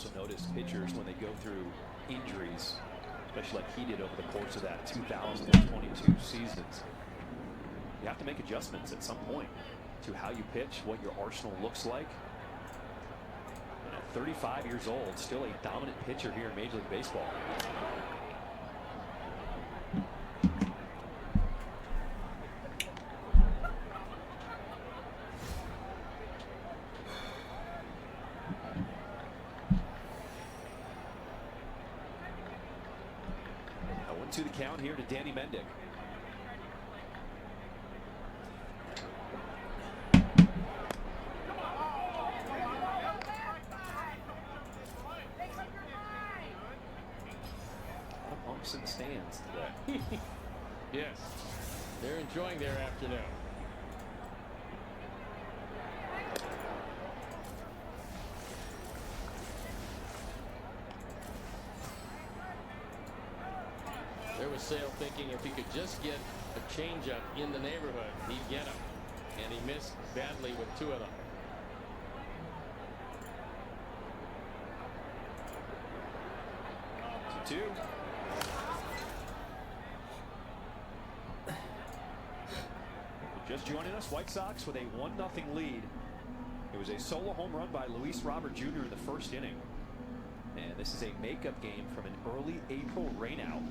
also noticed pitchers when they go through injuries, especially like he did over the course of that 2022 seasons, you have to make adjustments at some point to how you pitch, what your arsenal looks like. And at 35 years old, still a dominant pitcher here in Major League Baseball. To the count here to Danny Mendick. Bumps in the stands today. Yes, they're enjoying their afternoon. There was Sale thinking if he could just get a changeup in the neighborhood, he'd get him. And he missed badly with 2 of them. Two. Just joining us, White Sox with a 1-0 lead. It was a solo home run by Luis Robert Jr. in the first inning. And this is a makeup game from an early April rainout.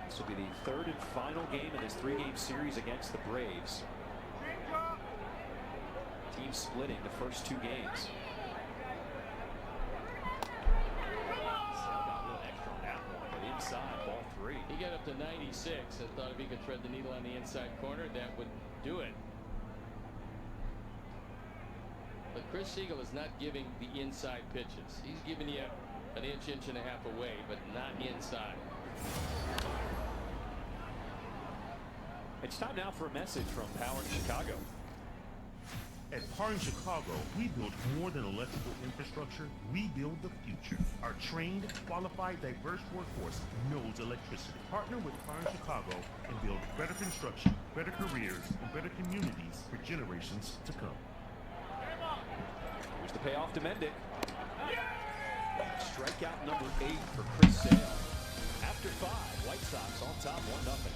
This will be the 3rd and final game in this 3-game series against the Braves. Team splitting the first 2 games. Got a little extra on that one, but inside, ball 3. He got up to 96 and thought if he could thread the needle on the inside corner, that would do it. But Chris Siegel is not giving the inside pitches. He's giving you an inch and a half away, but not inside. It's time now for a message from Power in Chicago. At Power in Chicago, we build more than electrical infrastructure. We build the future. Our trained, qualified, diverse workforce knows electricity. Partner with Power in Chicago and build better construction, better careers, and better communities for generations to come. Here's the payoff to Mendick. Strikeout number 8 for Chris Sale. After 5, White Sox on top 1-0.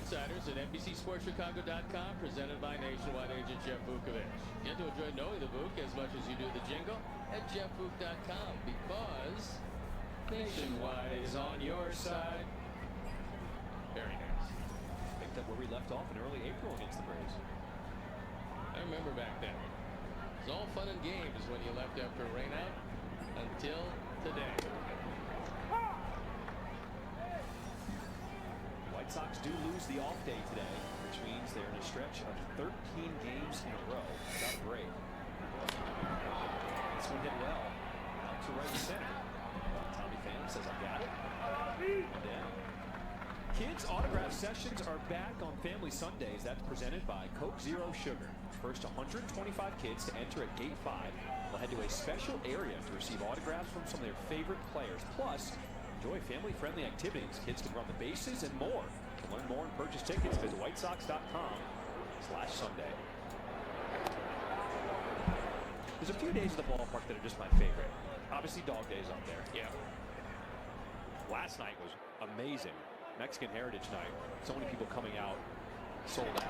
Insiders at NBCSportsChicago.com, presented by Nationwide agent Jeff Vukovich. Get to enjoy knowing the Vuk as much as you do the jingle at JeffVuk.com, because Nationwide is on your side. Very nice. Picked up where we left off in early April against the Braves. I remember back then. It was all fun and games when you left after a rainout until today. White Sox do lose the off day today, which means they're in a stretch of 13 games in a row without a break. This one hit well. Out to right center. Tommy Pham says, I got it. Down. Kids autograph sessions are back on Family Sundays. That's presented by Coke Zero Sugar. First 125 kids to enter at Gate 5 will head to a special area to receive autographs from some of their favorite players. Plus, enjoy family-friendly activities. Kids can run the bases and more. To learn more and purchase tickets, visit whitesox.com/Sunday. There's a few days at the ballpark that are just my favorite. Obviously, dog days up there. Yeah. Last night was amazing. Mexican Heritage Night. So many people coming out, sold out.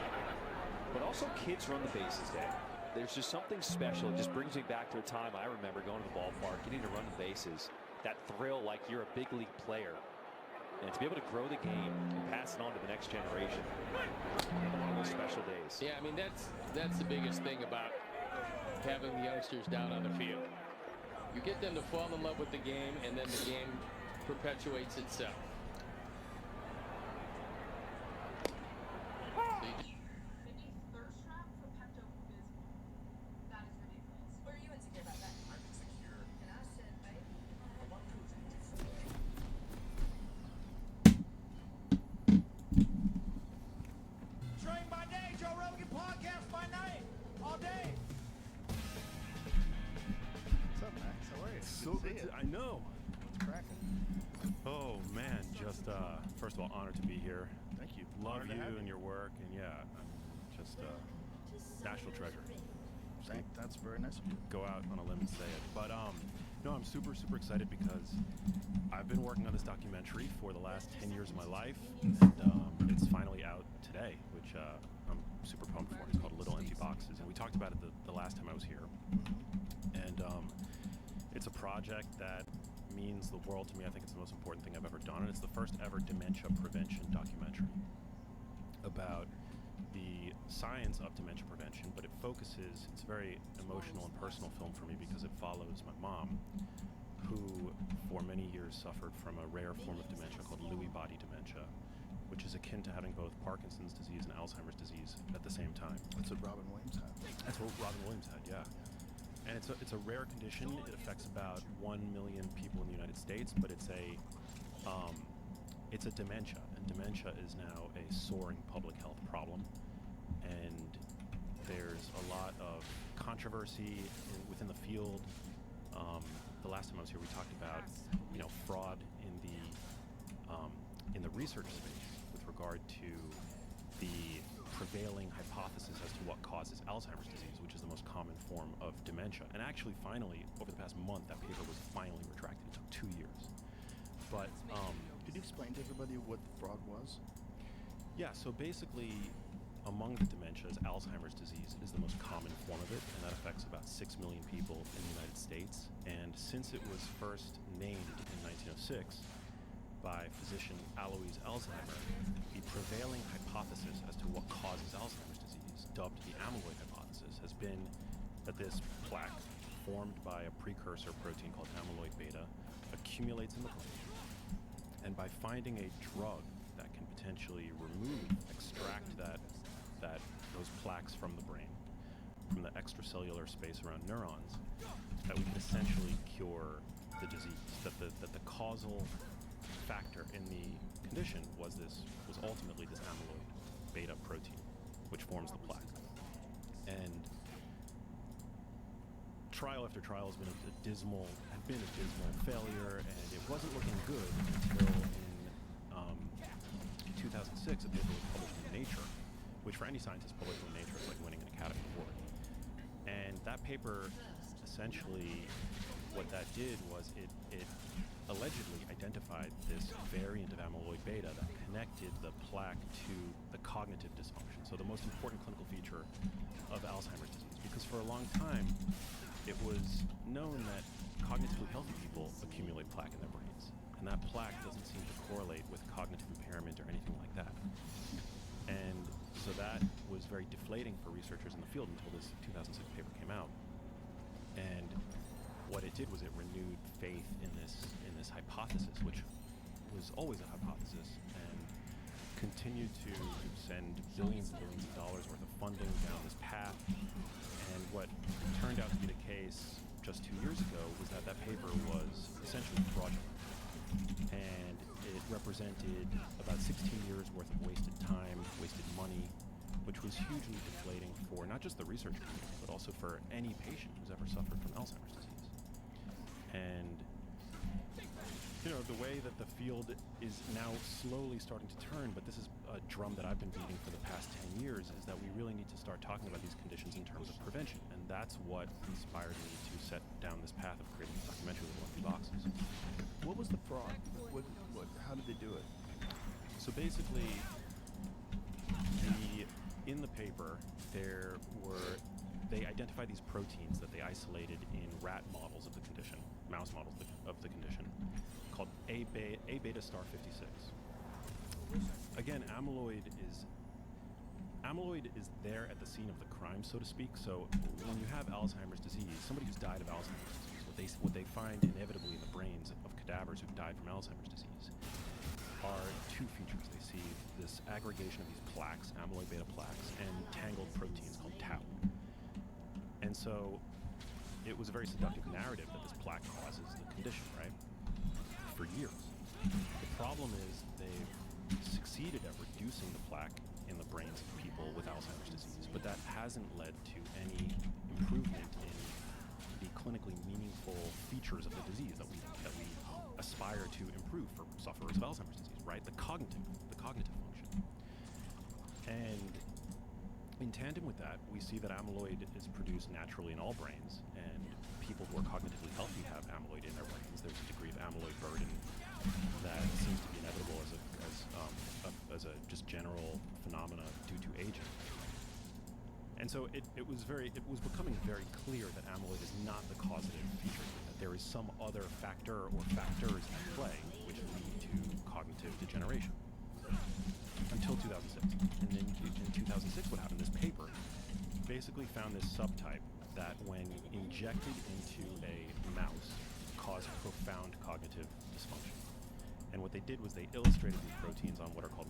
But also Kids Run the Bases Day. There's just something special. It just brings me back to a time I remember going to the ballpark, getting to run the bases. That thrill like you're a big league player. And to be able to grow the game and pass it on to the next generation. One of those special days. Yeah, I mean, that's the biggest thing about having the youngsters down on the field. You get them to fall in love with the game, and then the game perpetuates itself. I know. What's cracking? Oh man, just first of all, honored to be here. Thank you. Love Honored to you have and your work, and yeah, I'm just national treasure. That's very nice of you. Go out on a limb and say it. But no, I'm super excited because I've been working on this documentary for the last 10 years of my life, and it's finally out today, which I'm super pumped for. It's called Little Empty Boxes, and we talked about it the last time I was here. And it's a project that means the world to me. I think it's the most important thing I've ever done, and it's the first ever dementia prevention documentary about the science of dementia prevention, but it focuses, it's a very emotional and personal film for me because it follows my mom, who for many years suffered from a rare form of dementia called Lewy body dementia, which is akin to having both Parkinson's disease and Alzheimer's disease at the same time. That's what Robin Williams had. That's what Robin Williams had, yeah. And it's a rare condition. It affects about 1 million people in the United States, but it's a dementia, and dementia is now a soaring public health problem. And there's a lot of controversy within the field. The last time I was here, we talked about fraud in the research space with regard to the prevailing hypothesis as to what causes Alzheimer's disease, which is the most common form of dementia. And actually, finally, over the past month, that paper was finally retracted. It took 2 years. But could you explain to everybody what the fraud was? yeah, so basically, among the dementias, Alzheimer's disease is the most common form of it, and that affects about 6 million people in the United States. And since it was first named in 1906 by physician Alois Alzheimer, the prevailing hypothesis as to what causes Alzheimer's disease, dubbed the amyloid hypothesis, has been that this plaque formed by a precursor protein called amyloid beta accumulates in the brain, and by finding a drug that can potentially extract those plaques from the brain, from the extracellular space around neurons, that we can essentially cure the disease. That the causal factor in the condition was ultimately this amyloid beta protein, which forms the plaque. And trial after trial has been a dismal failure, and it wasn't looking good until in 2006 a paper was published in Nature, which for any scientist published in Nature is like winning an Academy Award. And that paper, essentially, what that did was it allegedly identified this variant of amyloid beta that connected the plaque to the cognitive dysfunction. So the most important clinical feature of Alzheimer's disease, because for a long time it was known that cognitively healthy people accumulate plaque in their brains, and that plaque doesn't seem to correlate with cognitive impairment or anything like that. And so that was very deflating for researchers in the field until this 2006 paper came out. And what it did was it renewed faith in this hypothesis, which was always a hypothesis, and continued to send billions and billions of dollars worth of funding down this path. And what turned out to be the case just 2 years ago was that that paper was essentially fraudulent. And it represented about 16 years worth of wasted time, wasted money, which was hugely deflating for not just the research community, but also for any patient who's ever suffered from Alzheimer's disease. And the way that the field is now slowly starting to turn, but this is a drum that I've been beating for the past 10 years, is that we really need to start talking about these conditions in terms of prevention. And that's what inspired me to set down this path of creating a documentary with Lucky Boxes. What was the fraud? How did they do it? So basically, in the paper, they identified these proteins that they isolated in rat models of the condition, mouse models of the condition, called A beta star 56. Again, amyloid is there at the scene of the crime, so to speak. So when you have Alzheimer's disease, somebody who's died of Alzheimer's disease, what they find inevitably in the brains of cadavers who've died from Alzheimer's disease are two features. They see this aggregation of these plaques, amyloid beta plaques, and tangled proteins called tau. And so it was a very seductive narrative that this plaque causes the condition, right? For years. The problem is they've succeeded at reducing the plaque in the brains of people with Alzheimer's disease, but that hasn't led to any improvement in the clinically meaningful features of the disease that we aspire to improve for sufferers of Alzheimer's disease, right? The cognitive function. And in tandem with that, we see that amyloid is produced naturally in all brains, and people who are cognitively healthy have amyloid in their brains. There's a degree of amyloid burden that seems to be inevitable as a just general phenomena due to aging. And so it was becoming very clear that amyloid is not the causative feature, that there is some other factor or factors at play which lead to cognitive degeneration. Until 2006. And then in 2006, what happened? This paper basically found this subtype that when injected into a mouse caused profound cognitive dysfunction. And what they did was they illustrated these proteins on what are called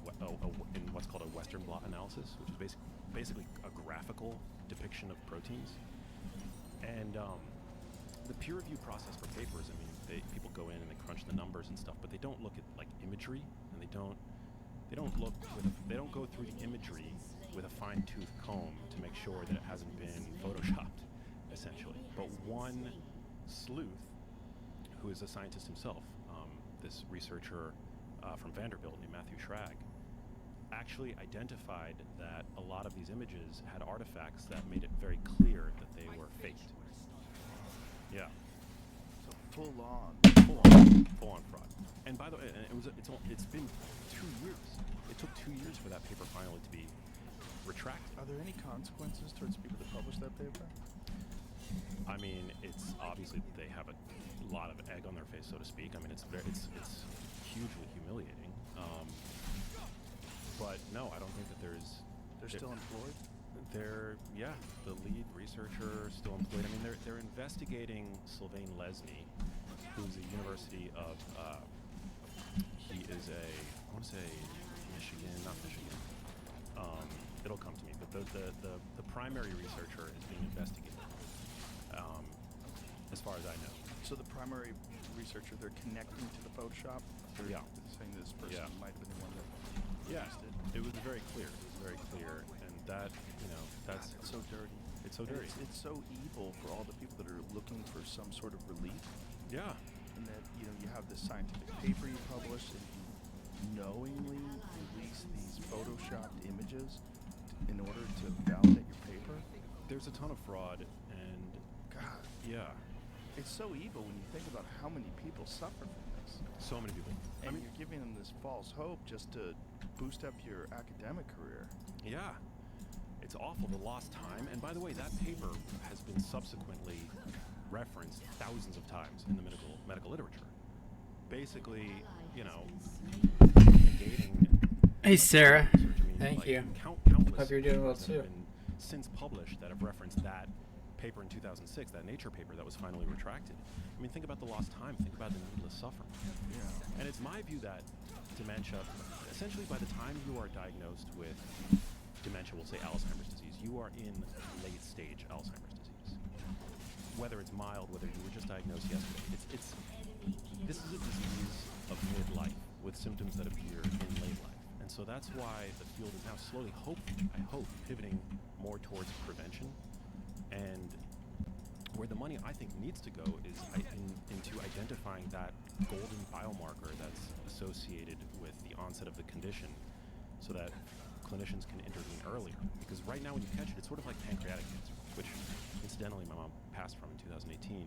in what's called a Western blot analysis, which is basically a graphical depiction of proteins. And the peer review process for papers, I mean, people go in and they crunch the numbers and stuff, but they don't look at like imagery, and they don't go through the imagery with a fine-tooth comb to make sure that it hasn't been photoshopped, essentially. But one sleuth, who is a scientist himself, this researcher from Vanderbilt named Matthew Schrag, actually identified that a lot of these images had artifacts that made it very clear that they were faked. Yeah. So full on fraud. And by the way, it's been 2 years. It took 2 years for that paper finally to be retracted. Are there any consequences towards people that publish that paper? I mean, it's obviously they have a lot of egg on their face, so to speak. I mean, it's hugely humiliating. But no, I don't think that They're still employed? The lead researcher still employed. I mean, they're investigating Sylvain Lesny, who's a university of, he is I want to say not Michigan. It'll come to me, but the primary researcher is being investigated, as far as I know. So the primary researcher, they're connecting to the Photoshop? Yeah. Saying this person might have been the one that released it? It was very clear. And that, that's... It's so dirty. It's so dirty. It's so evil for all the people that are looking for some sort of relief. Yeah. And that, you have this scientific paper you publish, and you knowingly release these photoshopped images in order to validate your paper. There's a ton of fraud, and... God. Yeah. It's so evil when you think about how many people suffer from this. So many people. And you're giving them this false hope just to boost up your academic career. Yeah. It's awful, the lost time. And by the way, that paper has been subsequently referenced thousands of times in the medical literature. Basically, negating... Hey, Sarah. I mean, Thank you. Countless Hope you're doing well, papers too. have been since published that have referenced that paper in 2006, that Nature paper that was finally retracted. I mean, think about the lost time. Think about the needless suffering. Yeah. And it's my view that dementia, essentially by the time you are diagnosed with dementia, we'll say Alzheimer's disease, you are in late-stage Alzheimer's disease. whether it's mild, whether you were just diagnosed yesterday. This is a disease of midlife with symptoms that appear in late life. And so that's why the field is now slowly, I hope, pivoting more towards prevention. And where the money, I think, needs to go is into identifying that golden biomarker that's associated with the onset of the condition so that clinicians can intervene earlier. Because right now when you catch it, it's sort of like pancreatic cancer, which incidentally my mom passed from in 2018.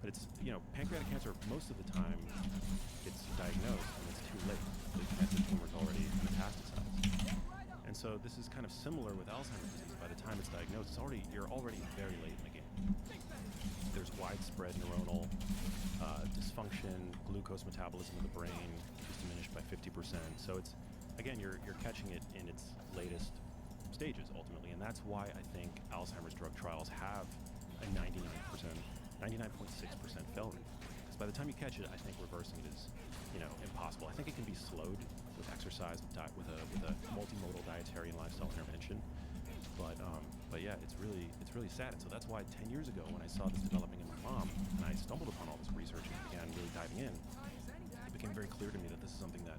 But it's, pancreatic cancer, most of the time, it's diagnosed and it's too late. The cancer tumor's already metastasized. And so this is kind of similar with Alzheimer's disease. By the time it's diagnosed, you're already very late in the game. There's widespread neuronal dysfunction, glucose metabolism in the brain is diminished by 50%. So it's, again, you're catching it in its latest stages ultimately, and that's why I think Alzheimer's drug trials have a 99.6% fail rate. Because by the time you catch it, I think reversing it is, impossible. I think it can be slowed with exercise, with a multimodal dietary and lifestyle intervention. But yeah, it's really sad. And so that's why 10 years ago, when I saw this developing in my mom, and I stumbled upon all this research and began really diving in, it became very clear to me that this is something that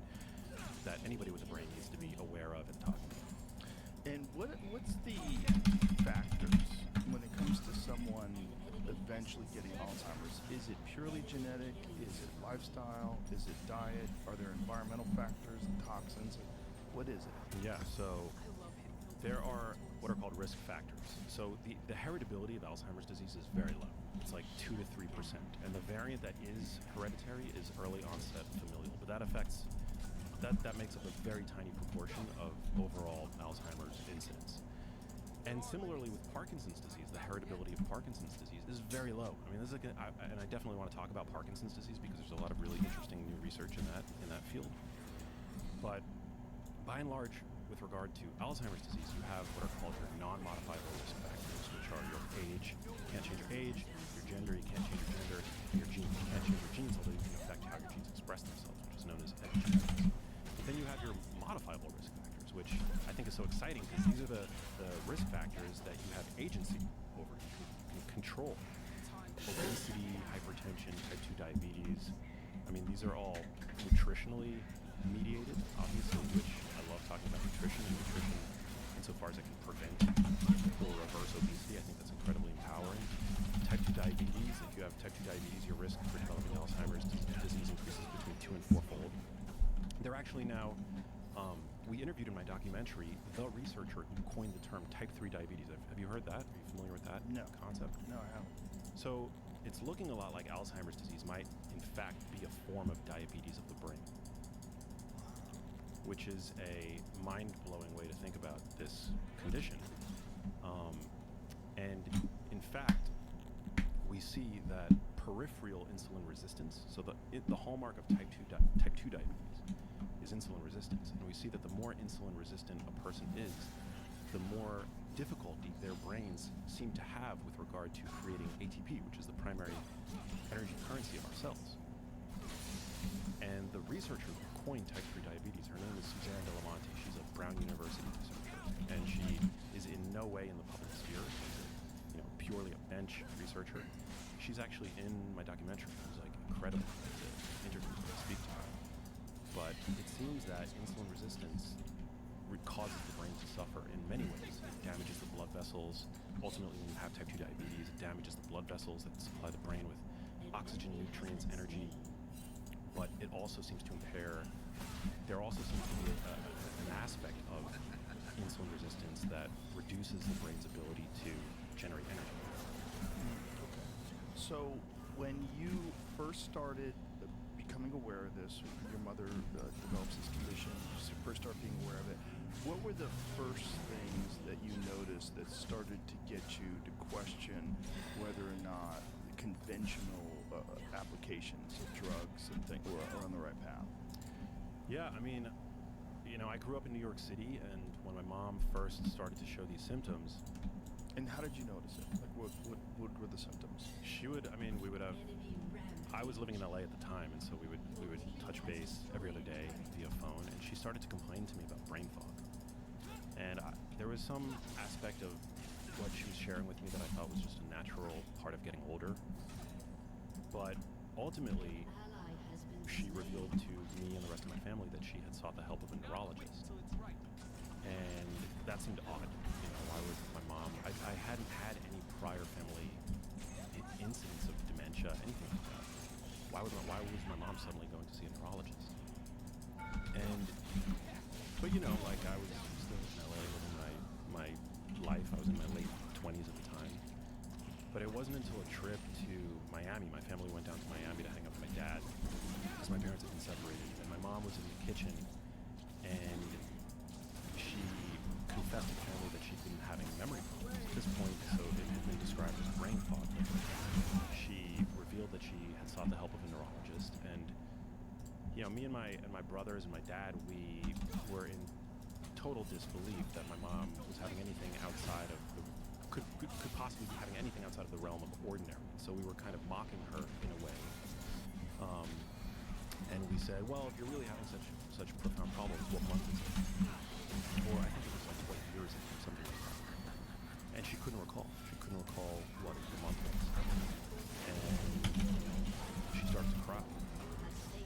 anybody with a brain needs to be aware of and talking about. And what's the factors when it comes to someone eventually getting Alzheimer's? Is it purely genetic? Is it lifestyle? Is it diet? Are there environmental factors and toxins? What is it? Yeah, so there are what are called risk factors. So the heritability of Alzheimer's disease is very low. It's like 2 to 3%. And the variant that is hereditary is early onset familial. But that makes up a very tiny proportion of overall Alzheimer's incidence. And similarly with Parkinson's disease, the heritability of Parkinson's disease is very low. I mean, and I definitely want to talk about Parkinson's disease because there's a lot of really interesting new research in that field. But by and large, with regard to Alzheimer's disease, you have what are called your non-modifiable risk factors, which are your age, you can't change your age, your gender, you can't change your gender, your genes, you can't change your genes, although you can affect how your genes express themselves, which is known as epigenetics. But then you have your modifiable risk factors, which I think is so exciting because these are the risk factors that you have agency over. You can control obesity, hypertension, type 2 diabetes. I mean, these are all nutritionally mediated, obviously, which I love talking about nutrition insofar as it can prevent or reverse obesity. I think that's incredibly empowering. Type 2 diabetes, if you have type 2 diabetes, your risk for developing Alzheimer's disease increases between 2 and 4-fold. They're actually now, we interviewed in my documentary the researcher who coined the term type 3 diabetes. Have you heard that? Are you familiar with that concept? No, I haven't. So it's looking a lot like Alzheimer's disease might, in fact, be a form of diabetes of the brain, which is a mind-blowing way to think about this condition. And in fact, we see that peripheral insulin resistance, so the hallmark of type 2 diabetes is insulin resistance. And we see that the more insulin resistant a person is, the more difficulty their brains seem to have with regard to creating ATP, which is the primary energy currency of our cells. And the researcher who coined type 3 diabetes, her name is Suzanne de la Monte. She's a Brown University researcher, and she is in no way in the public sphere. She's purely a bench researcher. She's actually in my documentary. It was incredible to interview her and speak to her. But it seems that insulin resistance causes the brain to suffer in many ways. It damages the blood vessels. Ultimately, when you have type 2 diabetes, it damages the blood vessels that supply the brain with oxygen, nutrients, energy. But it also seems to impair, there also seems to be an aspect of insulin resistance that reduces the brain's ability to generate energy. So when you first started becoming aware of this, your mother develops this condition, you first start being aware of it, what were the first things that you noticed that started to get you to question whether or not the conventional applications of drugs and things are on the right path? Yeah, I mean, I grew up in New York City, and when my mom first started to show these symptoms. And how did you notice it? What were the symptoms? I was living in LA at the time, and so we would touch base every other day via phone, and she started to complain to me about brain fog. And there was some aspect of what she was sharing with me that I thought was just a natural part of getting older. But ultimately, she revealed to me and the rest of my family that she had sought the help of a neurologist. And that seemed odd. You know, why would my mom... I hadn't had any prior family incidents of dementia, anything like that. Why was my mom suddenly going to see a neurologist? But you know, like, I was still in LA living my life. I was in my late 20s at the time. But it wasn't until a trip to Miami, my family went down to Miami to hang out with my dad, because my parents had been separated, and my mom was in the kitchen, and she confessed to the family that she'd been having memory problems. At this point, so it had been described as brain fog. She revealed that she had sought the help of a neurologist, and you know, me and my brothers and my dad, we were in total disbelief that my mom was having anything outside of the could possibly be having anything outside of the realm of ordinary. So we were kind of mocking her in a way, and we said, well, if you're really having such profound problems, what month is it? Or I think it was like what year is it, or something like that. And she couldn't recall. She couldn't recall what the month was, and she started to cry.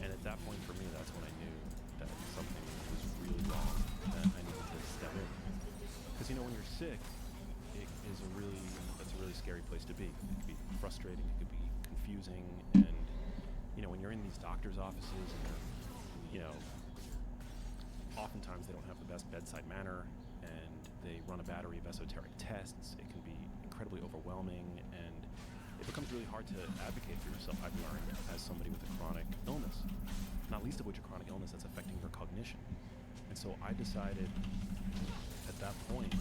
And at that point, for me, that's when I knew that something was really wrong, that I needed to step in. Because, you know, when you're sick, that's a really scary place to be. It could be frustrating, it could be confusing, and, you know, when you're in these doctor's offices, and you know, oftentimes they don't have the best bedside manner, and they run a battery of esoteric tests. It can be incredibly overwhelming, and it becomes really hard to advocate for yourself, I've learned, as somebody with a chronic illness, not least of which a chronic illness that's affecting your cognition. And so I decided at that point,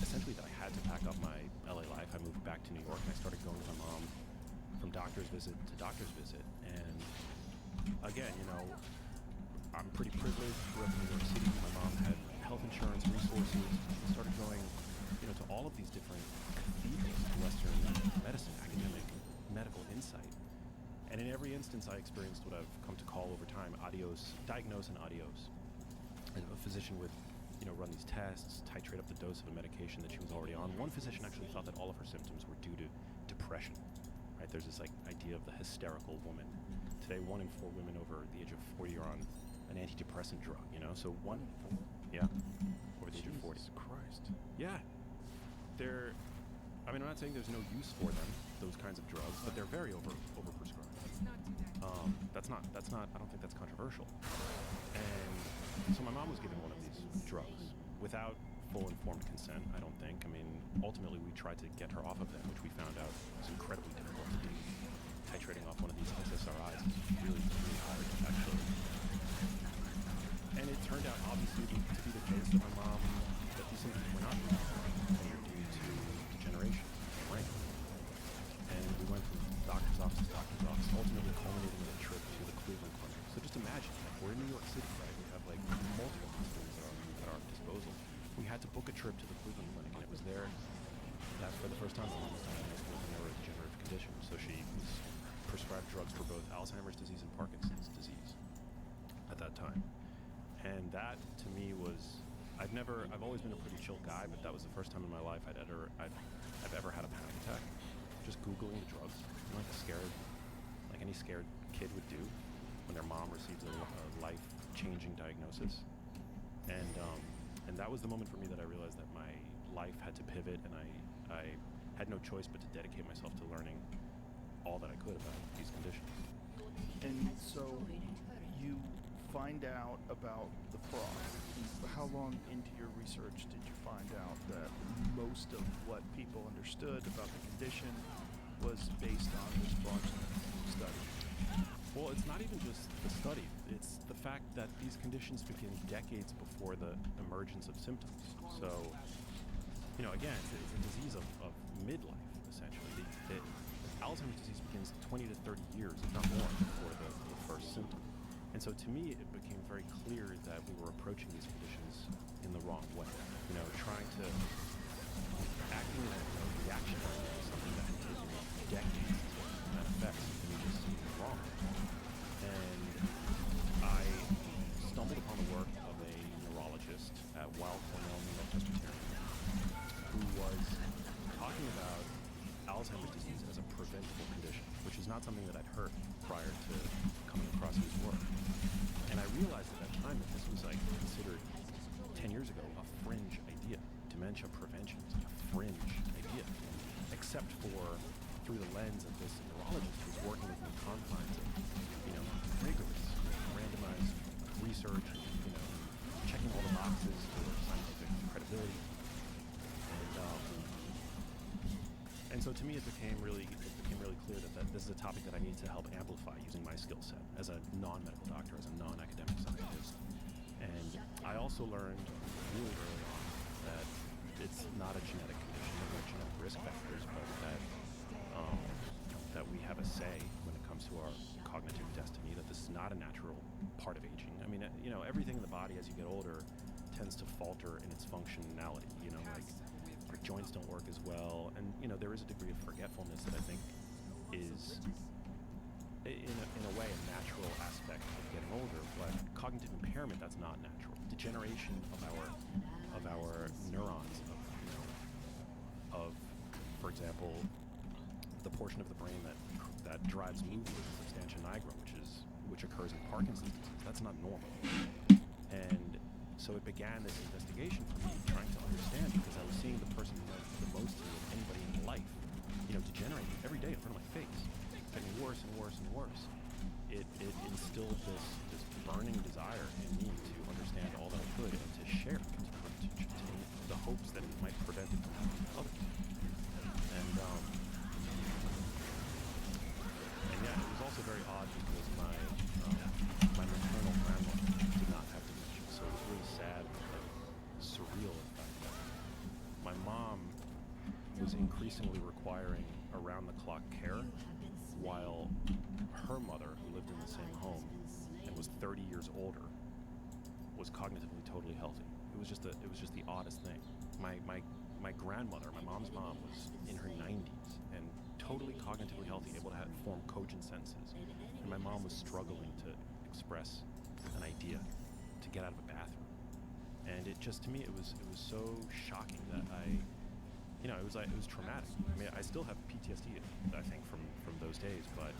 essentially, that I had to pack up my LA life. I moved back to New York, and I started going with my mom from doctor's visit to doctor's visit. And again, you know, I'm pretty privileged, grew up in New York City. My mom had health insurance, resources. I started going, you know, to all of these different cathedrals of Western medicine, academic, medical insight. And in every instance, I experienced what I've come to call over time diagnose and adios. And a physician would, you know, run these tests, titrate up the dose of a medication that she was already on. One physician actually thought that all of her symptoms were due to depression, right? There's this like idea of the hysterical woman. Today, 1 in 4 women over the age of 40 are on an antidepressant drug, you know? So over the age of 40. Jesus Christ. Yeah. I'm not saying there's no use for them, those kinds of drugs, but they're very overprescribed. That's not, I don't think that's controversial. And so my mom was given one of these drugs without full informed consent, I don't think. I mean, ultimately we tried to get her off of them, which we found out was incredibly difficult to do. Titrating off one of these SSRIs is really, really hard, actually. And it turned out, obviously, to be the case that my mom, that these symptoms were not due to degeneration of the brain. And we went from doctor's office to doctor's office, ultimately culminating in a trip to the Cleveland Clinic. So just imagine, like, we're in New York City, right? We have like multiple hospitals at our disposal. We had to book a trip to the Cleveland Clinic, and it was there that for the first time my mom was diagnosed with a neurodegenerative condition. So she was prescribed drugs for both Alzheimer's disease and Parkinson's disease at that time. And that, to me, was... I've always been a pretty chill guy, but that was the first time in my life I've ever had a panic attack. Just Googling the drugs, like any scared kid would do when their mom receives a life-changing diagnosis. And that was the moment for me that I realized that my life had to pivot, and I had no choice but to dedicate myself to learning all that I could about these conditions. And so you find out about the fraud. How long into your research did you find out that most of what people understood about the condition was based on this fraudulent study? Well, it's not even just the study. It's the fact that these conditions begin decades before the emergence of symptoms. So, you know, again, it's a disease of midlife, essentially. Alzheimer's disease begins 20 to 30 years, if not more, before the first symptom. And so to me, it became very clear that we were approaching these conditions in the wrong way. You know, trying to acting in a reactionary way, something that had taken decades to manifest, and it just seemed wrong. And I stumbled upon the work of a neurologist at Weill Cornell Presbyterian, who was Alzheimer's disease as a preventable condition, which is not something that I'd heard prior to coming across his work. And I realized at that time that this was like considered 10 years ago a fringe idea. Dementia prevention is a fringe idea, except for through the lens of this neurologist who's working within the confines of, rigorous, randomized research, checking all the boxes for scientific credibility. And so to me, it became really clear that this is a topic that I need to help amplify using my skill set as a non-medical doctor, as a non-academic scientist. And I also learned really early on that it's not a genetic condition, there are genetic risk factors, but that we have a say when it comes to our cognitive destiny, that this is not a natural part of aging. I mean, everything in the body as you get older tends to falter in its functionality, like our joints don't work as well, and there is a degree of forgetfulness that I think is in a way a natural aspect of getting older, but cognitive impairment, that's not natural. Degeneration of our neurons, of for example, the portion of the brain that drives movement, the substantia nigra, which occurs in Parkinson's disease, that's not normal. And so it began this investigation for me, trying to understand, because I was seeing the person who had the most to anybody in life, degenerate every day in front of my face, getting worse and worse and worse. It instilled this burning desire in me to understand all that I could and to share it, to the hopes that it might prevent it from happening to others. And yeah, it was also very odd because my maternal grandmother did not have dementia, so it was really sad and surreal, in fact, that my mom was increasingly requiring around-the-clock care, while her mother, who lived in the same home and was 30 years older, was cognitively totally healthy. It was just the oddest thing. My grandmother, my mom's mom, was in her 90s and totally cognitively healthy, able to form cogent senses, and my mom was struggling to express an idea, to get out of a bathroom. And it just, to me, it was so shocking that it was traumatic. I mean, I still have PTSD, I think, from those days, but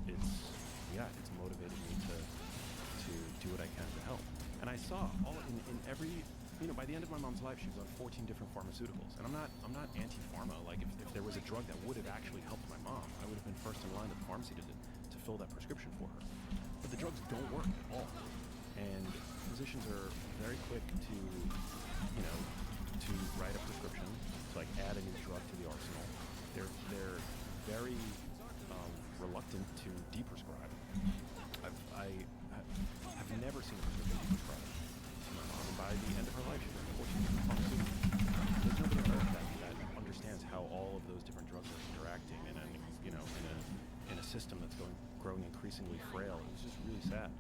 it's motivated me to do what I can to help. And I saw all in every, by the end of my mom's life, she was on 14 different pharmaceuticals. And I'm not anti-pharma. Like, if there was a drug that would have actually helped my mom, I would have been first in line at the pharmacy to fill that prescription for her. But the drugs don't work at all. And physicians are very quick to write a prescription, to add a new drug to the arsenal. They're very reluctant to deprescribe. I have never seen a prescription deprescribed to my mom, and by the end of her life, she was on 14 different pharmaceuticals. There's nobody on earth that understands how all of those different drugs are interacting in a system that's growing increasingly frail. It was just really sad.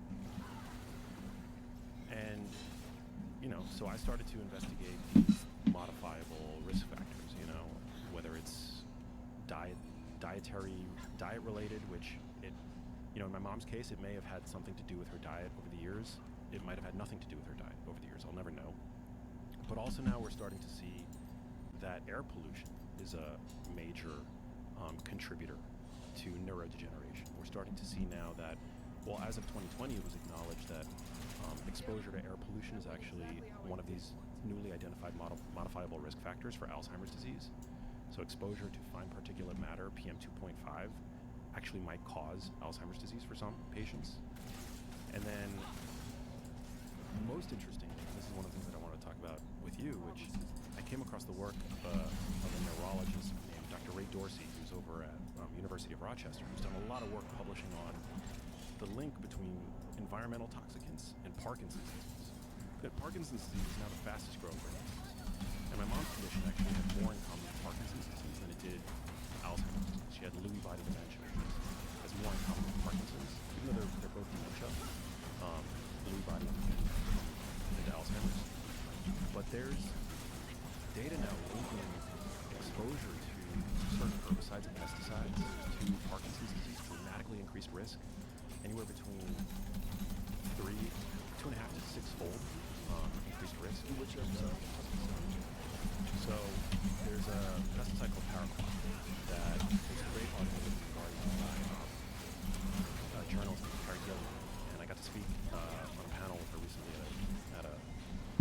And so I started to investigate these modifiable risk factors, whether it's diet related, which in my mom's case, it may have had something to do with her diet over the years. It might have had nothing to do with her diet over the years. I'll never know. But also now we're starting to see that air pollution is a major contributor to neurodegeneration. We're starting to see now that, as of 2020, it was acknowledged that exposure to air pollution is actually one of these newly identified modifiable risk factors for Alzheimer's disease. So exposure to fine particulate matter, PM2.5, actually might cause Alzheimer's disease for some patients. And then, most interestingly, this is one of the things that I want to talk about with you, which I came across the work of a neurologist named Dr. Ray Dorsey, who's over at University of Rochester, who's done a lot of work publishing on the link between environmental toxicants and Parkinson's disease. Parkinson's disease is now the fastest growing brain disease. And my mom's condition actually had more in common with Parkinson's disease than it did Alzheimer's disease. She had Lewy body dementia, which has more in common with Parkinson's, even though they're both dementia. Lewy body and Alzheimer's. But there's data now linking exposure to certain herbicides and pesticides to Parkinson's disease dramatically increased risk, anywhere between 2.5 to 6-fold increased risk. Which herbicide? So there's a pesticide called paraquat.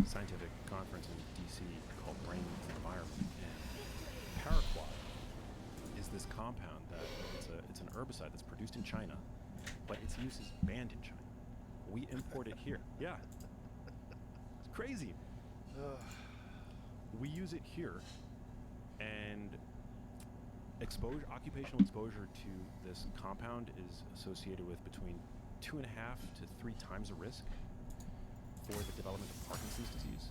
scientific conference in D.C. called Brain and Environment, and paraquat is this compound that it's an herbicide that's produced in China, but its use is banned in China. We import it here. Yeah, it's crazy. We use it here, and occupational exposure to this compound is associated with between 2.5 to 3 times the risk for the development of Parkinson's disease.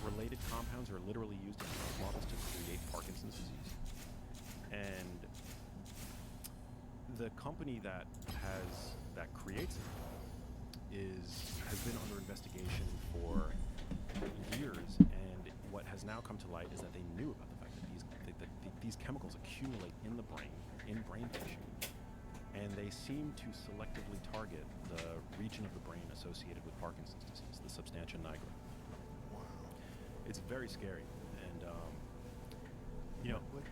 Related compounds are literally used in mouse models to create Parkinson's disease. And the company that creates it has been under investigation for years, and what has now come to light is that they knew about the fact that these chemicals accumulate in the brain, in brain tissue, and they seem to selectively target the region of the brain associated with Parkinson's disease, the substantia nigra. Wow. It's very scary, and What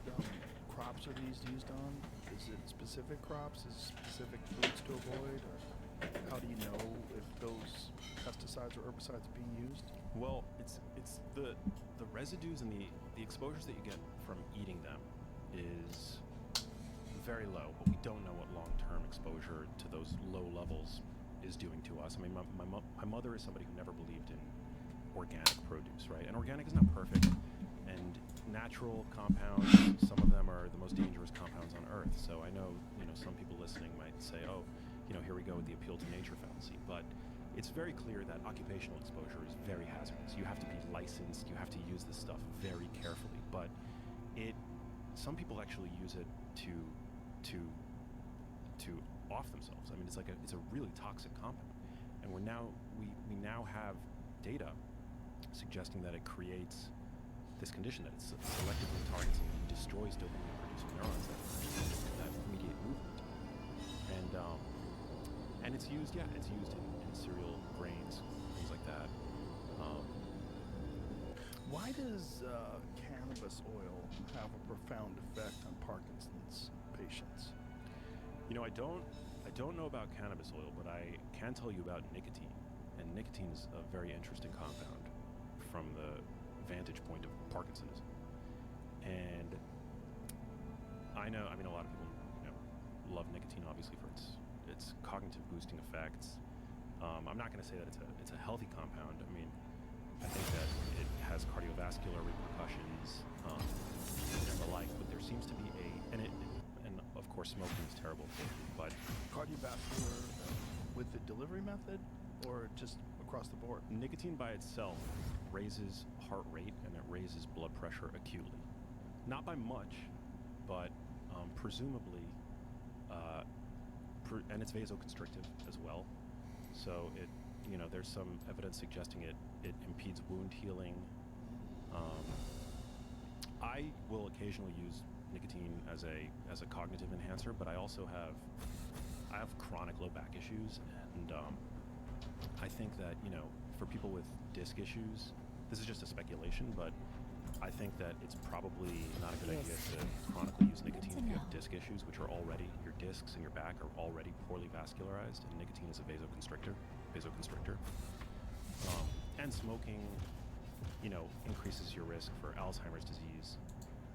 crops are these used on? Is it specific crops? Is it specific foods to avoid? Or how do you know if those pesticides or herbicides are being used? well, it's the residues and the exposures that you get from eating them is very low, but we don't know what long-term exposure to those low levels is doing to us. I mean, my mother is somebody who never believed in organic produce, right? And organic is not perfect, and natural compounds, some of them are the most dangerous compounds on Earth. So I know, some people listening might say, oh, here we go with the appeal to nature fallacy, but it's very clear that occupational exposure is very hazardous. You have to be licensed, you have to use this stuff very carefully, but some people actually use it to off themselves. I mean, it's a really toxic compound, and we now have data suggesting that it creates this condition, that it selectively targets and destroys dopamine-producing neurons that mediate movement, and it's used in cereal, grains, things like that. Why does cannabis oil have a profound effect on Parkinson's patients? I don't know about cannabis oil, but I can tell you about nicotine. And nicotine is a very interesting compound from the vantage point of Parkinsonism. And a lot of people, love nicotine obviously for its cognitive boosting effects. I'm not going to say that it's a healthy compound. I mean, I think that it has cardiovascular repercussions and the like, but there seems to be and of course smoking is terrible for you, but Cardiovascular with the delivery method, or just across the board? nicotine by itself raises heart rate and it raises blood pressure acutely. Not by much, but presumably, and it's vasoconstrictive as well. So there's some evidence suggesting it impedes wound healing. I will occasionally use nicotine as a cognitive enhancer, but I also have chronic low back issues, and I think that for people with disc issues, this is just a speculation, but I think that it's probably not a good idea to chronically use nicotine if you have disc issues, which are already, your discs in your back are already poorly vascularized, and nicotine is a vasoconstrictor. And smoking, increases your risk for Alzheimer's disease.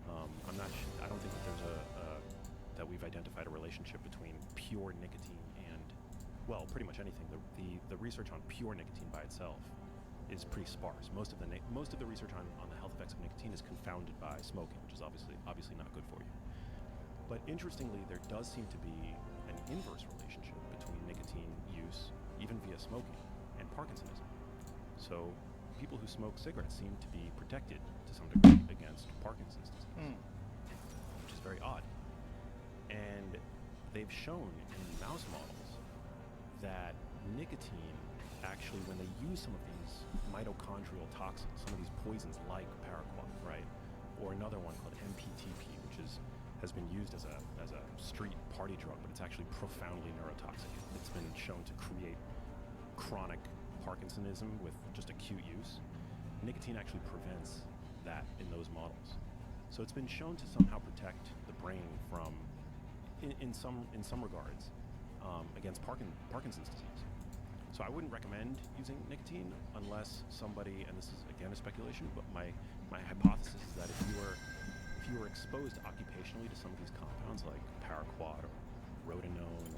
I don't think that there's that we've identified a relationship between pure nicotine and, well, pretty much anything. The research on pure nicotine by itself is pretty sparse. Most of the research on the health effects of nicotine is confounded by smoking, which is obviously not good for you. But interestingly, there does seem to be an inverse relationship between nicotine use, even via smoking, and Parkinsonism. So people who smoke cigarettes seem to be protected to some degree against Parkinson's disease, which is very odd. And they've shown in mouse models that nicotine actually, when they use some of these mitochondrial toxins, some of these poisons like paraquat, right, or another one called MPTP, which has been used as a street party drug, but it's actually profoundly neurotoxic. It's been shown to create chronic Parkinsonism with just acute use. Nicotine actually prevents that in those models. So it's been shown to somehow protect the brain from, in some regards, against Parkinson's disease. So I wouldn't recommend using nicotine unless somebody, and this is again a speculation, but my hypothesis is that if you were exposed occupationally to some of these compounds like paraquat or rotenone,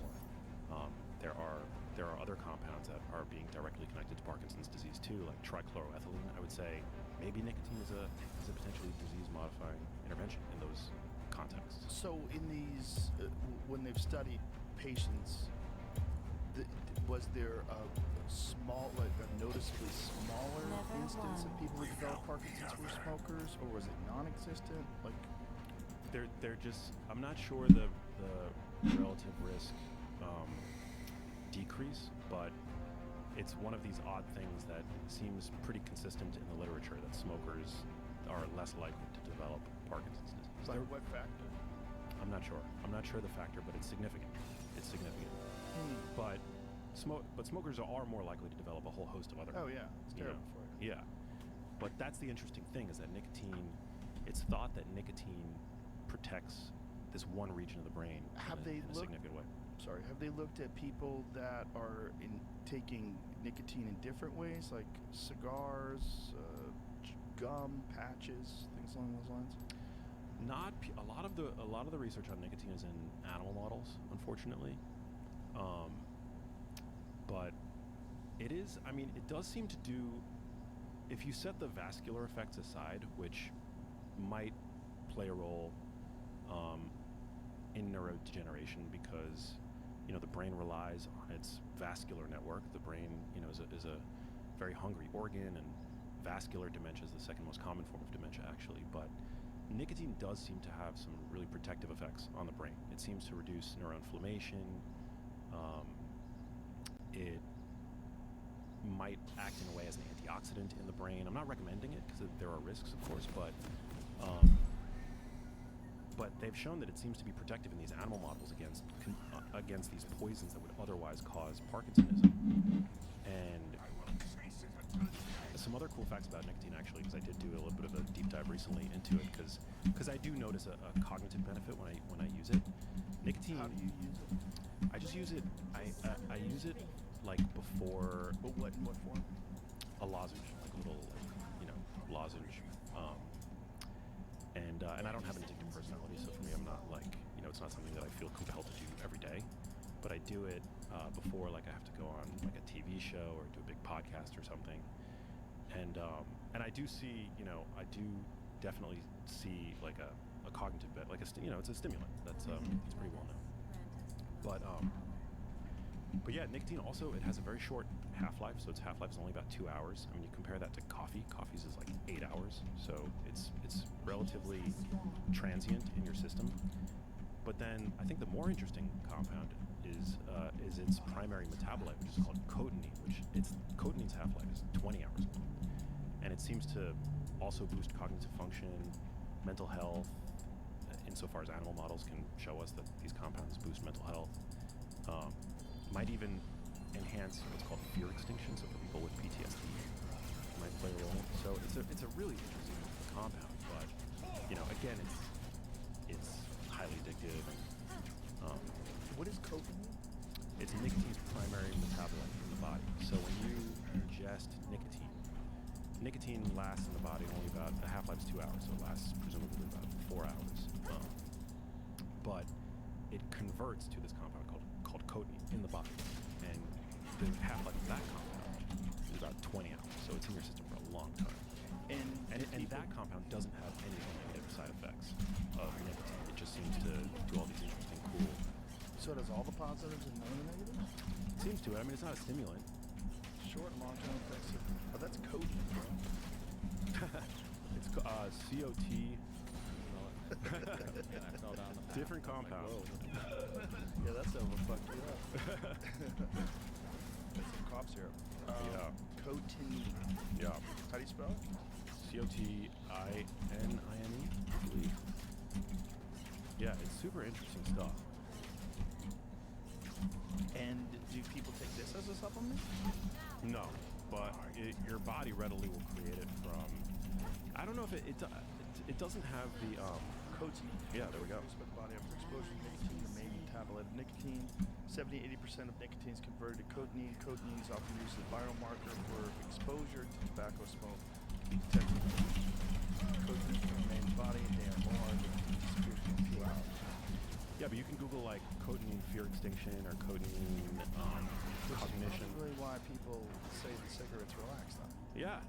or there are other compounds that are being directly connected to Parkinson's disease too, like trichloroethylene. I would say maybe nicotine is a potentially disease-modifying intervention in those contexts. So in these, when they've studied patients, was there a noticeably smaller instance of people who developed Parkinson's who were smokers, or was it non-existent? Like, they're just, I'm not sure the relative risk decrease, but it's one of these odd things that seems pretty consistent in the literature, that smokers are less likely to develop Parkinson's disease. by what factor? I'm not sure. I'm not sure the factor, but it's significant. It's significant. But smokers are more likely to develop a whole host of other. Oh yeah, it's terrible for you. Yeah, but that's the interesting thing, is that nicotine. It's thought that nicotine protects this one region of the brain in a significant way. Sorry, have they looked at people that are taking nicotine in different ways, like cigars, gum, patches, things along those lines? Not a lot of the research on nicotine is in animal models, unfortunately. But it is, I mean, it does seem to do, if you set the vascular effects aside, which might play a role in neurodegeneration, because, you know, the brain relies on its vascular network. The brain, you know, is a very hungry organ, and vascular dementia is the second most common form of dementia, actually. But nicotine does seem to have some really protective effects on the brain. It seems to reduce neuroinflammation. It might act in a way as an antioxidant in the brain. I'm not recommending it because there are risks, of course, but they've shown that it seems to be protective in these animal models against these poisons that would otherwise cause Parkinsonism. And some other cool facts about nicotine, actually, because I did do a little bit of a deep dive recently into it, because I do notice a cognitive benefit when I use it. Nicotine. How do you use it? I just use it. I use it like before. But in what form? A lozenge, like a little, lozenge. And I don't have an addictive personality, so for me, I'm not it's not something that I feel compelled to do every day. But I do it before, like, I have to go on like a TV show or do a big podcast or something. And I do see, I do definitely see like a cognitive bit, like it's a stimulant. That's it's pretty well known. But yeah, nicotine also, it has a very short half-life, so its half-life is only about 2 hours. I mean, you compare that to coffee. Coffee's is like 8 hours, so it's relatively transient in your system. But then I think the more interesting compound is its primary metabolite, which is called cotinine, cotinine's half-life is 20 hours long. And it seems to also boost cognitive function, mental health, insofar as animal models can show us that these compounds boost mental health. Might even enhance what's called fear extinction, so for people with PTSD, it might play a role. So it's a really interesting compound, but again, it's highly addictive. And what is cotinine? It's nicotine's primary metabolite in the body. So when you ingest nicotine lasts in the body only about, the half-life's 2 hours, so it lasts presumably about 4 hours. But it converts to this compound called cotinine in the body, and the half-life of that compound is about 20 hours, so it's in your system for a long time. And that compound doesn't have any negative side effects of nicotine. It just seems to do all these interesting, cool. So it has all the positives and none of the negatives? It seems to. I mean, it's not a stimulant. Short and long-term effects. Oh, that's cotinine, bro. It's COT. I fell down the path. Different compound. Yeah, that stuff will fuck you up. That's some cough syrup. Yeah. Cotinine. Yeah. How do you spell it? COTININE, I believe. Yeah, it's super interesting stuff. And do people take this as a supplement? No, but your body readily will create it from. I don't know if it doesn't have the Cotinine. Yeah, there we go. Body after exposure to nicotine may be metabolite of nicotine. 70-80% of nicotine is converted to cotinine. Cotinine is often used as a biomarker for exposure to tobacco smoke. Can be detected. Cotinine can remain in the body a day or more. Nicotine disappears in a few hours. Yeah, but you can Google like cotinine fear extinction or cotinine cognition. That's really why people say the cigarettes relax them. Yeah,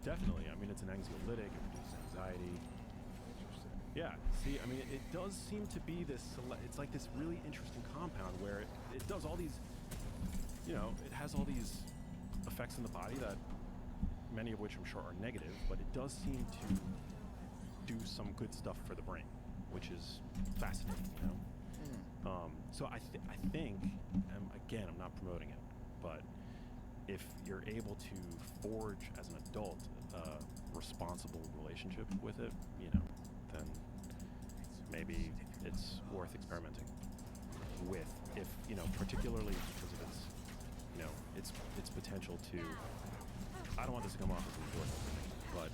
definitely. I mean, it's an anxiolytic. It reduces anxiety. Interesting. Yeah. See, I mean, it does seem to be this. It's like this really interesting compound where it does all these. You know, it has all these effects in the body that many of which I'm sure are negative, but it does seem to do some good stuff for the brain, which is fascinating. You know. So I think, again, I'm not promoting it, but if you're able to forge as an adult a responsible relationship with it, you know, then maybe it's worth experimenting with. If you know, particularly because of its, you know, its potential to. I don't want this to come off as endorsement, but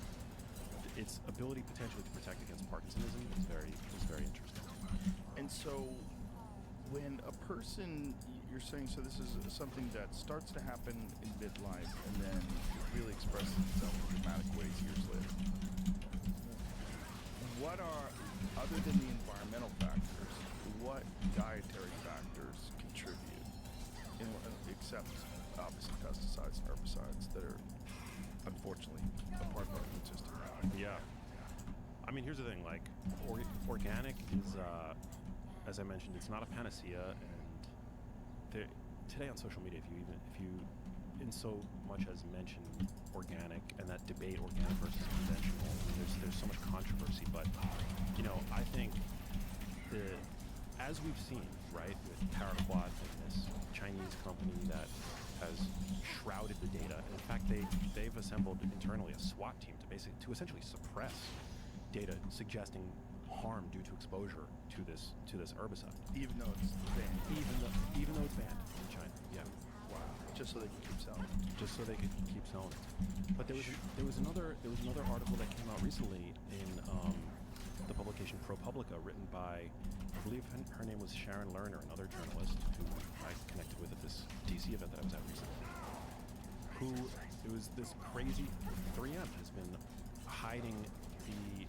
its ability potentially to protect against Parkinsonism is very interesting. And so, when a person, you're saying, so this is something that starts to happen in midlife and then it really expresses itself in dramatic ways years later. What are, other than the environmental factors, what dietary factors contribute, except obviously pesticides and herbicides that are unfortunately a part of our food system? Yeah. I mean, here's the thing, like, organic is, as I mentioned, it's not a panacea, and today on social media, if you in so much as mention organic and that debate organic versus conventional, there's so much controversy, but, you know, I think as we've seen, right, with Paraquat and this Chinese company that has shrouded the data, and in fact, they've assembled internally a SWAT team to essentially suppress data suggesting harm due to exposure to this herbicide. Even though it's banned. Even though it's banned in China. Yeah. Wow. Just so they can keep selling. Just so they could keep selling it. But there was another article that came out recently in the publication ProPublica, written by, I believe her name was Sharon Lerner, another journalist who I connected with at this DC event that I was at recently. It was this crazy 3M has been hiding the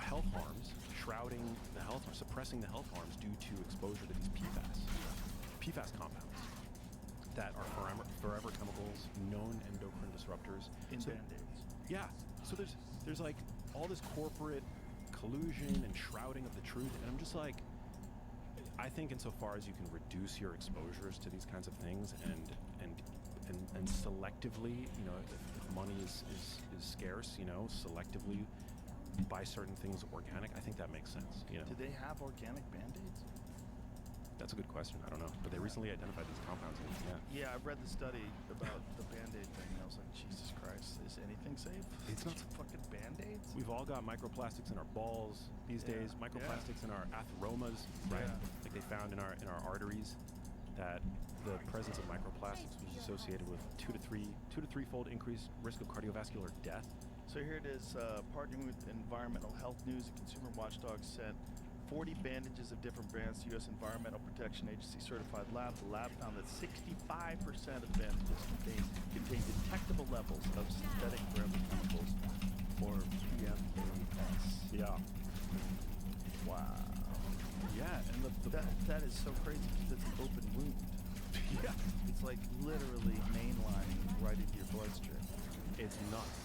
health harms, shrouding the health harms, suppressing the health harms due to exposure to these PFAS compounds that are forever chemicals, known endocrine disruptors. In Band-Aids. Yeah. So there's like all this corporate collusion and shrouding of the truth, and I'm just like, I think insofar as you can reduce your exposures to these kinds of things and selectively, you know, if money is scarce, you know, selectively buy certain things organic, I think that makes sense. You know. Do they have organic Band-Aids? That's a good question. I don't know, but they recently identified these compounds. Yeah, I read the study about the Band-Aid thing, and I was like, Jesus Christ, is anything safe? It's not fucking Band-Aids. We've all got microplastics in our balls these days. Microplastics in our atheromas, right? Like they found in our arteries that the presence of microplastics was associated with two to threefold increased risk of cardiovascular death. So here it is, partnering with Environmental Health News and Consumer Watchdog sent 40 bandages of different brands to U.S. Environmental Protection Agency certified lab. The lab found that 65% of the bandages contain detectable levels of synthetic forever chemicals, or PFAS. Yeah. Wow. Yeah, and that is so crazy because it's an open wound. Yeah. It's like literally mainlining right into your bloodstream. It's nuts.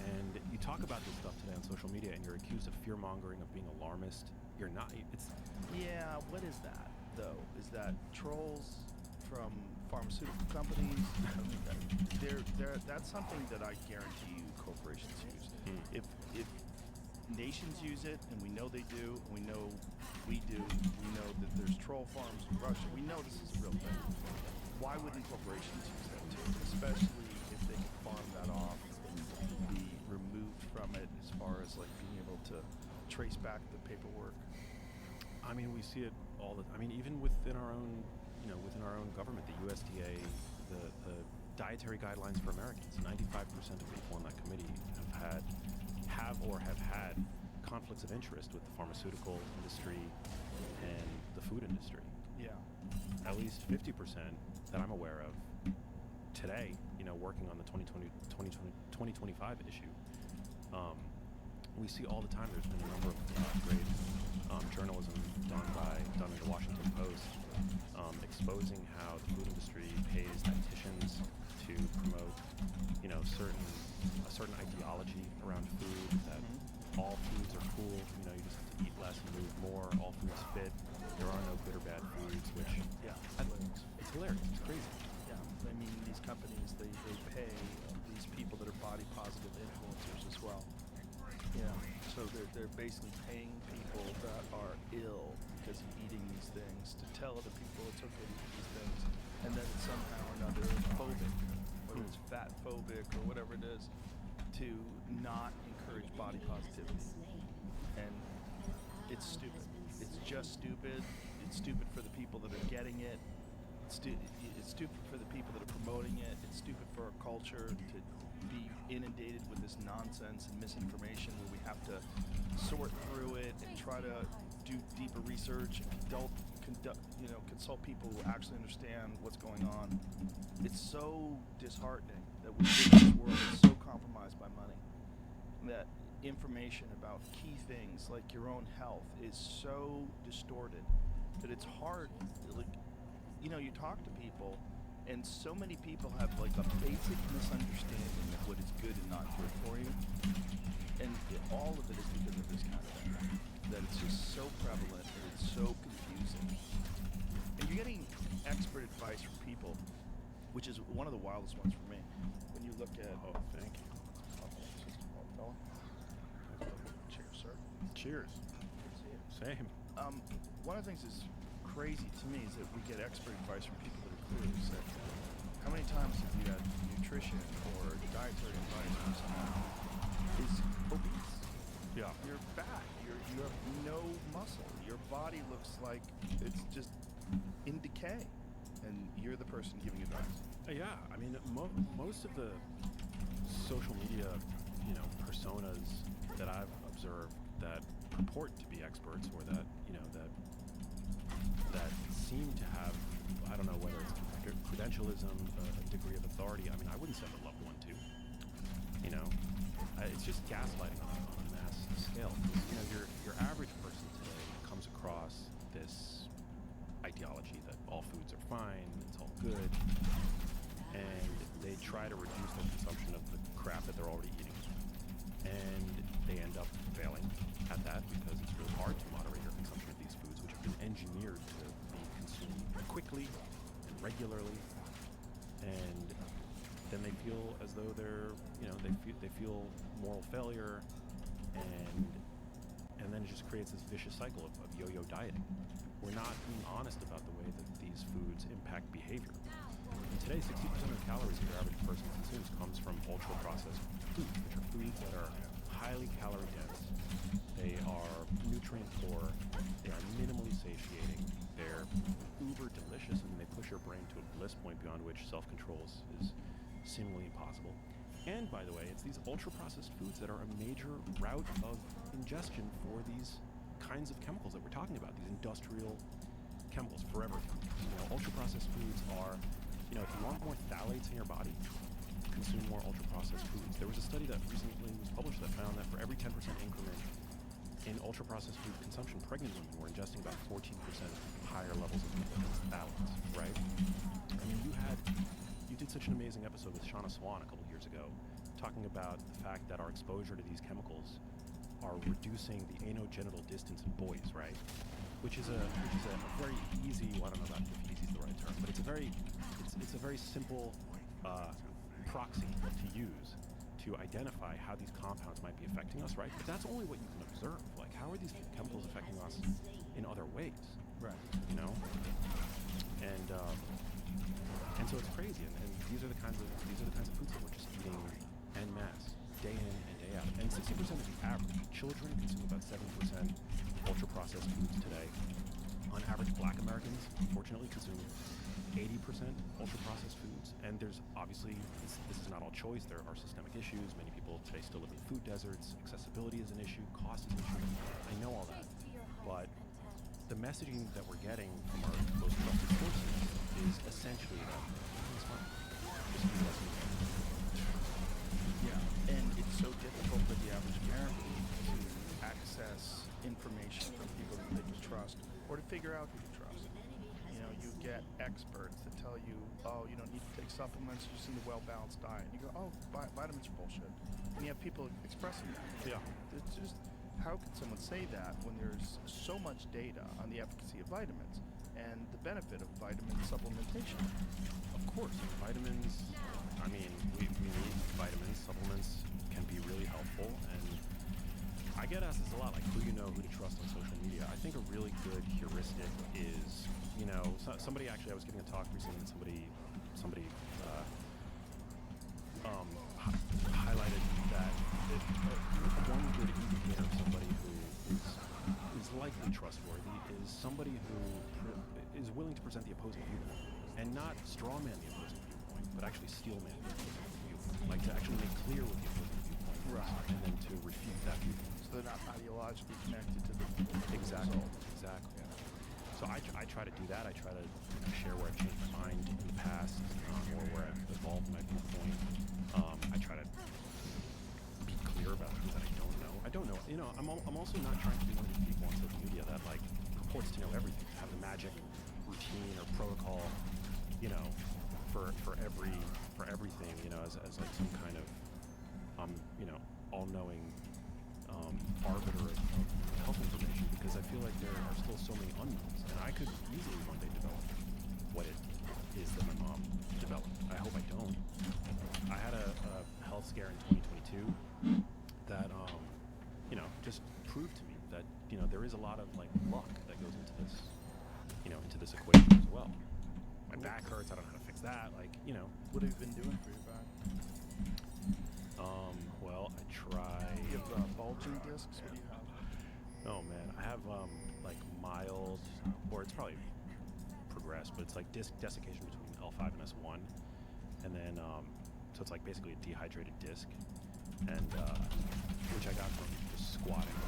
And you talk about this stuff today on social media, and you're accused of fear-mongering, of being alarmist. You're not. Yeah, what is that, though? Is that trolls from pharmaceutical companies? I mean, that's something that I guarantee you corporations use. If nations use it, and we know they do, and we know we do, we know that there's troll farms in Russia, we know this is a real thing. Why wouldn't corporations use that too? Especially if they can farm that off and be removed from it as far as like being able to trace back the paperwork. I mean, we see it all I mean, even within our own, within our own government, the USDA, the dietary guidelines for Americans, 95% of people on that committee have had conflicts of interest with the pharmaceutical industry and the food industry. Yeah. At least 50% that I'm aware of today, working on the 2025 issue. We see all the time there's been a number of great journalism done in the Washington Post, exposing how the food industry pays dietitians to promote, a certain ideology around food, that all foods are cool, you just have to eat less and move more, all foods fit, there are no good or bad foods, which, it's hilarious, it's crazy. Yeah, I mean, these companies, they pay these people that are body positive influencers as well. Yeah, so they're basically paying people that are ill because of eating these things to tell other people it's okay to eat these things, and then it's somehow or another phobic, whether it's fat phobic or whatever it is, to not encourage body positivity. And it's stupid. It's just stupid. It's stupid for the people that are getting it. It's stupid for the people that are promoting it. It's stupid for our culture to be inundated with this nonsense and misinformation where we have to sort through it and try to do deeper research and consult people who actually understand what's going on. It's so disheartening that we live in this world that's so compromised by money, that information about key things like your own health is so distorted that it's hard. You talk to people, and so many people have like a basic misunderstanding of what is good and not good for you, and all of it is because of this kind of thing. That it's just so prevalent and it's so confusing. And you're getting expert advice from people, which is one of the wildest ones for me. When you look at Thank you. Cheers, sir. Cheers. Good to see you. Same. One of the things that's crazy to me is that we get expert advice from people that are clearly sick. How many times have you had nutrition or dietary advice from someone who is obese? Yeah. You're fat. You have no muscle. Your body looks like it's just in decay, and you're the person giving advice. Yeah, I mean, most of the social media, personas that I've observed that purport to be experts, or that that seem to have, I don't know whether it's credentialism, a degree of authority. I mean, I wouldn't send a loved one to. It's just gaslighting on a mass scale. Your average person today comes across this ideology that all foods are fine, it's all good, and they try to reduce their consumption of the crap that they're already eating. And they end up failing at that because it's really hard to moderate your consumption of these foods, which have been engineered to be consumed quickly and regularly. And then they feel as though they feel moral failure, and then it just creates this vicious cycle of yo-yo dieting. We're not being honest about the way that these foods impact behavior. And today, 60% of the calories that your average person consumes comes from ultra-processed foods, which are foods that are highly calorie dense. They are nutrient poor. They are minimally satiating. They're uber delicious, and they push your brain to a bliss point beyond which self-control is seemingly impossible. And by the way, it's these ultra-processed foods that are a major route of ingestion for these kinds of chemicals that we're talking about, these industrial chemicals, forever chemicals. Ultra-processed foods are, if you want more phthalates in your body, consume more ultra-processed foods. There was a study that recently was published that found that for every 10% increment in ultra-processed food consumption, pregnant women were ingesting about 14% higher levels of phthalates, right? I mean, you did such an amazing episode with Shauna Swan a couple years ago, talking about the fact that our exposure to these chemicals are reducing the anogenital distance in boys, right? Which is a very easy, well, I don't know about if easy is the right term, but it's a very simple proxy to use to identify how these compounds might be affecting us, right? But that's only what you can observe. Like, how are these chemicals affecting us in other ways? Right. And so it's crazy. And these are the kinds of foods that we're just eating en masse, day in and day out. And 60% is the average. Children consume about 7% ultra-processed foods today. On average, Black Americans, unfortunately, consume 80% ultra-processed foods. And there's obviously, this is not all choice. There are systemic issues. Many people today still live in food deserts. Accessibility is an issue. Cost is an issue. I know all that. But the messaging that we're getting from our most trusted sources is essentially that it's fun. Just be less than Yeah, and it's so difficult for the average American to access information from people that they can trust or to figure out who to trust. You know, you get experts that tell you, oh, you don't need to take supplements, you just need a well-balanced diet. And you go, oh, vitamins are bullshit. And you have people expressing that. Yeah. It's just, how can someone say that when there's so much data on the efficacy of vitamins and the benefit of vitamin supplementation? Of course, vitamins, I mean, we need vitamins. Supplements can be really helpful, and I get asked this a lot, like who you know, who to trust on social media. I think a really good heuristic is, you know, somebody actually, I was giving a talk recently, and somebody highlighted that one good indicator of somebody who is likely trustworthy is somebody who is willing to present the opposing viewpoint, and not strawman the opposing viewpoint, but actually steelman the opposing viewpoint, like to actually make clear what the opposing viewpoint is, Right. and then to refute that viewpoint. So they're not ideologically connected to the Exactly. result. Exactly. So I try to do that. I try to share where I've changed my mind in the past, or where I've evolved my viewpoint. I try to be clear about things that I don't know. I don't know. You know, I'm also not trying to be one of these people on social media that like purports to know everything, have a magic routine or protocol, you know, for everything, you know, as like some kind of you know, all-knowing arbiter of health information, because I feel like there are still so many unknowns, and I could easily one day develop what it is that my mom developed. I hope I don't. I had a health scare in 2022 that you know, just proved to me that, you know, there is a lot of like luck that goes into this, you know, into this equation as well. My back hurts, I don't know how to fix that, like, you know. What have you been doing for your back? Well, I try. You have bulging discs? What do you have? Oh man, I have like mild, or it's probably progressed, but it's like disc desiccation between L5 and S1, and then so it's like basically a dehydrated disc, and which I got from just squatting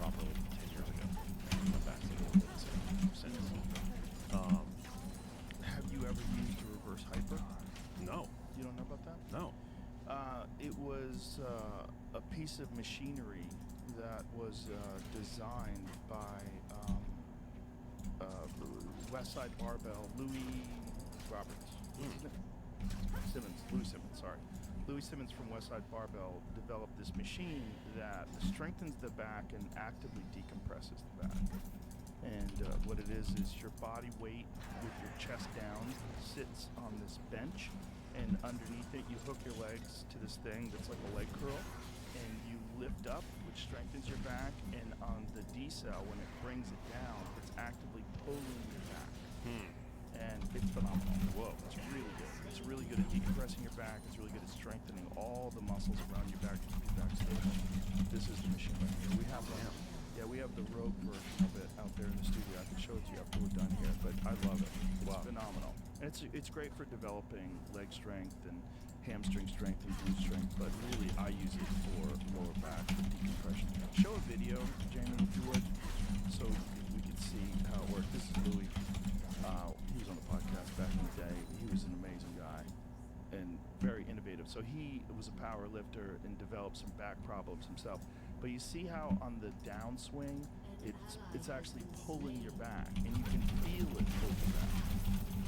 properly 10 years ago. My back's like a little bit since. Have you ever used a reverse hyper? No, You don't know about that? no. It was a piece of machinery that was designed by Westside Barbell, Louis Simmons, sorry. Louis Simmons from Westside Barbell developed this machine that strengthens the back and actively decompresses the back. And what it is your body weight with your chest down sits on this bench, and underneath it you hook your legs to this thing that's like a leg curl, and you lift up, which strengthens your back, and on the decel, when it brings it down, it's actively pulling your back. And it's phenomenal. Whoa. It's really good. It's really good at decompressing your back. It's really good at strengthening all the muscles around your back to keep your back stable. This is the machine right here. We have we have the Rogue version of it out there in the studio. I can show it to you after we're done here, but I love it. It's phenomenal. And it's great for developing leg strength and hamstring strength and glute strength, but really I use it for lower back decompression. Show a video, Jamie, if you would, so we can see how it works. This is Louis. He was on the podcast back in the day. He was an amazing guy and very innovative. So he was a power lifter and developed some back problems himself. But you see how on the downswing, it's actually pulling your back, and you can feel it pull your back.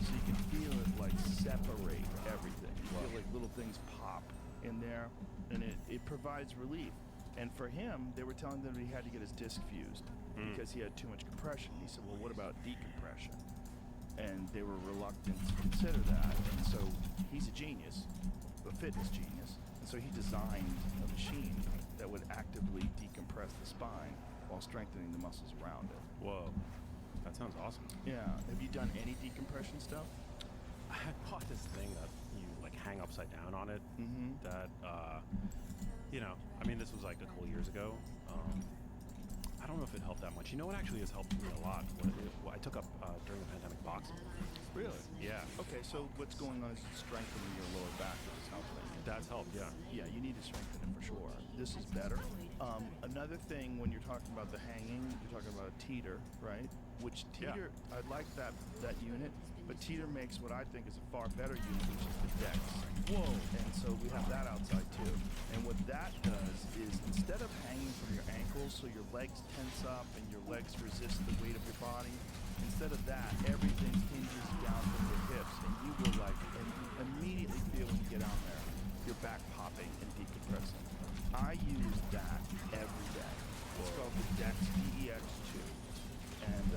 So you can feel it like separate everything. You feel like little things pop in there, and it provides relief. And for him, they were telling him that he had to get his disc fused because he had too much compression. He said, well, what about decompression? And they were reluctant to consider that. And so he's a genius, a fitness genius. And so he designed a machine that would actively decompress the spine while strengthening the muscles around it. Whoa, that sounds awesome. Yeah. Have you done any decompression stuff? I had bought this thing that you like hang upside down on it. That you know, I mean, this was like a couple years ago. I don't know if it helped that much. You know what actually has helped me a lot? What I took up during the pandemic boxing. Really? Yeah. Okay, so what's going on is it's strengthening your lower back, which is helping. That's helped, yeah. Yeah, you need to strengthen it for sure. This is better. Another thing, when you're talking about the hanging, you're talking about a teeter, right? Which teeter, I like that unit, but teeter makes what I think is a far better unit, which is the decks. Whoa! And so we have that outside too. And what that does is, instead of hanging from your ankles so your legs tense up and your legs resist the weight of your body, instead of that, everything hinges down from your hips, and you will immediately feel when you get out there, your back popping and decompressing. I use that every day. It's called the Dex DEX2. And,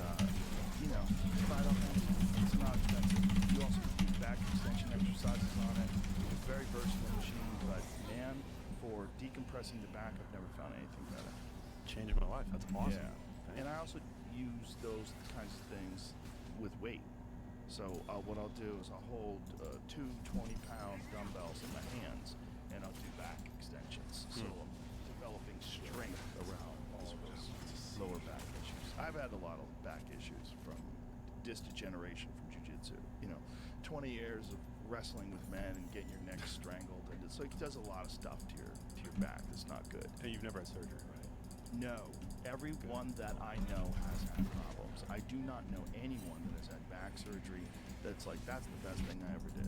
it's not expensive. You also do back extension exercises on it. It's a very versatile machine, but man, for decompressing the back, I've never found anything better. Changed my life. That's awesome. Yeah. And I also use those kinds of things with weight. So what I'll do is I'll hold two 20-pound dumbbells in my hands, and I'll do back extensions. So I'm developing strength around all those lower back issues. I've had a lot of back issues from disc degeneration from jiu-jitsu. 20 years of wrestling with men and getting your neck strangled, and it's like it does a lot of stuff to your back. It's not good. And you've never had surgery, right? No. Everyone that I know has had problems. I do not know anyone that has had back surgery that's like, that's the best thing I ever did.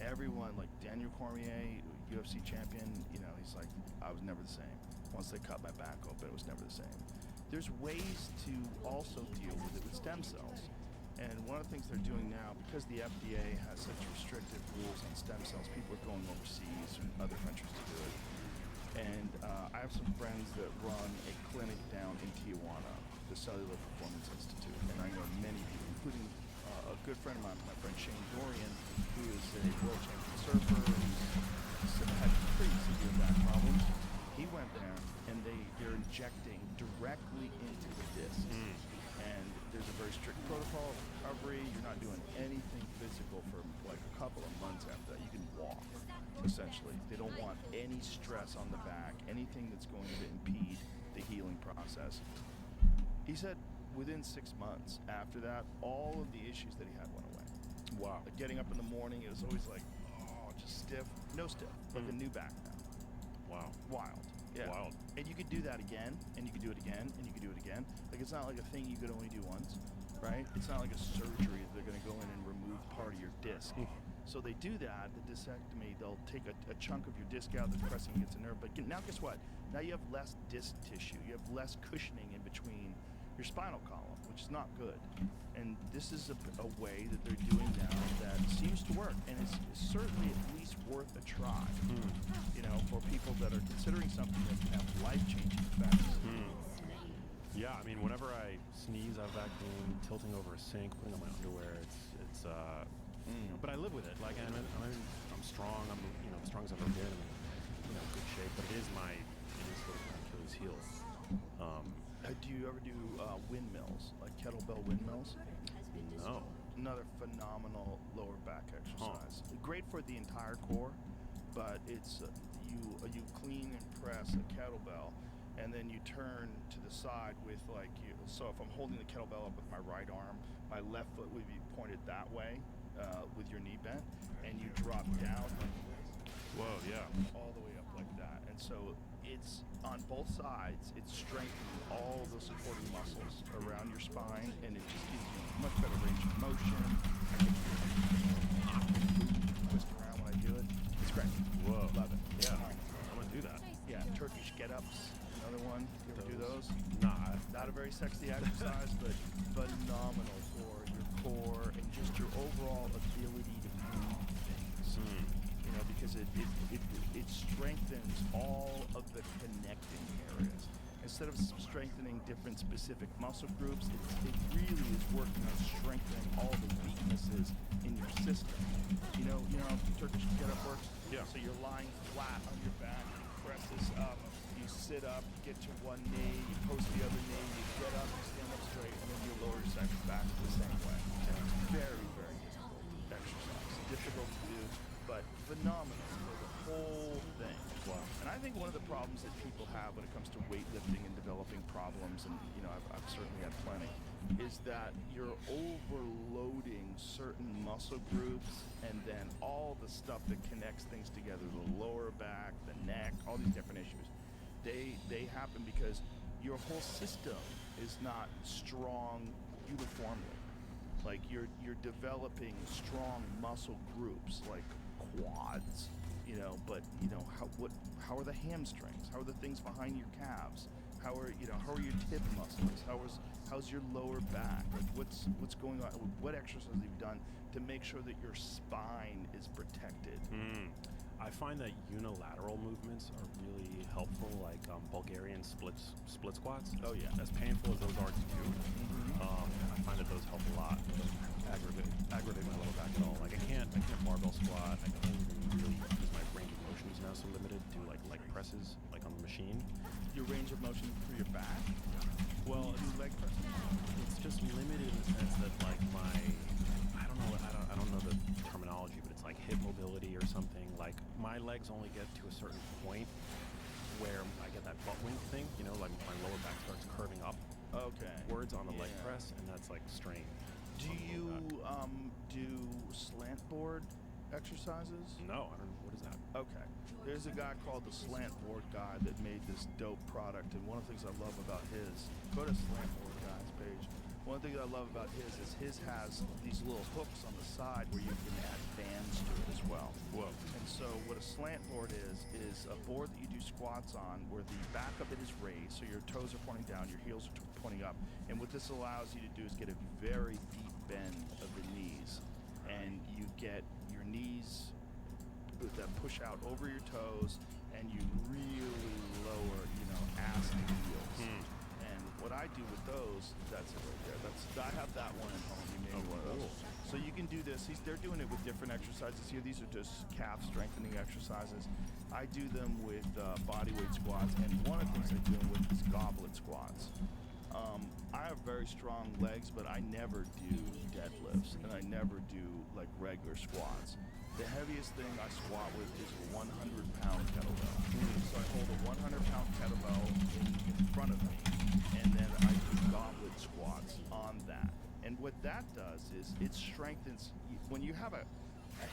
Everyone, like Daniel Cormier, UFC champion, he's like, I was never the same. Once they cut my back open, it was never the same. There's ways to also deal with it with stem cells. And one of the things they're doing now, because the FDA has such restrictive rules on stem cells, people are going overseas and other countries to do it. And I have some friends that run a clinic down in Tijuana, the Cellular Performance Institute. And I know many people, including a good friend of mine, my friend Shane Dorian, who is a world champion surfer, who's had pretty severe back problems. He went there, and they're injecting directly into the discs. And there's a very strict protocol of recovery. You're not doing anything physical for like a couple of months after that. You can walk, essentially. They don't want any stress on the back, anything that's going to impede the healing process. He said within 6 months after that, all of the issues that he had went away. Wow. Like getting up in the morning, it was always like, just stiff. No stiff, like a new back now. Wow. Wild. Yeah. Wild. And you could do that again, and you could do it again, and you could do it again. Like, it's not like a thing you could only do once, right? It's not like a surgery that they're going to go in and remove part of your disc. So they do that, the discectomy, they'll take a chunk of your disc out that's pressing against a nerve. But now guess what? Now you have less disc tissue. You have less cushioning in between your spinal column, which is not good. And this is a way that they're doing now that seems to work, and it's certainly at least worth a try. For people that are considering something that can have life-changing effects. Yeah, I mean, whenever I sneeze, I have back pain. Tilting over a sink, putting on my underwear, it's but I live with it. Like, I'm strong. I'm as strong as I've ever been. I'm in good shape. But it is sort of my Achilles heel. Do you ever do windmills, like kettlebell windmills? No. Another phenomenal lower back exercise. Great for the entire core, but it's you clean and press a kettlebell, and then you turn to the side with so if I'm holding the kettlebell up with my right arm, my left foot would be pointed that way with your knee bent, and you drop down Whoa, yeah. all the way up like that. And so it's on both sides, it's strengthening all the supporting muscles around your spine, and it just gives you much better range of motion. I can twist around when I do it. It's great. Whoa. Love it. Yeah. I'm going to do that. Yeah, Turkish get-ups, another one. You ever do those? Nah. Not a very sexy exercise, but phenomenal for your core and just your overall ability to move things. Because it strengthens all of the connecting areas. Instead of strengthening different specific muscle groups, it really is working on strengthening all the weaknesses in your system. You know how Turkish get-up works? Yeah. So you're lying flat on your back, you press this up, you sit up, you get to one knee, you post the other knee, you get up, you stand up straight, and then you lower your second back the same way. Very, very difficult exercise. Difficult to do, but phenomenal for the whole thing. Wow. And I think one of the problems that people have when it comes to weightlifting and developing problems, and I've certainly had plenty, is that you're overloading certain muscle groups, and then all the stuff that connects things together, the lower back, the neck, all these different issues, they happen because your whole system is not strong uniformly. Like you're developing strong muscle groups like quads, but how are the hamstrings? How are the things behind your calves? How are your hip muscles? How's your lower back? Like what's going on? What exercises have you done to make sure that your spine is protected? I find that unilateral movements are really helpful, like Bulgarian split squats. Oh yeah. As painful as those are to do, I find that those help a lot. Aggravate my lower back at all. Like I can't barbell squat. I can't even really because my range of motion is now so limited. Do like leg presses, like on the machine. Your range of motion for your back? Well, Do leg presses? it's just limited in the sense that like I don't know the terminology, but it's like hip mobility or something. Like my legs only get to a certain point where I get that butt wink thing, like my lower back starts curving up words on the leg press, and that's like strain. Do you do slant board exercises? No, I don't know. What is that? Okay. There's a guy called the Slant Board Guy that made this dope product, and one of the things I love about go to Slant Board Guy's page. One of the things I love about his is his has these little hooks on the side where you can add bands to it as well. Whoa. And so what a slant board is a board that you do squats on where the back of it is raised, so your toes are pointing down, your heels are pointing up. And what this allows you to do is get a very deep bend of the knees. And you get your knees that push out over your toes, and you really lower, ass and heels. And what I do with those, that's it right there. I have that one at home. You made one of those. So you can do this. They're doing it with different exercises here. These are just calf strengthening exercises. I do them with body weight squats, and one of the things I do them with is goblet squats. I have very strong legs, but I never do deadlifts, and I never do like regular squats. The heaviest thing I squat with is a 100-pound kettlebell. So I hold a 100-pound kettlebell in front of me, and then I do goblet squats on that. And what that does is it strengthens, when you have a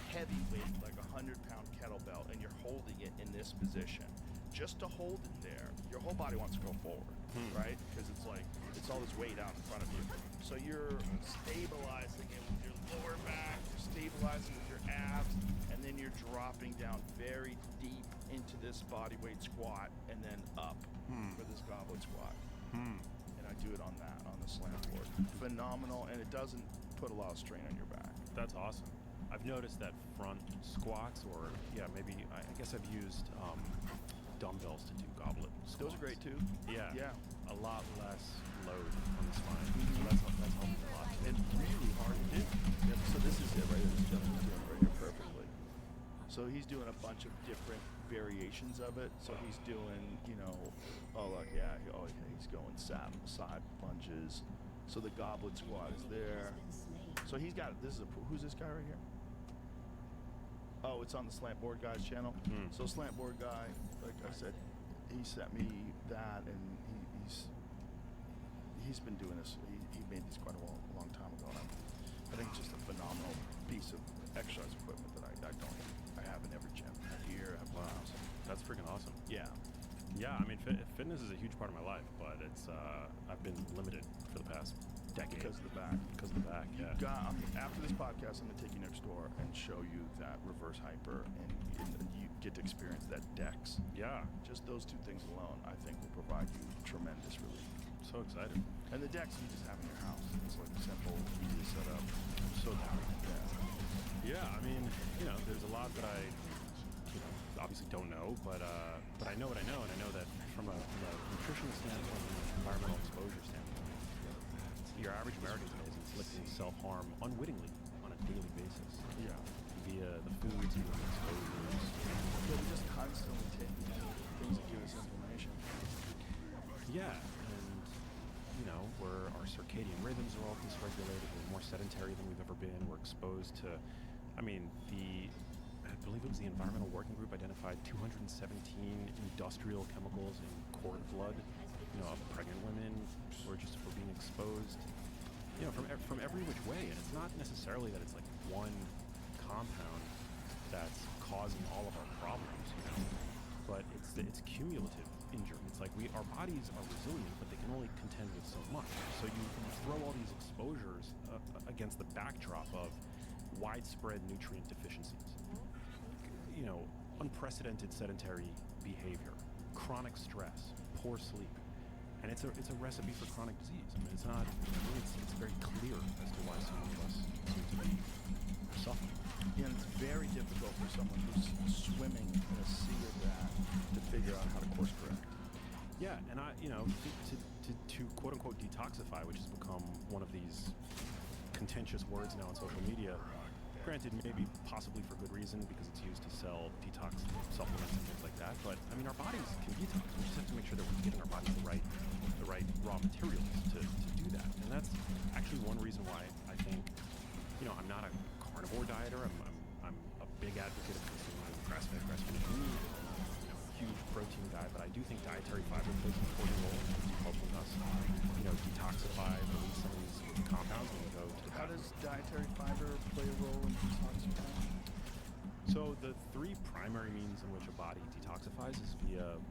heavy weight, like a 100-pound kettlebell, and you're holding it in this position, just to hold it there, your whole body wants to go forward, right? Because it's all this weight out in front of you. So you're stabilizing it with your lower back, you're stabilizing with your abs, and then you're dropping down very deep into this body weight squat, and then up for this goblet squat. And I do it on the slant board. Phenomenal, and it doesn't put a lot of strain on your back. That's awesome. I've noticed that front squats, or maybe I guess I've used dumbbells to do goblet squats. Those are great too. Yeah. A lot less load on the spine. Mm-hmm. So that's helping a lot too. And really hard to do. Yep. So this is it right here. This gentleman's doing it right here perfectly. So he's doing a bunch of different variations of it. So he's doing, he's going side lunges. So the goblet squat is there. So he's got, who's this guy right here? Oh, it's on the Slant Board Guy's channel. So Slant Board Guy, like I said, he sent me that, and he's been doing this. He made these quite a long time ago. And I think it's just a phenomenal piece of exercise equipment that I have in every gym. I have here, I have labs. That's freaking awesome. Yeah. Yeah, I mean, fitness is a huge part of my life, but it's I've been limited for the past decade. Because of the back. Because of the back, yeah. After this podcast, I'm going to take you next door and show you that reverse hyper, and you get to experience that DEX. Yeah. Just those two things alone, I think, will provide you tremendous relief. So excited. And the DEX you just have in your house. It's like simple, easy to set up. So down. Yeah. Yeah, I mean, there's a lot that I obviously don't know, but I know what I know, and I know that from a nutritional standpoint, from an environmental exposure standpoint, your average American is inflicting self-harm unwittingly on a daily basis. Yeah. Via the foods and the exposures. So we just constantly take things that give us inflammation. Yeah, and our circadian rhythms are all dysregulated. We're more sedentary than we've ever been. We're exposed to, I believe it was the Environmental Working Group identified 217 industrial chemicals in cord blood, of pregnant women, or just for being exposed from every which way, and it's not necessarily that it's like one compound that's causing all of our problems, but it's cumulative injury. It's like our bodies are resilient, but they can only contend with so much. So you throw all these exposures against the backdrop of widespread nutrient deficiencies, unprecedented sedentary behavior, chronic stress, poor sleep. And it's a recipe for chronic disease. I mean, it's very clear as to why so many of us seem to be suffering. Yeah, and it's very difficult for someone who's swimming in a sea of that to figure out how to course correct. Yeah, and to quote unquote detoxify, which has become one of these contentious words now on social media. Granted, maybe possibly for good reason because it's used to sell detox supplements and things like that. But I mean, our bodies can detox. We just have to make sure that we're giving our bodies the right raw materials to do that. And that's actually one reason why I think, I'm not a carnivore dieter. I'm a big advocate of consuming grass-fed, grass-finished meat, huge protein diet. But I do think dietary fiber plays an important role in helping us, detoxify, release some of these compounds when we go to the How does dietary fiber play a role in detoxifying? So the three primary means in which a body detoxifies is via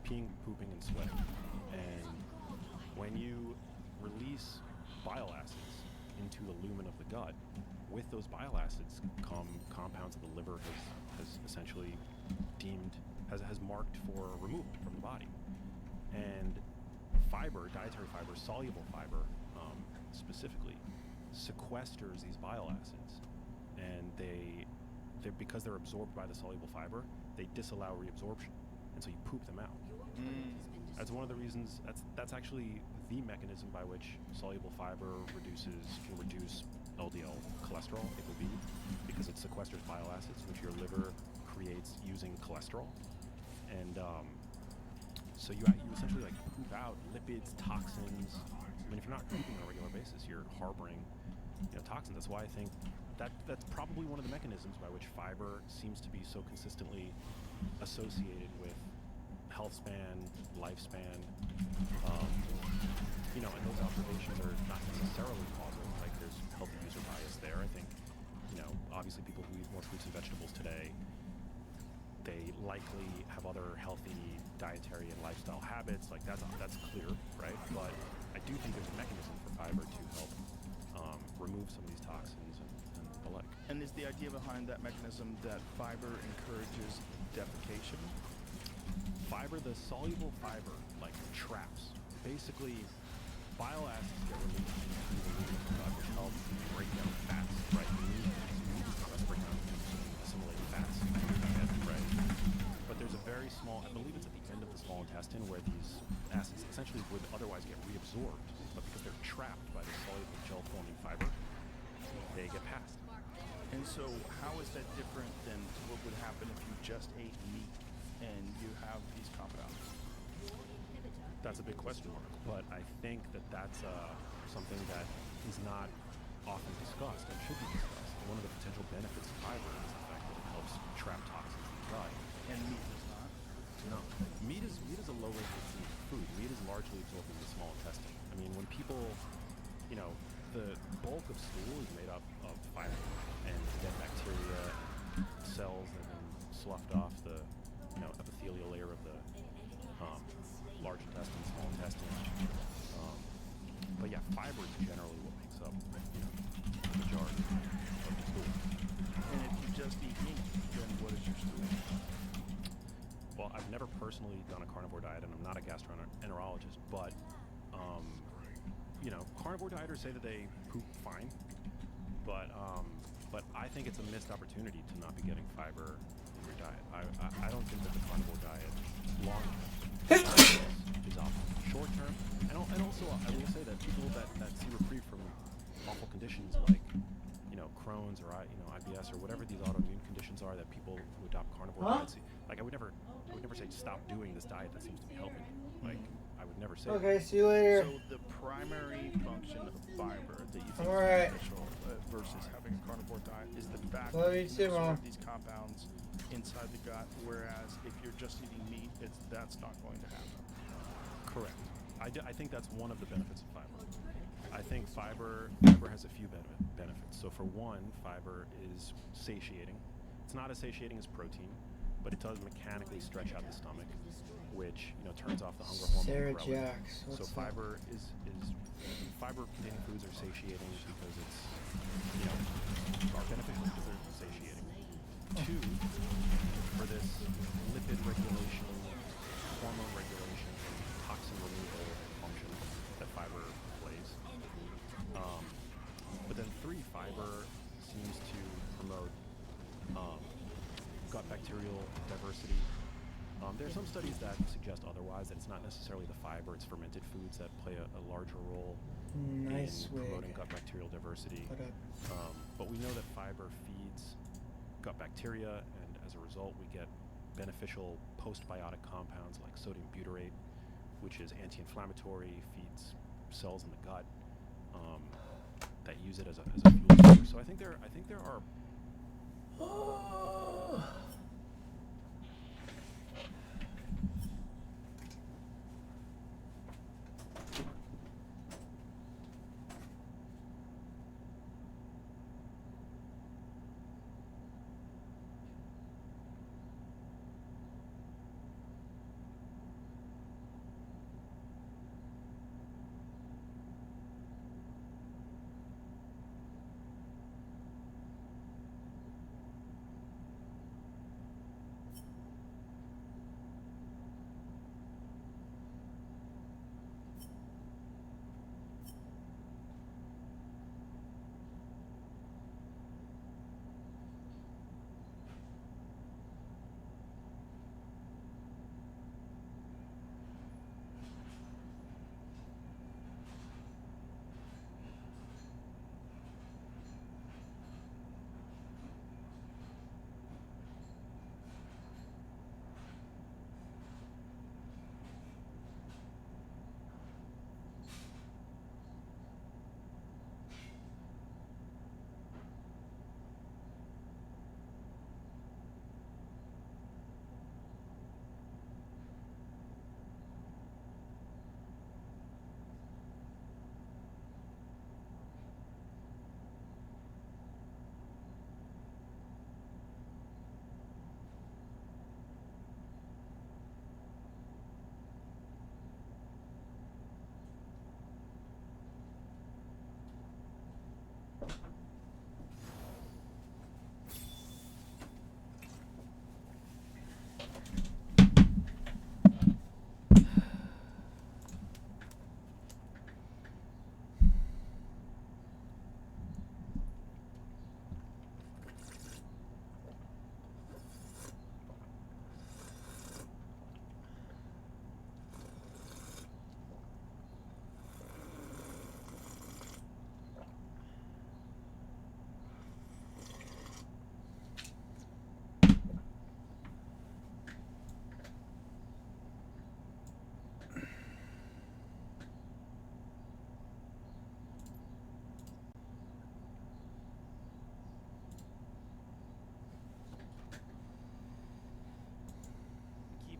peeing, pooping, and sweating. And when you release bile acids into the lumen of the gut, with those bile acids come compounds that the liver has essentially has marked for removal from the body. And dietary fiber, soluble fiber specifically, sequesters these bile acids, and because they're absorbed by the soluble fiber, they disallow reabsorption, and so you poop them out. That's one of the reasons. That's actually the mechanism by which soluble fiber can reduce LDL cholesterol, ApoB, because it sequesters bile acids, which your liver creates using cholesterol, and so you essentially like poop out lipids, toxins. I mean, if you're not pooping on a regular basis, you're harboring toxins. That's why I think that's probably one of the mechanisms by which fiber seems to be so consistently associated with health span, lifespan, and those observations are not necessarily causal. Like there's healthy user bias there. I think, obviously people who eat more fruits and vegetables today, they likely have other healthy dietary and lifestyle habits. Like that's clear, right? But I do think there's a mechanism for fiber to help remove some of these toxins and the like. And is the idea behind that mechanism that fiber encourages defecation? The soluble fiber, like traps. Basically, bile acids get released into the lumen of the gut, which helps break down fats, right? You need to break down assimilated fats, right? But there's a very small, I believe it's at the end of the small intestine, where these acids essentially would otherwise get reabsorbed, but because they're trapped by the soluble gel-forming fiber, they get passed. And so how is that different than what would happen if you just ate meat and you have these compounds? That's a big question mark, but I think that's something that is not often discussed and should be discussed. One of the potential benefits of fiber is the fact that it helps trap toxins in the gut. And meat does not? No. Meat is a low rate food. Meat is largely absorbed in the small intestine. I mean, when people, the bulk of stool is made up of fiber, and dead bacteria and cells that have been sloughed off the epithelial layer of the large intestine, small intestine. But yeah, fiber is generally what makes up the majority of the stool. And if you just eat meat, then what is your stool? Well, I've never personally done a carnivore diet, and I'm not a gastroenterologist, but carnivore dieters say that they poop fine, but I think it's a missed opportunity to not be getting fiber in your diet. I don't think that the carnivore diet long is optimal. Short term, and also I will say that people that see reprieve from awful conditions like Crohn's or IBS or whatever these autoimmune conditions are that people who adopt carnivore diets, like I would never say stop doing this diet that seems to be helping you. Like I would never say. Okay, that. see you later. So the primary function of fiber that you think All is right. beneficial versus having a carnivore diet is the fact Love that you you too, can absorb Mom. these compounds inside the gut, whereas if you're just eating meat, that's not going to happen. Correct. I think that's one of the benefits of fiber. I think fiber has a few benefits. So for one, fiber is satiating. It's not as satiating as protein, but it does mechanically stretch out the stomach, which turns off the hunger hormone. Sarah ghrelin. Jacks. So fiber is fiber-containing foods are satiating because it's are beneficial because they're satiating. Two, for this lipid regulation, hormone regulation, toxin removal function that fiber plays. But then three, fiber seems to promote gut bacterial diversity. There are some studies that suggest otherwise, that it's not necessarily the fiber, it's fermented foods that play a larger role in promoting gut bacterial diversity. But we know that fiber feeds gut bacteria, and as a result we get beneficial postbiotic compounds like sodium butyrate, which is anti-inflammatory, feeds cells in the gut that use it as a fuel source. So I think there are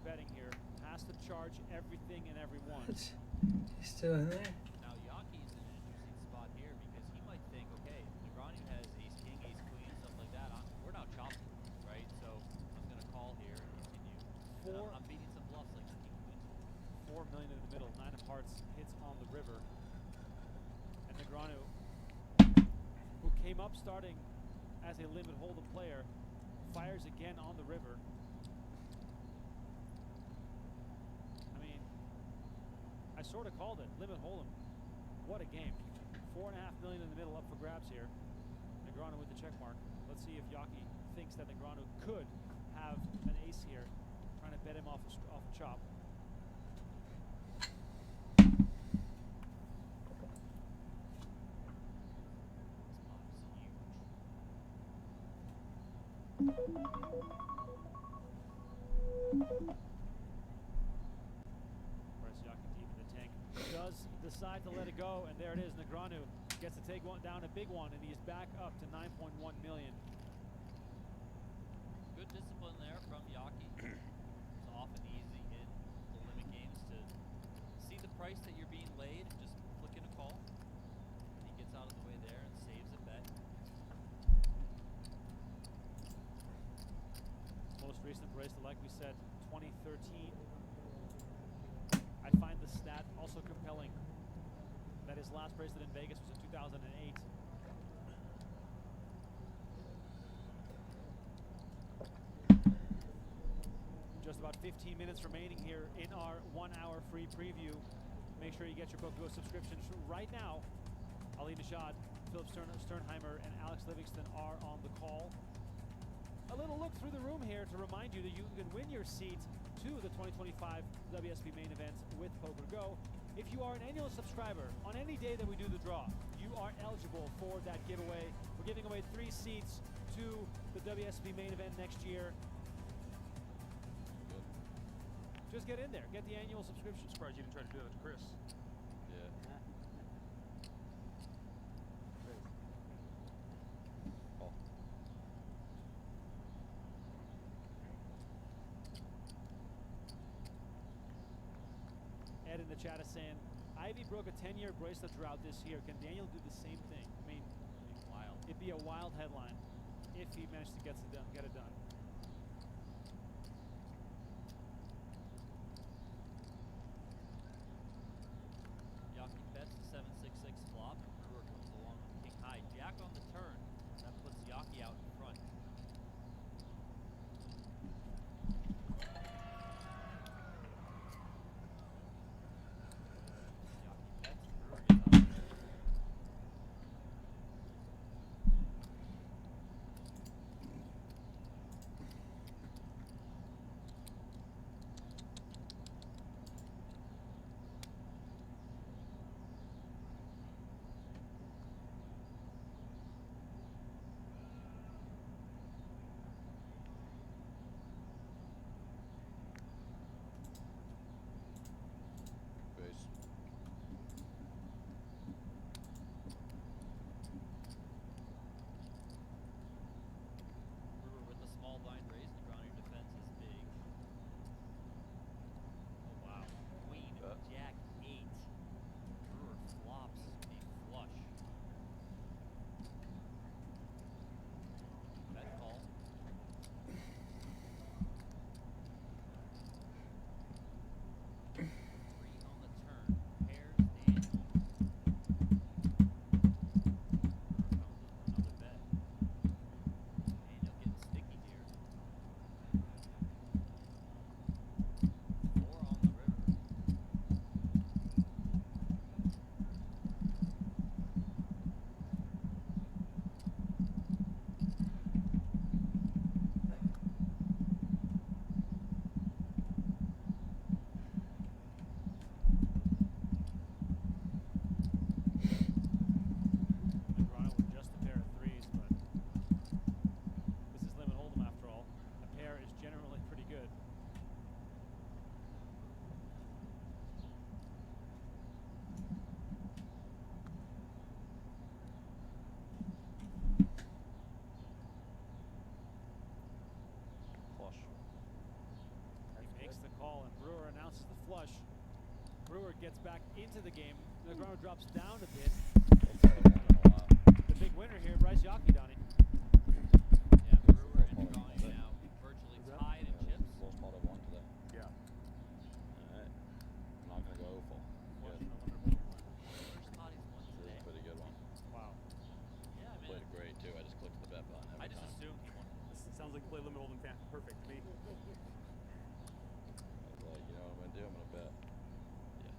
betting here. Has to charge everything and everyone. He's still in there? Now, Yaki's in an interesting spot here because he might think, okay, Negroni has ace king, ace queen, stuff like that. We're now chopping, right? So I'm going to call here and continue. I'm beating some bluffs like the king queen. 4 million in the middle. 9 of hearts hits on the river. And Negroni, who came up starting as a limit hold'em player, fires again on the river. I sort of called it. Limit hold'em. What a game. 4.5 million in the middle up for grabs here. Negroni with the check mark. Let's see if Yaki thinks that Negroni could have an ace here, trying to bet him off a chop. Does decide to let it go, and there it is. Negroni gets to take one down, a big one, and he's back up to 9.1 million. Good discipline there from Yaki. It's often easy in the limit games to see the price that you're being laid and just flick in a call. bracelet, like we said, 2013. I find the stat also compelling that his last bracelet in Vegas was in 2008. Just about 15 minutes remaining here in our 1-hour free preview. Make sure you get your BookGo subscriptions right now. Ali Nishad, Philip Sternheimer, and Alex Livingston are on the call. A little look through the room here to remind you that you can win your seat to the 2025 WSB main event with PokerGo. If you are an annual subscriber, on any day that we do the draw, you are eligible for that giveaway. We're giving away 3 seats to the WSB main event next year. Just get in there. Get the annual subscription. Surprised you didn't try to do that to Chris. Yeah. Oh. Ed in the chat is saying, Ivy broke a 10-year bracelet drought this year. Can Daniel do the same thing? I mean, Wild. it'd be a wild headline if he managed to get it done. Yaki bets the 7-6-6 flop. Brewer comes along with king high. Jack on the turn. That puts Yaki out in front. Yaki bets. Brewer gets out. Base. Brewer with a small blind raise. Negroni defense is big. Oh wow. Queen, Jack 8. Brewer flops a flush. Bet call. Three on the turn. Pairs Daniel. Another bet. Daniel getting sticky here. 4 on the river. Negroni with just a pair of 3s, but this is limit hold'em after all. A pair is generally pretty good. Flush. He makes the call, and Brewer announces the flush. Brewer gets back into the game. Negroni drops down a bit. The big winner here, Bryce Yaki, Donnie. Yeah, Brewer and Negroni now virtually tied in chips. Lowest pot I've won today. Yeah. Alright. I'm not gonna go full. Good. First pot he's won This is today. a pretty good one. Wow. Yeah, I mean, Played it great too. I just clicked the bet button every I just time. assumed he won. This sounds like play limit hold'em perfect to me. I was like, you know what I'm gonna do? I'm gonna bet. Yeah.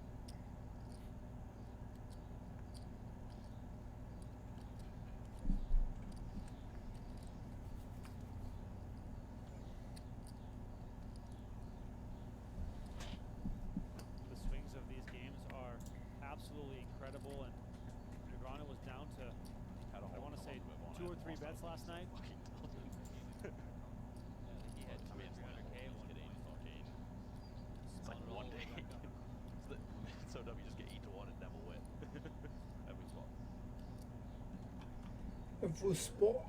The swings of these games are absolutely incredible, and Negroni was down to, I want to say, 2 or 3 bets last night. Yeah, I think he had 2 or 300K in one game. It's like one day. So W just get 8 to 1 and never win. Every spot. A full spot.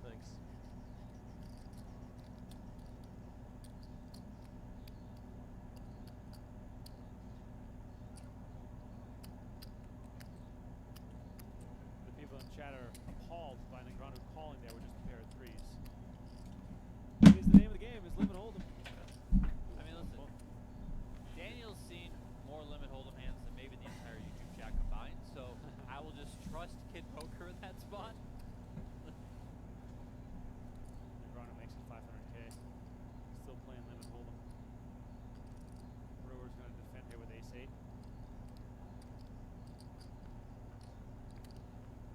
Thanks. The people in chat are appalled by Negroni calling there with just a pair of 3s.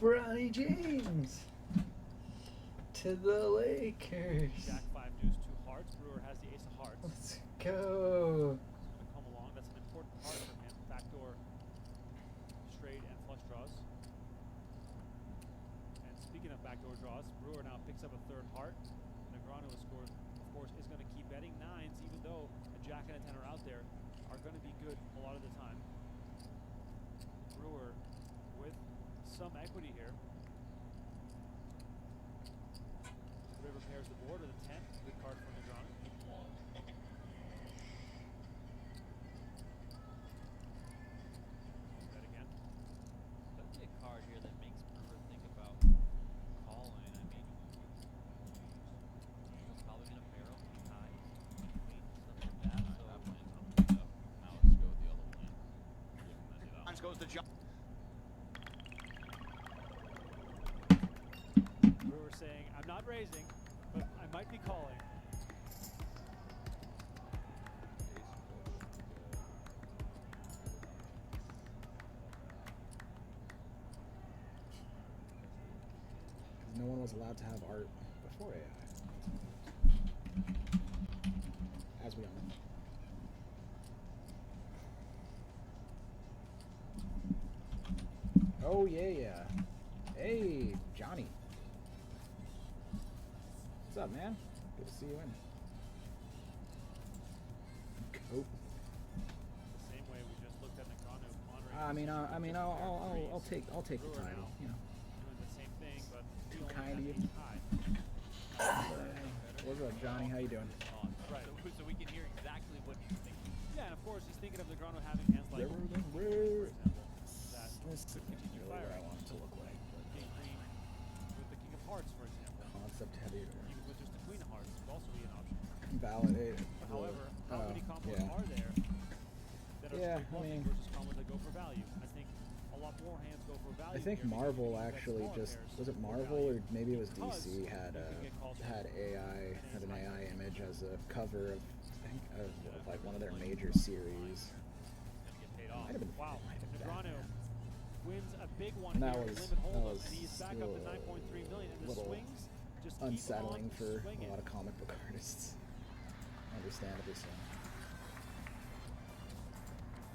Bronny James to the Lakers. Jack 5 deuce 2 hearts. Brewer has the ace of hearts. Let's go. Gonna come along. That's an important card for him. Backdoor straight and flush draws. And speaking of backdoor draws, Brewer now picks up a third heart. Negreanu has scored, of course, is going to keep betting nines, even though a jack and a 10 are out there, are going to be good a lot of the time. Brewer with some equity here. The river pairs the board or the 10. Good card for Negreanu. Bet again. Could be a card here that makes Brewer think about calling. I mean, he's probably going to barrel some ties, queen, stuff like that. So That line's on the up. Now let's go with the other line. Give him that it out. Goes to John. Brewer saying, I'm not raising, but I might be calling. No one was allowed to have art before AI. As we all know. Oh yeah. Hey, Johnny. What's up, man? Good to see you in. Cool. The same way we just looked at Negreanu pondering. I'll take the Brewer title. now You know. doing the same thing, but he Too only kind had of you. ace high. What's up, Johnny? How you doing? Right. so we can hear exactly what he's thinking. Yeah, and of course he's thinking of Negreanu having hands like, River, for example, that This is continue really what I firing. want it to look like. King Queen with the King of Hearts, for example. Concept heavy. Even with just the Queen of Hearts would also be an option. Validate. However, how many combos yeah. are there that are Yeah, straight I bluffing mean- versus combos that go for value? I think a lot more hands go for value. I think here because Marvel you can bet actually smaller just pairs was it for Marvel value. or maybe it was Because DC had you can get calls from had an AI image as a cover of I think of like one of their major series. Gonna get paid off. Might have been Wow. might have been Negreanu Batman. wins a big one And that here. was- Limit that hold up, was and he's back up to 9.3 million. And the little swings just keep Unsettling on for swinging. a lot of comic book artists. Understandably so.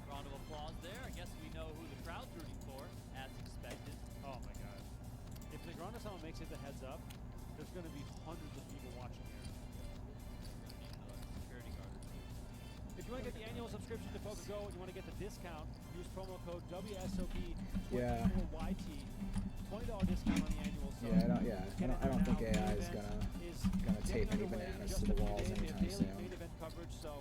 Round of applause there. I guess we know who the crowd's rooting for, as expected. Oh my god. If Negreanu someone makes it the heads up, there's going to be hundreds of people watching here. Security guard or two. If you want to get the annual subscription to PokerGo and you want to get the discount, use promo code WSOP24YT. Yeah. $20 discount on the annual. So I don't think AI is gonna tape any bananas to the walls anytime soon. Main event coverage, so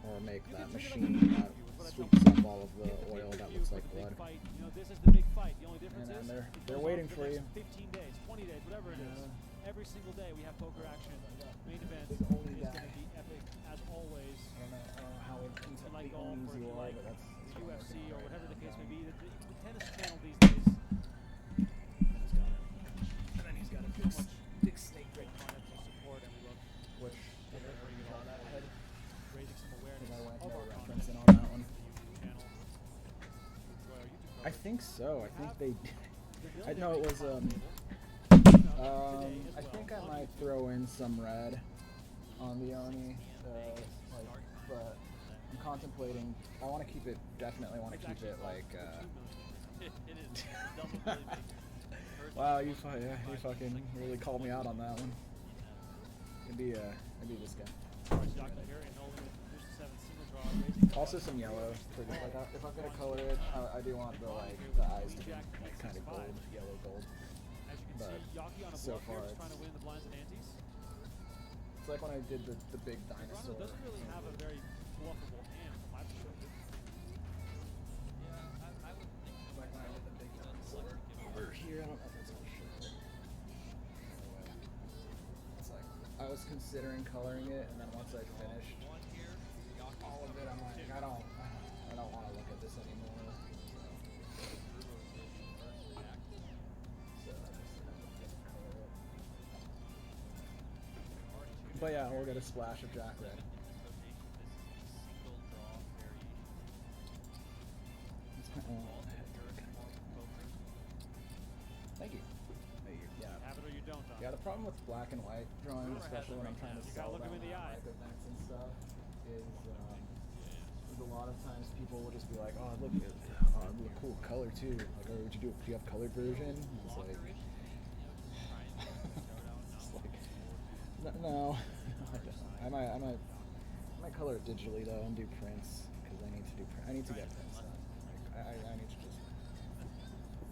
Or make you that can treat it machine like a that pay-per-view, is what I tell sweeps people. up all of the Get oil that pay-per-view looks for like the big blood. fight. You know, this is the big fight. The only difference And is they're it they're goes on waiting the for next you. 15 days, 20 days, whatever it is. Every single day we have poker action. Main event is Big going only to guy. be epic as always. I don't know how If you like big golf owns or if you you are, like but that's the what I'm UFC working or on whatever right the case now. may be, the tennis channel these days. And then he's got a So much big snake great content to support, and we love Which delivering it all that for head. raising some awareness I went of no our reference content in on that one. to the YouTube channel. Enjoy our YouTube I coverage. think so. I think they. The I know it was Million Table today as I well think I on might YouTube. throw in some red on the Oni, but I'm contemplating. I want to keep it. Definitely want to It's keep actually it about like. 2 million. It is. It doesn't really make Wow, you fucking really called me out on that one. Maybe this guy. Bryce Yockey here in no limit, boost to 7 single draw, raising the Also button. some yellow for this. Like, if I'm gonna color it, I do want the eyes to be like kind of gold, yellow gold. As you can But see, Yockey on a so bluff here, far just trying to it's- win the blinds and antes. It's like when I did the big Negreanu dinosaur. doesn't really have a very bluffable hand from my perspective. Yeah, I would think so. Like when I did the big dinosaur over here. I don't know if it's gonna show it. Anyway, it's like I was considering coloring it, and then once I finished One here. Yockey's all of it, I'm like, I don't want to look at this anymore. But yeah, we'll get a splash of Jack Red. It's kind of, problem with black and white drawing, especially when I'm trying to sell them look 'em in the eye. at like events and stuff, is a lot of times people will just be like, "Oh, look, cool color too. Like, oh, do you have colored version?" And it's like, no, I might color it digitally though and do prints because I need to do I need to get prints done. Like, I need to just.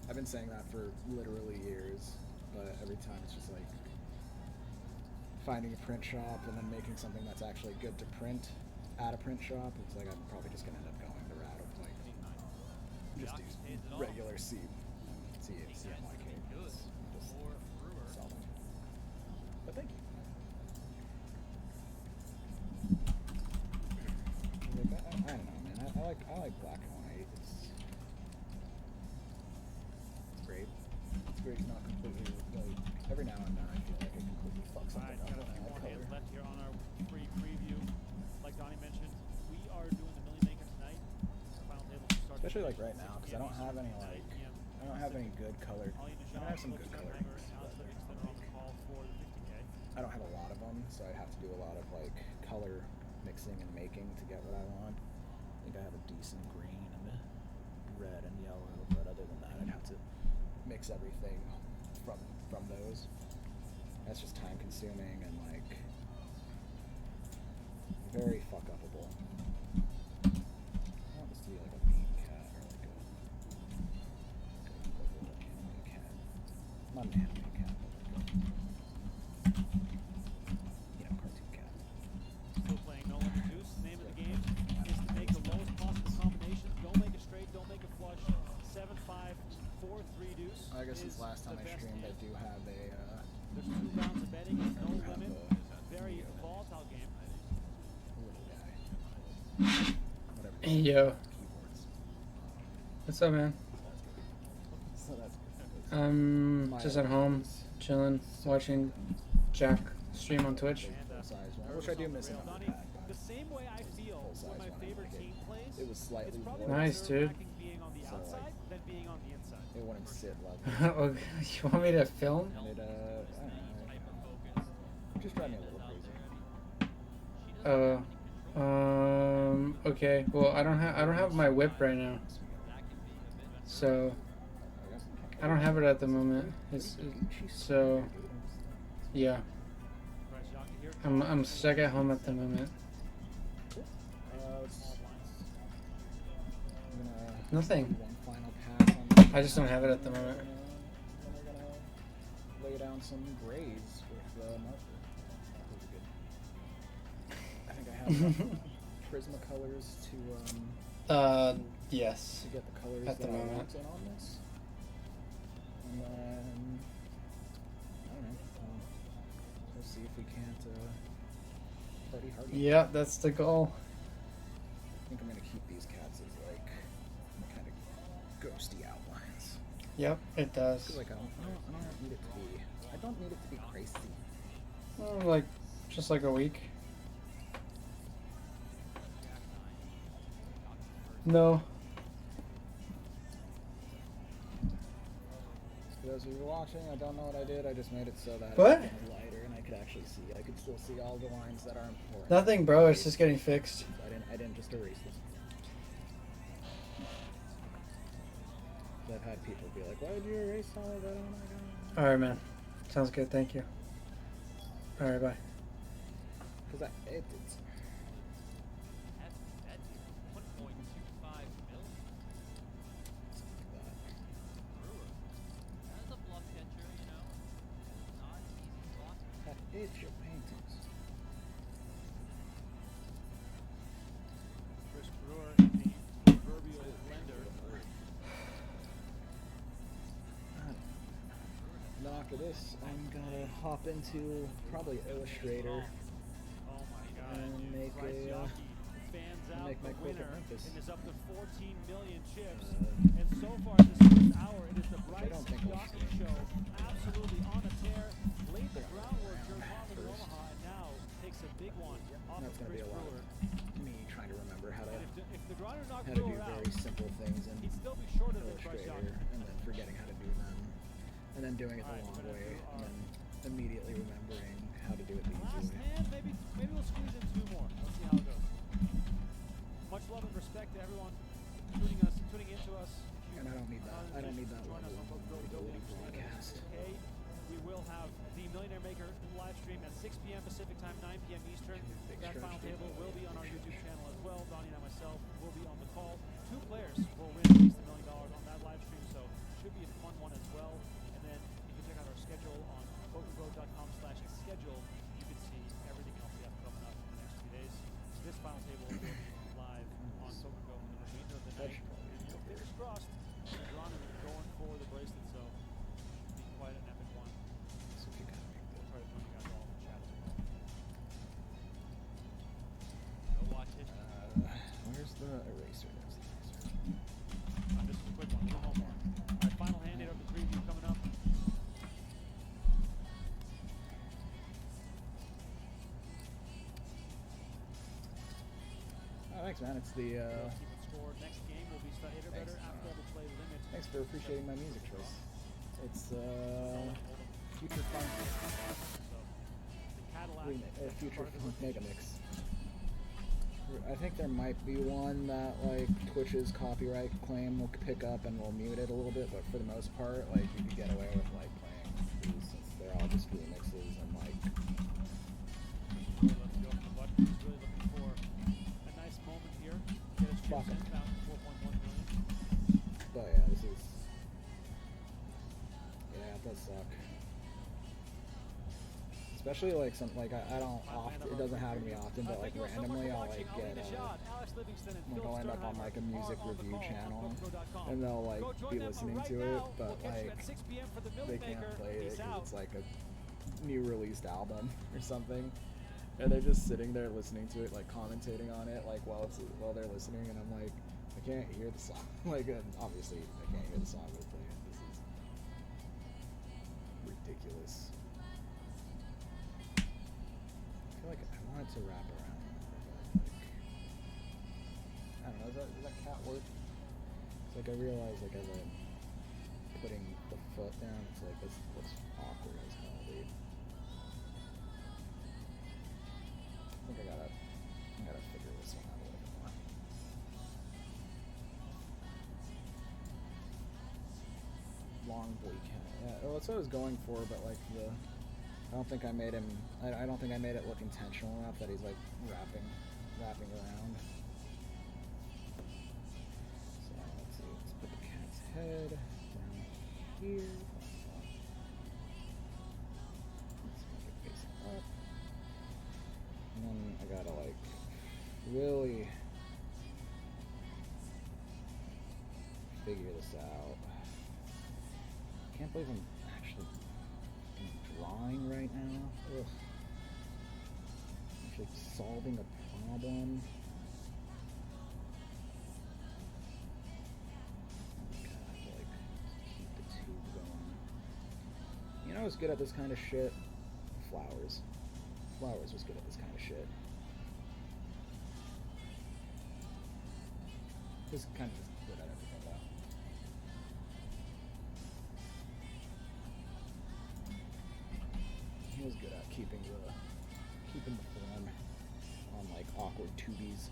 I've been saying that for literally years, but every time it's just like finding a print shop and then making something that's actually good to print at a print shop. It's like I'm probably just gonna end up going the route of like just do regular CMYK. Just sell them. But thank you. Like, I don't know, man. I like black and white. It's great. It's great, not completely like every now and then I feel like it completely fucks something up. Got a few more hands left here on our free preview. Like Donnie mentioned, we are doing the Million Maker tonight. The final table starts. Especially like right now, because I don't have any like I don't have any good colored. I have some good colored. I don't have a lot of them, so I have to do a lot of like color mixing and making to get what I want. I think I have a decent green and red and yellow, but other than that, I'd have to mix everything from those. That's just time consuming and like very fuck upable. I want this to be like a mean cat or like a anime cat. Not an anime cat, but like a cartoon cat. Still playing No Limit Juice. The name of the game is to make the lowest possible combination. Don't make a straight, don't make a flush. 7-5, 4-3 deuce. I guess since last time I streamed, I do have a. There's 2 rounds of betting. It's no limit. Very volatile game. Little guy. Whatever. Hey, yo. What's up, man? So that's Just at home, chilling, watching Jack stream on Twitch. Which I do miss him on the pad. The same way I feel when my favorite team plays. It was slightly probably more. Nice, dude. being on the outside than being on the inside. It wouldn't sit level. Okay, you want me to film? And it, I don't know. Just drive me a little crazy. Okay. Well, I don't have my whip right now, so I don't have it at the moment. So yeah. I'm stuck at home at the moment. Nothing. One final pass on I just don't have it at the moment. Then we're gonna lay down some grays with marker. I think I have enough Prismacolors Yes. to get the colors At the that I moment. want in on this. And then I don't know. We'll see if we can't party hardy. Yeah, that's the goal. I think I'm gonna keep these cats as like kind of ghosty outlines. Yep, it does. Like I don't need it to be. I don't need it to be crazy. Well, like just like a week. No. For those of you watching, I don't know what I did. I just made it so that What? it was lighter and I could actually see. I could still see all the lines that are important. Nothing, bro. It's just getting fixed. I didn't just erase them. I've had people be like, "Why did you erase all of that?" Oh my god. All right, man. Sounds good. Thank you. All right, bye. Because it's. That's 1.25 mil. Brewer. That's a bluff catcher, you know. Not an easy spot. That is your paintings. Chris Brewer, the proverbial blender. And then after this, I'm gonna hop into probably Illustrator Oh my God. and make Bryce a. Yockey fans out make my the quilt at winner Memphis. in this up to 14 million chips. And so far this first hour, it is the Bryce don't think I'll Yockey show. Absolutely on a tear. Laid the groundwork during Harlem and Omaha, and now takes a big one off That's of gonna be Chris a lot Brewer. of me trying to remember how to And if the grinder knocked how to do Brewer out, very simple things in he'd still be shorter than Bryce Illustrator Yockey. and then forgetting how to do them and then doing it the long way and then immediately remembering how to do it the easy Last way. hand, maybe we'll squeeze in 2 more. Let's see how it goes. Much love and respect to everyone tuning into us. And I don't need that. I don't need that Join us level on of ability broadcast. Okay, we will have the Millionaire Maker live stream at 6 p.m. Pacific time, 9 p.m. Eastern. That final table will be on our YouTube channel as well. Donnie and I myself will be on the call. 2 players will win at least $1 million on that live stream, so should be a fun one as well. And then you can check out our schedule on PokerGo.com/schedule. You can see everything else we have coming up in the next 2 days. This final table will be live on PokerGo for the remainder of the night. Fingers crossed. Ron is going for the bracelet, so it'll be quite an epic one. So if you gotta make We'll try to join you guys all in the chat as well. Go watch it. Where's the eraser? There's the eraser. This is a quick one. Little homework. All right, final hand of the preview coming up. Oh, thanks, man. It's the. Keep it scored. Next game will be Hitter Better after double play limit. Thanks for appreciating my music choice. It's Future Funk. So, the Cadillac. Future Funk Mega Mix. I think there might be one that like Twitch's copyright claim will pick up and will mute it a little bit, but for the most part, like you could get away with like playing these since they're all just remixes and like. Let's go for the button. He's really looking for a nice moment here. Get his chips in, found 4.1 million. But yeah, this is. Yeah, it does suck. Especially like I don't often, it doesn't happen to me often, but like randomly I'll like get I'll end up on like a music review channel and they'll like be listening to it, but like they can't play it because it's like a new released album or something, and they're just sitting there listening to it, like commentating on it, like while they're listening, and I'm like, I can't hear the song. Like obviously I can't hear the song they're playing. This is ridiculous. I feel like I want it to wrap around, but like, I don't know, does that cat work? It's like I realize like as I'm putting the foot down, it's like this looks awkward as hell, dude. I think I gotta figure this one out a little bit more. Long boy cat. Yeah, well, that's what I was going for, but like I don't think I made him. I don't think I made it look intentional enough that he's like wrapping around. So let's see. Let's put the cat's head down here. Let's make it facing up. And then I gotta like really figure this out. I can't believe I'm actually drawing right now. Ugh. Actually solving a problem. God, like keep the tube going. You know who's good at this kind of shit? Flowers. Flowers was good at this kind of shit. He's kind of just good at everything though. He was good at keeping the form on like awkward tubies.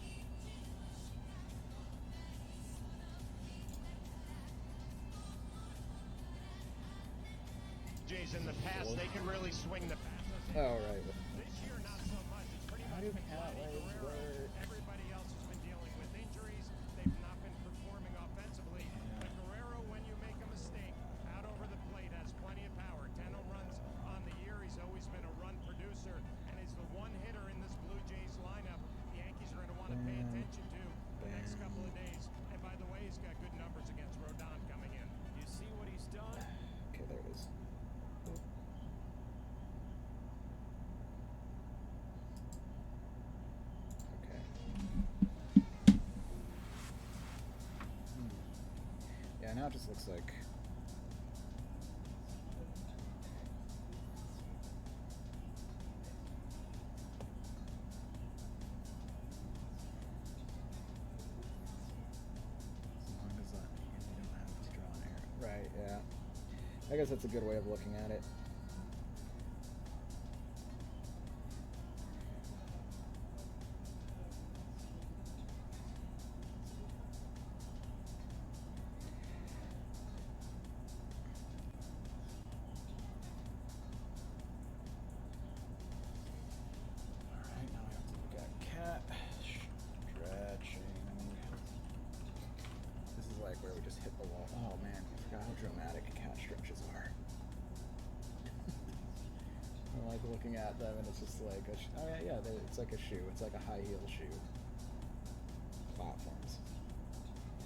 Jays in the past, they can really swing the passes. Oh right. This year, not so much. It's pretty much been Vladdy Guerrero. Everybody else has been dealing with injuries. They've not been performing offensively. But Guerrero, when you make a mistake, out over the plate, has plenty of power. 10 home runs on the year. He's always been a run producer, and he's the one hitter in this Blue Jays lineup the Yankees are going to want to pay attention to the next couple of days. And by the way, he's got good numbers against Rodon coming in. You see what he's done? Okay, there it is. Yeah, now it just looks like as long as that means you don't have to draw an arrow. Right, yeah. I guess that's a good way of looking at it. where we just hit the wall. Oh man, I forgot how dramatic cat stretches are. I like looking at them, and it's just like oh yeah, it's like a shoe. It's like a high heel shoe. Platforms.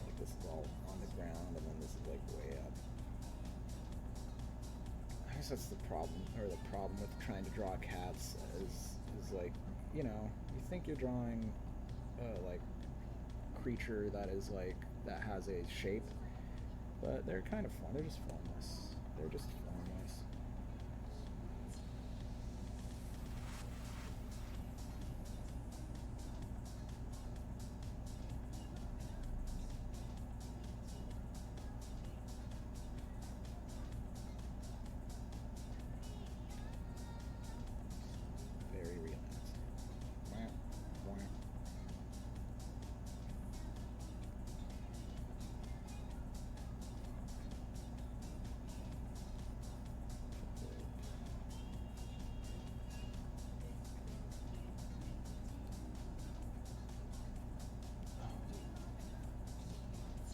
Like this is all on the ground, and then this is like way up. I guess that's the problem, or the problem with trying to draw cats is like, you know, you think you're drawing like creature that is like that has a shape, but they're kind of they're just formless. They're just formless. Very realized. Wow. Wow.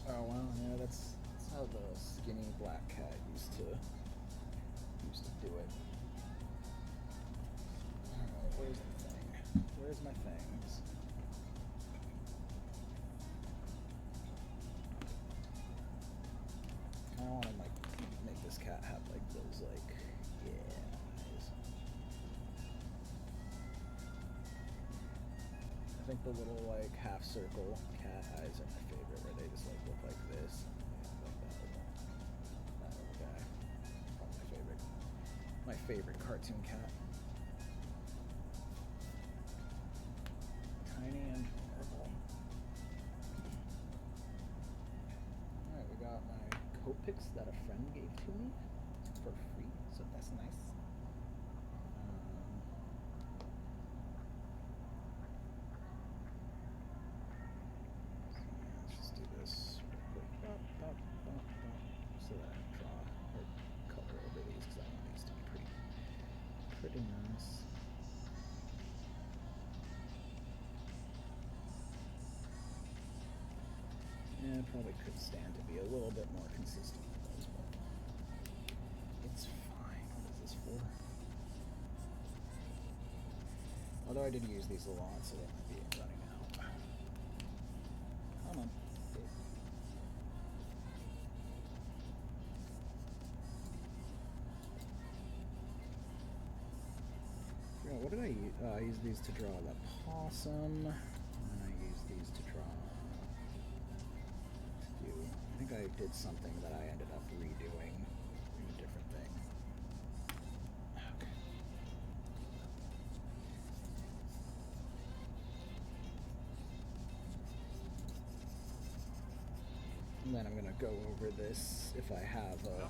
Oh wow, yeah, that's how the skinny black cat used to do it. Where's the thing? Where's my things? I want to like make this cat have like those like eyes. I think the little like half circle cat eyes are my favorite, where they just like look like this. Like that little guy. Probably my favorite. My favorite cartoon cat. Tiny and adorable. Alright, we got my Copics that a friend gave to me for free, so that's nice. Let's just do this real quick. So that I draw or color over these, because I want these to be pretty nice. Yeah, probably could stand to be a little bit more consistent with those, but it's fine. What is this for? Although I did use these a lot, so they might be running out. Come on. Yeah, what did I use? I used these to draw the possum, and I used these to draw I think I did something that I ended up redoing in a different thing. Okay. And then I'm going to go over this if I have a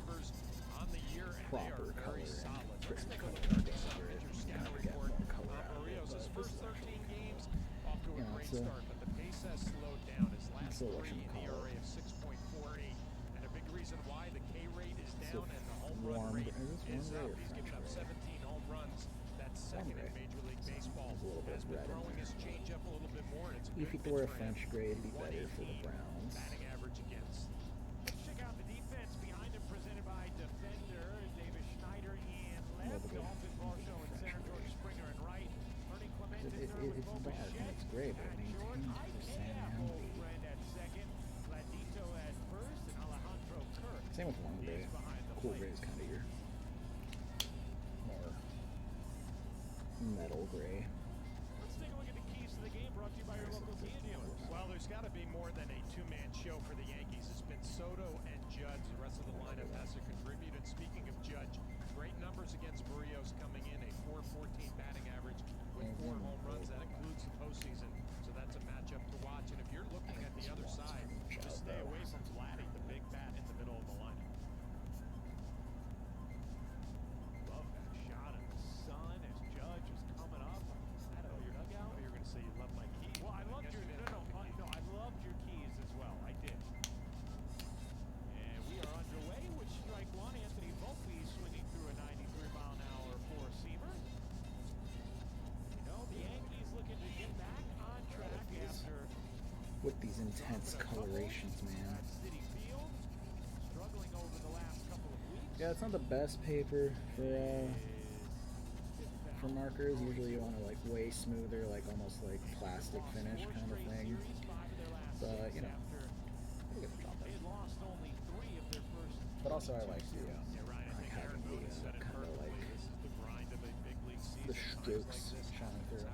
proper color and print color over it, kind of get more color out of it. But this is actually kind of, you know, it's a why the K rate is down and the home run rate is up. He's given up 17 home runs. That's second in Major League Baseball. Has been throwing his changeup a little bit more, and it's a good if he pitch were a for him. French grade, it'd be better for the Browns. Batting average against. Let's check out the defense behind him, presented by defender David Schneider in left, Dalton Varsho in center, George Springer in right, Ernie Clement in third with Bo Bichette. It's great, but it maintains old friend at second, Vladito at first, and Alejandro Kirk. Same with Long Gray. Cool Gray is kind of your more metal gray. Let's take a look at the keys to the game, brought to you by your local Kia dealers. Well, there's got to be more than a two-man show for the Yankees. It's been Soto and Judge. The rest of the lineup has to contribute. And speaking of Judge, great numbers against Barrios coming in, a .414 batting average with 4 home runs. That includes the postseason, so that's a matchup to watch. And if you're looking at the other side, just stay away from Vladdy, the big bat in the middle of the lineup. Love that shot in the sun as Judge is coming up. Is that your dugout? Or you're going to say you love my keys? Well, I loved your I loved your keys as well. I did. And we are underway with strike one. Anthony Volpe swinging through a 93-mile-an-hour four-seamer. You know, the Yankees looking to get back on track after with these intense colorations, man. City Field. Yeah, it's not the best paper for markers. Usually you want to like way smoother, like almost like plastic finish kind of thing. But you know, we'll get the job done. But also I like the like having the kind of like the strokes shining through.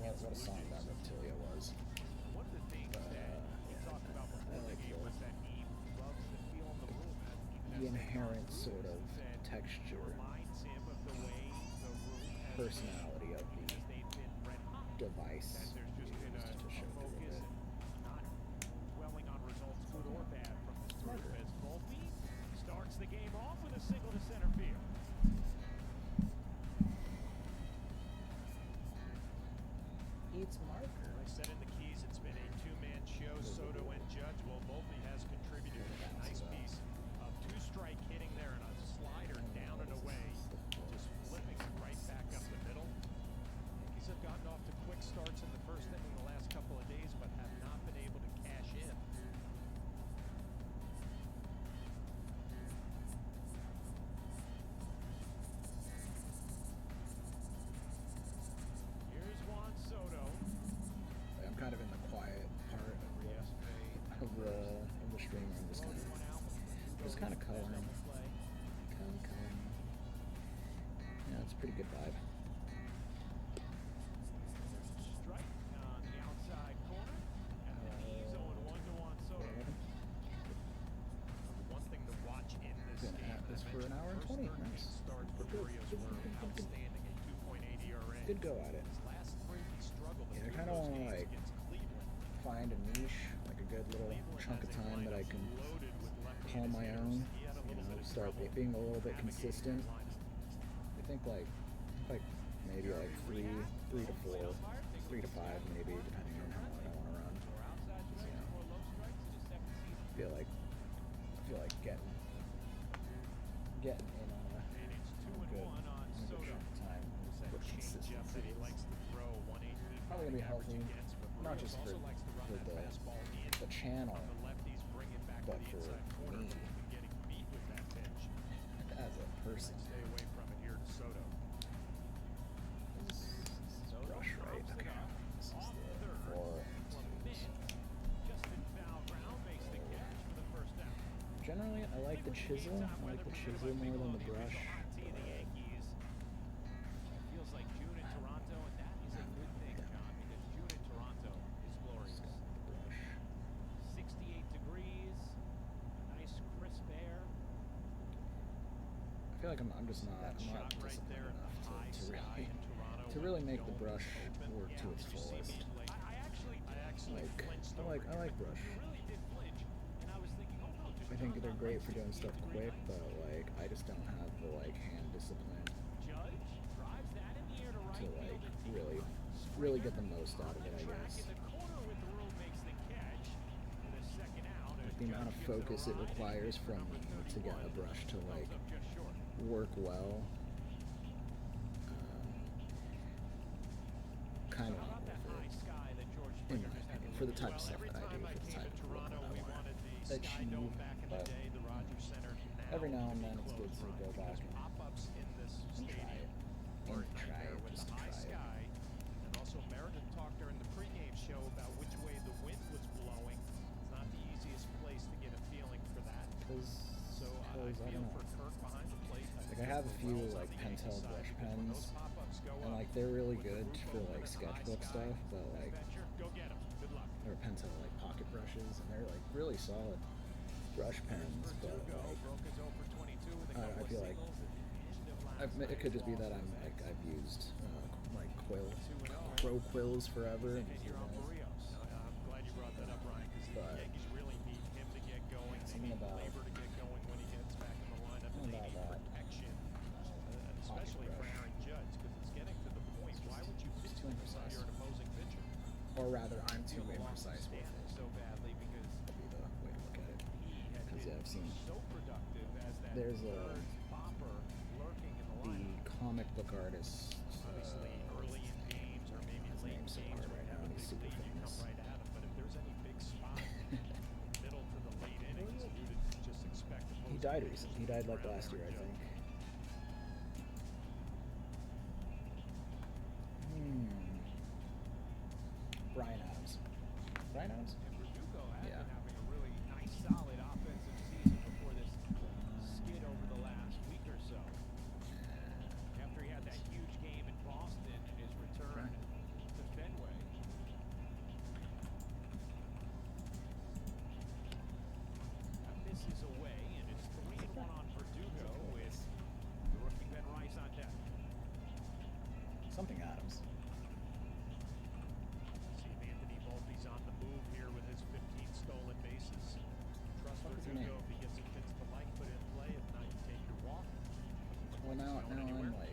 What a song that Reptilia was. I like the inherent sort of texture, personality of the device used to show through it. Dwelling on results, good or bad, from this group as Volpe starts the game off with a single to center field. Eats marker. I said in the keys, it's been a two-man show. Soto and Judge. Well, Volpe has contributed with a nice piece of two-strike hitting there and a slider down and away, just flipping it right back up the middle. Yankees have gotten off to quick starts in the first inning the last couple of days, but have not been able to cash in. Here's Juan Soto. I'm kind of in the quiet part of the stream. I'm just kind of coloring. Yeah, it's a pretty good vibe. Strike on the outside corner. And then he's 0-1 to Juan Soto. One thing to watch in this Been game. at this for an hour and 20. Nice. Starts for Barrios were outstanding at 2.8 ERA. Good go at it. His last three he struggled. Yeah, I kind of want to like find a niche, like a good little chunk of time that I can call my own. You know, start being a little bit consistent. I think like maybe like three to four, 3 to 5 maybe, depending on how long I want to run. Just, you know, I feel like getting in on a good chunk of time with consistency. Probably gonna be healthy, not just for the channel, but for me as a person. Stay away from it here to Soto. This is brush right. Okay. This is the 4. Justin foul ground makes the catch for the first down. Generally, I like the chisel. I like the chisel more than the brush. The Yankees. Feels like June in Toronto, and that is a good thing, John, because June in Toronto is glorious. 68 degrees, a nice crisp air. I feel like I'm just not disciplined enough to really make the brush work to its fullest. I like brush. I think they're great for doing stuff quick, but like I just don't have the like hand discipline to like really get the most out of it, I guess. Like the amount of focus it requires from me to get a brush to like work well, kind of not worth it, in my opinion, for the type of stuff that I do, for the type of work that I want to achieve. But every now and then it's good to go back and try it. Just to try it. And also Meredith talked during the pregame show about which way the wind was blowing. It's not the easiest place to get a feeling for that. So I feel for Kirk behind the plate. Like I have a few like Pentel brush pens, and like they're really good for like sketchbook stuff, but like or Pentel like pocket brushes, and they're like really solid brush pens, but like I feel like it could just be that I've used like crow quills forever, and I'm glad you brought that up, Ryan, because the Yankees really need him to get going. They need Labor to get going when he gets back in the lineup. And they need protection, especially for Aaron Judge, because it's getting to the point. Why would you pitch when you're an opposing pitcher? Or rather, I'm too imprecise with it. So badly because that'd be the way to look at it. Because yeah, I've seen so productive as that there's a bopper lurking in the lineup. the comic book artist. Obviously, early in games or maybe late name's so games hard right now, and he's super you come famous. right at him. But if there's any big spot, middle to the late innings, you to just expand died recently. He died like last year, I think. Brian Adams. Brian Adams? Verdugo has Yeah. been having a really nice, solid offensive season before this skid over the last week or so. After he had that huge game in Boston and his return to Fenway. Now misses away, and it's 3-1 on Verdugo with the rookie Ben Rice on deck. Something Adams. See if Anthony Volpe's on the move here with his 15 stolen bases. Trust What is his Verdugo name? if he gets it fits the light, put it in play. If not, you take your walk. Well, now I'm like,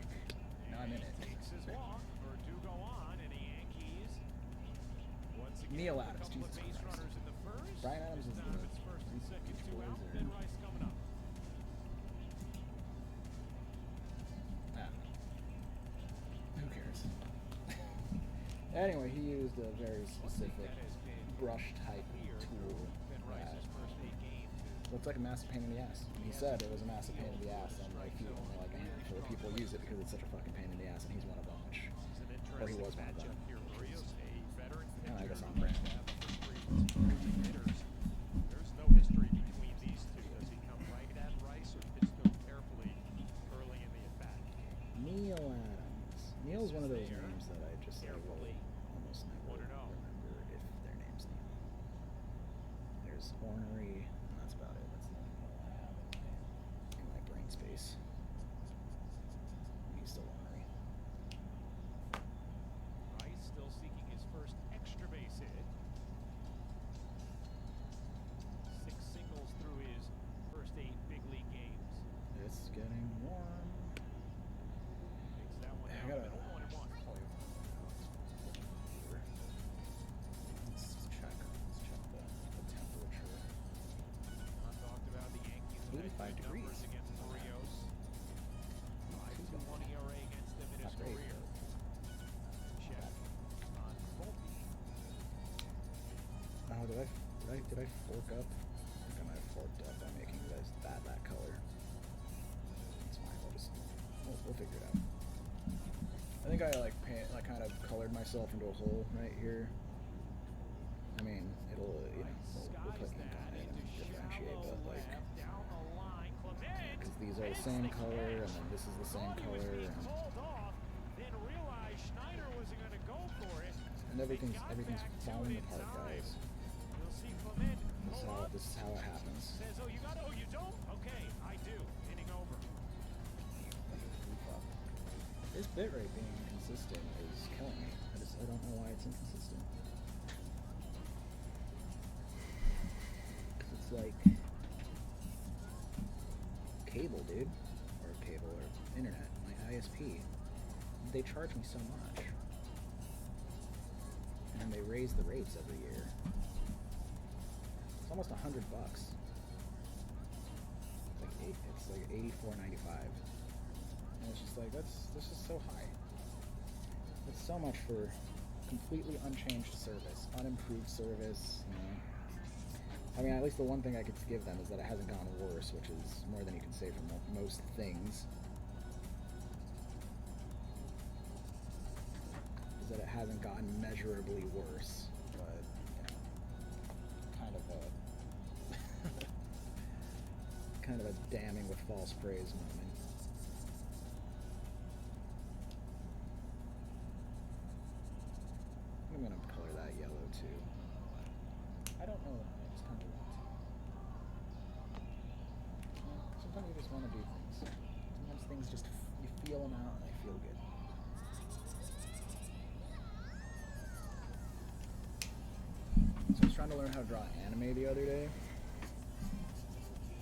now I'm in it. Takes his walk. Verdugo on, and the Yankees once again Neil with a Adams, couple of Jesus base Christ. runners in the first. Brian Adams is Now the it's first and second, two Blazer. out. Ben Rice coming up. Who cares? Anyway, he used a very specific brush type tool that looks like a massive pain in the ass. And he said it was a massive pain in the ass, and like few only like a handful of people use it because it's such a fucking pain in the ass, and he's one of them. Or he was one of them. And I guess I'm brand. There's no history between these two. Does he come right at Rice or pitch them carefully early in the at-bat? Neil Adams. Neil's one of those names that I just like, will almost never remember if their name's Neil. There's Ornery, and that's about it. That's the only Neil I have in my brain space. He's still Ornery. Rice still seeking his first extra base hit. 6 singles through his first 8 big league games. It's getting warm. Takes that one I down. gotta. Middle, 1-1. Let's check the temperature. John talked about the Yankees with 85 good degrees. numbers against the Rios. 5.21 ERA against them in his Not great. career. Check on Volpe. Oh, did I fork up? I think I might have forked up by making this that color. It's fine. We'll figure it out. I think I kind of colored myself into a hole right here. I mean, it'll we'll put ink on it and differentiate, but like Down the line, Clement. because these are the same color and then this is the same color and Then realized Schneider wasn't going to go for it. everything's falling apart, guys. We'll see Clement pull up. This is how it happens. Says, oh, you got it? Oh, you don't? Okay, I do. Inning over. This bit rate being inconsistent is killing me. I don't know why it's inconsistent. It's like cable, dude, or internet. My ISP, they charge me so much, and they raise the rates every year. It's almost $100. It's like $84.95. And it's just like, that's just so high. It's so much for completely unchanged service, unimproved service, you know. I mean, at least the one thing I could give them is that it hasn't gotten worse, which is more than you can say for most things. Is that it hasn't gotten measurably worse, but, you know, kind of a damning with false praise moment. I'm gonna color that yellow too. I don't know. I just kind of want to. Sometimes you just want to do things. Sometimes things just you feel them out and they feel good. So I was trying to learn how to draw anime the other day,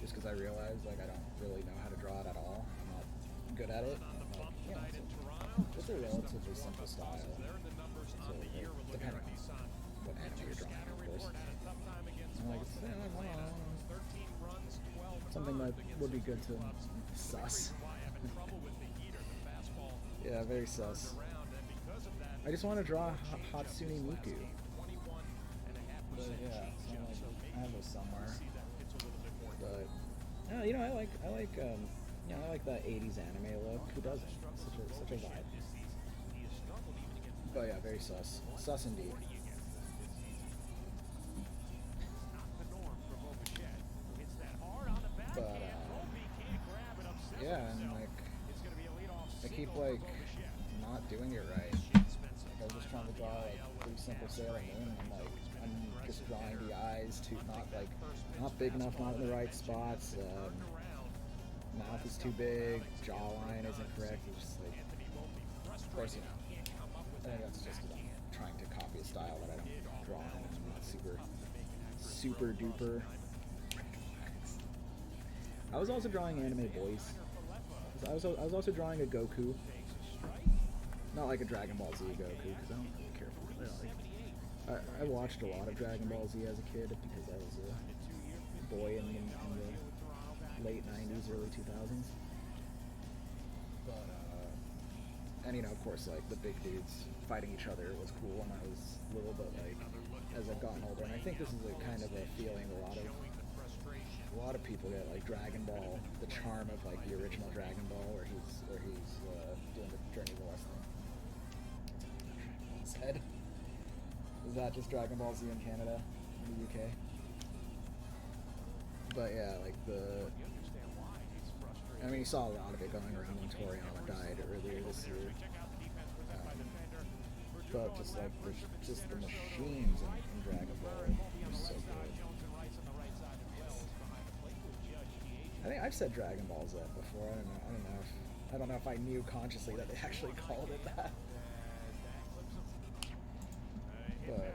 just because I realized like I don't really know how to draw it at all. I'm not good at it. It's a relatively simple style. So, depending on what anime you're drawing, of course. I'm like, something that would be good to sus. Yeah, very sus. I just want to draw Hatsune Miku. But yeah, so like, I have this somewhere. But No, you know, I like you know, I like that 80s anime look. Who doesn't? Such a vibe. But yeah, very sus. Sus indeed. But yeah, and like I keep like not doing it right. Like, I was just trying to draw like pretty simple Sailor Moon, and I'm just drawing the eyes too not big enough, not in the right spots. Mouth is too big, jawline isn't correct. It's just like, of course, you know, I think that's just because I'm trying to copy a style that I don't draw in. I'm not super duper. I was also drawing anime boys. I was also drawing a Goku. Not like a Dragon Ball Z Goku, because I don't really care for it. I watched a lot of Dragon Ball Z as a kid because I was a boy in the late 90s, early 2000s. But, and you know, of course, like, the big dudes fighting each other was cool when I was little, but like, as I've gotten older, and I think this is a kind of a feeling a lot of people get, like Dragon Ball, the charm of like the original Dragon Ball, where he's doing the Journey to the West thing. Head. Is that just Dragon Ball Z in Canada, in the UK? But yeah, like I mean, you saw a lot of it going around when Toriyama died earlier this year. But just like the machines in Dragon Ball are so good. I think I've said Dragon Ball Z before. I don't know if I knew consciously that they actually called it that. But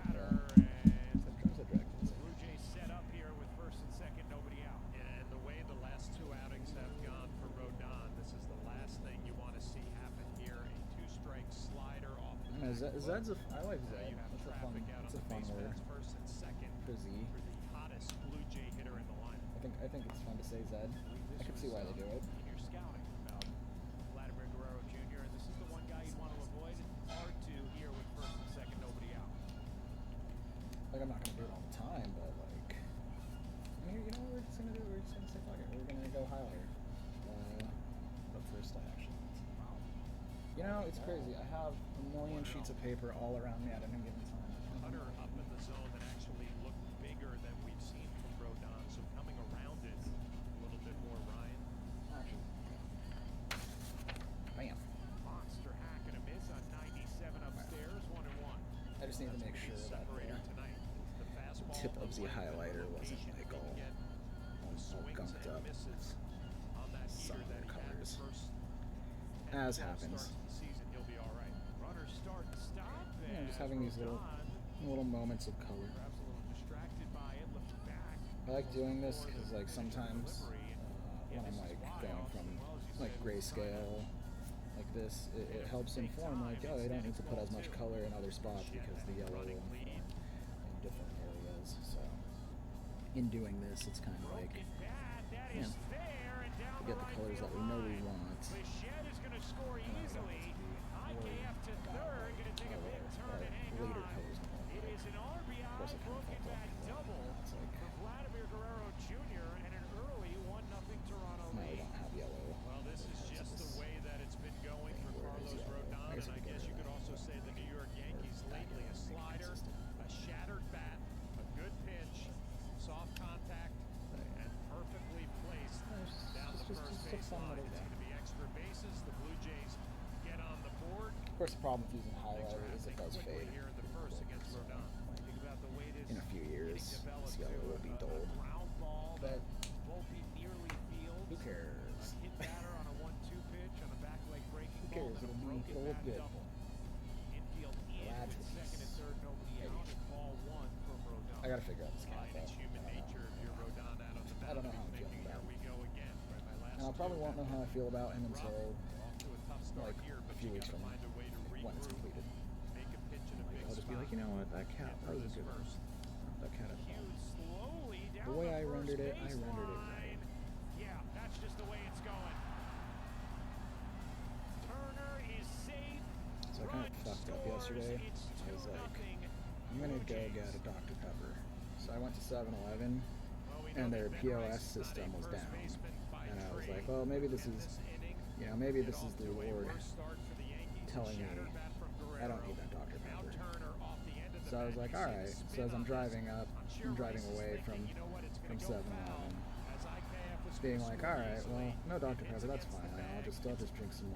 Blue Jays set up here with first and second, nobody out. And the way the last two outings have gone for Rodon, this is the last thing you want to see happen here. A two-strike slider off the Zed's I like Zed. It's a fun word. First and second For Z. for the hottest Blue Jay hitter in the lineup. I think it's fun to say Zed. I can see why they do it. You're scouting about Vladimir Guerrero Jr., and this is the one guy you want to avoid. Hard to here with first and second, nobody out. Like, I'm not gonna do it all the time, but like, I mean, you know what we're just gonna do? We're just gonna say fuck it. We're gonna go highlighter. The first action. You know, it's crazy. I have a million sheets of paper all around me at any given time. Cutter up in the zone that actually looked bigger than we've seen from Rodon, so coming around it a little bit more, Ryan. Actually, bam. Monster hack and a miss on 97 upstairs, 1-1. I just need to make sure that the tip of the highlighter wasn't like all gunked up. Some of the colors. As happens. Yeah, just having these little moments of color. I like doing this because like sometimes when I'm like going from like grayscale like this, it helps inform like, oh, I don't need to put as much color in other spots because the yellow will inform in different areas. So in doing this, it's kind of like, yeah, we get the colors that we know we want. Later colors. It is an RBI broken back double for Vladimir Guerrero Jr. and an early 1-0 Toronto No, we lead. don't have yellow. Well, this is just the way that it's been going for Carlos Rodon, and I guess you could also say the New York Yankees lately. A slider, a shattered bat, a good pitch, soft contact, and perfectly placed down the first baseline. It's going to be extra bases. The Blue Jays get on the board. Of course, the problem with using highlighter is it does fade. Here in the first against Rodon. Think about the way this In a few years, this yellow will be dull. ground ball But Volpe nearly fields. who cares? A hit batter on a 1-2 pitch on a back leg breaking Who cares? ball. It'll look good. Infield in Glad with to second and third, nobody out. And ball one from Rodon. I gotta figure out this cat It's human nature if you're Rodon out of the I don't know how I'm thinking, feeling here about we go again. Right, my last And I probably won't know how I feel about him until off to a tough start like here, a but few you weeks gotta from find a way to when it's regroup, completed. make a pitch in a big I'll just be spot. like, you know what, that cat, that was a good one. That cat had fun. Slowly down The way I first rendered it, I rendered it baseline. right. Yeah, that's just the way it's going. Turner is safe. So I kind of fucked up yesterday. I was like, I'm gonna go get a Dr. Pepper. So I went to 7-Eleven, and their POS system was down. And I was like, well, maybe this is, you know, maybe this is the Lord telling me I don't need that Dr. Pepper. So I was like, all right. So as I'm driving away from 7-Eleven, being like, all right, well, no Dr. Pepper, that's fine. I'll just drink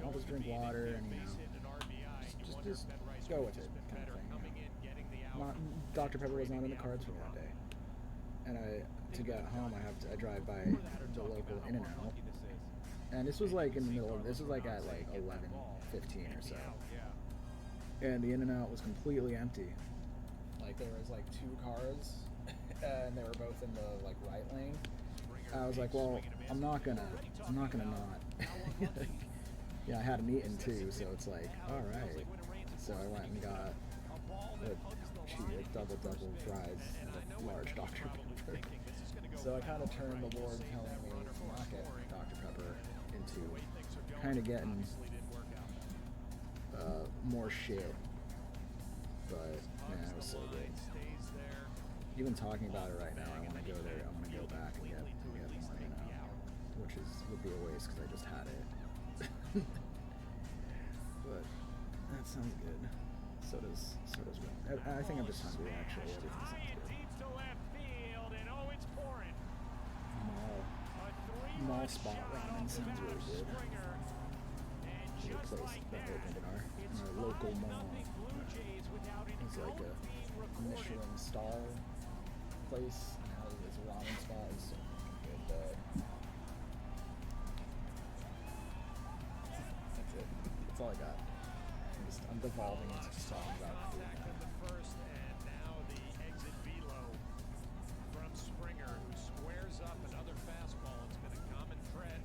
I'll just drink water and, you know, just go with it, kind of thing. You know. Dr. Pepper was not in the cards for me that day. And to get home, I drive by the local In-N-Out, and this was like in the middle of, this was like at like 11:15 or so, and the In-N-Out was completely empty. Like there was like 2 cars, and they were both in the like right lane. I was like, well, I'm not gonna not. Yeah, I hadn't eaten too, so it's like, all right. So I went and got a double fries and a large Dr. Pepper. So I kind of turned the Lord telling me to not get Dr. Pepper into kind of getting more shit. But man, it was so good. Even talking about it right now, I want to go there. I want to go back and get more In-N-Out, which would be a waste because I just had it. But that sounds good. So does one. I think I'm just hungry actually. Everything sounds good. Mall spot ramen sounds really good. The place that opened in our local mall. It's like a Michelin star place, and how this ramen spot is so good. That's it. That's all I got. I'm devolving into just talking about food. And now the exit velo from Springer, who squares up another fastball. It's been a common thread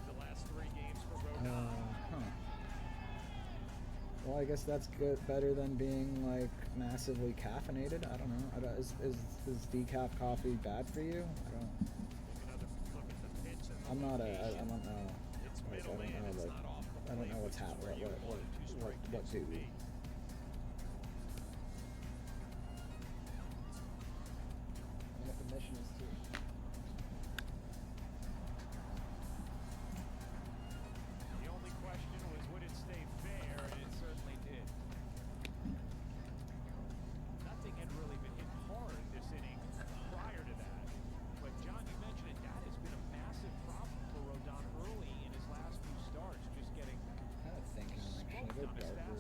the last 3 games for Rodon. Well, I guess that's good. Better than being like massively caffeinated. I don't know. Is decaf coffee bad for you? I'm not a. I don't know. Like, I don't know what's happening. What do we? And if the mission is to. The only question was, would it stay fair? And it certainly did. Nothing had really been hit hard this inning prior to that. But John, you mentioned it. That has been a massive problem for Rodon early in his last few starts. Just getting Kind of thinking like, should I go darker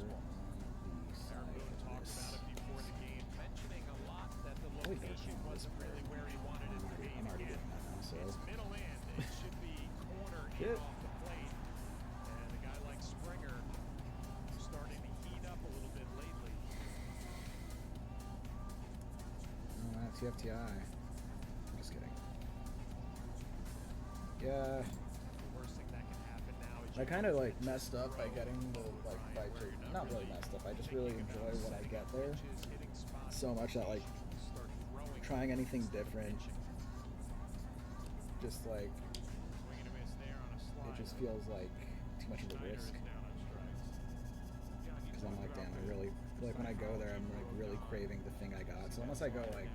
on the side of talked about it before the game, mentioning a lot that the location wasn't really where he wanted it to be. I'm already doing that now, so. It's middle end. It should be corner in off the plate. And a guy like Springer starting to heat up a little bit lately. Oh, that's TFTI. I'm just kidding. Yeah. The worst thing that can happen now is I kind of like messed up by getting the like Viper. Not really messed up. I just really enjoy what I get there so much that like trying anything different, just like it just feels like too much of a risk. Because I'm like, damn, I really like when I go there, I'm like really craving the thing I got. So unless I go like,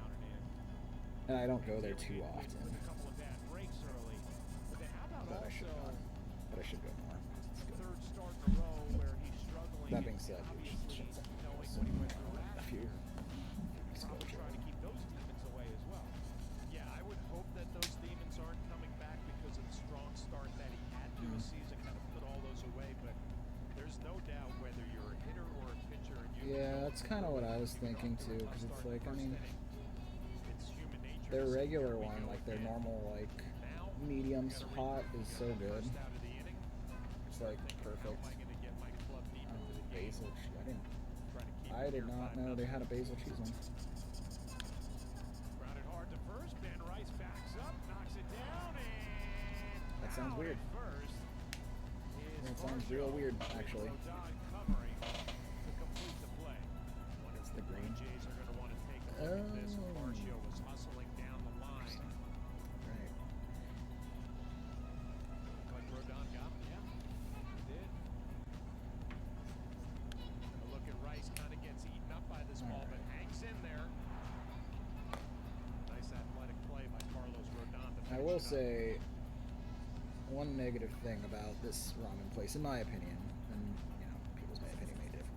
and I don't go there too often. But I should not. But I should go more. third start in a row where he's struggling. That being said, a few weeks ago. Trying to keep those demons away as well. Yeah, I would hope that those demons aren't coming back because of the strong start that he had to the season, kind of put all those away. But there's no doubt whether you're a hitter or a pitcher. Yeah, that's kind of what I was thinking too. Because it's like, I mean, their regular one, like their normal, like medium spot is so good. It's like perfect. Basil cheese. I did not know they had a basil cheese one. Grounded hard to first. Ben Rice backs up, knocks it down, and That sounds weird. That sounds real weird, actually. It's the green. Jays are going to want to take a look at this. Marcio was hustling down the line. Right. Like Rodon got him, yeah, he did. And a look at Rice, kind of gets eaten up by this ball, but hangs in there. Nice athletic play by Carlos Rodon. will say one negative thing about this ramen place, in my opinion, and you know, people's opinion may differ.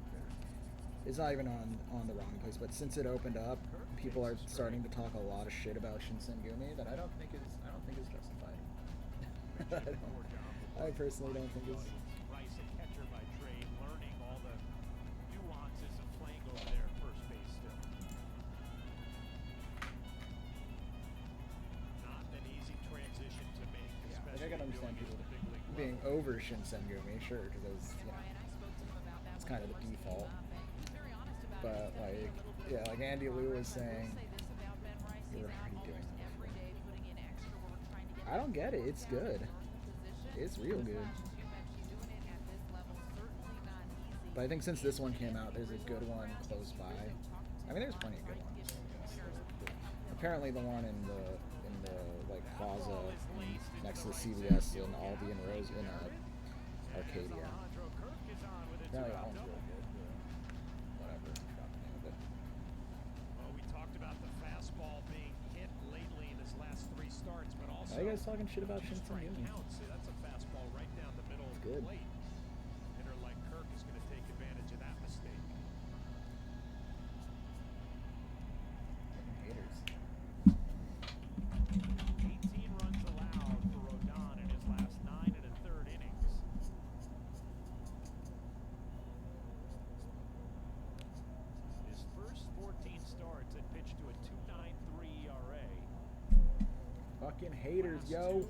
It's not even on the ramen place, but since it opened up, people are starting to talk a lot of shit about Shinsengumi that I don't think is justified. I personally don't think is. Rice, a catcher by trade, learning all the nuances of playing over there at first base still. Not an easy transition to make, Like I can understand people big league being over Shinsengumi, sure, because it was, you know, it's kind of the default. But like, yeah, like Andy Liu was saying, you're already doing that. I don't get it. It's good. It's real good. But I think since this one came out, there's a good one close by. I mean, there's plenty of good ones. Apparently, the one in the like plaza next to the CVS in Aldi and Rose in Arcadia. Apparently, that one's really good. Whatever. I forgot the name of it. Well, we talked about the fastball being hit lately in his last 3 starts, but also. Why are you guys talking shit about Shinsengumi? See, that's a fastball right down the middle of the plate. Hitter like Kirk is going to take advantage of that mistake. Haters. 18 runs allowed for Rodon in his last 9 1/3 innings. His first 14 starts had pitched to a 2.93 ERA. Fucking haters, yo.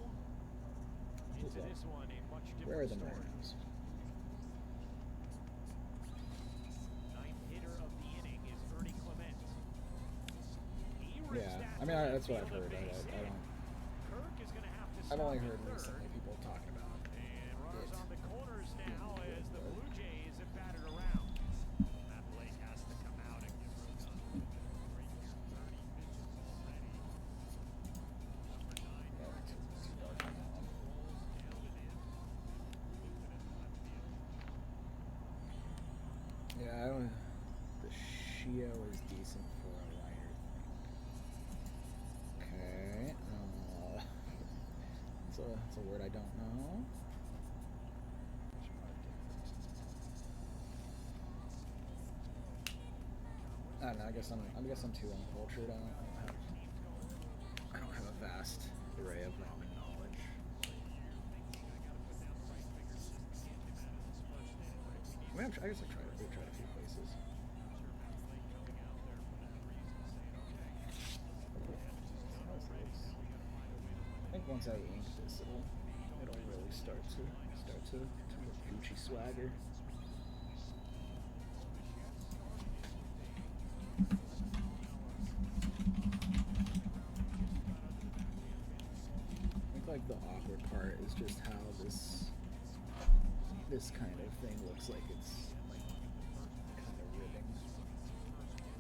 Into this one, a much different Where are the story. Mariners? Ninth hitter of the inning is Ernie Clement. He rips Yeah, that I mean, to that's what I've field heard. and I base hit. don't. Kirk is going to have to I've only stop heard at recently third. people talking about And runners it. on the corners now as the Blue Jays have batted around. Matt Blake has to come out and give Rodon a break here. 30 pitches already. Number 9, Yeah, Kirk it's gets the too dark start. on that one. Rolls down and in. Moved it in left field. Yeah, I don't. The Shio is decent for a liner. Okay. It's a word I don't know. I don't know. I guess I'm too uncultured. I don't have a vast array of ramen knowledge. I mean, I guess I've tried a few places. I think once I ink this, it'll really start to look Gucci swagger. I think like the awkward part is just how this kind of thing looks like it's like kind of ribbing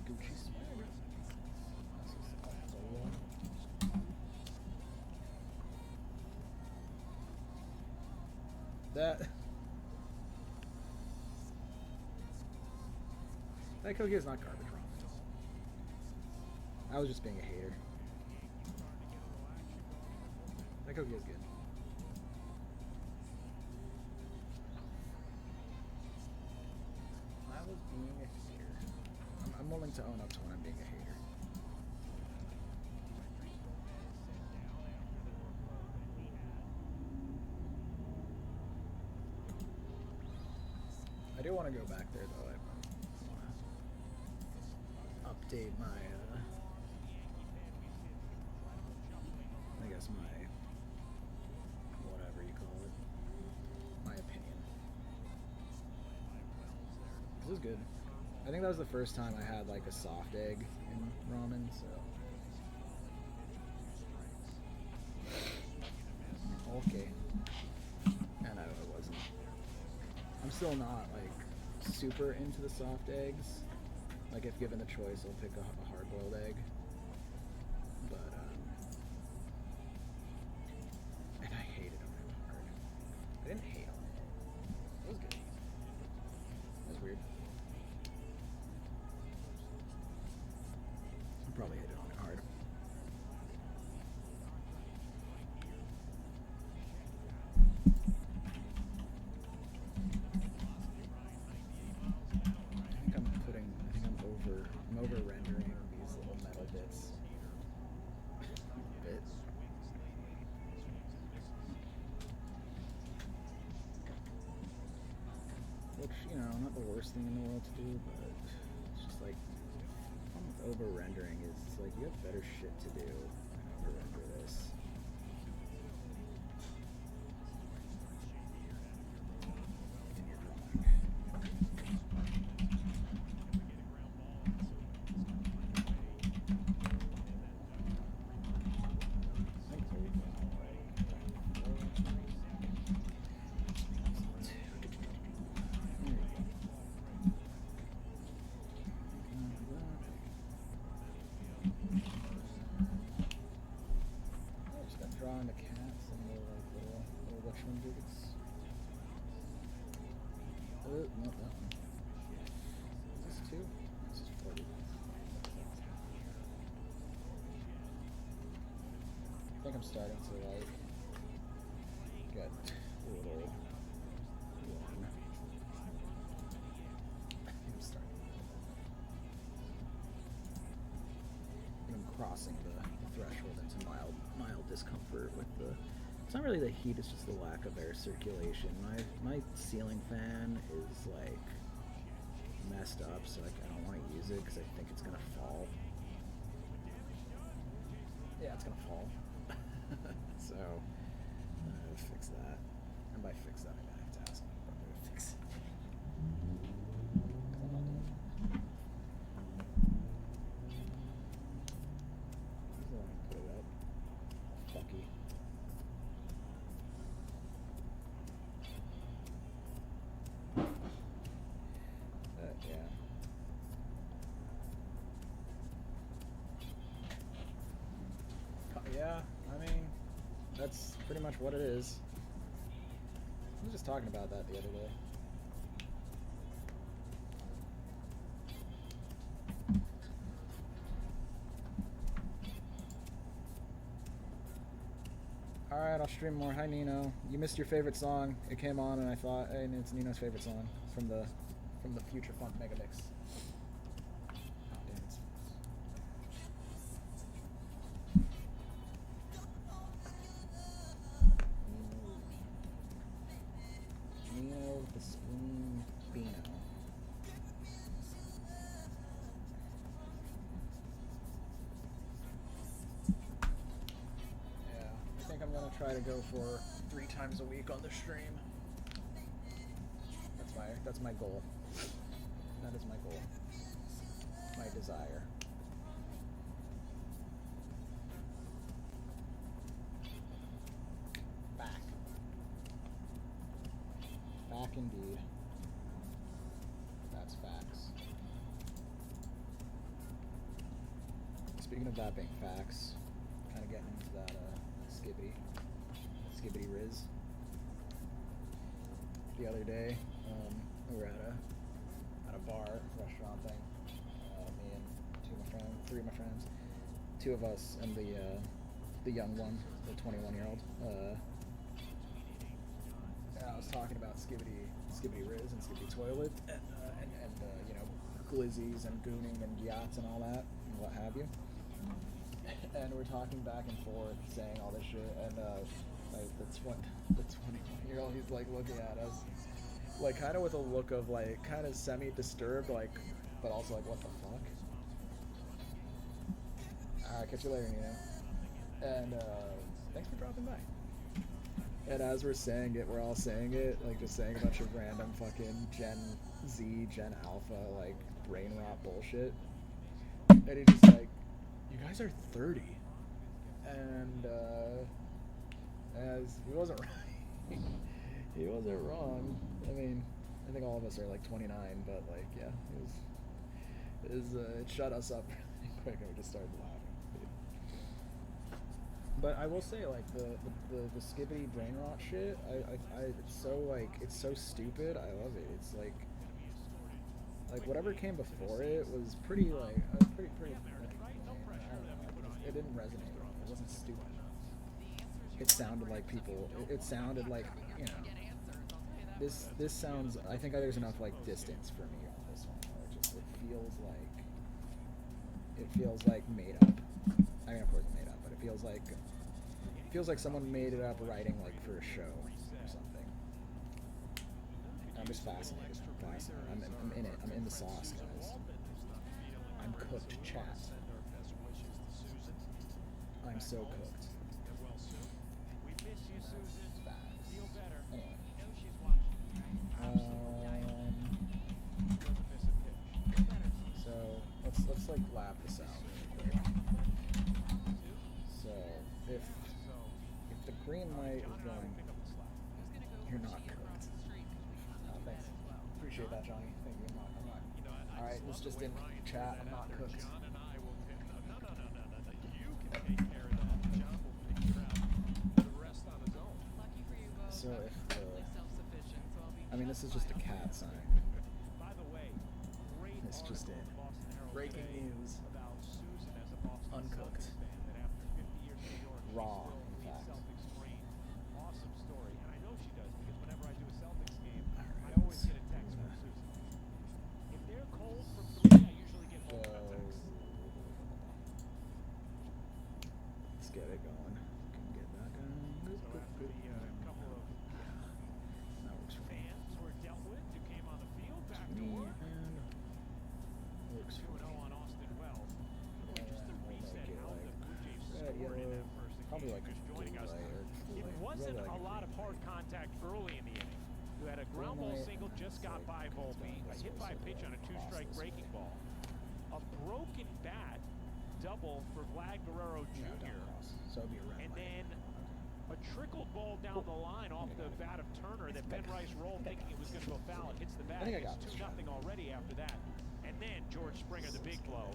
Gucci swagger. This is Zola. That cookie is not garbage ramen. I was just being a hater. That cookie is good. I was being a hater. I'm willing to own up to when I'm being a hater. I do want to go back there though. I want to update my, I guess my, whatever you call it, my opinion. This is good. I think that was the first time I had like a soft egg in ramen, so. Okay. And I wasn't. I'm still not like super into the soft eggs. Like if given the choice, I'll pick a hard-boiled egg. But and I hated them really hard. I didn't hate them. It was good. It was weird. I probably hated them hard. worst thing in the world to do, but it's just like, the problem with over-rendering is it's like you have better shit to do than over-render this. In your drawing. Drawing the cats and the little Dutchman dudes. Oh, not that one. Is this 2? This is 40. I think I'm starting to like get a little warm. I'm starting. I'm crossing the threshold into mild discomfort with the. It's not really the heat; it's just the lack of air circulation. My ceiling fan is like messed up, so like I don't want to use it because I think it's gonna fall. Yeah, it's gonna fall. So I'm gonna fix that. And by fix that, I mean I have to ask my brother to fix it. 'Cause I'm not doing it. Put it up. Fucky. Yeah. Yeah, I mean, that's pretty much what it is. I was just talking about that the other day. Alright, I'll stream more. Hi Nino. You missed your favorite song. It came on and I thought, hey, it's Nino's favorite song from the Future Funk Megamix. Oh, damn it. Nino the Spoon Beano. I think I'm gonna try to go for 3 times a week on the stream. That's my goal. That is my goal. My desire. Back. Back indeed. That's facts. Speaking of that being facts, kind of getting into that skibbity Riz. The other day, we were at a bar, restaurant thing. Me and 3 of my friends, 2 of us, and the young one, the 21-year-old. I was talking about skibbity Riz and skibbity toilet, and you know, glizzies and gooning and yachts and all that, and what have you. And we're talking back and forth, saying all this shit, and the 21-year-old, he's like looking at us, like kind of with a look of like kind of semi-disturbed, like, but also like, what the fuck? Alright, catch you later, Nino. And thanks for dropping by. And as we're saying it, we're all saying it, like just saying a bunch of random fucking Gen Z, Gen Alpha, like brain rot bullshit. And he's just like, you guys are 30. And as he wasn't right. He wasn't wrong. I mean, I think all of us are like 29, but like, yeah, it shut us up really quick, and we just started laughing. But I will say, like, the skibbity brain rot shit, it's so like, it's so stupid. I love it. It's like whatever came before it was pretty like pretty. Like, it didn't resonate with me. It wasn't stupid. It sounded like people. It sounded like, you know. This sounds. I think there's enough like distance for me on this one. Where it feels like made up. I mean, of course, made up, but it feels like someone made it up writing like for a show or something. just fascinated. I'm in it. I'm in the sauce, guys. I'm cooked, chat. I'm so cooked. We miss you, Susan. Feel better. Anyway. Know she's watching. So let's like lap this out real quick. So if the green light is going, you're not cooked. Oh, thanks. Appreciate that, Johnny. Thank you. I'm not. All right, let's just in chat. I'm not cooked. John and I will pick. No. You can take care of that. John will figure out the rest on his own. Lucky for you, Bo. So if the, Self-sufficient, so I'll be I mean, this is just a cat sign. By the way, great It's just article it. in Boston Herald Breaking today news. about Susan as a Boston Uncooked. Celtics fan that after 50 years in New York, she Raw, still in needs fact. Celtics brain. Awesome story, and I know she does because whenever I do a Celtics game, I Alright, always get a text from Susan. If they're cold from 3, I usually get home So a text. let's get it going. Can get that going. So after the couple of That works for me. fans were dealt with who came on the field, back to Me work. and works for 2-0 me. on Austin Wells. Just to We'll reset make it how like the Blue Jays red, scored in yellow, that first probably occasion, like a just joining us. blue light or It blue wasn't light, a lot of green hard light. contact early in the inning. You had a ground ball light, single and just it's got like by comes Volpe, down a this hit way, by so pitch they on a cross two-strike this breaking way. ball. A broken bat double for Vlad Guerrero No, Jr. don't cross. So it'd be a red And light. then a trickled ball down the line off the bat of Turner that Ben Rice rolled thinking it was going to go foul. It hits the bat. I think I got It's this 2-0 already after that. And then George Springer, the big blow,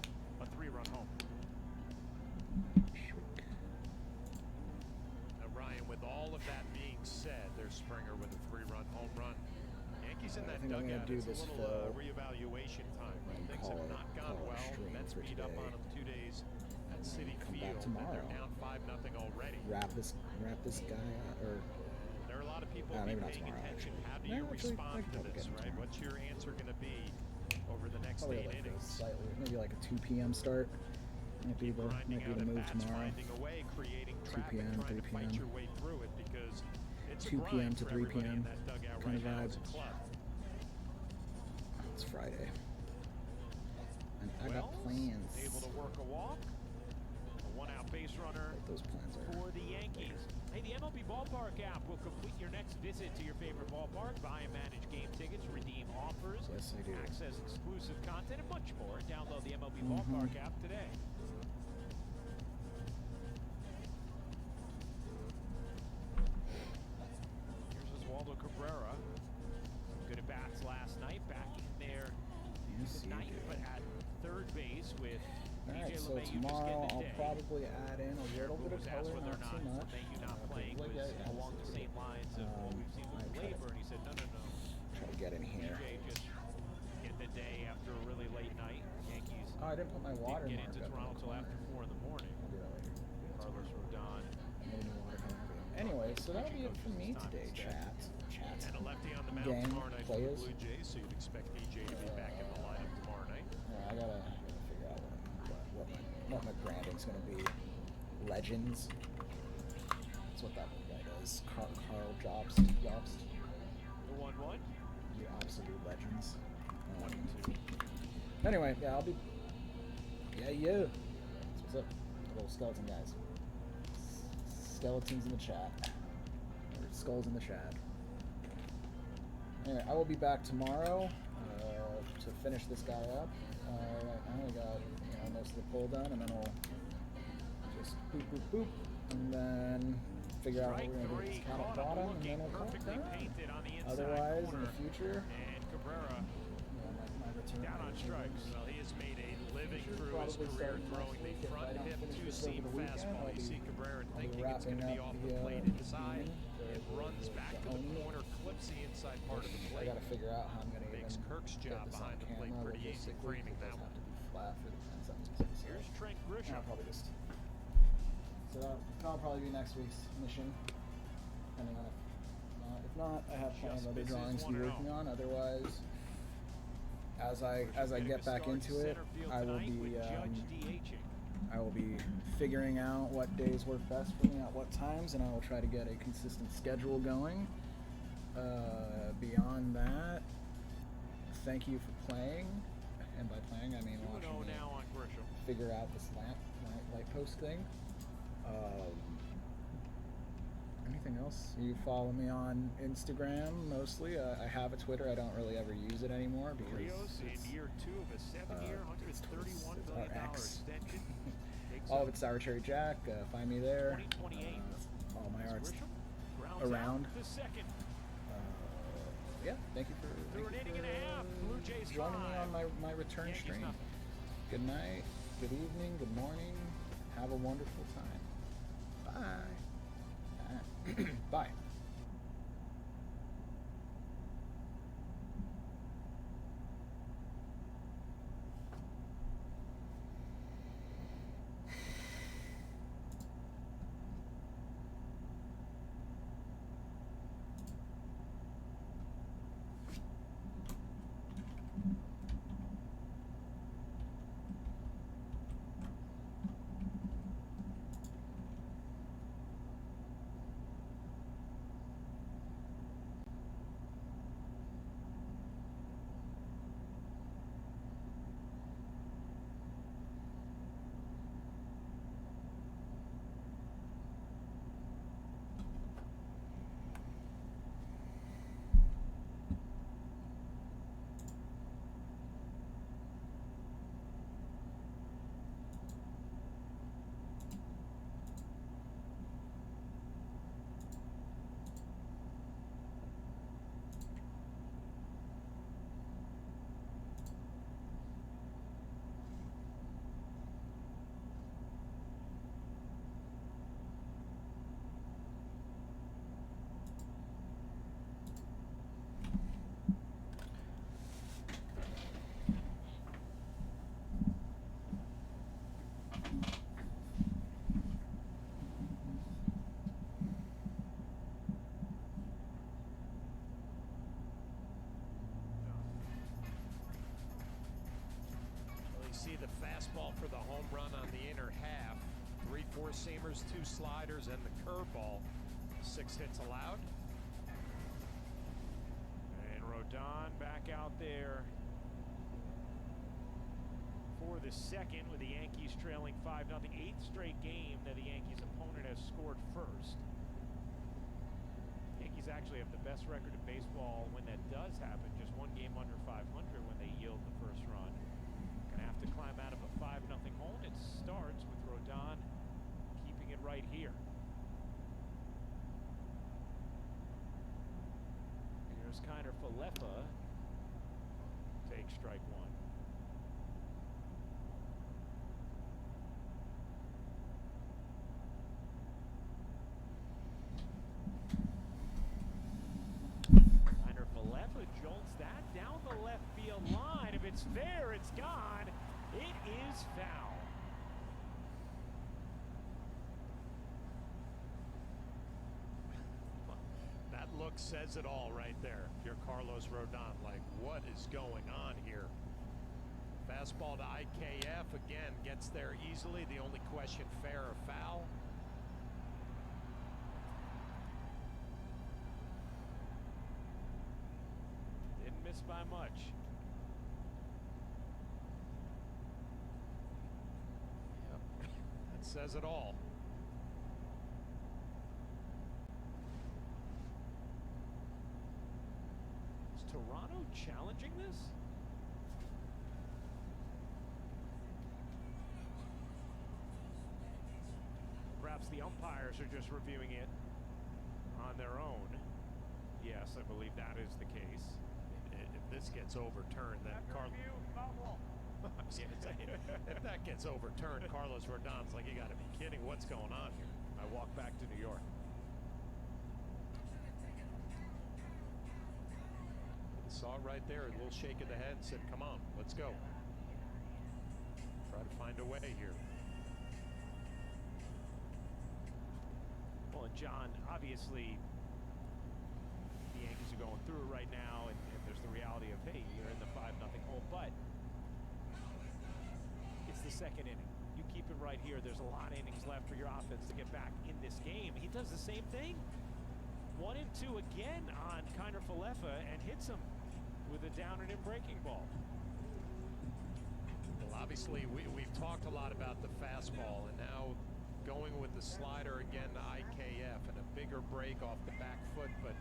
a 3-run home. Now, Ryan, with all of that being said, there's Springer with a 3-run home run. Yankees in I that think I'm gonna dugout. do It's a this little Phil, reevaluation time. and Things call have it- not gone call it well. stream Mets for beat up today. on them 2 days at City Come Field. back And they're tomorrow. down 5-0 already. Wrap this guy up, or There are a lot of people maybe be not paying tomorrow, attention. actually. How do No, you actually, I respond could to probably this, get it right? tomorrow. What's your answer going to be over the next probably 8 like a innings? slightly, maybe like a 2 p.m. start. Might be the Grinding out at move bats, tomorrow. grinding away, creating 2 traffic, p.m., trying 3 to fight p.m. your way through it because it's 2 a p.m. grind to for 3 everybody in p.m. that dugout kind right of now as a vibe. club. It's Friday. And I got Wells plans. able to work a walk. A one-out base runner What those plans are. for the Yankees. Hey, the MLB Ballpark app will complete your next visit to your favorite ballpark. Buy and manage game tickets, redeem offers, Yes, I do. access exclusive content, and much more. Download the MLB Mhm. Ballpark app today. Here's Oswaldo Cabrera. Good at bats last night. Back in there Yes, you tonight, do. but at third base with Alright, DJ so LeMahieu just tomorrow getting I'll the day. probably add in a little bit of Was asked color, whether not or too not much. LeMahieu not playing Like, was yeah, along the same lines of what we've seen with I try Labor, and he said, no. Try to get in here. DJ just getting the day after a really late night. Yankees Oh, I didn't put my didn't watermark get into up in Toronto the till corner. after 4 in the morning. I'll do that later. Carlos Rodon Maybe new watercolor. Anyway, so that'll be it for me today, chat. And a lefty on the mound Gang, tomorrow night for the players. Blue Jays, so you'd expect DJ to be back in the lineup tomorrow night. Yeah, I gotta figure out what my branding's gonna be. Legends. That's what that guy does. Carl Jobst. the 1-1. You absolute legends. 1-2. Anyway, yeah, I'll be. Yeah. That's what's up. Little skeleton guys. Skeletons in the chat. Or skulls in the chat. Anyway, I will be back tomorrow to finish this guy up. Right now we got most of the pull done, and then we'll just boop, and then figure out what we're gonna do with this cat at bottom, and then we'll call it Perfectly done. painted on the inside Otherwise, in corner. the future, And Cabrera my return down on strikes. Well, he has made a living Should through his probably career start throwing next the week if front I don't hip finish this two-seam over the weekend. fastball. I'll You see be Cabrera thinking it's wrapping going to be up off the, the plate inside. the It runs back to the onion. corner, clips the inside part of the I plate. gotta figure out how I'm gonna Makes even Kirk's get job this behind on the plate camera pretty easy, logistically, framing because that it one. has to be flat for the 10 seconds. So Here's Trent Grisham. I'll probably just. So that'll probably be next week's mission. Depending on if not, I have plenty of other drawings to be working on. Otherwise, as I get back into it, I will be figuring out what days work best for me at what times, and I will try to get a consistent schedule going. Beyond that, thank you for playing, and by playing I mean watching me now on Grisham. figure out this light post thing. Anything else? You follow me on Instagram mostly. I have a Twitter. I don't really ever use it anymore because Rios it's, in year 2 of a 7-year, $131 it's million our X. extension. All of it's Sour Cherry Jack. Find me there. 2028. All my art's Grounds around. out the second. Yeah, thank you for Through an inning and a half, Blue Jays joining me 5. on my return Yankees stream. nothing. Good night, good evening, good morning. Have a wonderful time. Bye. Bye. See the fastball for the home run on the inner half. 3 four-seamers, 2 sliders, and the curveball. 6 hits allowed. And Rodon back out there for the second with the Yankees trailing 5-0. 8th straight game that the Yankees' opponent has scored first. Yankees actually have the best record in baseball when that does happen. Just 1 game under 500 when they yield the first run. Gonna have to climb out of a 5-0 hole. It starts with Rodon keeping it right here. Here's Kiner Falefa. Take strike 1. Kiner Falefa jolts that down the left field line. If it's fair, it's gone. It is foul. That look says it all right there. If you're Carlos Rodon, like, what is going on here? Fastball to IKF, again, gets there easily. The only question, fair or foul? Didn't miss by much. That says it all. Is Toronto challenging this? Perhaps the umpires are just reviewing it on their own. Yes, I believe that is the case. If this gets overturned, then I was gonna say, if that gets overturned, Carlos Rodon's like, you got to be kidding. What's going on here? I walk back to New York. Saw it right there, a little shake of the head, and said, come on, let's go. Try to find a way here. Well, and John, obviously, the Yankees are going through it right now, and there's the reality of, hey, you're in the 5-0 hole, but it's the second inning. You keep it right here. There's a lot of innings left for your offense to get back in this game. He does the same thing. 1 and 2 again on Kiner Falefa and hits him with a down and in breaking ball. Well, obviously, we've talked a lot about the fastball, and now going with the slider again to IKF and a bigger break off the back foot. But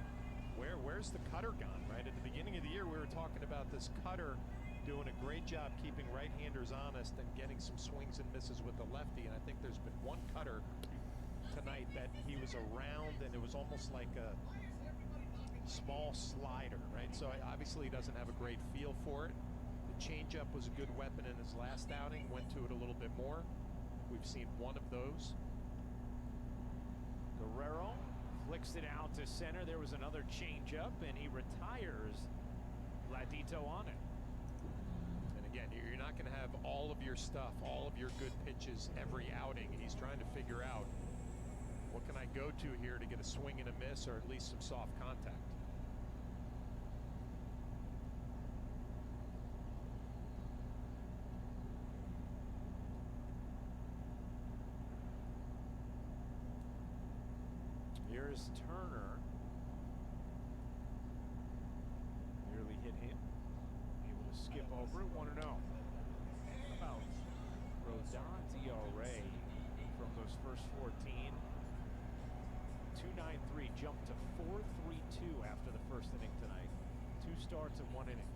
where's the cutter gone, right? At the beginning of the year, we were talking about this cutter doing a great job keeping right-handers honest and getting some swings and misses with the lefty. And I think there's been one cutter tonight that he was around, and it was almost like a small slider, right? So obviously he doesn't have a great feel for it. The changeup was a good weapon in his last outing, went to it a little bit more. We've seen one of those. Guerrero flicks it out to center. There was another changeup, and he retires Ladito on it. And again, you're not going to have all of your stuff, all of your good pitches every outing. He's trying to figure out, what can I go to here to get a swing and a miss, or at least some soft contact? Here's Turner. Nearly hit him. Able to skip over it, 1-0. How about Rodon's ERA from those first 14? 2.93, jumped to 4.32 after the first inning tonight. 2 starts in 1 inning.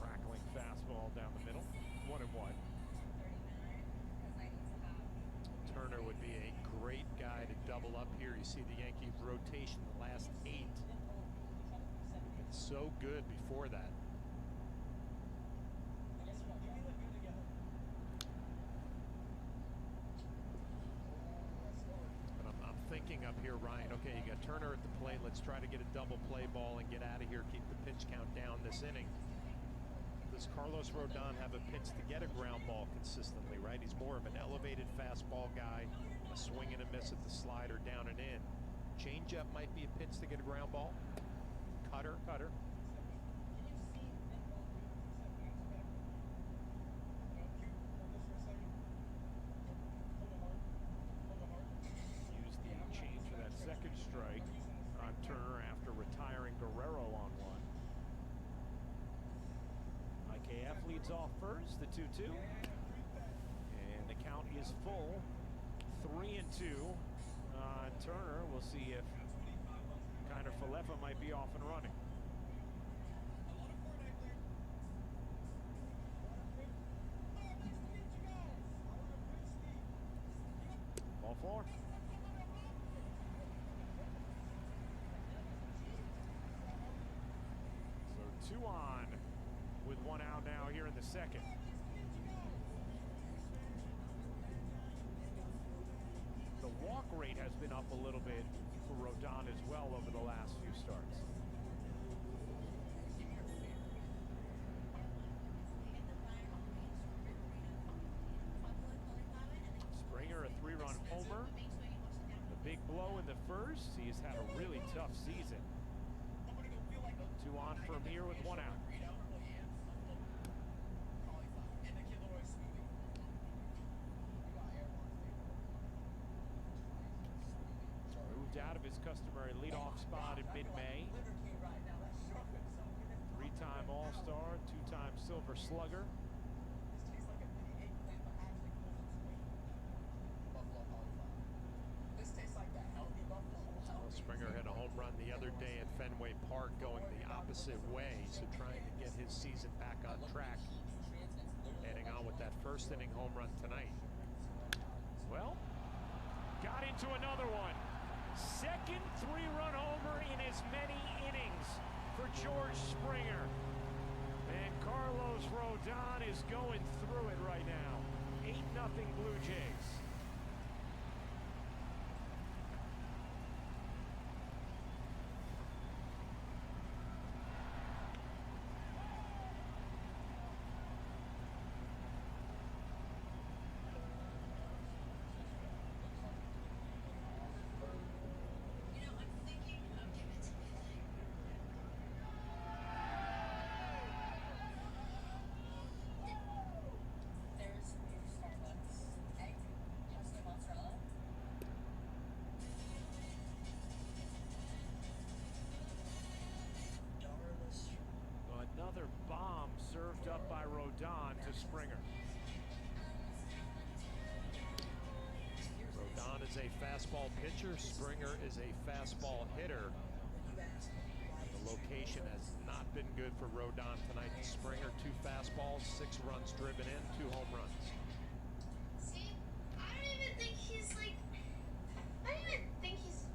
Crackling fastball down the middle. 1-1. Turner would be a great guy to double up here. You see the Yankee rotation the last 8. It's so good before that. But I'm thinking up here, Ryan, okay, you got Turner at the plate. Let's try to get a double play ball and get out of here, keep the pitch count down this inning. Does Carlos Rodon have a pitch to get a ground ball consistently, right? He's more of an elevated fastball guy, a swing and a miss at the slider, down and in. Changeup might be a pitch to get a ground ball. Cutter. Used the change for that second strike on Turner after retiring Guerrero on one. IKF leads off first, the 2-2. And the count is full. 3-2 on Turner. We'll see if Kiner Falefa might be off and running. Ball 4. So 2 on with 1 out now here in the second. The walk rate has been up a little bit for Rodon as well over the last few starts. Springer, a 3-run homer. The big blow in the first. He's had a really tough season. 2 on from here with 1 out. Moved out of his customary leadoff spot in mid-May. 3-time All-Star, 2-time Silver Slugger. Springer hit a home run the other day at Fenway Park going the opposite way, so trying to get his season back on track. Adding on with that first inning home run tonight. Well, got into another one. Second 3-run homer in as many innings for George Springer. And Carlos Rodon is going through it right now. 8-0 Blue Jays. Rodon to Springer. Rodon is a fastball pitcher. Springer is a fastball hitter. The location has not been good for Rodon tonight. Springer, 2 fastballs, 6 runs driven in, 2 home runs. See, I don't even think he's like. I don't even think he's.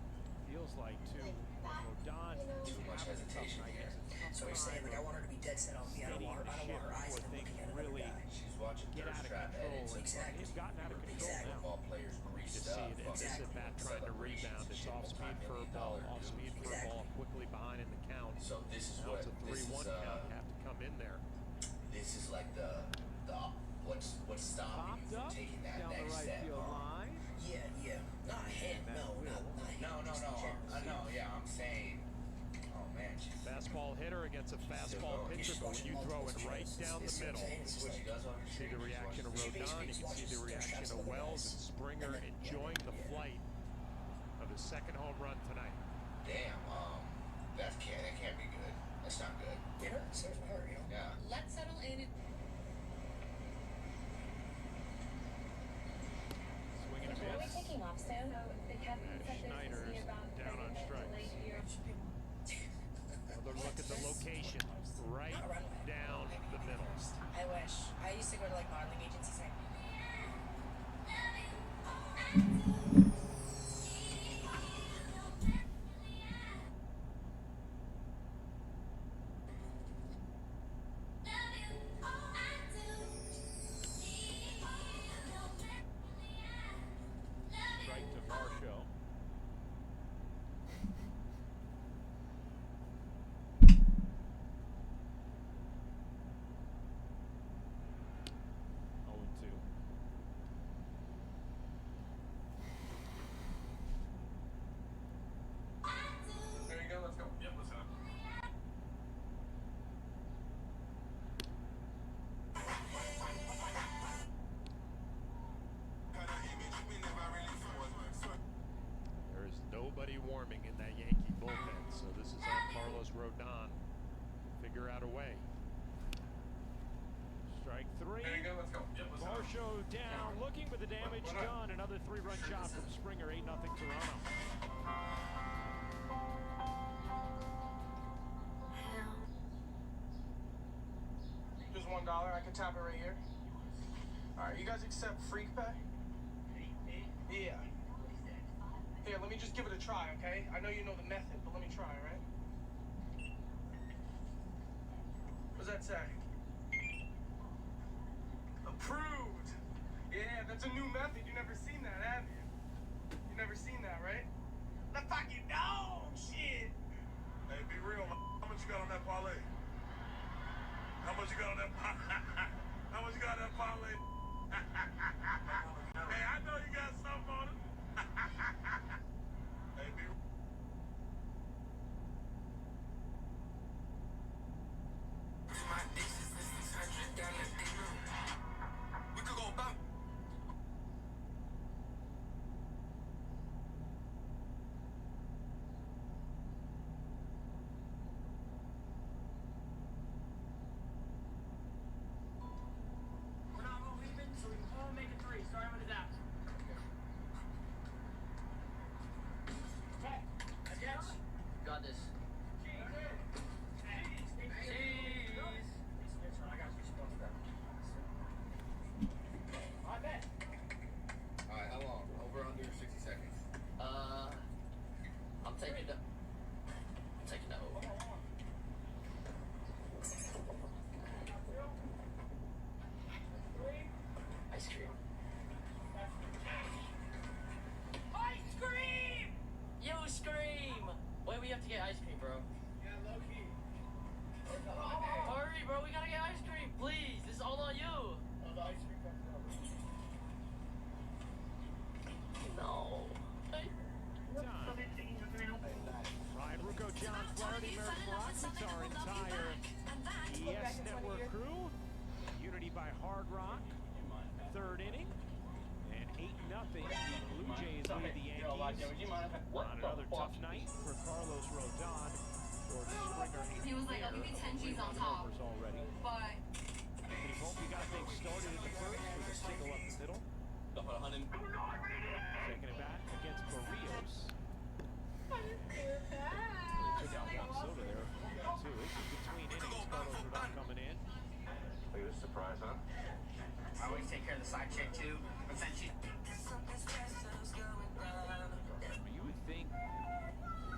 Feels like too. Rodon, Too much hesitation here. So he's saying like I want her to be dead set on me. I don't want her eyes to look at another guy. She's watching get out of control. Exactly. They've gotten out of control now. All players You just see it. It's at bat trying to rebound. It's off speed for a ball. Off speed for a ball. Quickly behind in the count. So this is now what it's a 3-1 count. You have to come in there. This is like the what's stopping you from taking that down next the right step. field line. Yeah. Not him. No. I know. Yeah, I'm saying. Oh man. Fastball hitter against a fastball pitcher, but when you throw it right down the middle, you see the reaction of Rodon, you can see the reaction of Wells and Springer enjoying the flight of his second home run tonight. Damn, that can't be good. That's not good. It hurts. It hurt, you know? Yeah. Let's settle in. Swinging a Are we miss. taking off soon? Schneider's down on strikes. Another look at the location, right down the middle. I wish. I used to go to like modeling agencies. Strike to Varsho. Nobody warming in that Yankee bullpen, so this is on Carlos Rodon. Figure out a way. Strike 3. There you go, let's go. Varsho down, looking for the damage done. Another 3-run shot from Springer, 8-0 Toronto. Just $1. I can tap it right here. Alright, you guys accept freak pay? Yeah. Here, let me just give it a try, okay? I know you know the method, but let me try, right? What does that say? Approved! Yeah, that's a new method. You never seen that, have you? You never seen that, right? The fucking dog shit! Hey, be real. How much you got on that parlay? How much you got on that parlay? How much you got on that parlay? Hey, I know you got something on it. Hey, be we could go back. We're not all leaving, so we can all make it 3. Sorry, I'm gonna adapt. Okay, I guess. Got this. Alright, how long? Over under 60 seconds. I'm taking the over. Ice cream. Ice cream! Yo, Scream! Wait, we have to get ice cream, bro. Yeah, low key. Hurry, bro, we gotta get ice cream, please. This is all on you. Oh, the ice cream comes over. No. Ryan Rucco, John Flaherty, Merrick Maratz, our entire ES Network crew. Unity by Hard Rock. 3rd inning. And 8-0. The Blue Jays lead the Yankees. On another tough night for Carlos Rodon. George Springer. He was like, I'll give you 10 G's on top. Already. But He's Volpe got things started in the first with a single up the middle. Taking it back against Barrios. Really took out Juan Soto there, too. This is between innings. Carlos Rodon coming in. Are you surprised, huh? I always take care of the side chick, too. But then she... You would think,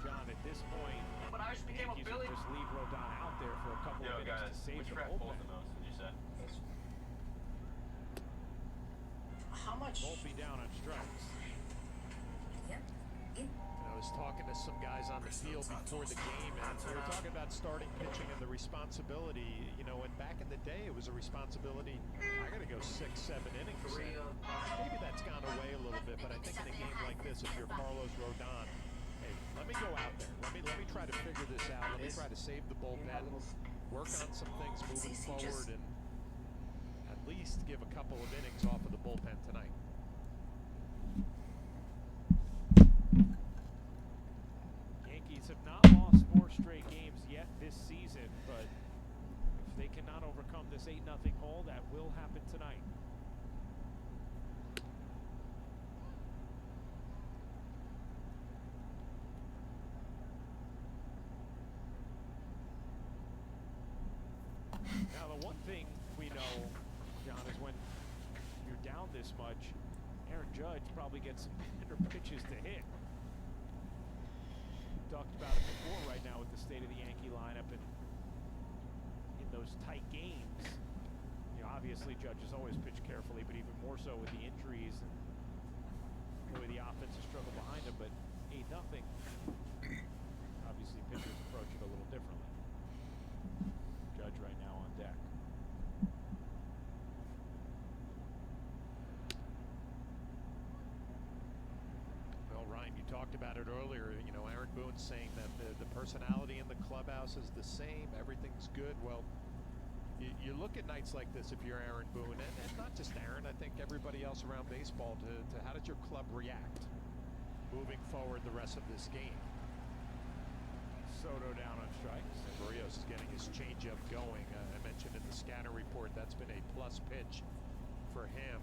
John, at this point, But I just became a Yankees Billy. would just leave Rodon out there for a couple of minutes to save the bullpen. Would you say? How much? Volpe down on strikes. I was talking to some guys on the field before the game, and we were talking about starting pitching and the responsibility. You know, and back in the day, it was a responsibility. I got to go 6, 7 innings. Maybe that's gone away a little bit, but I think in a game like this, if you're Carlos Rodon, hey, let me go out there. Let me try to figure this out. Let me try to save the bullpen, work on some things moving forward, and at least give a couple of innings off of the bullpen tonight. Yankees have not lost 4 straight games yet this season, but if they cannot overcome this 8-0 hole, that will happen tonight. Now, the one thing we know, John, is when you're down this much, Aaron Judge probably gets some better pitches to hit. Talked about it before right now with the state of the Yankee lineup, and in those tight games, you know, obviously Judge has always pitched carefully, but even more so with the injuries and the way the offense has struggled behind him. But 8-0, obviously pitchers approach it a little differently. Judge right now on deck. Well, Ryan, you talked about it earlier. You know, Aaron Boone's saying that the personality in the clubhouse is the same. Everything's good. Well, you look at nights like this if you're Aaron Boone, and not just Aaron, I think everybody else around baseball, to how did your club react moving forward the rest of this game? Soto down on strikes. Barrios is getting his changeup going. I mentioned in the scatter report that's been a plus pitch for him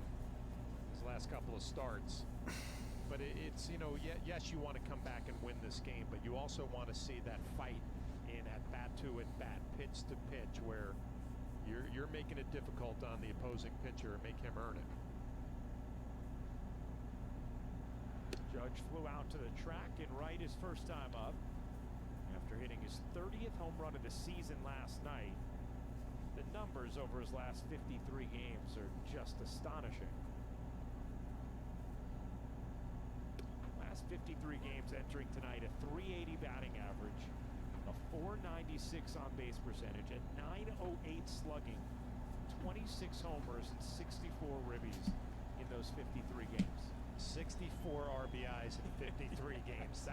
his last couple of starts. But it's, you know, yes, you want to come back and win this game, but you also want to see that fight in at bat to at bat, pitch to pitch, where you're making it difficult on the opposing pitcher and make him earn it. Judge flew out to the track in right his first time up after hitting his 30th home run of the season last night. The numbers over his last 53 games are just astonishing. Last 53 games entering tonight, a .380 batting average, a .496 on base percentage, a .908 slugging, 26 homers and 64 ribbies in those 53 games. 64 RBIs in 53 games.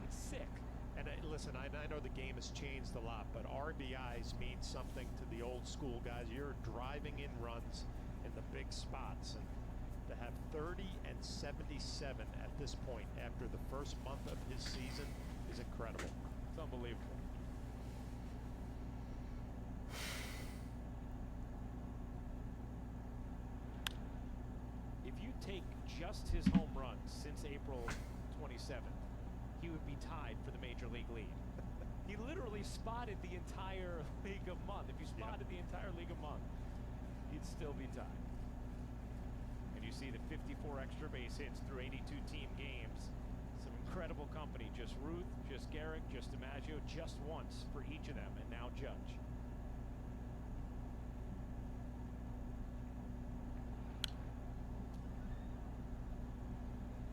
It's sick. And listen, I know the game has changed a lot, but RBIs mean something to the old school guys. You're driving in runs in the big spots, and to have 30 and 77 at this point after the first month of his season is incredible. It's unbelievable. If you take just his home runs since April 27th, he would be tied for the Major League lead. He literally spotted the entire League of Month. If you spotted the entire League of Month, he'd still be tied. And you see the 54 extra base hits through 82 team games. Some incredible company. Just Ruth, just Garrick, just DiMaggio, just once for each of them, and now Judge.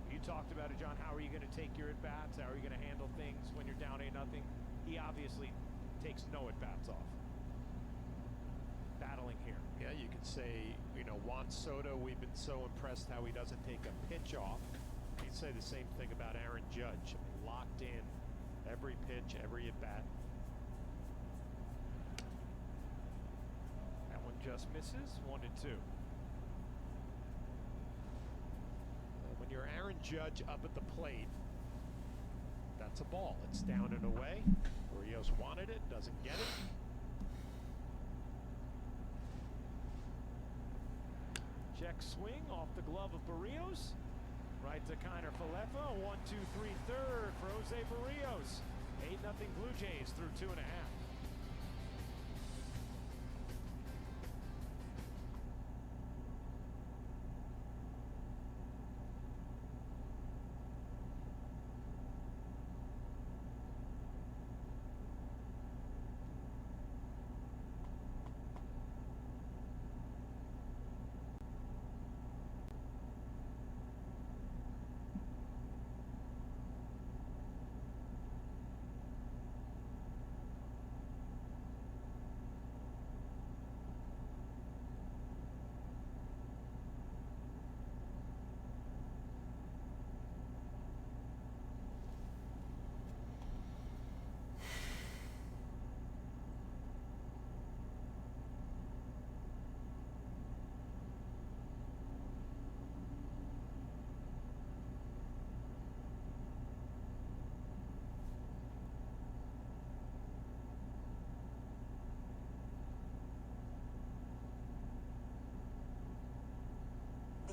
You talked about it, John. How are you going to take your at-bats? How are you going to handle things when you're down 8-0? He obviously takes no at-bats off. Battling here. Yeah, you could say, you know, Juan Soto, we've been so impressed how he doesn't take a pitch off. You'd say the same thing about Aaron Judge. I mean, locked in every pitch, every at-bat. That one just misses. 1-2. When you're Aaron Judge up at the plate, that's a ball. It's down and away. Barrios wanted it, doesn't get it. Check swing off the glove of Barrios. Right to Kiner Falefa. 1-2-3 third for Jose Barrios. 8-0 Blue Jays through 2.5.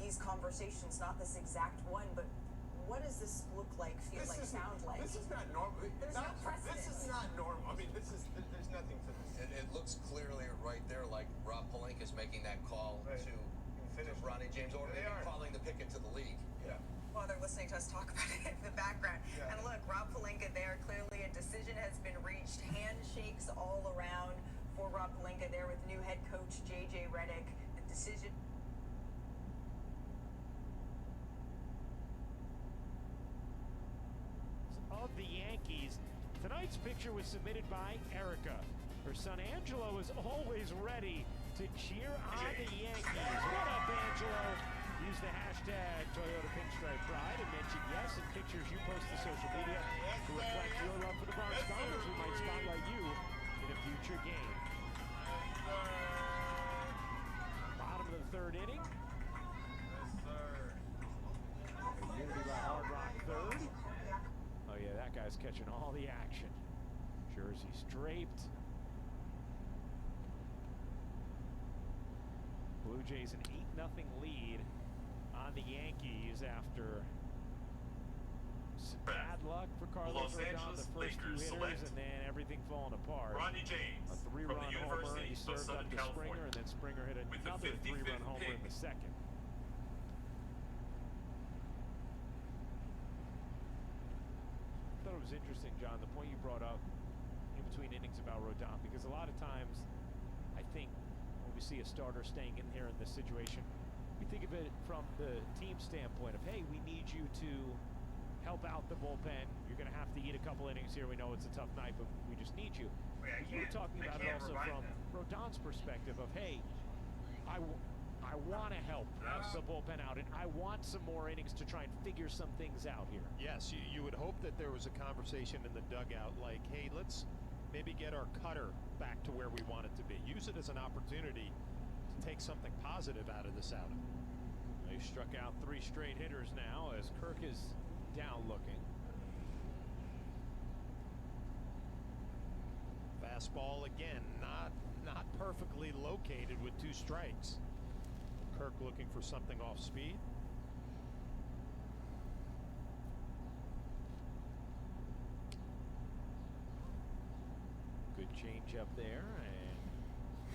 These conversations, not this exact one, but what does this look like, feel like, sound like? This is not normal. There's no precedent. This is not normal. I mean, there's nothing to this. It looks clearly right there like Rob Pelinka's making that call to Ronnie James, or maybe calling the picket to the league. Yeah. Well, they're listening to us talk about it in the background. Yeah. And look, Rob Pelinka there, clearly a decision has been reached. Handshakes all around for Rob Pelinka there with new head coach J.J. Redick. The decision... Of the Yankees. Tonight's picture was submitted by Erica. Her son Angelo is always ready to cheer on the Yankees. What up, Angelo? Use the hashtag Toyota Pinstripe Pride and mention yes in pictures you post to social media to reflect your love for the Bronx Bombers. We might spotlight you in a future game. Bottom of the third inning. Unity by Hard Rock third. Oh yeah, that guy's catching all the action. Jersey's draped. Blue Jays an 8-0 lead on the Yankees after some bad luck for Carlos Rodon the first few hitters, and then everything falling apart. Ronnie James, a 3-run homer. He served up to Springer, and then Springer hit another 3-run homer in the second. I thought it was interesting, John, the point you brought up in between innings about Rodon, because a lot of times I think when we see a starter staying in here in this situation, we think of it from the team standpoint of, hey, we need you to help out the bullpen. You're going to have to eat a couple innings here. We know it's a tough night, but we just need you. You were talking about it also from Rodon's perspective of, hey, I want to help the bullpen out, and I want some more innings to try and figure some things out here. Yes, you would hope that there was a conversation in the dugout like, hey, let's maybe get our cutter back to where we want it to be. Use it as an opportunity to take something positive out of this outing. They struck out 3 straight hitters now as Kirk is down looking. Fastball again, not perfectly located with 2 strikes. Kirk looking for something off speed. Good change up there, and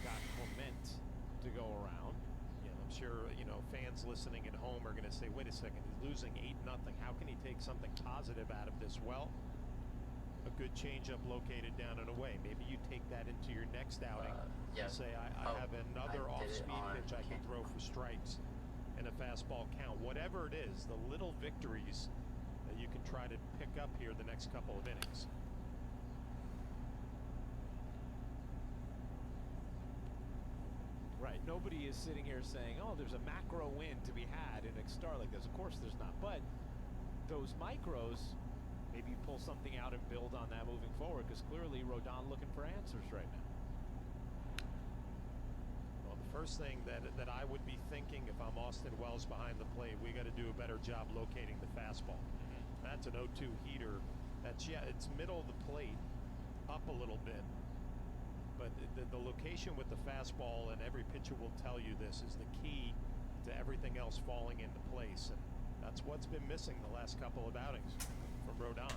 got Clement to go around. Yeah, I'm sure, fans listening at home are going to say, wait a second, he's losing 8-0. How can he take something positive out of this? Well, a good changeup located down and away. Maybe you take that into your next outing and say, I have another off-speed pitch I can throw for strikes and a fastball count. Whatever it is, the little victories that you can try to pick up here the next couple of innings. Right, nobody is sitting here saying, oh, there's a macro win to be had in a start like this. Of course there's not, but those micros, maybe you pull something out and build on that moving forward, because clearly Rodon looking for answers right now. Well, the first thing that I would be thinking if I'm Austin Wells behind the plate, we got to do a better job locating the fastball. That's an 0-2 heater. It's middle of the plate, up a little bit. But the location with the fastball, and every pitcher will tell you this, is the key to everything else falling into place, and that's what's been missing the last couple of outings from Rodon.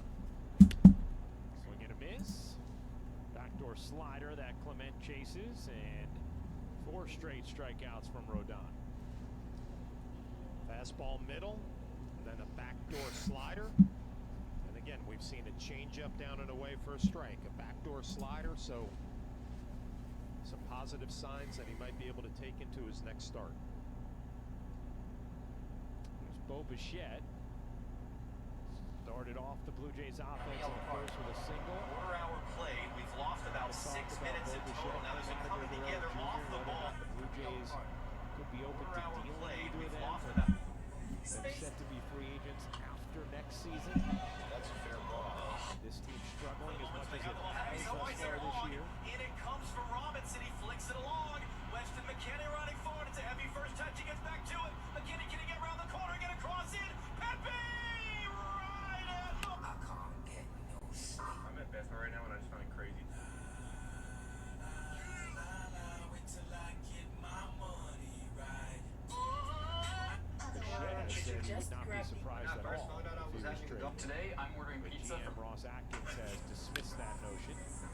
Swing and a miss. Backdoor slider that Clement chases, and 4 straight strikeouts from Rodon. Fastball middle, and then a backdoor slider. And again, we've seen a changeup down and away for a strike, a backdoor slider, so some positive signs that he might be able to take into his next start. There's Bo Bichette. Started off the Blue Jays offense in the first with a single. Quarter hour played. We've lost about 6 minutes in total. Now there's a coming together off the ball. The Blue Jays could be open to dealing either of them. They're set to be free agents after next season. That's a fair ball. This team's struggling as much as it has thus far this year. In it comes for Robinson. He flicks it along. Weston McKinney running forward. It's a heavy first touch. He gets back to it. McKinney can he get around the corner, get across in. Pepe! Right at the... I can't get no sleep. I'm at Best Buy right now and I just found it crazy. Wait till I get my money right. Bichette has said he would not be surprised at all if he was traded. Today, I'm ordering But pizza GM from Ross Atkins has dismissed that notion as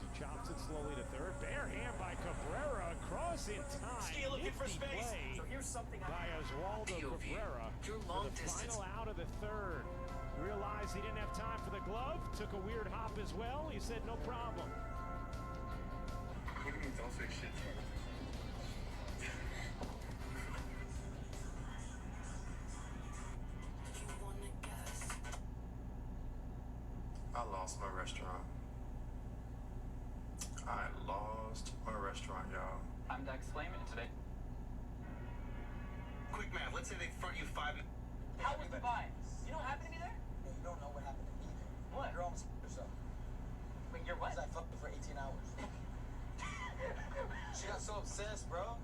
he chops it slowly to third. Bare hand by Cabrera across in time. Ski looking for Nifty space. play So here's something by Oswaldo Cabrera Your for long the distance. final out of the third. Realized he didn't have time for the glove. Took a weird hop as well. He said no problem. What do you mean don't say shit? I lost my restaurant. I lost my restaurant, y'all. I'm Dex Flamin today. Quick math. Let's say they front you 5 minutes. How was Dubai? You know what happened to me there? You don't know what happened to me there. What? You're almost yourself. Wait, you're what? Because I fucked her for 18 hours. She got so obsessed, bro.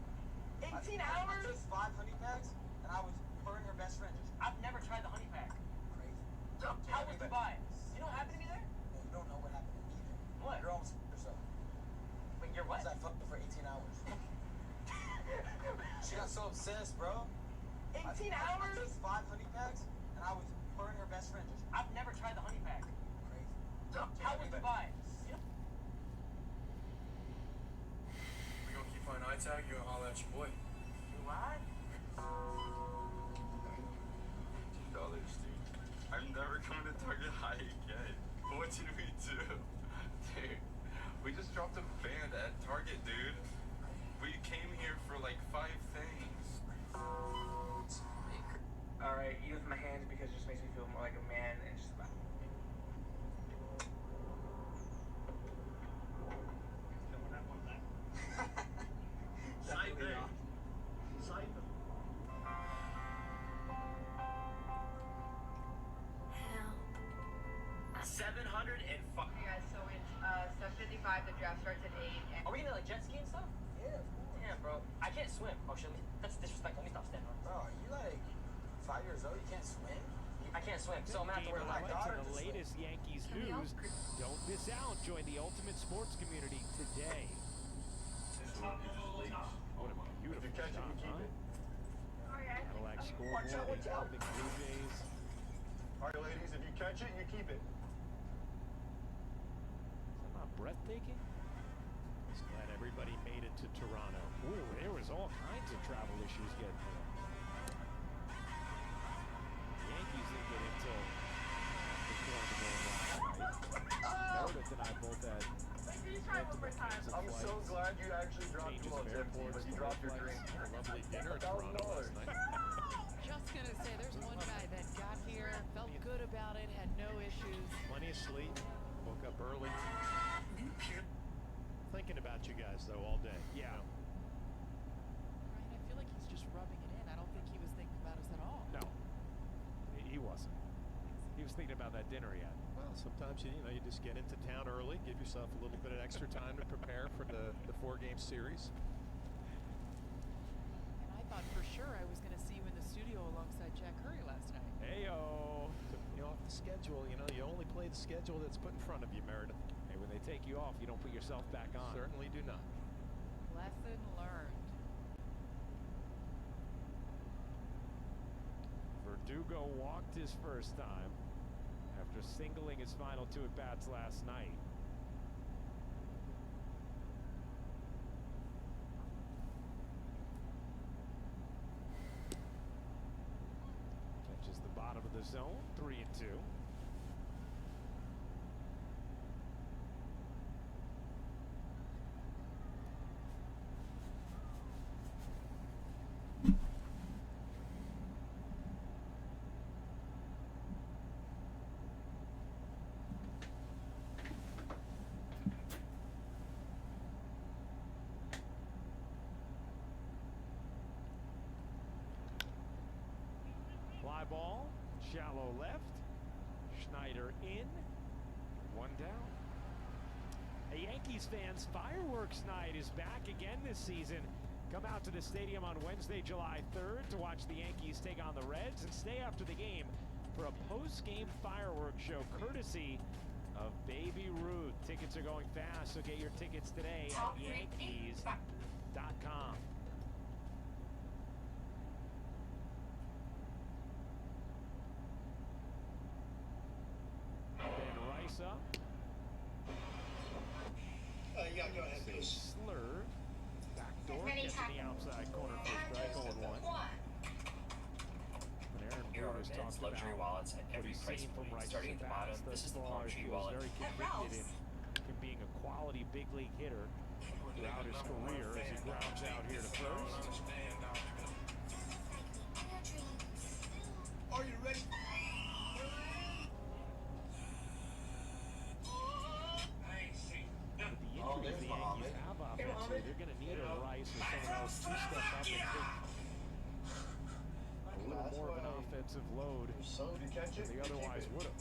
18 I hours? took 5 honey packs, and I was her and her best friend just I've never tried the honey pack. crazy. How was Dubai? You know what happened to me there? You don't know what happened to me there. What? You're almost yourself. Wait, you're what? Because I fucked her for 18 hours. She got so obsessed, bro. 18 I hours? took 5 honey packs, and I was her and her best friend just I've never tried the honey pack. crazy. How was Dubai? You know We gonna keep playing eye tag, you gonna holler at your boy. what? $2, dude. I'm never coming to Target High again. What did we do? Dude, we just dropped a band at Target, dude. We came here for like 5 things. Alright, eat with my hands because it just makes me feel more like a man and just about. Definitely not. 700 and fuck. Yeah, so it's 7:55. The draft starts at 8. Are we gonna like jet ski and stuff? Yeah, Damn, bro. I can't swim. Oh shit, that's disrespectful. Let me stop standing on. bro, you like 5 years old, you can't swim? I can't swim, so I'm gonna have to wear Game a life. highlights and the latest Yankees news. Don't miss out. Join the ultimate sports community today. What a beautiful catch it, shot, you keep huh? it. Cadillac scoreboard, watch out. the Blue Jays. Alright, ladies, if you catch it, you keep it. Is that not breathtaking? Just glad everybody made it to Toronto. Ooh, there was all kinds of travel issues getting there. The Yankees didn't get into the corner last night. Meredith and I both had Can you try one more time? I'm so glad you actually dropped changes them of on empty, airports, but you the dropped your flights. drink. A lovely dinner in Toronto last night. Just gonna say, there's one guy that got here, felt good about it, had no issues. Plenty of sleep. Woke up early. Thinking about you guys though all day. Yeah. Ryan, I feel like he's just rubbing it in. I don't think he was thinking about us at all. No, he wasn't. He was thinking about that dinner he had. Well, sometimes you know you just get into town early, give yourself a little bit of extra time to prepare for the 4-game series. And I thought for sure I was gonna see you in the studio alongside Jack Curry last night. Heyo. Took me off the schedule. You know, you only play the schedule that's put in front of you, Meredith. Hey, when they take you off, you don't put yourself back on. Certainly do not. Lesson learned. Verdugo walked his first time after singling his final 2 at-bats last night. Catches the bottom of the zone, 3-2. Fly ball, shallow left. Schneider in. 1 down. A Yankees fans, fireworks night is back again this season. Come out to the stadium on Wednesday, July 3rd to watch the Yankees take on the Reds and stay after the game for a post-game fireworks show courtesy of Baby Ruth. Tickets are going fast, so get your tickets today at Yankees.com. Up. Yeah, go ahead, please. Slurve. Backdoor gets in the outside corner for strike 0-1. Here are advanced luxury wallets at every price point. Starting at the bottom, this is the palm tree wallet. Very convicted in being a quality big league hitter throughout his career as he grounds out here to first. Are you ready? The Yankees have offensively, they're going to need a Rice or someone else to step up and take a little more of an offensive load than they otherwise would have.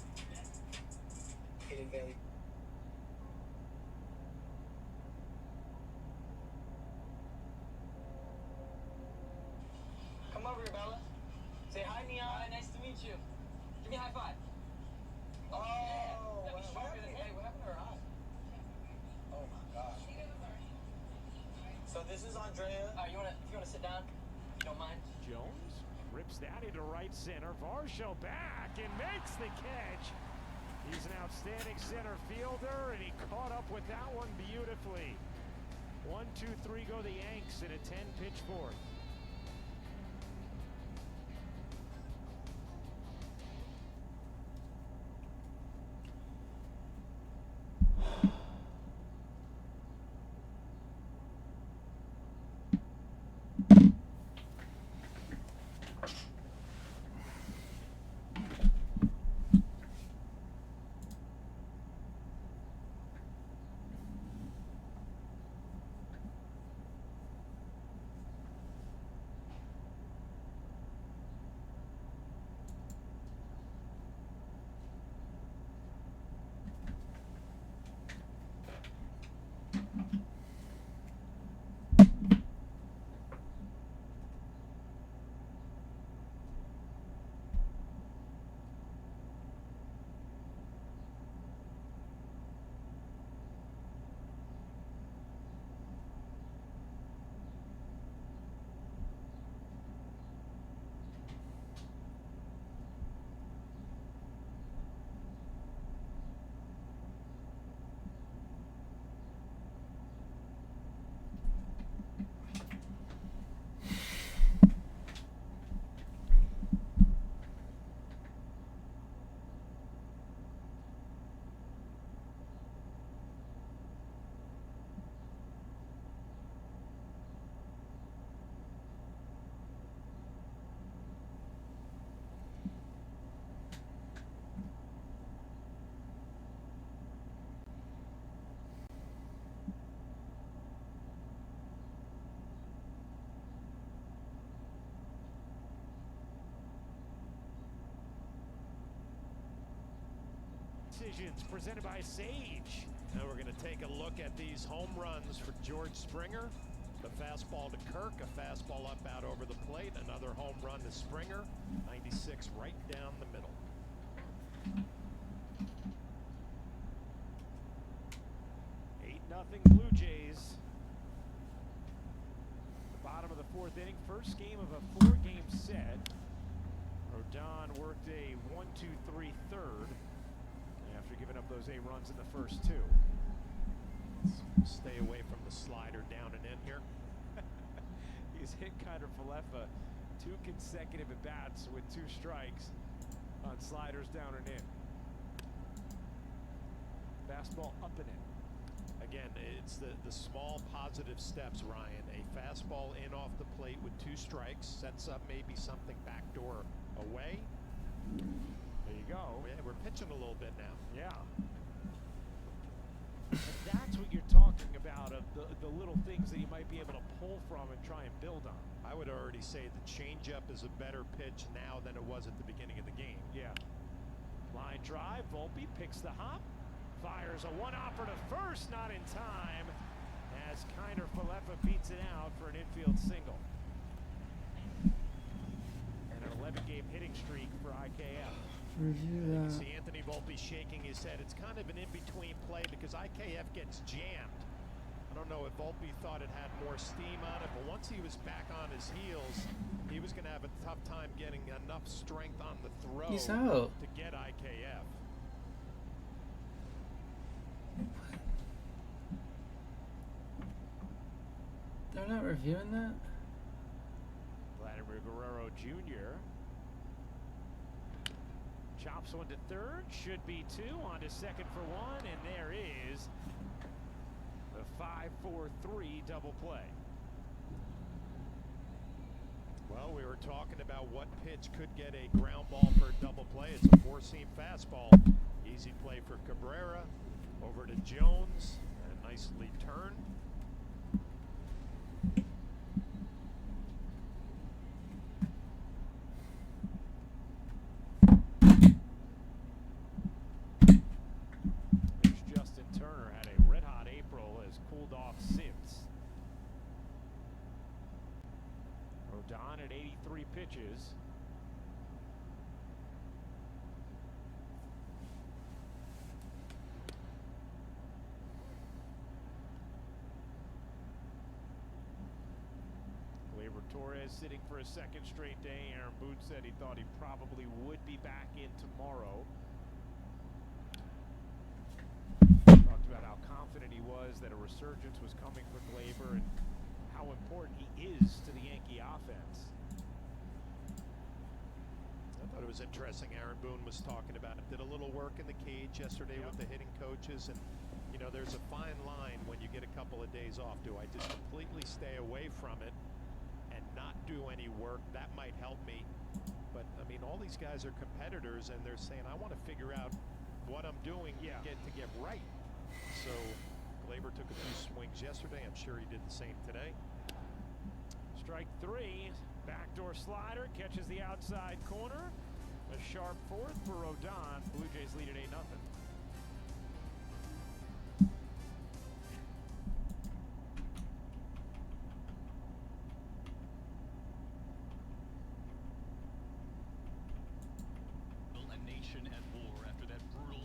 Come over here, Bella. Say hi, Neon. Hi, nice to meet you. Give me a high five. Oh, yeah. What happened to her eye? Oh my God. So this is Andrea. You wanna sit down? If you don't mind. Jones rips that into right center. Varsho back and makes the catch. He's an outstanding center fielder, and he caught up with that one beautifully. 1, 2, 3 go the Yanks in a 10-pitch fourth. Decisions presented by Sage. Now we're going to take a look at these home runs for George Springer. The fastball to Kirk, a fastball up out over the plate, another home run to Springer, 96 right down the middle. Nothing Blue Jays. The bottom of the fourth inning, first game of a 4-game set. Rodon worked a 1-2-3 third after giving up those 8 runs in the first 2. Stay away from the slider down and in here. He's hit Kiner Falefa 2 consecutive at-bats with 2 strikes on sliders down and in. Fastball up and in. Again, it's the small positive steps, Ryan. A fastball in off the plate with 2 strikes sets up maybe something backdoor away. There you go. Yeah, we're pitching a little bit now. Yeah. And that's what you're talking about, of the little things that you might be able to pull from and try and build on. I would already say the changeup is a better pitch now than it was at the beginning of the game. Yeah. Line drive, Volpe picks the hop, fires a one-hopper to first, not in time, as Kiner Falefa beats it out for an infield single. And an 11-game hitting streak for IKF. Review that. See Anthony Volpe shaking his head. It's kind of an in-between play because IKF gets jammed. I don't know if Volpe thought it had more steam on it, but once he was back on his heels, he was going to have a tough time getting enough strength on the throw He's out. to get IKF. They're not reviewing that? Vladimir Guerrero Jr. chops one to third, should be 2, on to second for 1, and there is the 5-4-3 double play. Well, we were talking about what pitch could get a ground ball for a double play. It's a 4-seam fastball. Easy play for Cabrera. Over to Jones. And a nicely turned. There's Justin Turner, had a red-hot April, has cooled off since. Rodon at 83 pitches. Gleyber Torres sitting for a second straight day. Aaron Boone said he thought he probably would be back in tomorrow. Talked about how confident he was that a resurgence was coming for Gleyber and how important he is to the Yankee offense. I thought it was interesting. Aaron Boone was talking about it. Did a little work in the cage yesterday with the hitting coaches. And, you know, there's a fine line when you get a couple of days off. Do I just completely stay away from it and not do any work? That might help me. But, I mean, all these guys are competitors, and they're saying, I want to figure out what I'm doing to get right. So Gleyber took a few swings yesterday. I'm sure he did the same today. Strike 3, backdoor slider, catches the outside corner. A sharp fourth for Rodon. Blue Jays lead at 8-0. A nation at war after that brutal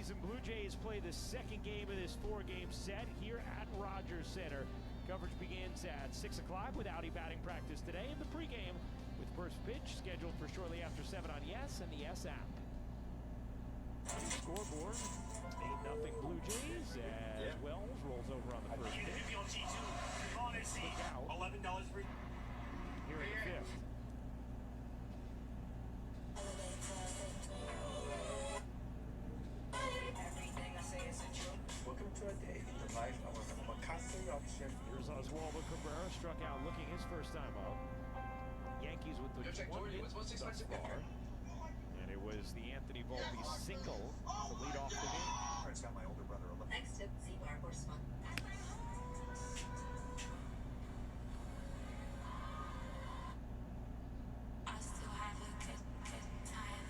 Yankees and Blue Jays play the second game of this 4-game set here at Rogers Center. Coverage begins at 6 o'clock with Audi batting practice today, and the pregame with first pitch scheduled for shortly after 7 on Yes and the Yes app. Scoreboard, 8-0 Blue Jays as Wells rolls over on the first pitch. Look out. $11 free. Here in the fifth. Everything I say is true. Welcome to a day in the life of a Picasso option. Here's Oswaldo Cabrera, struck out looking his first time up. Yankees with the 1 hit thus far. And it was the Anthony Volpe single to lead off the game. It's got my older brother. Next to Z-Bar or Spun. I still have a good time.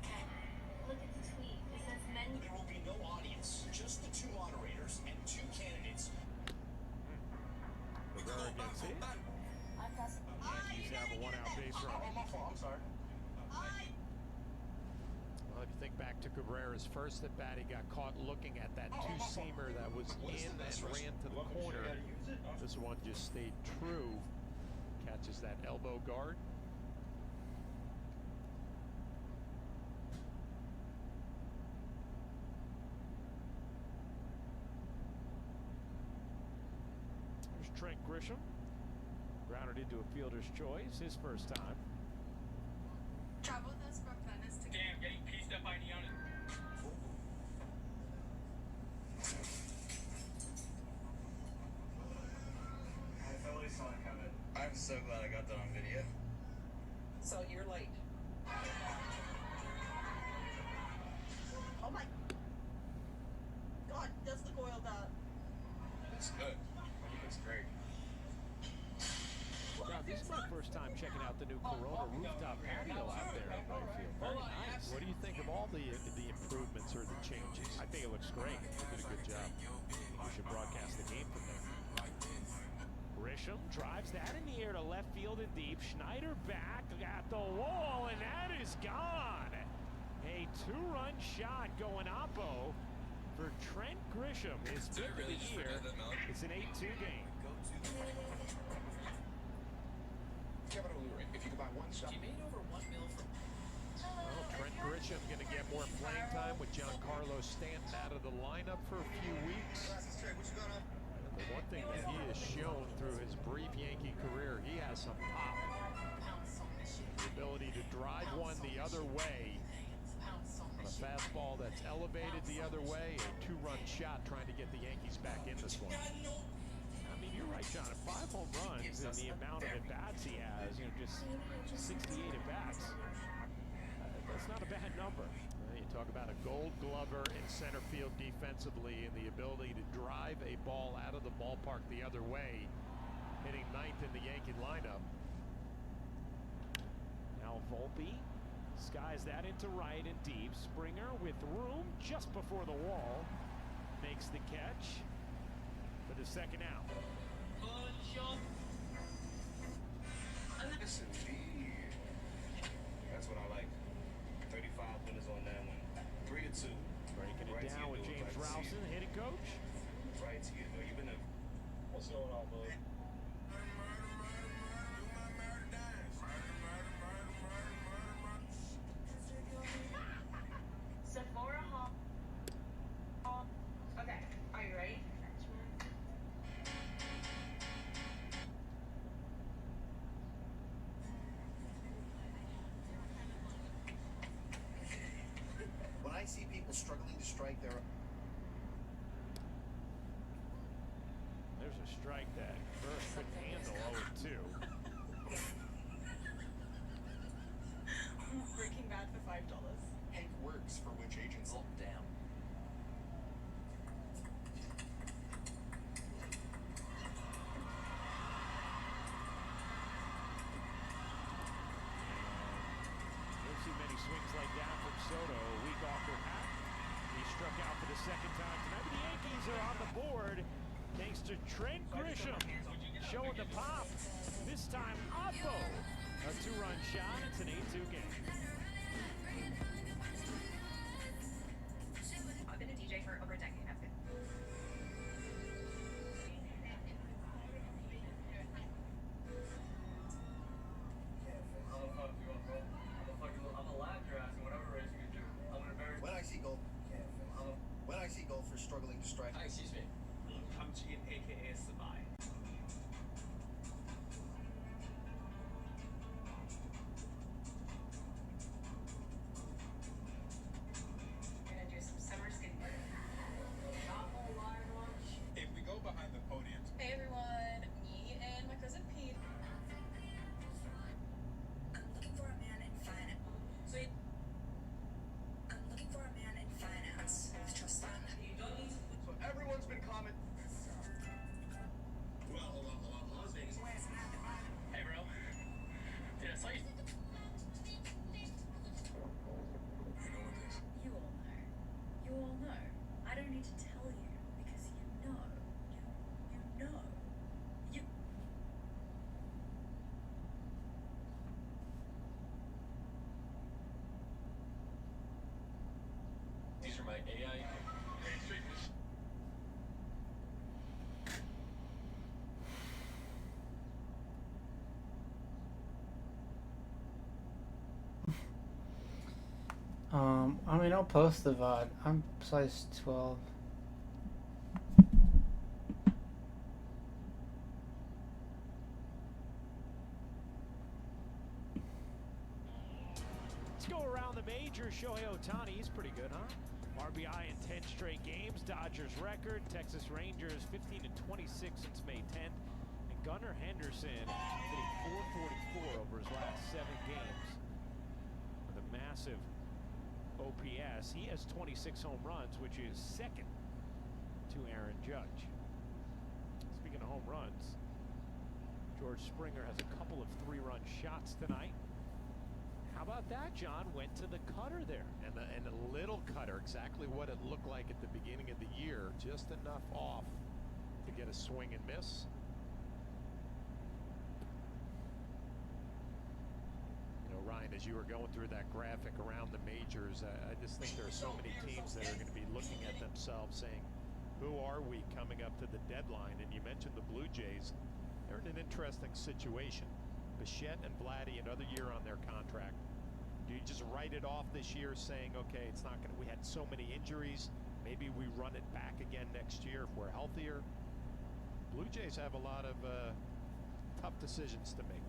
Okay. Look at the tweet. It says men. There will be no audience, just the 2 moderators and 2 candidates. Cabrera gets it. Yankees have a 1-out base run. I'm sorry. Well, if you think back to Cabrera's first at bat, he got caught looking at that 2-seamer that was in and ran to the corner. This one just stayed true. Catches that elbow guard. There's Trent Grisham. Grounded into a fielder's choice, his first time. Traveled us from Venice to Damn, getting pieced up by Neon. I totally saw it coming. I'm so glad I got that on video. So you're late. Oh my God, does look oiled up. It's good. It's great. Now, this is my first time checking out the new Corona rooftop patio out there in right field. Very nice. What do you think of all the improvements or the changes? I think it looks great. They did a good job. We should broadcast the game from there. Grisham drives that in the air to left field and deep. Schneider back at the wall, and that is gone. A 2-run shot going oppo for Trent Grisham. His fifth of the year. It's an 8-2 game. If you could buy one shot. She made over $1 million from. Well, Trent Grisham going to get more playing time with Giancarlo Stanton out of the lineup for a few weeks. And the one thing that he has shown through his brief Yankee career, he has some pop. The ability to drive one the other way on a fastball that's elevated the other way, a 2-run shot trying to get the Yankees back in this one. I mean, you're right, John. 5 home runs and the amount of at-bats he has, just 68 at-bats. That's not a bad number. You talk about a gold glover in center field defensively and the ability to drive a ball out of the ballpark the other way, hitting 9th in the Yankee lineup. Now Volpe skies that into right and deep. Springer with room just before the wall makes the catch for the second out. Listen, that's what I like. 35 winners on that one. 3-2. Breaking it down with James Rowson, hitting coach. Right to you, though. You've been a... What's going on, bud? Sephora Hall. Okay, are you ready? When I see people struggling to strike their... There's a strike that Burris couldn't handle. 0-2. Breaking Bad for $5. Hank works for which agents look down. Don't see many swings like that from Soto. A week off for Pat. He struck out for the second time tonight. But the Yankees are on the board thanks to Trent Grisham showing the pop. This time, Oppo. A 2-run shot. It's an 8-2 game. struggling to strike. Hi, excuse me. I'm Jean, aka Sabai. Gonna do some summer skincare. Not a lot of lunch. If we go behind the podium. Hey everyone, me and my cousin Pete. I'm looking for a man in finance. I'm looking for a man in finance with trust fund. So everyone's been commenting. Las Vegas. Hey, bro. Dude, I saw you. You all know. You all know. I don't need to tell you because you know. You know. You. These are my AI. I mean, I'll post the VOD. I'm size 12. Let's go around the majors. Shohei Ohtani, he's pretty good, huh? RBI in 10 straight games. Dodgers record. Texas Rangers 15-26 since May 10th. And Gunnar Henderson hitting .444 over his last 7 games with a massive OPS. He has 26 home runs, which is second to Aaron Judge. Speaking of home runs, George Springer has a couple of 3-run shots tonight. How about that, John? Went to the cutter there. And a little cutter, exactly what it looked like at the beginning of the year, just enough off to get a swing and miss. You know, Ryan, as you were going through that graphic around the majors, I just think there are so many teams that are going to be looking at themselves saying, who are we coming up to the deadline? And you mentioned the Blue Jays. They're in an interesting situation. Bichette and Vladdy another year on their contract. Do you just write it off this year saying, okay, it's not going to, we had so many injuries, maybe we run it back again next year if we're healthier? Blue Jays have a lot of tough decisions to make.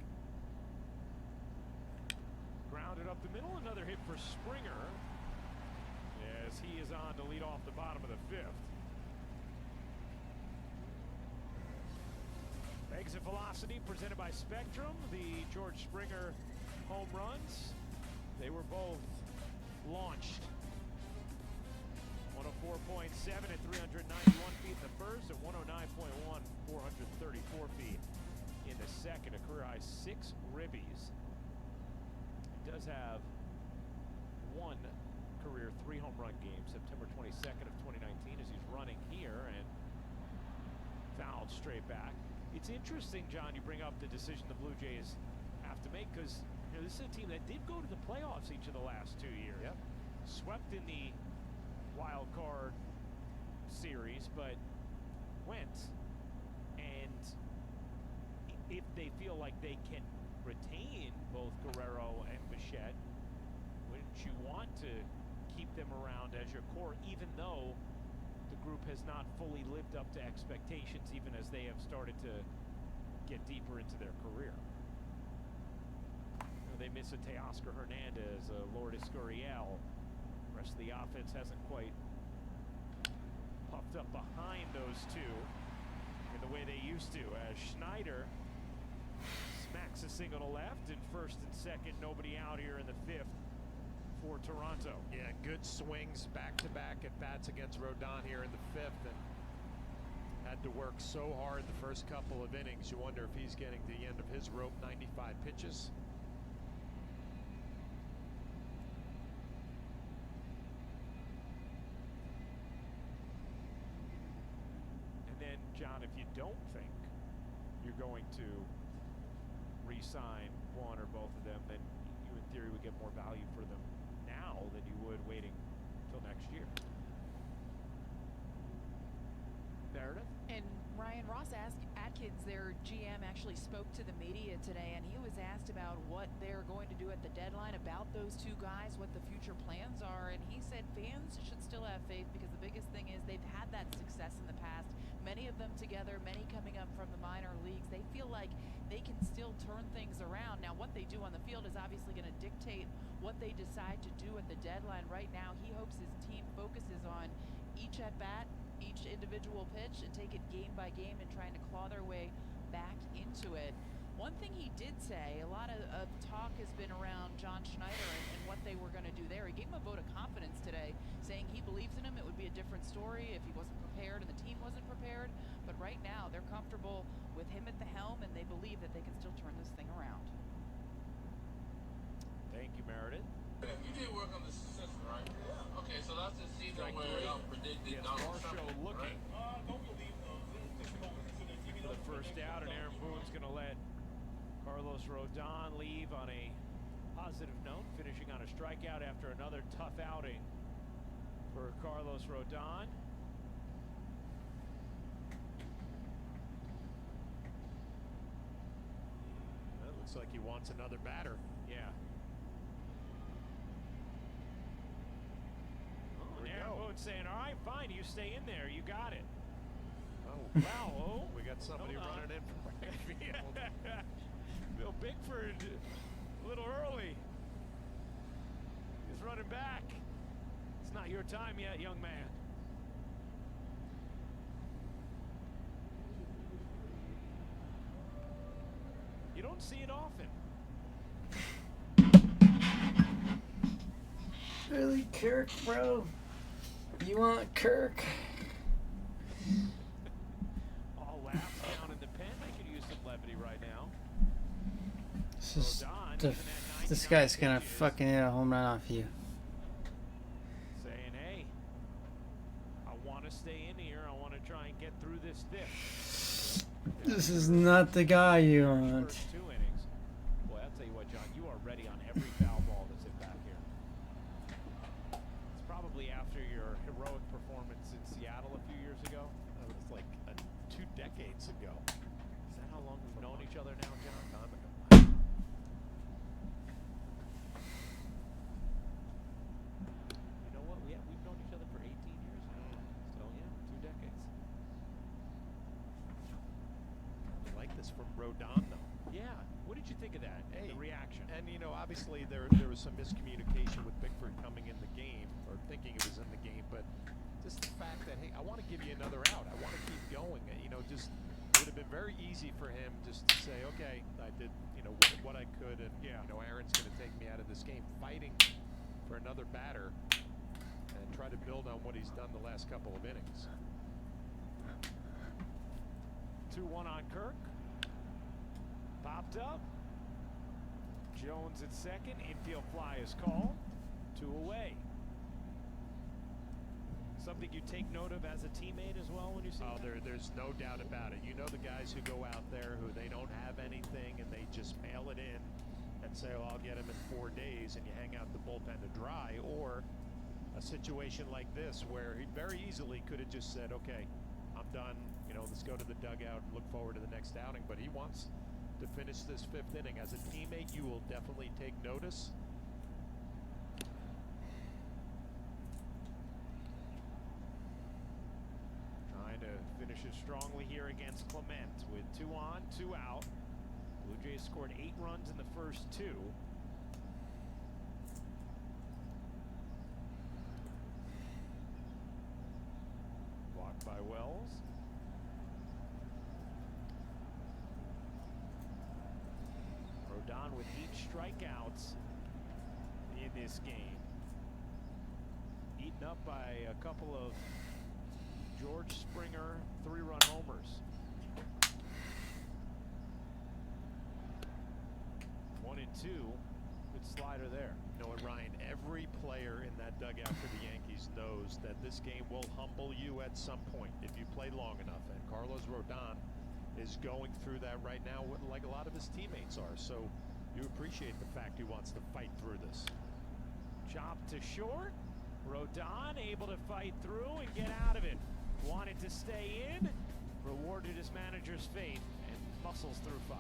Grounded up the middle, another hit for Springer as he is on to lead off the bottom of the 5th. Exit velocity presented by Spectrum. The George Springer home runs, they were both launched. 104.7 at 391 feet in the first, and 109.1, 434 feet in the second. A career high 6 ribbies. He does have one career 3 home run game, September 22nd of 2019, as he's running here and fouled straight back. It's interesting, John, you bring up the decision the Blue Jays have to make, because you know, this is a team that did go to the playoffs each of the last 2 years. Yep. Swept in the wild card series, but went. And if they feel like they can retain both Guerrero and Bichette, wouldn't you want to keep them around as your core, even though the group has not fully lived up to expectations, even as they have started to get deeper into their career? You know, they miss a Teoscar Hernandez, a Lourdes Gurriel. The rest of the offense hasn't quite puffed up behind those two in the way they used to, as Schneider smacks a single to left, and first and second, nobody out here in the 5th for Toronto. Yeah, good swings back-to-back at bats against Rodon here in the 5th, and had to work so hard the first couple of innings. You wonder if he's getting to the end of his rope. 95 pitches. And then, John, if you don't think you're going to re-sign one or both of them, then you in theory would get more value for them now than you would waiting till next year. Meredith? And Ryan, Ross Atkins, their GM, actually spoke to the media today, and he was asked about what they're going to do at the deadline about those 2 guys, what the future plans are, and he said fans should still have faith, because the biggest thing is they've had that of them together, many coming up from the minor leagues. They feel like they can still turn things around. Now, what they do on the field is obviously going to dictate what they decide to do at the deadline. Right now, he hopes his team focuses on each at-bat, each individual pitch, and take it game by game and trying to claw their way back into it. One thing he did say, a lot of talk has been around John Schneider and what they were going to do there. He gave him a vote of confidence today, saying he believes in him. It would be a different story if he wasn't prepared and the team wasn't prepared. But right now, they're comfortable with him at the helm, and they believe that they can still turn this thing around. Thank you, Meredith. You did work on the system, right? Yeah. Okay, so that's the season where y'all predicted Donald Trump, right? Don't believe those. For the first out, and Aaron Boone's going to let Carlos Rodon leave on a positive note, finishing on a strikeout after another tough outing for Carlos Rodon. That looks like he wants another batter. Yeah. Oh, and Aaron Boone saying, all right, fine, you stay in there. You got it. Oh, wow. Oh, we got somebody running in from right field. Bill Bickford a little early. He's running back. It's not your time yet, young man. You don't see it often. Really, Kirk, bro? You want Kirk? All laps down in the pen. I could use some levity right now. This guy's gonna fucking hit a home run off you. Saying, hey, I want to stay in here. I want to try and get through this dip. This is not the guy you want. First 2 innings. Boy, I'll tell you what, John, you are ready on every foul ball that's hit back here. It's probably after your heroic performance in Seattle a few years ago. That was like 2 decades ago. Is that how long we've known each other now, John? Time ago. You know what? We've known each other for 18 years now. So, yeah, 2 decades. I like this from Rodon, though. Yeah. What did you think of that? Hey, the reaction. And you know, obviously there was some miscommunication with Bickford coming in the game, or thinking it was in the game, but just the fact that, hey, I want to give you another out. I want to keep going. You know, just would have been very easy for him just to say, okay, I did, you know, what I could, and you know, Aaron's going to take me out of this game. Fighting for another batter and try to build on what he's done the last couple of innings. 2-1 on Kirk. Popped up. Jones at second. Infield fly is called. 2 away. Something you take note of as a teammate as well when you see There's no doubt about it. You know the guys who go out there who they don't have anything and they just mail it in and say, well, I'll get him in 4 days, and you hang out the bullpen to dry. Or a situation like this where he very easily could have just said, okay, I'm done. You know, let's go to the dugout and look forward to the next outing. But he wants to finish this 5th inning. As a teammate, you will definitely take notice. Trying to finish it strongly here against Clement with 2 on, 2 out. Blue Jays scored 8 runs in the first 2. Blocked by Wells. Rodon with 8 strikeouts in this game. Eaten up by a couple of George Springer 3-run homers. 1 and 2. Good slider there. You know what, Ryan? Every player in that dugout for the Yankees knows that this game will humble you at some point if you play long enough. And Carlos Rodon is going through that right now, like a lot of his teammates are. So you appreciate the fact he wants to fight through this. Chop to short. Rodon able to fight through and get out of it. Wanted to stay in. Rewarded his manager's faith and muscles through 5.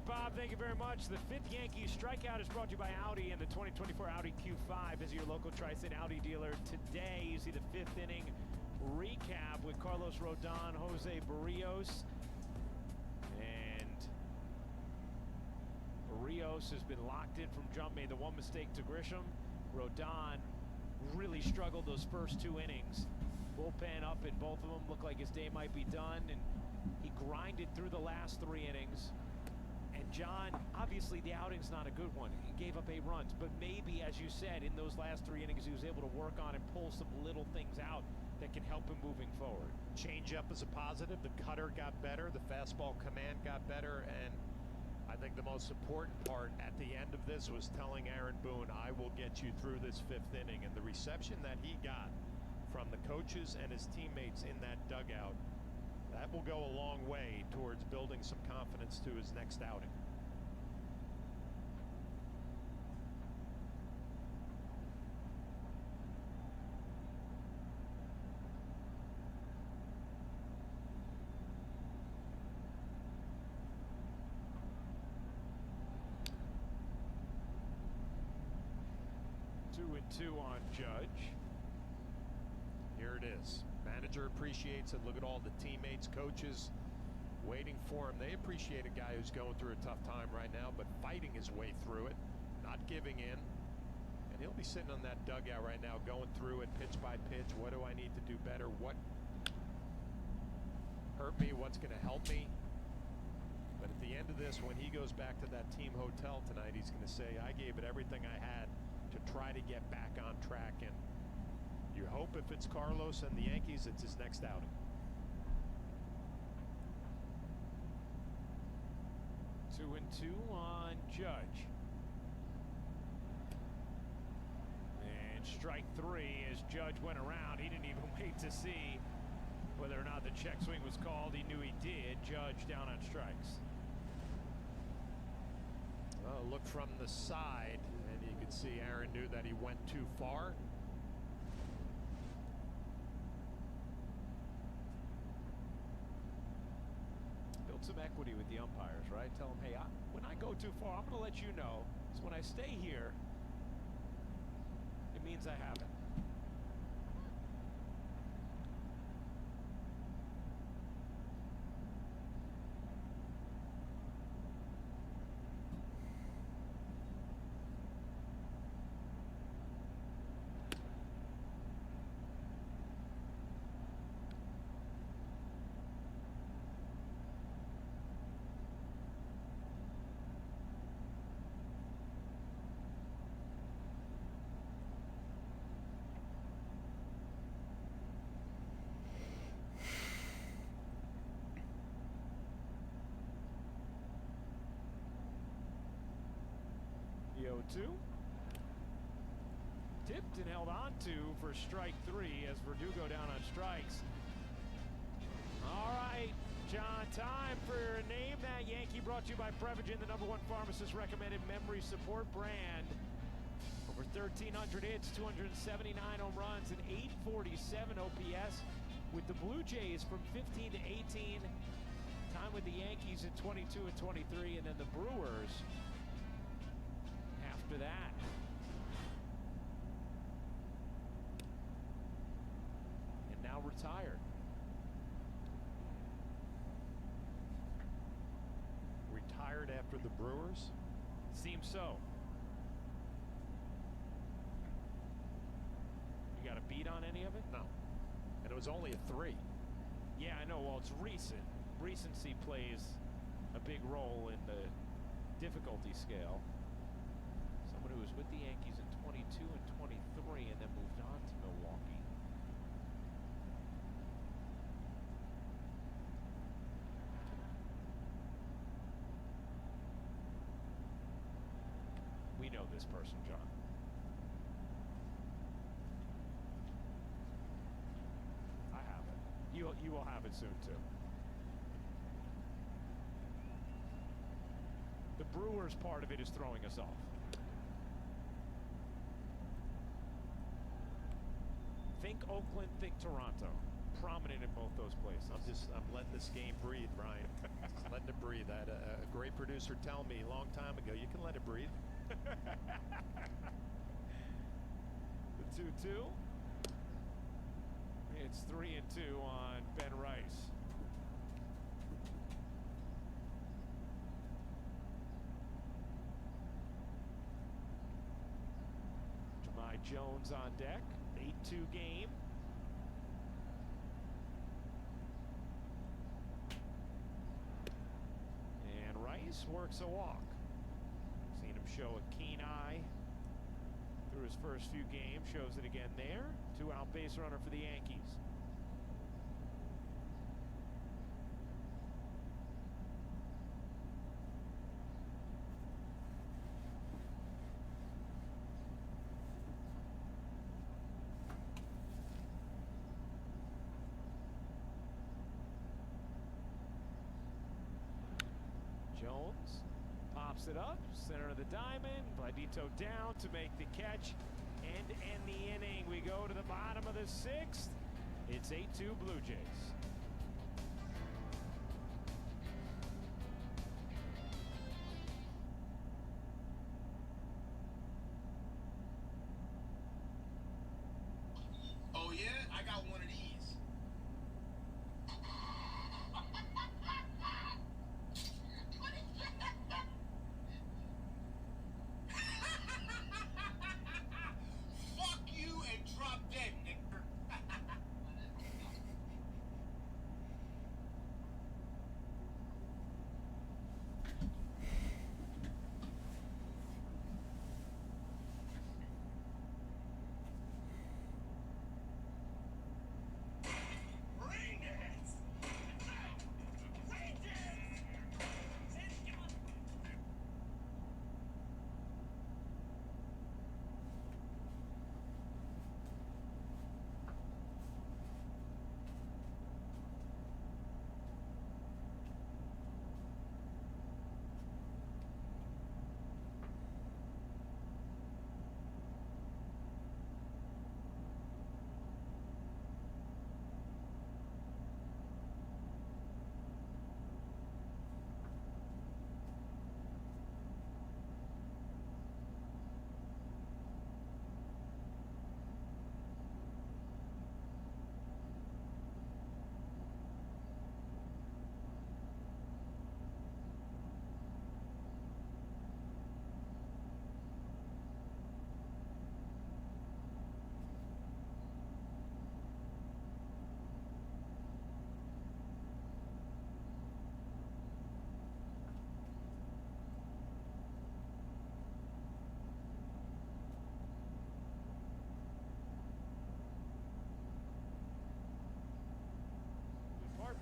Bob, thank you very much. The fifth Yankees strikeout is brought to you by Audi and the 2024 Audi Q5 is your local Tri-State Audi dealer. Today, you see the fifth inning recap with Carlos Rodon, Jose Barrios. And Barrios has been locked in from jump, made the one mistake to Grisham. Rodon really struggled those first two innings. Bullpen up in both of them, looked like his day might be done, and he grinded through the last three innings. And John, obviously the outing's not a good one. He gave up 8 runs, but maybe, as you said, in those last 3 innings, he was able to work on and pull some little things out that can help him moving forward. Change up is a positive. The cutter got better. The fastball command got better. And I think the most important part at the end of this was telling Aaron Boone, I will get you through this 5th inning. And the reception that he got from the coaches and his teammates in that dugout, that will go a long way towards building some confidence to his next outing. Two and two on Judge. Here it is. Manager appreciates it. Look at all the teammates, coaches waiting for him. They appreciate a guy who's going through a tough time right now, but fighting his way through it, not giving in. And he'll be sitting on that dugout right now, going through it pitch by pitch. What do I need to do better? What hurt me? What's going to help me? But at the end of this, when he goes back to that team hotel tonight, he's going to say, I gave it everything I had to try to get back on track. And you hope if it's Carlos and the Yankees, it's his next outing. Two and two on Judge. And strike 3 as Judge went around. He didn't even wait to see whether or not the check swing was called. He knew he did. Judge down on strikes. Well, look from the side, and you can see Aaron knew that he went too far. Build some equity with the umpires, right? Tell them, hey, when I go too far, I'm going to let you know. So when I stay here, it means I haven't. 0-2. Tipped and held on to for strike 3 as Verdugo down on strikes. All right, John, time for Name That Yankee, brought to you by Prevagen, the #1 pharmacist recommended memory support brand. Over 1,300 hits, 279 home runs, and 847 OPS with the Blue Jays from 15 to 18. Time with the Yankees at 22 and 23, and then the Brewers after that. And now retired. Retired after the Brewers? Seems so. You got a beat on any of it? No. And it was only a 3. Yeah, I know. Well, it's recent. Recency plays a big role in the difficulty scale. Someone who was with the Yankees in 22 and 23 and then moved on to Milwaukee. We know this person, John. I have it. You will have it soon, too. The Brewers part of it is throwing us off. Think Oakland, think Toronto. Prominent in both those places. I'm letting this game breathe, Brian. Just letting it breathe. I had a great producer tell me a long time ago, you can let it breathe. The 2-2. It's 3-2 on Ben Rice. Jones on deck. 8-2 game. And Rice works a walk. Seen him show a keen eye through his first few games. Shows it again there. 2-out base runner for the Yankees. Jones pops it up, center of the diamond. Vladito down to make the catch and end the inning. We go to the bottom of the 6th. It's 8-2 Blue Jays. Oh yeah, I got one of these. Fuck you and drop dead, nigga. Bring it! Bring it!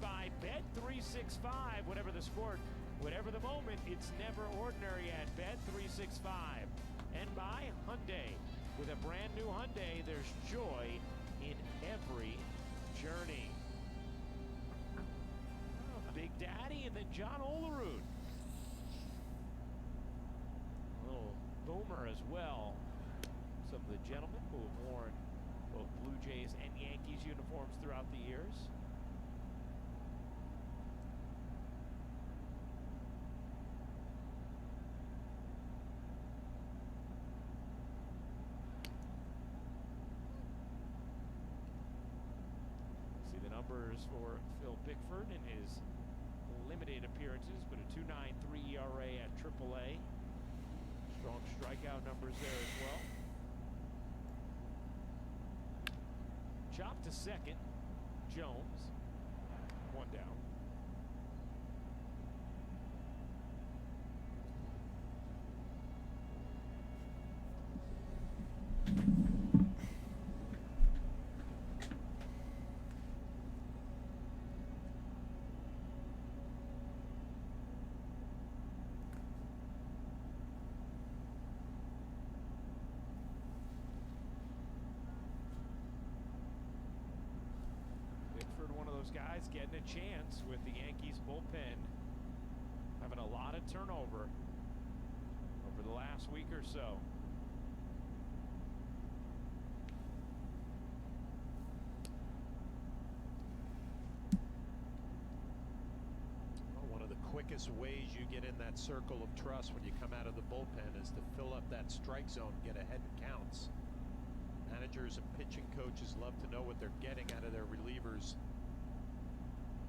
By Bet365, whatever the sport, whatever the moment, it's never ordinary at Bet365. and by Hyundai. With a brand new Hyundai, there's joy in every journey. Oh, Big Daddy and then John Olerud. A little boomer as well. Some of the gentlemen who have worn both Blue Jays and Yankees uniforms throughout the years. See the numbers for Phil Bickford in his limited appearances, but a 2.93 ERA at AAA. Strong strikeout numbers there as well. Chop to second, Jones, 1 down. One of those guys getting a chance with the Yankees bullpen having a lot of turnover over the last week or so. Well, one of the quickest ways you get in that circle of trust when you come out of the bullpen is to fill up that strike zone, get ahead in counts. Managers and pitching coaches love to know what they're getting out of their relievers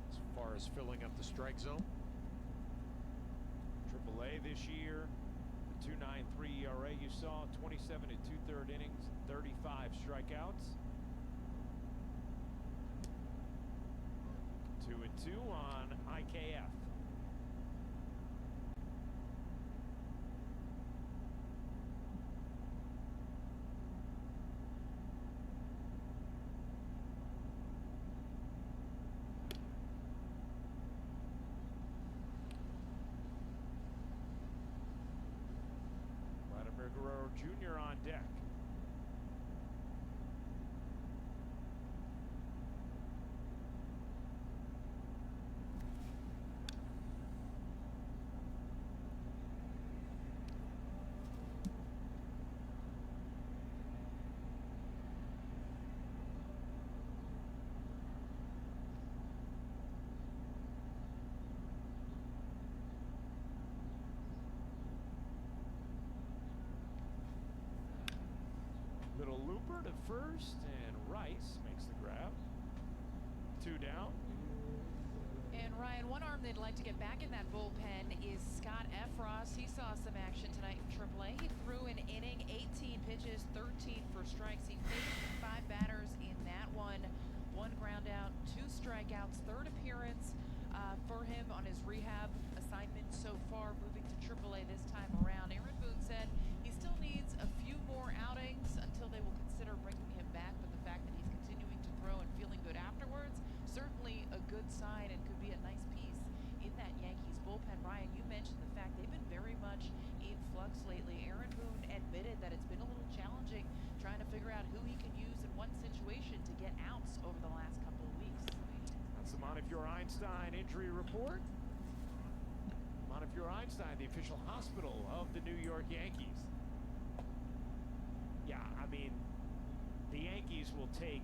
as far as filling up the strike zone. AAA this year, the 2.93 ERA you saw, 27 and 2/3 innings, 35 strikeouts. 2-2 on IKF. Guerrero Jr. on deck. Little looper to first, and Rice makes the grab. 2 down. And Ryan, one arm they'd like to get back in that bullpen is Scott Efros. He saw some action tonight in AAA. He threw an inning, 18 pitches, 13 for strikes. He faced 5 batters in that one. 1 ground out, 2 strikeouts, 3rd appearance for him on his rehab assignment so far, moving to AAA this time around. Aaron Boone said he still needs a few more outings until they will consider bringing him back, but the fact that he's continuing to throw and feeling good afterwards, certainly a good sign and could be a nice piece in that Yankees bullpen. Ryan, you mentioned the fact they've been very much in flux lately. Aaron Boone admitted that it's been a little challenging trying to figure out who he can use in one situation to get outs over the last couple of weeks. That's the Montefiore Einstein injury report. Montefiore Einstein, the official hospital of the New York Yankees. Yeah, I mean, the Yankees will take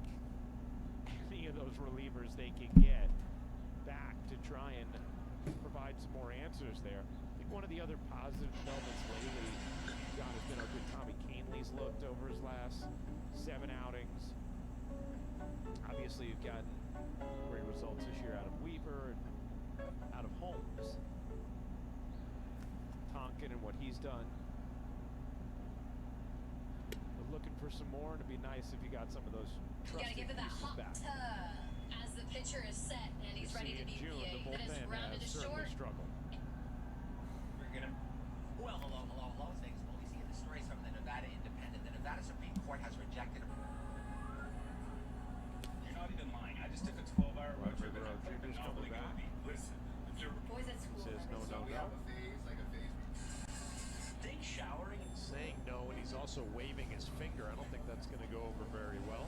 any of those relievers they can get back to try and provide some more answers there. I think one of the other positive developments lately, John, has been how good Tommy Kahnle's looked over his last 7 outings. Obviously, you've gotten great results this year out of Weaver and out of Holmes. Tonkin and what he's done. But looking for some more, and it'd be nice if you got some of those trusted give it that pieces hot back. as the pitcher is set and he's ready to in be June, the that is bullpen rounded has to certainly short. struggled. We're gonna. Well, hello. Las Vegas. Well, we see the stories from the Nevada Independent. The Nevada Supreme Court has rejected. You're not even lying. I just took a 12-hour road trip and I'm phenomenally gonna be. Listen, if you're Boys at school. Says no, no, we no. have a phase, like a phase. Think showering and Saying no, and also waving his finger. I don't think that's going to go over very well.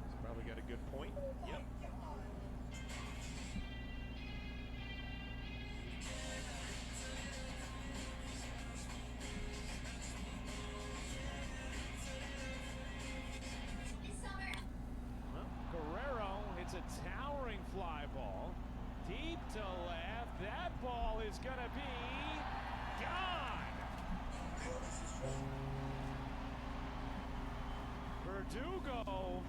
He's probably got a good point. Yep. Guerrero hits a towering fly ball. Deep to left. That ball is going to be gone. Verdugo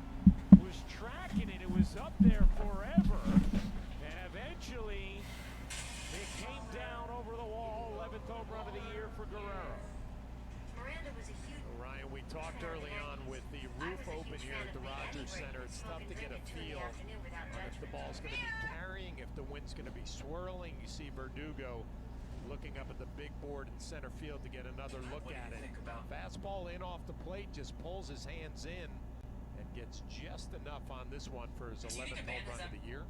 was tracking it. It was up there forever. And eventually, it came down over the wall. 11th home run of the year for Guerrero. Ryan, we talked early on with the roof open here at the Rogers Center. It's tough to get a feel on if the ball's going to be carrying, if the wind's going to be swirling. You see Verdugo looking up at the big board in center field to get another look at it. Fastball in off the plate, just pulls his hands in and gets just enough on this one for his 11th home run of the year.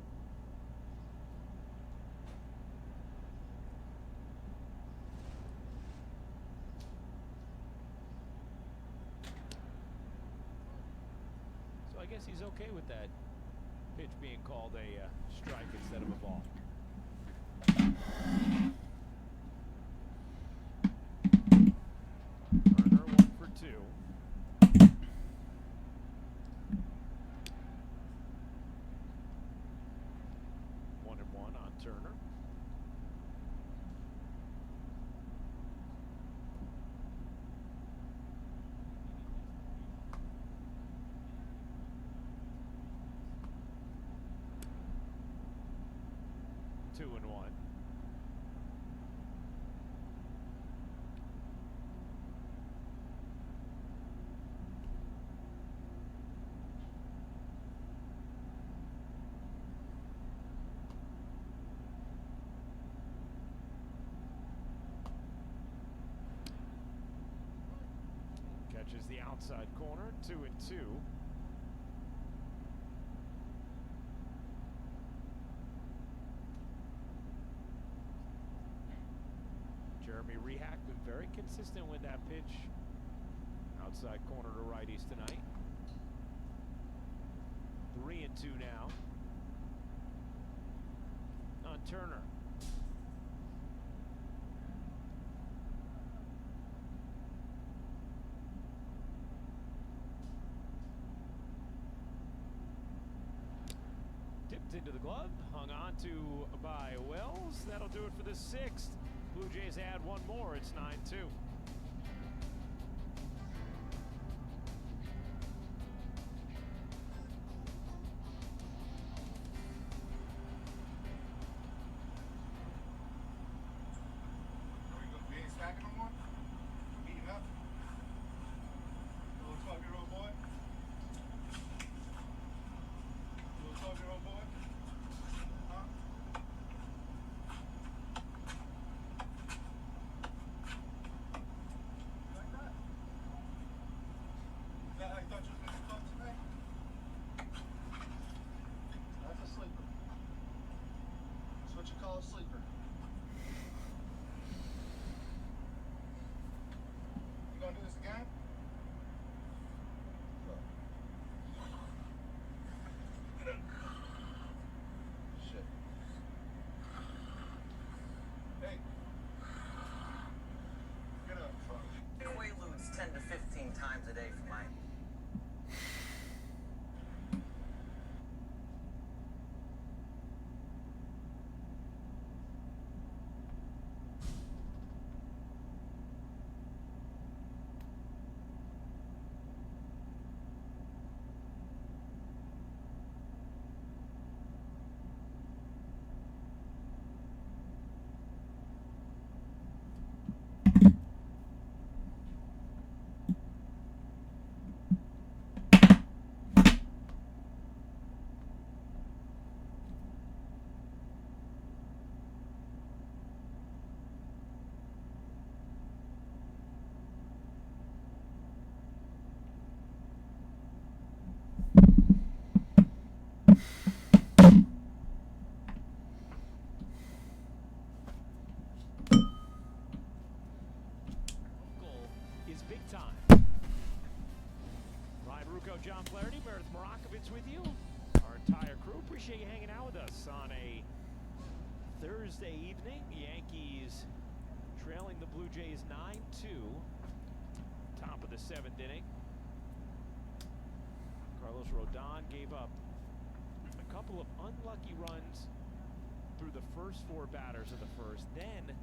I guess he's okay with that pitch being called a strike instead of a ball. Turner 1 for 2. 1-1 on Turner. Two and 1. Catches the outside corner. 2 and 2. Jeremy Rehak been very consistent with that pitch. Outside corner to righties tonight. 3 and 2 now. On Turner. Tipped into the glove, hung on to by Wells. That'll do it for the 6th. Blue Jays add one more. It's 9-2. Sleeper. You gonna do this again? Shit. Hey. Get up, fuck. Quaaludes 10 to 15 times a day for mine. I'm John Flaherty, Meredith Morakovitz with you. Our entire crew, appreciate you hanging out with us on a Thursday evening. Yankees trailing the Blue Jays 9-2. Top of the 7th inning. Carlos Rodon gave up a couple of unlucky runs through the first 4 batters of the first, then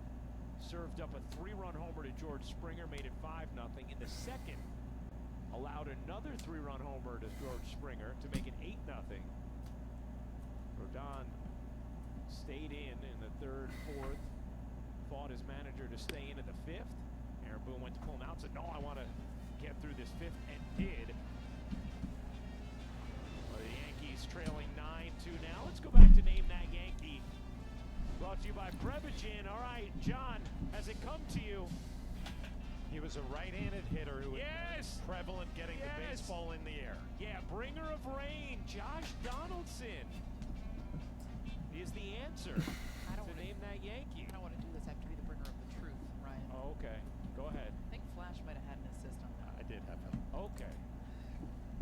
served up a 3-run homer to George Springer, made it 5-0. In the second, allowed another 3-run homer to George Springer to make it 8-0. Rodon stayed in the 3rd, 4th, fought his manager to stay in the 5th. Aaron Boone went to pull him out, said, no, I want to get through this 5th, and did. Well, the Yankees trailing 9-2 now. Let's go back to Name That Yankee. Brought to you by Prevagen. All right, John, has it come to you? He was a right-handed hitter who was prevalent getting the baseball in the air. Yeah, bringer of rain, Josh Donaldson is the answer to Name That Yankee. I don't want to do this. I have to be the bringer of the truth, Ryan. Oh, okay. Go ahead. I think Flash might have had an assist on that. I did have help. Okay.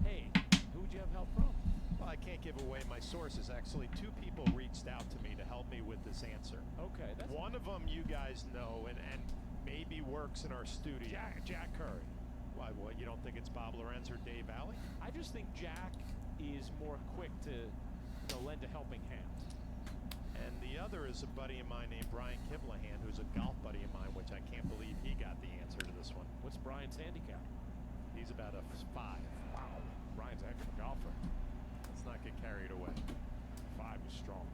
Hey, who would you have help from? Well, I can't give away my sources. Actually, 2 people reached out to me to help me with this answer. Okay. One of them you guys know and maybe works in our studio. Jack Curry. Why, what, you don't think it's Bob Lorenz or Dave Alley? I just think Jack is more quick to lend a helping hand. And the other is a buddy of mine named Brian Kiblahan, who's a golf buddy of mine, which I can't believe he got the answer to this one. What's Brian's handicap? He's about a 5. Wow. Brian's a heck of a golfer. Let's not get carried away. 5 is strong.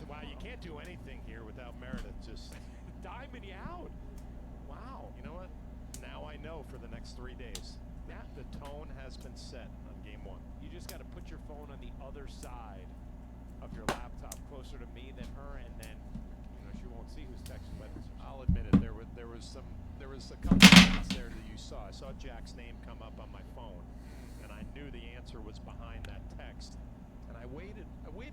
Wow, you can't do anything here without Meredith just diming you out. Wow. You know what? Now I know for the next 3 days. The tone has been set on game 1. You just got to put your phone on the other side of your laptop, closer to me than her, and then she won't see who's texting. But I'll admit it. There was a couple of minutes there that you saw. I saw Jack's name come up on my phone, and I knew the answer was behind that text. And I waited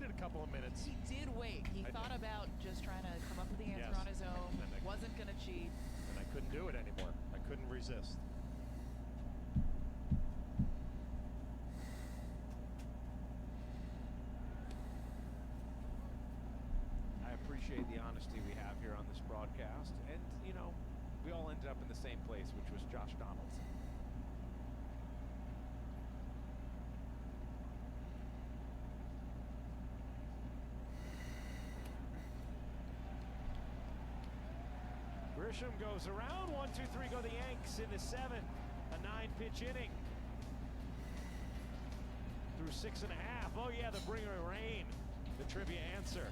a couple of minutes. He did wait. He thought about just trying to come up with the answer on his own. Wasn't going to cheat. And I couldn't do it anymore. I couldn't resist. I appreciate the honesty we have here on this broadcast. And, we all ended up in the same place, which was Josh Donaldson. Grisham goes around. 1, 2, 3 go the Yanks in the 7th. A 9-pitch inning. Through 6.5. Oh, yeah, the bringer of rain. The trivia answer.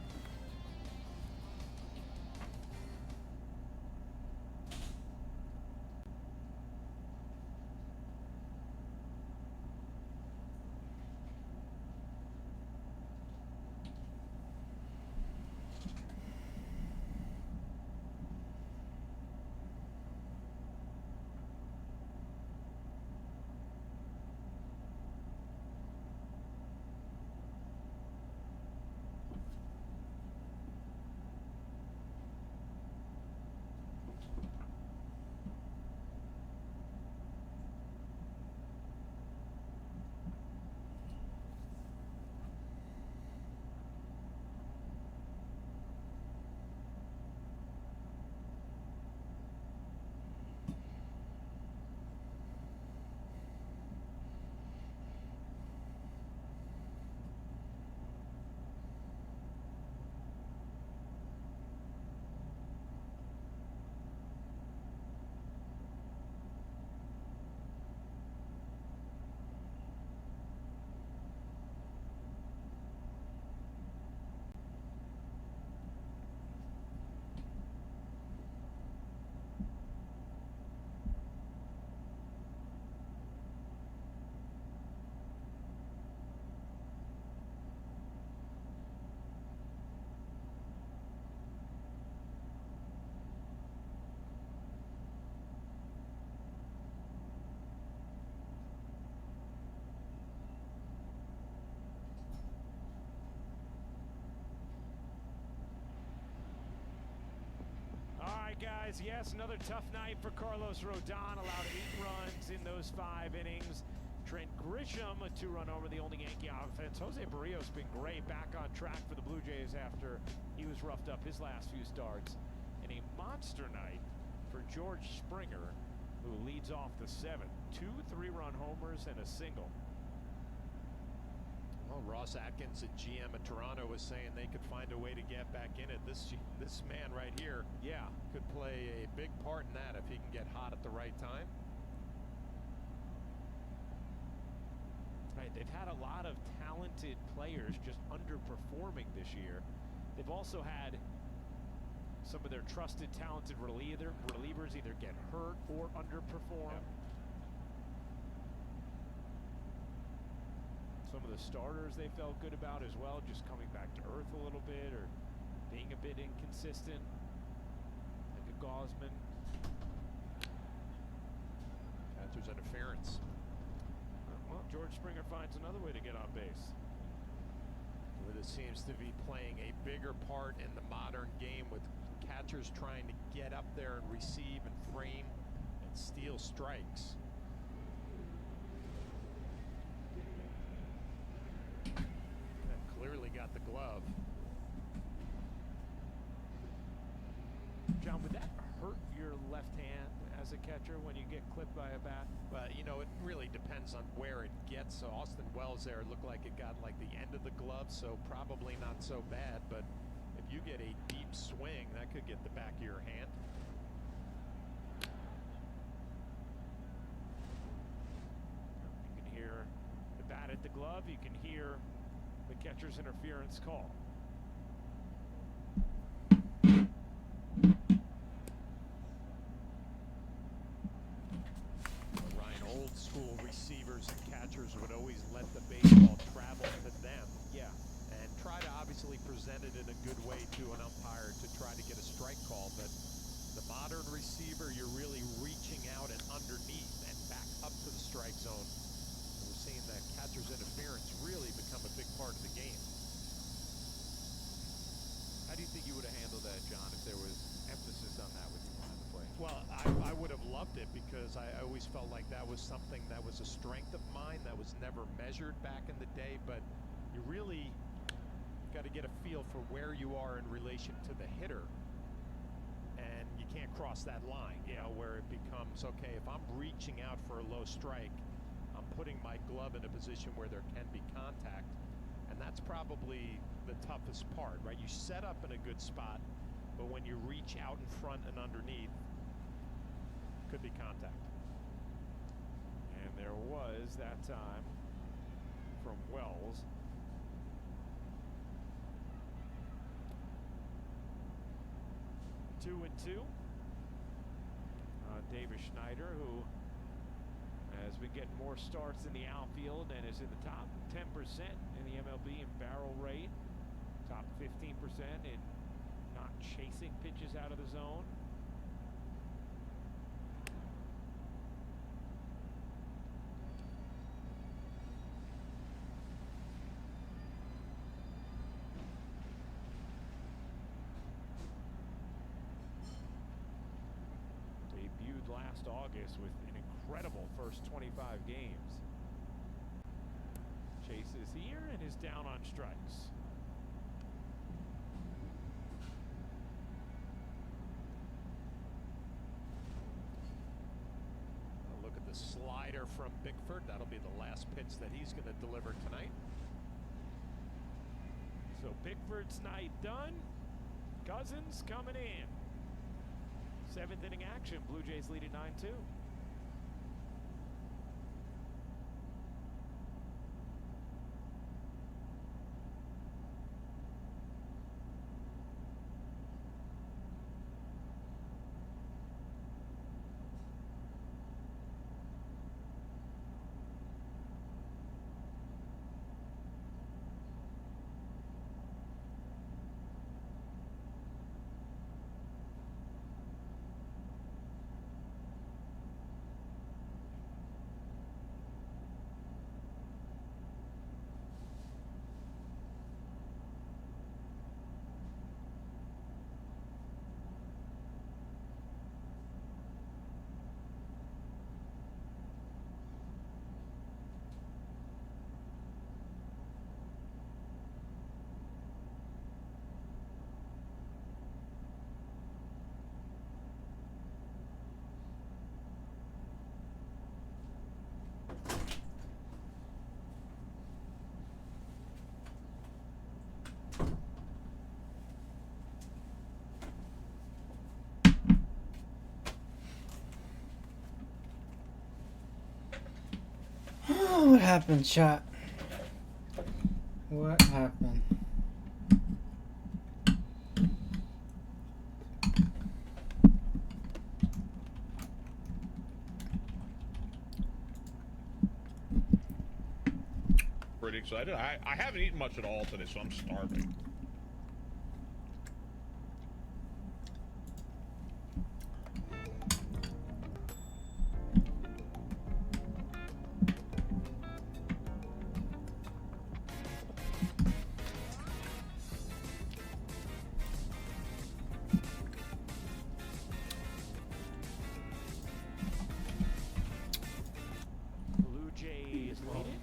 guys. Yes, another tough night for Carlos Rodon. Allowed 8 runs in those 5 innings. Trent Grisham, a 2-run homer, the only Yankee offense. Jose Barrios been great, back on track for the Blue Jays after he was roughed up his last few starts. And a monster night for George Springer, who leads off the 7th. 2 3-run homers and a single. Well, Ross Atkins, the GM of Toronto, was saying they could find a way to get back in it. This man right here, yeah, could play a big part in that if he can get hot at the right time. Right, they've had a lot of talented players just underperforming this year. They've also had some of their trusted, talented relievers either get hurt or underperform. Yep. Some of the starters they felt good about as well, just coming back to earth a little bit or being a bit inconsistent, like a Gosman. Catcher's interference. Well, George Springer finds another way to get on base. Well, this seems to be playing a bigger part in the modern game, with catchers trying to get up there and receive and frame and steal strikes. Clearly got the glove. John, would that hurt your left hand as a catcher when you get clipped by a bat? Well, you know, it really depends on where it gets. So Austin Wells there looked like it got like the end of the glove, so probably not so bad. But if you get a deep swing, that could get the back of your hand. You can hear the bat at the glove. You can hear the catcher's interference call. Ryan, old school receivers and catchers would always let the baseball travel to them. Yeah. And try to obviously present it in a good way to an umpire to try to get a strike call. But the modern receiver, you're really reaching out and underneath and back up to the strike zone. We're seeing that catcher's interference really become a big part of the game. How do you think you would have handled that, John, if there was emphasis on that with you behind the plate? Well, I would have loved it, because I always felt like that was something that was a strength of mine that was never measured back in the day. But you really got to get a feel for where you are in relation to the hitter, and you can't cross that line, you know, where it becomes, okay, if I'm reaching out for a low strike, I'm putting my glove in a position where there can be contact, and that's probably the toughest part, right? You set up in a good spot, but when you reach out in front and underneath, could be contact. And there was that time from Wells. Two and two. Davis Schneider, who has been getting more starts in the outfield and is in the top 10% in the MLB in barrel rate, top 15% in not chasing pitches out of the zone. Debuted last August with an incredible first 25 games. Chases here and is down on strikes. Look at the slider from Bickford. That'll be the last pitch that he's going to deliver tonight. So Bickford's night done. Cousins coming in. 7th inning action. Blue Jays leading 9-2. happened, chat? What happened? Pretty excited. I haven't eaten much at all today, so I'm starving. Blue Jays lead it.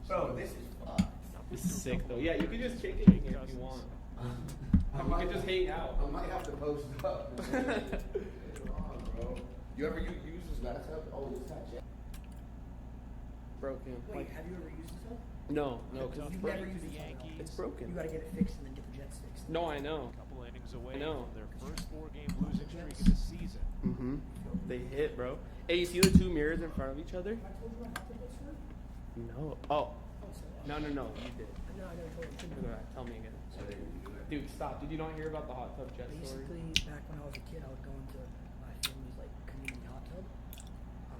Bro, this is fucked. This is sick though. Yeah, you can just kick it in here if you want. You can just hang out. I might have to post up. Bro. You ever use this bathtub? Oh, it's not jet. Broken. Wait, have you ever used this stuff? No, because You've never used this stuff. It's broken. You gotta get it fixed and then get the jets fixed. No, I know. A couple innings away I know. from their first 4-game losing streak of the season. Mm-hmm. They hit, bro. Hey, you see the two mirrors in front of each other? No. Oh. No, you did. No, I never told you. Go back. Tell me again. Dude, stop. Did you not hear about the hot tub jet story? Basically, back when I was a kid, I would go into my family's like community hot tub.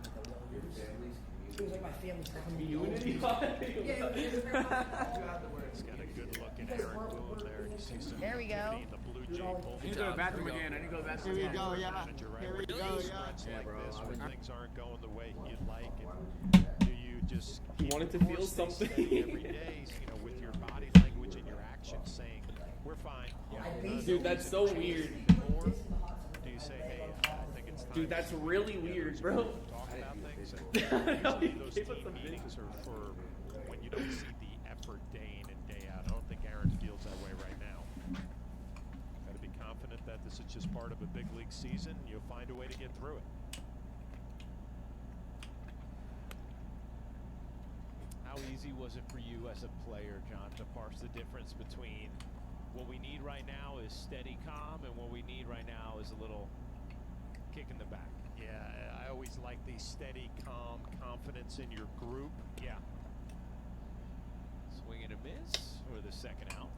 Like a well used. It was like my family's community hot tub. Yeah, it was very hot. He's got a good look at Aaron Boone there. You see some There we go. activity in the Blue Jay bullpen. I need to go to the bathroom again. I need to go to the bathroom again. Manager, right? Here we When go, you yeah. stretch Yeah, like bro, this, I've when been- things aren't going the way you'd like, and do you just You keep wanted the to feel course, stay something. steady every day, with your body language and your actions saying, we're fine. Dude, that's so weird. Or do you say, hey, I think it's time. Dude, that's really weird, bro. Talk about things. No, And you usually those gave us team some meetings are for when you don't see the effort day in and day out. I don't think Aaron feels that way right now. Got to be confident that this is just part of a big league season. You'll find a way to get through it. How easy was it for you as a player, John, to parse the difference between what we need right now is steady calm and what we need right now is a little kick in the back? Yeah, I always like the steady, calm confidence in your group. Yeah. Swing and a miss for the second out.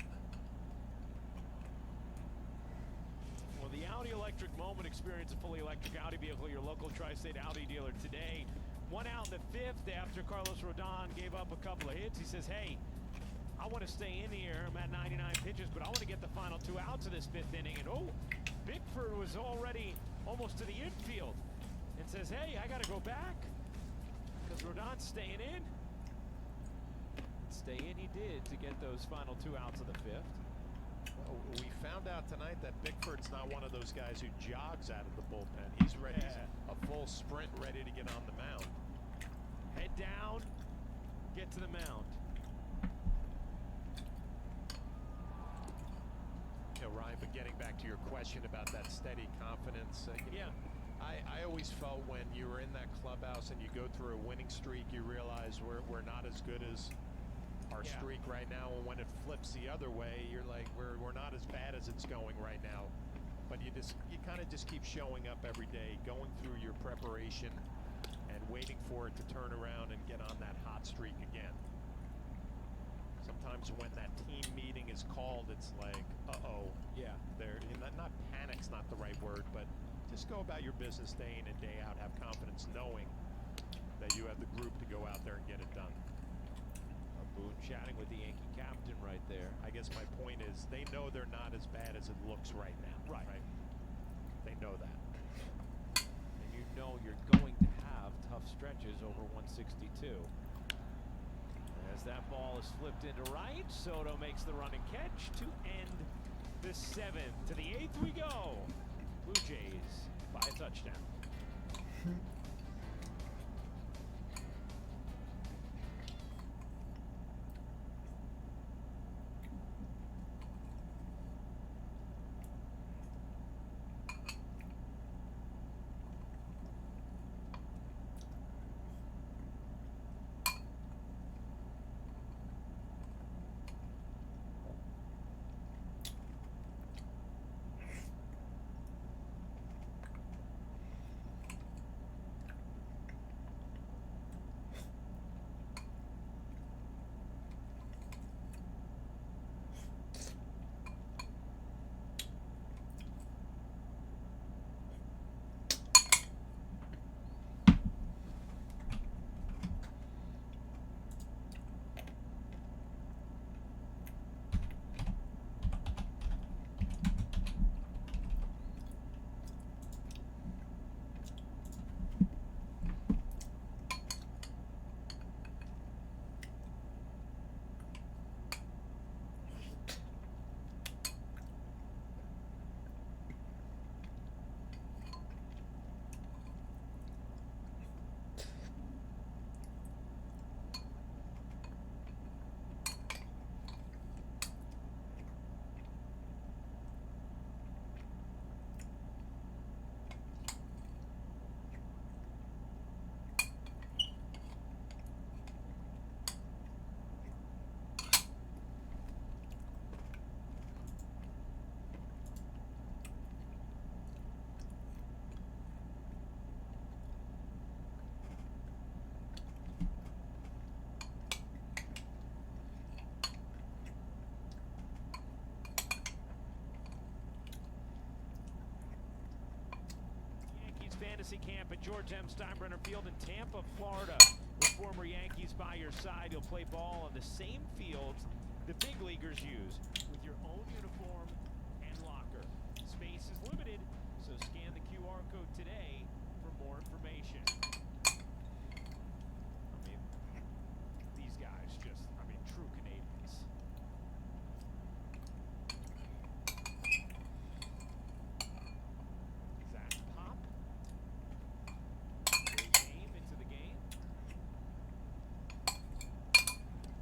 Well, the Audi Electric Moment. Experience a fully electric Audi vehicle, your local tri-state Audi dealer today. 1 out in the 5th after Carlos Rodon gave up a couple of hits. He says, hey, I want to stay in here. I'm at 99 pitches, but I want to get the final 2 outs of this 5th inning. And Bickford was already almost to the infield and says, hey, I got to go back because Rodon's staying in. Stay in he did to get those final 2 outs of the 5th. Well, we found out tonight that Bickford's not one of those guys who jogs out of the bullpen. He's ready, a full sprint ready to get on the mound. Head down, get to the mound. Ryan, but getting back to your question about that steady confidence, I always felt when you were in that clubhouse and you go through a winning streak, you realize we're not as good as our streak right now, and when it flips the other way, you're like we're not as bad as it's going right now. But you kind of just keep showing up every day, going through your preparation and waiting for it to turn around and get on that hot streak again. Sometimes when that team meeting is called, it's like, uh-oh. Yeah. Not panic's not the right word, but just go about your business day in and day out. Have confidence knowing that you have the group to go out there and get it done. Boone chatting with the Yankee captain right there. I guess my point is they know they're not as bad as it looks right now. Right. They know that. And you know you're going to have tough stretches over 162. As that ball is flipped into right, Soto makes the running catch to end the 7th. To the 8th we go. Blue Jays by a touchdown. fantasy camp at George M. Steinbrenner Field in Tampa, Florida. With former Yankees by your side, you'll play ball on the same fields the big leaguers use, with your own uniform and locker. Space is limited, so scan the QR code today for more information. I mean, these guys just, true Canadians. Zach Pop. Great game into the game.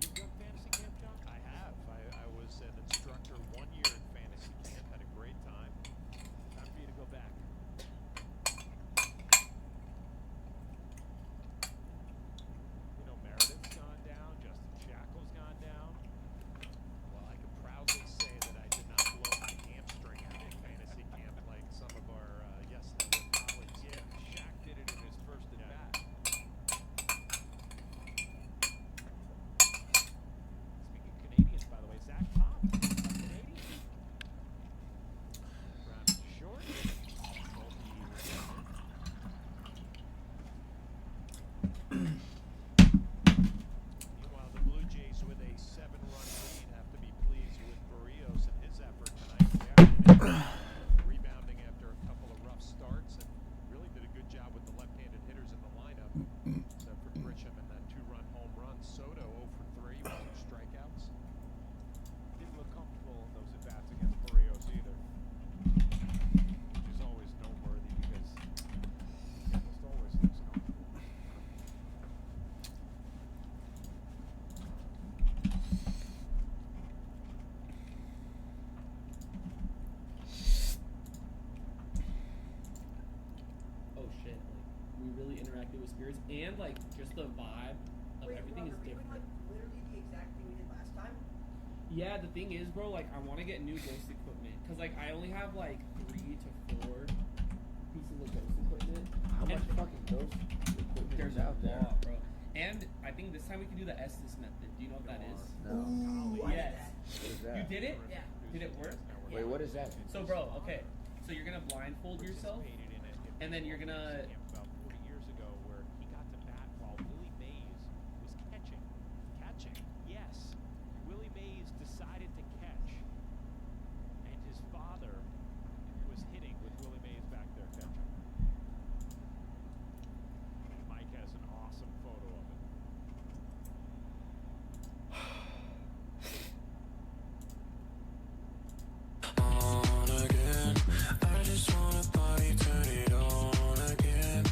You've done fantasy camp, John? I have. I was an instructor 1 year in fantasy camp. Had a great time. Time for you to go back. You know, Meredith's gone down. Justin Shackle's gone down. Well, I can proudly say that I did not blow my hamstring out in fantasy camp like some of our yes network colleagues. Yeah, Shaq did it in his first at bat. Speaking of Canadians, by the way, Zach Pop, a Canadian. Grounded to short. Meanwhile, the Blue Jays with a 7-run lead have to be pleased with Barrios and his effort tonight. Rebounding after a couple of rough starts and really did a good job with the left-handed hitters in the lineup. Except for Grisham and that 2-run home run. Soto 0 for 3 with 2 strikeouts. Didn't look comfortable in those at-bats against Barrios either. Which is always noteworthy because he almost always looks comfortable. Oh shit, like we really interacted with spirits and like just the vibe of everything is different. Like literally the exact thing we did last time. Yeah, the thing is, bro, like I want to get new ghost equipment cuz like I only have like 3 to 4 pieces of ghost equipment. How much fucking ghost equipment There's is out a there? lot, bro. And I think this time we can do the Estes method. Do you know what that is? No. Ooh, I did Yes. that. What is that? You did it? Yeah. Did it work? Wait, what is that? So, bro, okay. So you're gonna blindfold yourself, Participated in it and then you're gonna. about 40 years ago where he got to bat while Willie Mays was catching. Catching? Yes. Willie Mays decided to catch, and his father was hitting with Willie Mays back there catching. Mike has an awesome photo of it. On again, I just wanna party, turn it on again.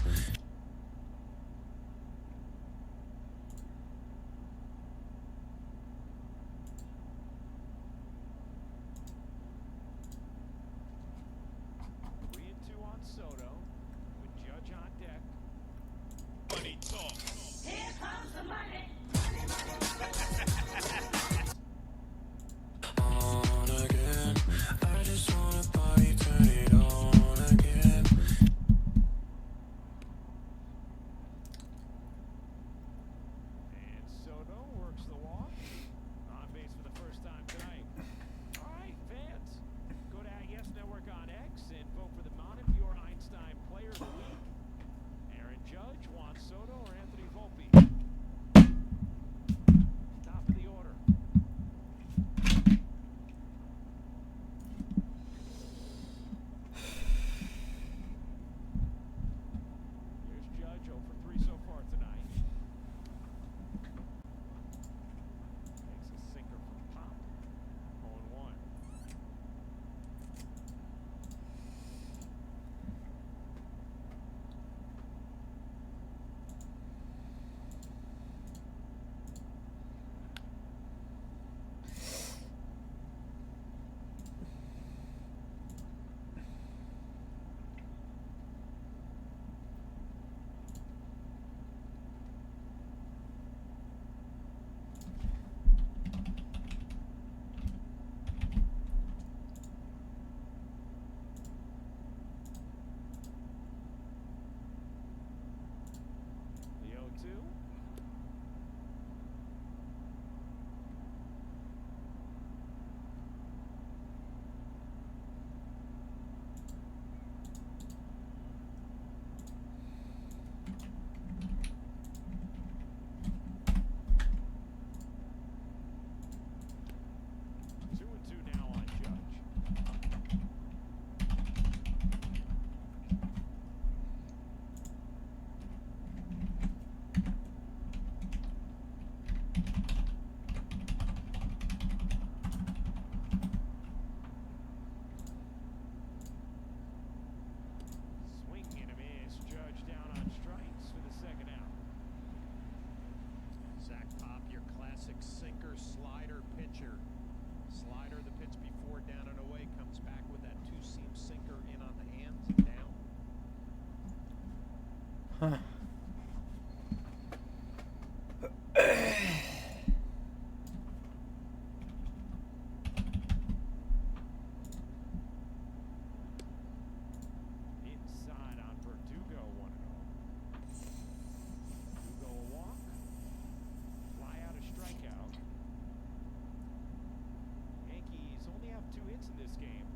walks in this game.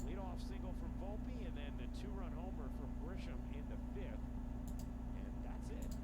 Leadoff single from Volpe, and then the 2-run homer from Grisham in the 5th. And that's it.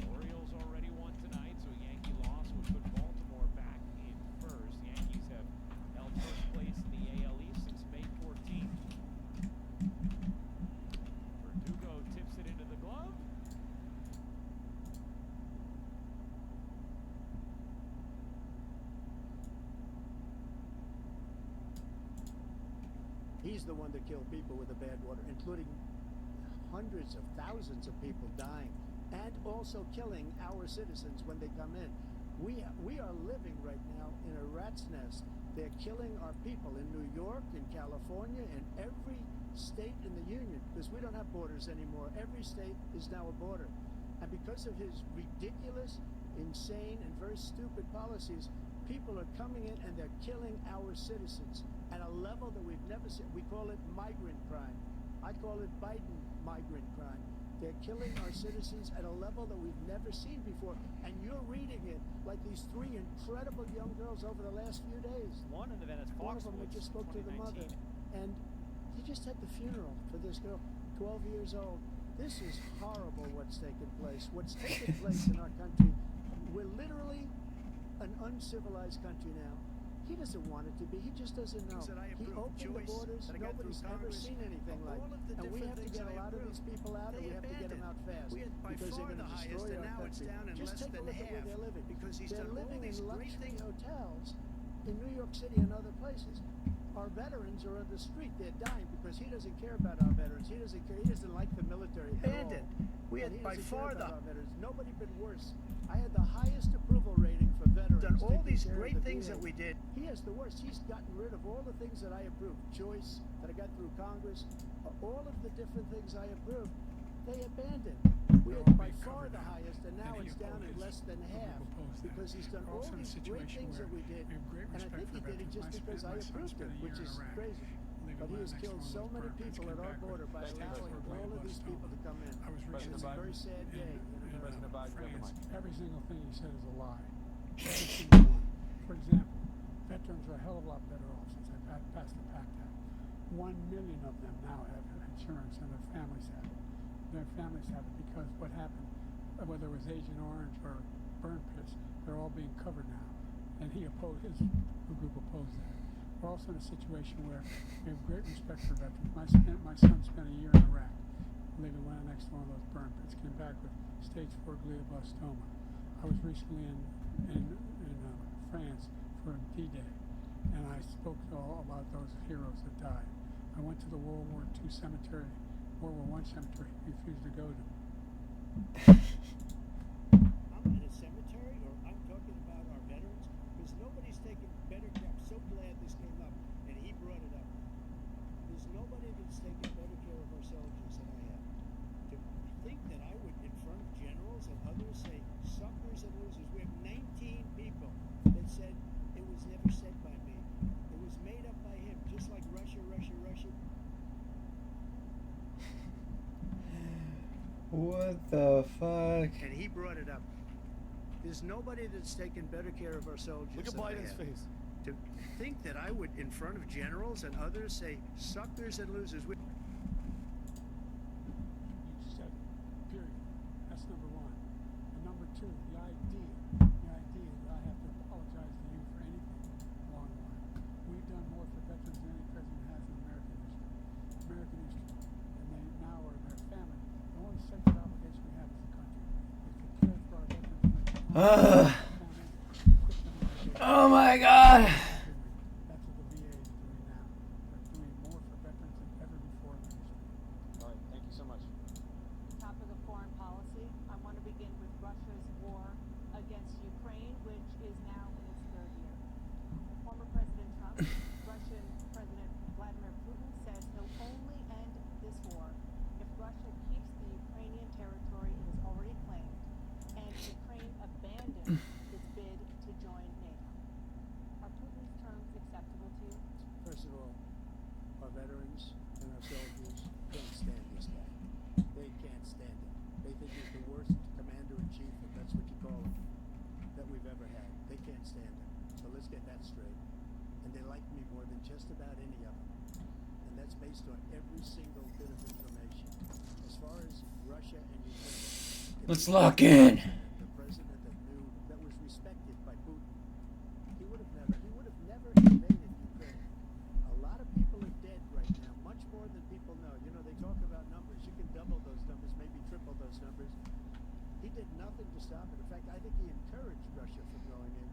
Orioles already won tonight, so a Yankee loss would put Baltimore back in first. Yankees have held first place in the AL East since May 14th. Verdugo tips it into the glove. He's the one that killed people with the bad water, including hundreds of thousands of people dying, and also killing our citizens when they come in. We are living right now in a rat's nest. They're killing our people in New York, in California, in every state in the union, because we don't have borders anymore. Every state is now a border. And because of his ridiculous, insane, and very stupid policies, people are coming in and they're killing our citizens at a level that we've never seen. We call it migrant crime. I call it Biden migrant crime. They're killing our citizens at a level that we've never seen before. And you're reading it like these 3 incredible young girls over the last few days. One in the Venice One of them I just spoke to the mother. And he just had the funeral for this girl, 12 years old. This is horrible what's taken place. What's taken place in our country, we're literally an uncivilized country now. He doesn't want it to be. He just doesn't know. He opened the borders. Nobody's ever seen anything like it. And we have to get a lot of these people out, and we have to get them out fast. Because they're going to destroy our country. Just take a look at where they're living. They're living in luxury hotels in New York City and other places. Our veterans are on the street. They're dying because he doesn't care about our veterans. He doesn't care. He doesn't like the military at all. We had by far the veterans. Nobody been worse. I had the highest approval rating for veterans. Done all these great things that we did. He has the worst. He's gotten rid of all the things that I approved. Choice that I got through Congress. All of the different things I approved, they abandoned. We had by far the highest, and now it's down in less than half because he's done all these great things that we did. And I think he did it just because I approved it, which is crazy. But he has killed so many people at our border by allowing all of these people to come in. It's a very sad day. France, every single thing he said is a lie. Every single one. For example, veterans are a hell of a lot better off since I passed the PACT Act. 1 million of them now have insurance, and their families have it. Their families have it because what happened, whether it was Agent Orange or burn pits, they're all being covered now. And his group opposed that. We're also in a situation where we have great respect for veterans. My son spent a year in Iraq, living right next to one of those burn pits, came back with stage 4 glioblastoma. I was recently in France for D-Day, and I spoke all about those heroes that died. I went to the World War II cemetery, World War I cemetery, refused to go to. I'm in a cemetery, or I'm talking about our veterans, because nobody's taken better care. I'm so glad this came up, and he brought it up. There's nobody that's taken better care of our soldiers than I have. To think that I would, in front of generals and others, say suckers and losers. We have 19 people that said it was never said by me. It was made up by him, just like Russia. What the fuck? And he brought it up. There's nobody that's taken better care of our soldiers. Look at than I Biden's have. face. To think that I would, in front of generals and others, say suckers and losers. You said it. Period. That's number one. And number two, the idea that I have to apologize to you for anything along the line. We've done more for veterans than any president has in American history. And they now are their family. The only sacred obligation we have as a country is to care for our veterans. Oh my God. That's what the VA is doing now. They're doing more for veterans than ever before in history. Let's lock in. The president that knew, that was respected by Putin. He would have never invaded Ukraine. A lot of people are dead right now, much more than people know. You know, they talk about numbers. You can double those numbers, maybe triple those numbers. He did nothing to stop it. In fact, I think he encouraged Russia from going in.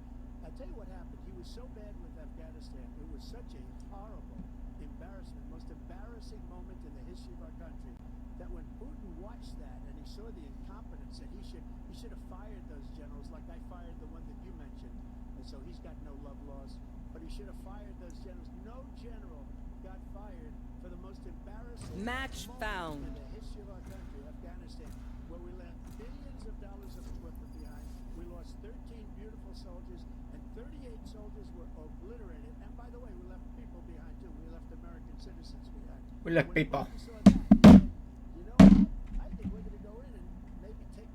I'll tell you what happened. He was so bad with Afghanistan. It was such a horrible embarrassment, most embarrassing moment in the history of our country, that when Putin watched that and he saw the incompetence, that he should have fired those generals, like I fired the one that you mentioned, and so he's got no love lost, but he should have fired those generals. No general got fired for the most embarrassing Match moment found. in the history of our country, Afghanistan, where we left billions of dollars of equipment behind. We lost 13 beautiful soldiers, and 38 soldiers were obliterated. And by the way, we left people behind too. We left American citizens behind. We left When people. Putin saw that, he said, you know what? I think we're going to go in and maybe take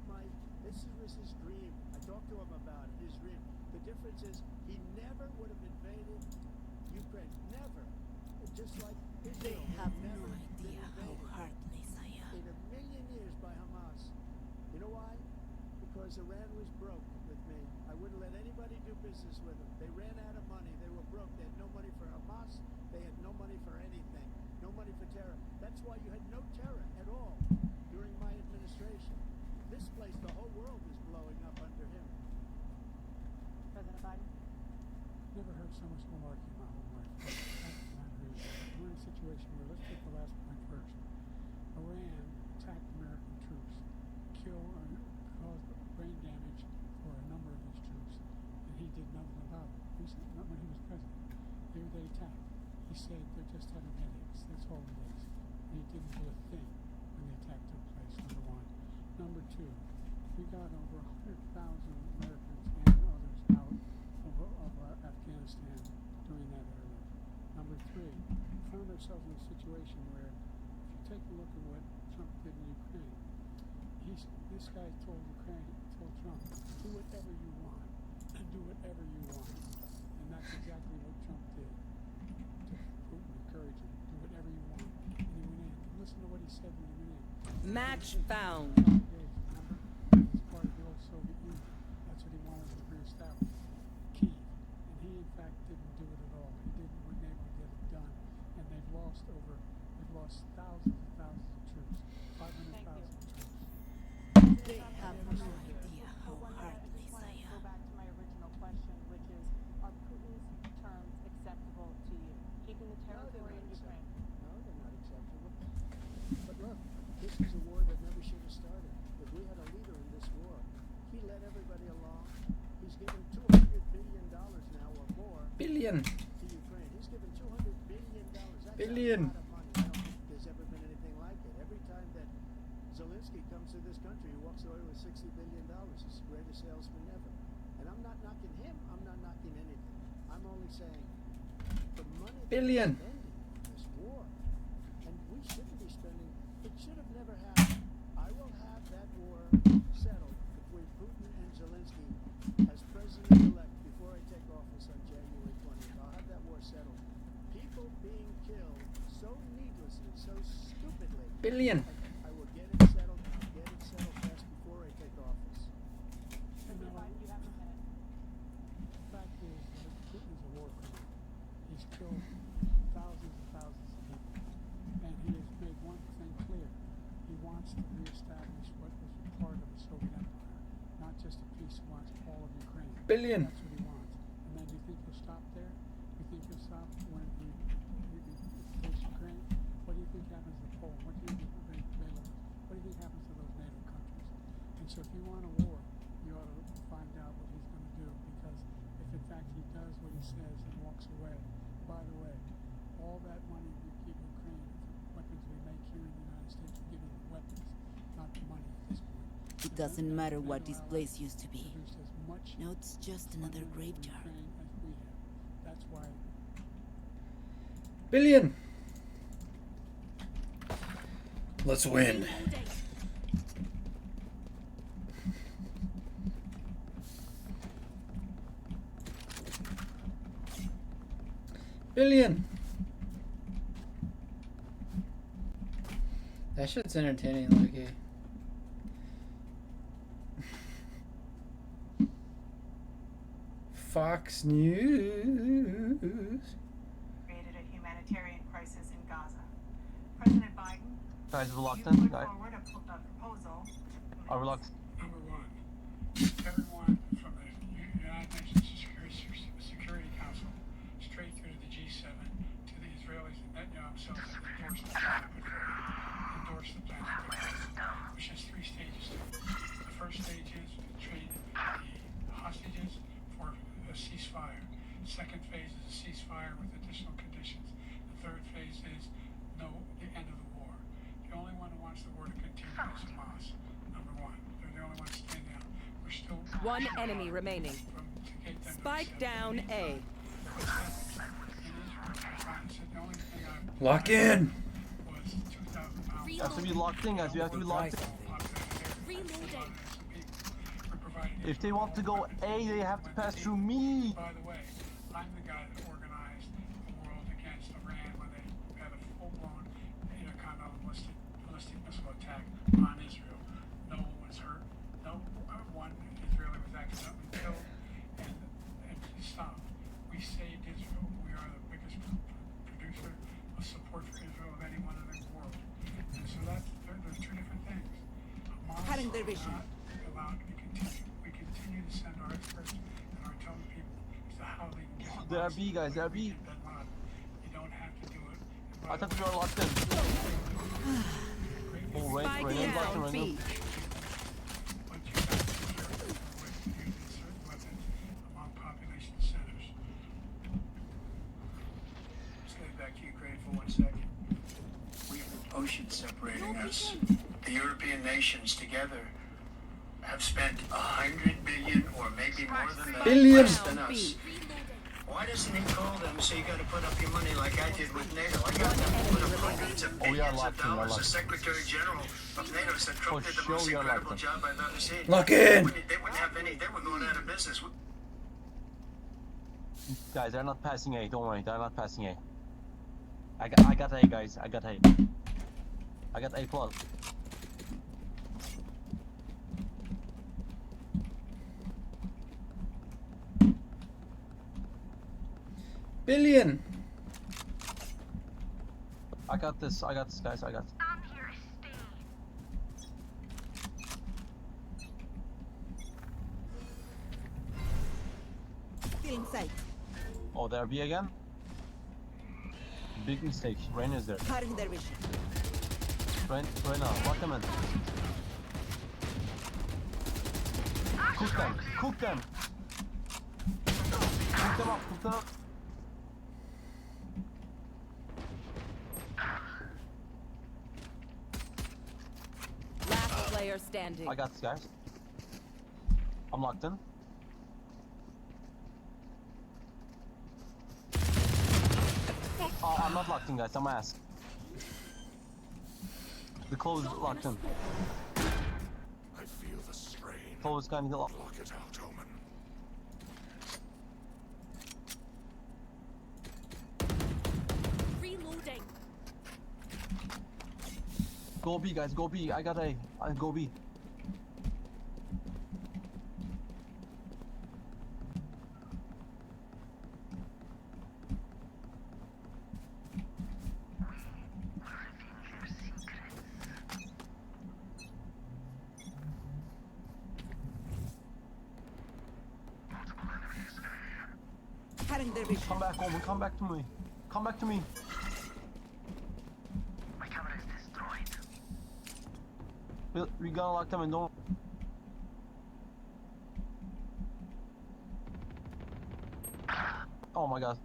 this was his dream. I talked to him about it, his dream. The difference is he never would have invaded Ukraine. Never. Just like Israel. They have never no been idea how invaded heartless I am. in a million years by Hamas. You know why? Because Iran was broke with me. I wouldn't let anybody do business with them. They ran out of money. They were broke. They had no money for Hamas. They had no money for anything. No money for terror. That's why you had no terror at all during my administration. This place, the whole world is blowing up under him. President Biden? Never heard so much malarkey in my whole life. That's not real. We're in a situation where, let's take the last point first. Iran attacked American troops, caused brain damage for a number of his troops, and he did nothing about it. Not when he was president. Here they attacked. He said they're just having headaches. That's all it is. And he didn't do a thing when the attack took place, number one. Number two, we got over 100,000 Americans and others out of Afghanistan during that era. Number three, we found ourselves in a situation where, if you take a look at what Trump did in Ukraine, this guy told Trump, do whatever you want, and do whatever you want. And that's exactly what Trump did. To Putin, encourage him, do whatever you want. And he went in. Listen to what he said when he went in. Match found. It's part of the old Soviet Union. That's what he wanted to reestablish. Kiev. And he, in fact, didn't do it at all. He wasn't able to get it done. And they've lost thousands and thousands of troops. 500,000 troops. They have no idea how heartless I Go am. back to my original question, which is, are Putin's terms acceptable to you? Keeping the territory in Ukraine? No, they're not acceptable. But look, this is a war that never should have started. If we had a leader in this war, he led everybody along. He's given $200 billion now or more Billion. to Ukraine. He's given $200 billion. That's Billion. a lot of money. I don't think there's ever been anything like it. Every time that Zelensky comes to this country, he walks away with $60 billion. He's the greatest salesman ever. And I'm not knocking him. I'm not knocking anything. I'm only saying the money that Billion. we're spending on this war, and we shouldn't be spending. It should have never happened. I will have that war settled between Putin and Zelensky as president-elect before I take office on January 20th. I'll have that war settled. People being killed so needlessly, so stupidly. Billion. I will get it settled. I'll get it settled fast before I take office. President Biden, you have a minute. The fact is that Putin is a war criminal. He's killed thousands and thousands of people. And he has made one thing clear. He wants to reestablish what was part of the Soviet Empire. Not just a piece, he wants all of Ukraine. Billion. That's what he wants. And then do you think he'll stop there? Do you think he'll stop when he takes Ukraine? What do you think happens to Poland? What do you think happens to Belarus? What do you think happens to those NATO countries? And so if you want a war, you ought to find out what he's going to do, because if in fact he does what he says and walks away, by the way, all that money we give Ukraine for weapons we make here in the United States, we give them the weapons, not the money at this point. It doesn't matter what this place used to be. Produce as much Now it's just another funding for graveyard. Ukraine as we have. That's why Billion. Let's win. Billion. That shit's entertaining, Lucky. Fox News. Created a humanitarian crisis in Gaza. President Biden, Guys, you reluctant, put guys. forward a proposal. Are reluctant. Number one, everyone from the United Nations Security Council straight through to the G7 to the Israelis and Netanyahu himself have endorsed the plan, which has 3 stages to it. The first stage is trade the hostages for a ceasefire. The second phase is a ceasefire with additional conditions. The third phase is the end of the war. The only one who wants the war to continue is Hamas. Number one, they're the only ones standing out. We're still One enemy remaining. Spike down A. Lock in. You have to be locked in, guys. You have to be locked in. If they want to go A, they have to pass through me. By the way, I'm the guy that organized the world against Iran when they had a full-blown intercontinental ballistic missile attack on Israel. No one was hurt. No one Israeli was accidentally killed and stopped. We saved Israel. We are the biggest producer of support for Israel of anyone in the world. And so there's 2 different things. Hamas is not allowed to be continued. We continue to send our experts and our telling people as to how they can get There are B, guys. There are B. you don't have to do it. I thought you were locked in. Oh, wait, Spike Rene's locked in, down Rene. B. Among population centers. Let's get back to Ukraine for 1 second. We have an ocean separating us. The European nations together have spent 100 billion or maybe more than that less than us. Why doesn't he call them so you got to put up your money like I did with NATO? I got them to put up hundreds of billions of dollars. The Secretary General of NATO said Trump did the most incredible job I've ever seen. Lock in. They wouldn't have any. They were going out of business. Guys, they're not passing A. Don't worry, they're not passing A. I got A, guys. I got A. I got A plus. Billion. I got this, guys. I got this. Still in sight. Oh, there B again? Big mistake. Rain is there. Cutting their vision. Rain now. Lock them in. Cook them. Cook them. Cook them up. Cook them up. Last player standing. I got this, guys. I'm locked in. Oh, I'm not locked in, guys. I'm ass. The close is locked in. I feel the strain. Close kind of locked. Lock it out, Omen. Reloading. Go B, guys. Go B. I got A. I go B. Cutting their vision. Come back, Omen. Come back to me. Come back to me. My camera is destroyed. We gotta lock them in. Don't. Oh my god.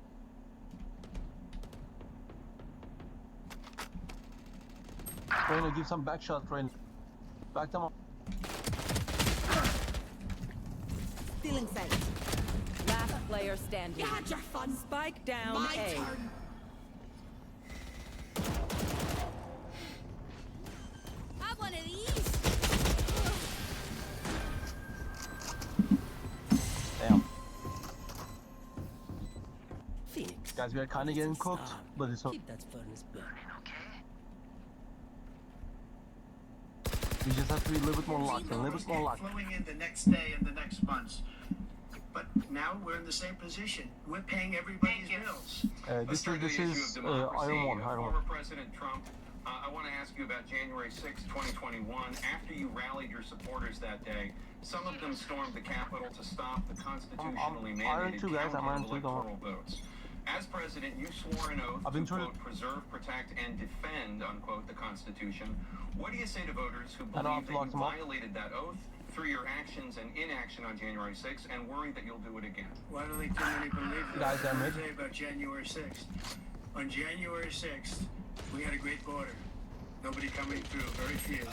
Rainer, give some back shots, Rainer. Back them up. Still in sight. Last player standing. You had your fun. Spike down My A. turn. Have one of these. Damn. Phoenix. Guys, we are kind of getting cooked, but it's okay. Keep that furnace burning, okay? We just have to be a little bit more locked in, a little bit more locked. Flowing in the next day and the next months. But now we're in the same position. We're paying everybody's bills. This is Iron One. Former President Trump, I want to ask you about January 6, 2021. After you rallied your supporters that day, some of them stormed the Capitol to stop the constitutionally mandated count of electoral votes. As president, you swore an oath to, quote, preserve, protect, and defend, unquote, the Constitution. What do you say to voters who believe that you violated that oath through your actions and inaction on January 6th and worry that you'll do it again? Why do they too many believe that? What do you say about January 6th? On January 6th, we had a great border. Nobody coming through, very few.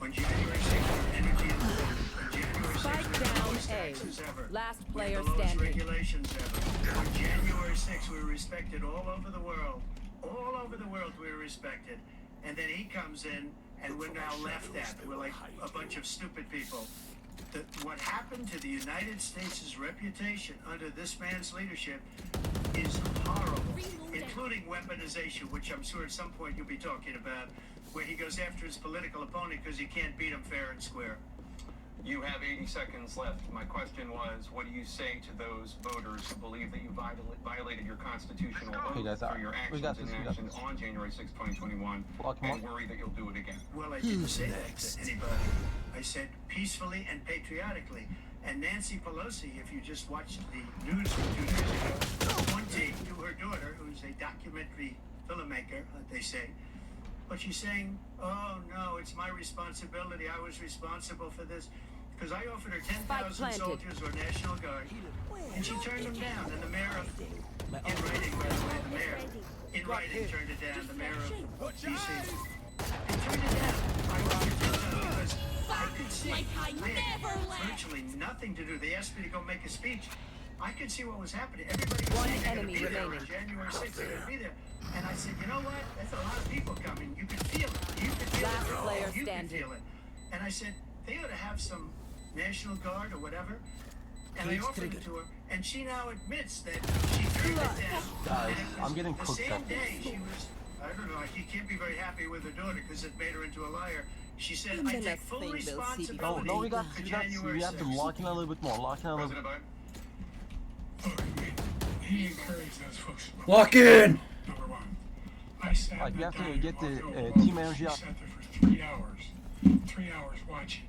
On January 6th, energy and food. On January 6th, we had the lowest taxes ever. Last We had player the lowest standing. regulations ever. On January 6th, we were respected all over the world. All over the world, we were respected. And then he comes in, and we're now left at. We're like a bunch of stupid people. What happened to the United States' reputation under this man's leadership is horrible, including weaponization, which I'm sure at some point you'll be talking about, where he goes after his political opponent because he can't beat him fair and square. You have 80 seconds left. My question was, what do you say to those voters who believe that you violated your constitutional oath through your actions and inactions on January 6, 2021, and worry that you'll do it again? Well, I didn't say that to anybody. I said peacefully and patriotically. And Nancy Pelosi, if you just watched the news from 2 days ago, pointing to her daughter, who's a documentary filmmaker, they say, but she's saying, oh no, it's my responsibility. I was responsible for this. Because I offered her 10,000 soldiers or National Guard, and she turned them down. And the mayor of, in writing, by the way, the mayor, in writing, turned it down. The mayor of D.C. And turned it down. I offered it because I could see they had virtually nothing to do. They asked me to go make a speech. I could see what was happening. Everybody was saying they're going to be there on January 6th. They're going to be there. And I said, you know what? That's a lot of people coming. You could feel it. You could feel it. You could feel it. And I said, they ought to have some National Guard or whatever. And I offered it to her. And she now admits that she turned it down. Guys, I'm getting the cooked same up. day she was, I don't know, she can't be very happy with her daughter because it made her into a liar. She said, I take full responsibility No, we for January 6th. We have to lock in a little bit more. Lock in a little bit. He encouraged those folks. Lock in! Number one. I sat Like, in we the have to dining get the room. team energy She up. sat there for 3 hours. 3 hours watching,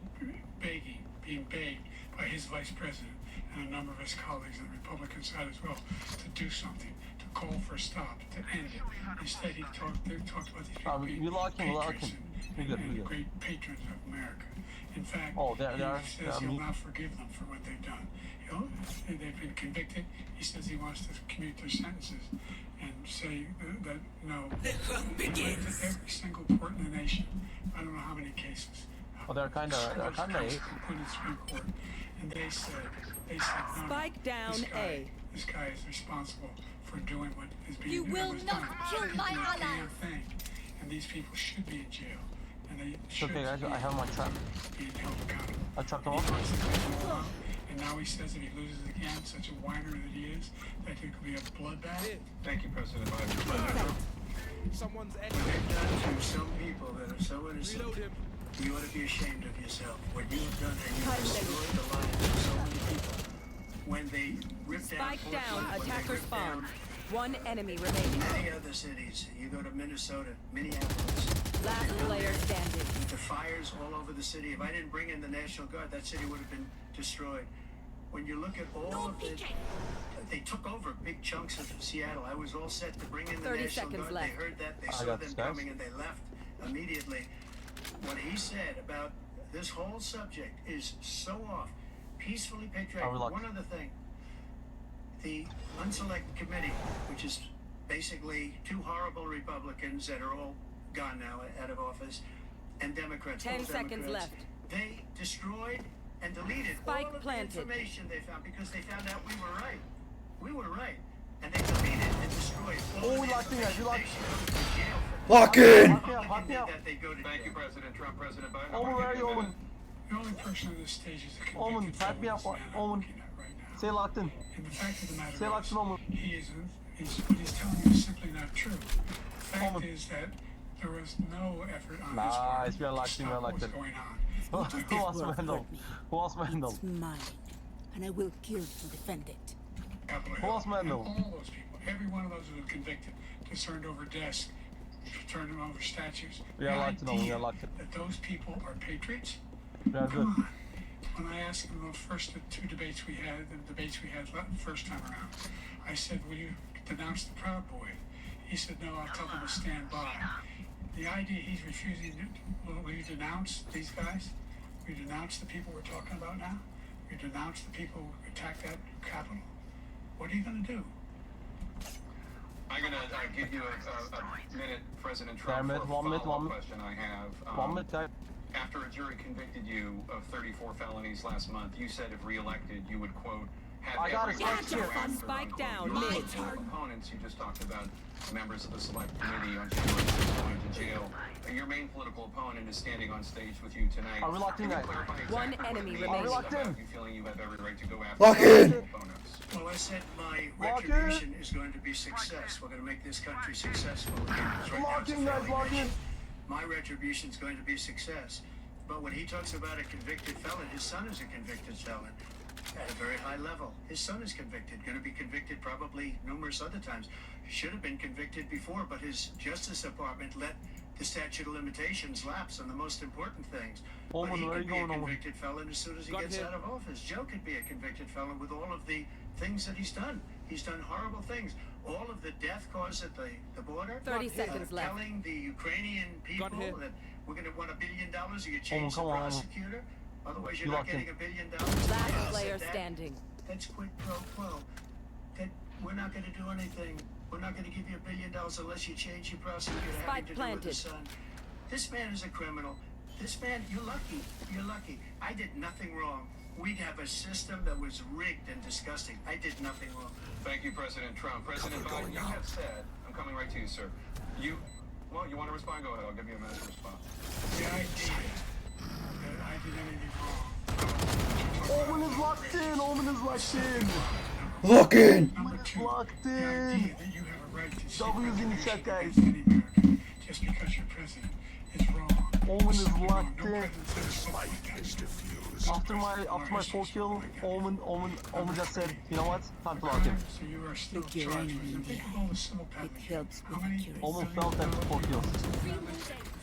begging, being begged by his vice president and a number of his colleagues on the Republican side as well to do something, to call for a stop, to end it. Instead, they talked about these people being patriots and great patrons of America. In fact, he says he'll not forgive them for what they've done. They've been convicted. He says he wants to commute their sentences and say that no, every single court in the nation. I don't know how many cases. Well, they're kind of including Supreme Court, and they said no, Spike down this guy is responsible for doing what is being You will not kill my allies. And these people should be in jail, and they should okay, guys, I have my trap. be held accountable. I trapped them off. And now he says if he loses again, such a whiner that he is, that it could be a bloodbath. Thank you, President Biden. Someone's what they've done to some people that are so innocent. You ought to be ashamed of yourself. What you have done, and you have destroyed the lives of so many people. When they ripped down Spike down, when they attacker ripped spawn. down One enemy remaining. many other cities. You go to Minnesota, Minneapolis. Last player standing. The fires all over the city. If I didn't bring in the National Guard, that city would have been destroyed. When you look at all of it, they took over big chunks of Seattle. I was all set to bring in the 30 National seconds Guard. left. They heard that. They saw them coming and they left immediately. What he said about this whole subject is so off. Peacefully patriotic. One other thing. The Unselect Committee, which is basically two horrible Republicans that are all gone now, out of office, and Democrats. 10 seconds left. They destroyed and deleted Spike all of planted. the information they found because they found out we were right. We were right. And they deleted and destroyed all of the information. Lock in! Thank you, President Trump. President Biden. Omen, where are you, Omen? The only person on this stage is a Omen, convicted back me up, felon, this man I'm Omen. looking at right now. Say locked in. And the fact of the matter Say locked is, in, Omen. what he's telling you is simply not true. The fact is that there was no effort on his part we are locked to in, stop we are locked what was in. going on. Who was Mandel? Who was Mandel? Mine. and I will kill to defend it. Pause, man. All those people, every one of those who were convicted, just turned over desks, turned over statues. Yeah, I like to know. Yeah, I like it. That those people are patriots. Yeah, good. Come on. When I asked him the first two debates we had, the first time around, I said, "Will you denounce the Proud Boy?" He said, "No, I'll tell them to stand by." The idea he's refusing to, will you denounce these guys? Will you denounce the people we're talking about now? Will you denounce the people who attacked that Capitol? What are you going to do? I'm going to give you a minute, President Trump, for a follow-up question I have. 1 minute, guys. After a jury convicted you of 34 felonies last month, you said if reelected, you would, quote, have every right to go after, spike down. your political opponents. You just talked about members of the select committee on January 6th going to jail. Your main political opponent is standing on stage with you tonight. Are we locked in, guys? One enemy remains. remaining. You feeling you have every right to go after Lock your in. political opponents? Well, I said my retribution is going to be success. We're going to make this country successful again. Right now it's a failing nation. My retribution is going to be success. But when he talks about a convicted felon, his son is a convicted felon at a very high level. His son is convicted, going to be convicted probably numerous other times. Should have been convicted before, but his Justice Department let the statute of limitations lapse on the most important things. But he could be a convicted felon as soon as he gets out of office. Joe could be a convicted felon with all of the things that he's done. He's done horrible things. All of the death caused at the border. 30 seconds left. Telling the Ukrainian people that we're going to want $1 billion or you change the prosecutor. Otherwise, you're not getting $1 billion. Last player standing. That's quid pro quo. That we're not going to do anything. We're not going to give you $1 billion unless you change your prosecutor having to do with the son. This man is a criminal. This man, you're lucky. You're lucky. I did nothing wrong. We'd have a system that was rigged and disgusting. I did nothing wrong. Thank you, President Trump. President Biden, you have said, I'm coming right to you, sir. You want to respond? Go ahead. I'll give you a minute to respond. The idea that I did anything wrong. Omen is locked in. Omen is locked in. Lock in. Number two, Locked the in. idea that you have a right to seek W's in the chat, guys. against any American just because you're president is wrong. Omen is Simply wrong. locked No in. president says something like that. After my full kill, Omen just said, you know what? Time to lock in. So you are still charged with them. Think of all the civil penalties. How many Omen felt that full kills.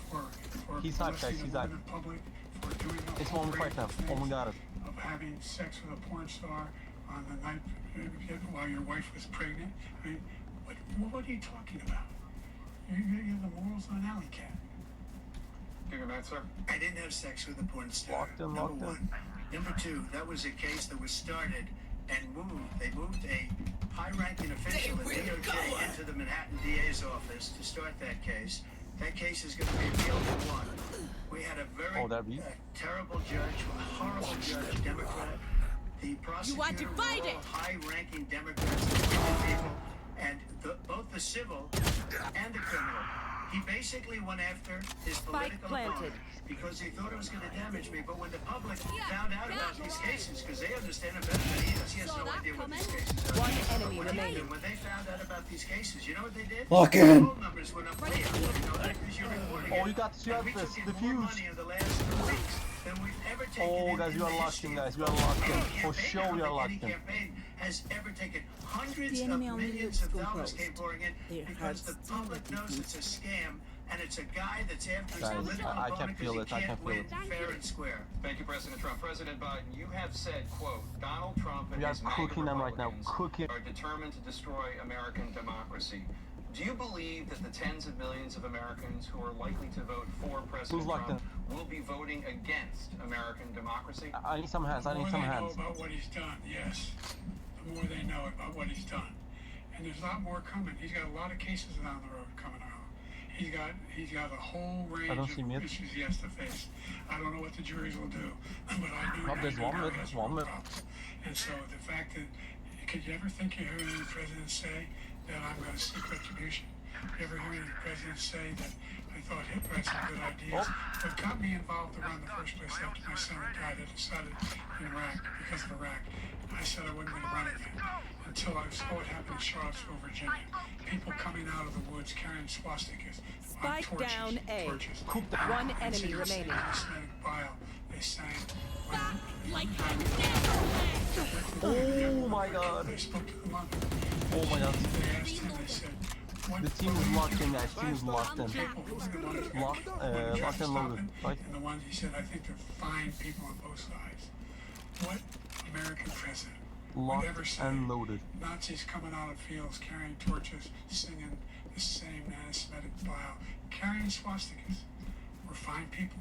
for He's hyped, guys. He's hyped. public, for doing all It's Omen fight now. things Omen got it. of having sex with a porn star on the night while your wife was pregnant. I mean, what are you talking about? You're the morals on alley cat. Give your minute, sir. I didn't have sex with a porn star. Locked in, Number locked in. one. Number two, that was a case that was started and moved. They moved a high-ranking official at DOJ into the Manhattan DA's office to start that case. That case is going to be appealed and won. We had a very terrible judge, a horrible judge, Democrat. The prosecutor were all high-ranking Democrats and people, and both the civil and the criminal. He basically went after his political opponent because he thought it was going to damage me. But when the public found out about these cases, because they understand it better than he does, he has no idea what these cases are. One enemy remaining. When they found out about these cases, you know what they did? Lock in. Poll numbers went up way up. You know that because you're reporting Oh, it. you got to see And we this. took in The more fuse. money in the last 2 weeks than we've ever taken Oh, in guys, you the are locked history in, of guys. You are locked in. any For campaign. sure, I don't you are think locked any in. campaign has ever taken hundreds The of enemy only millions lives of full dollars closed. came pouring in Their because hearts the still public beating. knows it's a scam and it's a guy that's after his Guys, political I can opponent feel because it. I he can can't feel win it. fair and square. Thank you, President Trump. President Biden, you have said, quote, Donald Trump and We are his MAGA cooking them right now. Republicans Cooking. are determined to destroy American democracy. Do you believe that the tens of millions of Americans who are likely to vote for President Who's locked Trump will be voting against American democracy? I need some hands. I need some hands. The more they know about what he's done, yes. The more they know about what he's done. And there's a lot more coming. He's got a lot of cases down the road coming out. He's got a whole range of issues he has to face. I don't know what the juries will do, but I do know There's 1 minute. There's 1 minute. And so the fact that, could you ever think you heard any president say that I'm going to seek retribution? You ever hear any president say that I thought Hitler had some good ideas? What got me involved to run the first place after my son died, I decided in Iraq, because of Iraq, I said I wasn't going to run again until I saw what happened in Charlottesville, Virginia. People coming out of the woods carrying swastikas. Spike torches, down A. torches. One enemy remaining. Anti-Semitic bile. They sang. Like Oh my god. They spoke to the mother. Oh my god. They asked him, they said, The team is locked in, guys. Team is locked in. Locked and loaded, right? And the ones he said, I think they're fine people on both sides. What American president would ever Locked say and loaded. Nazis coming out of fields carrying torches, singing the same anti-Semitic file, carrying swastikas were fine people.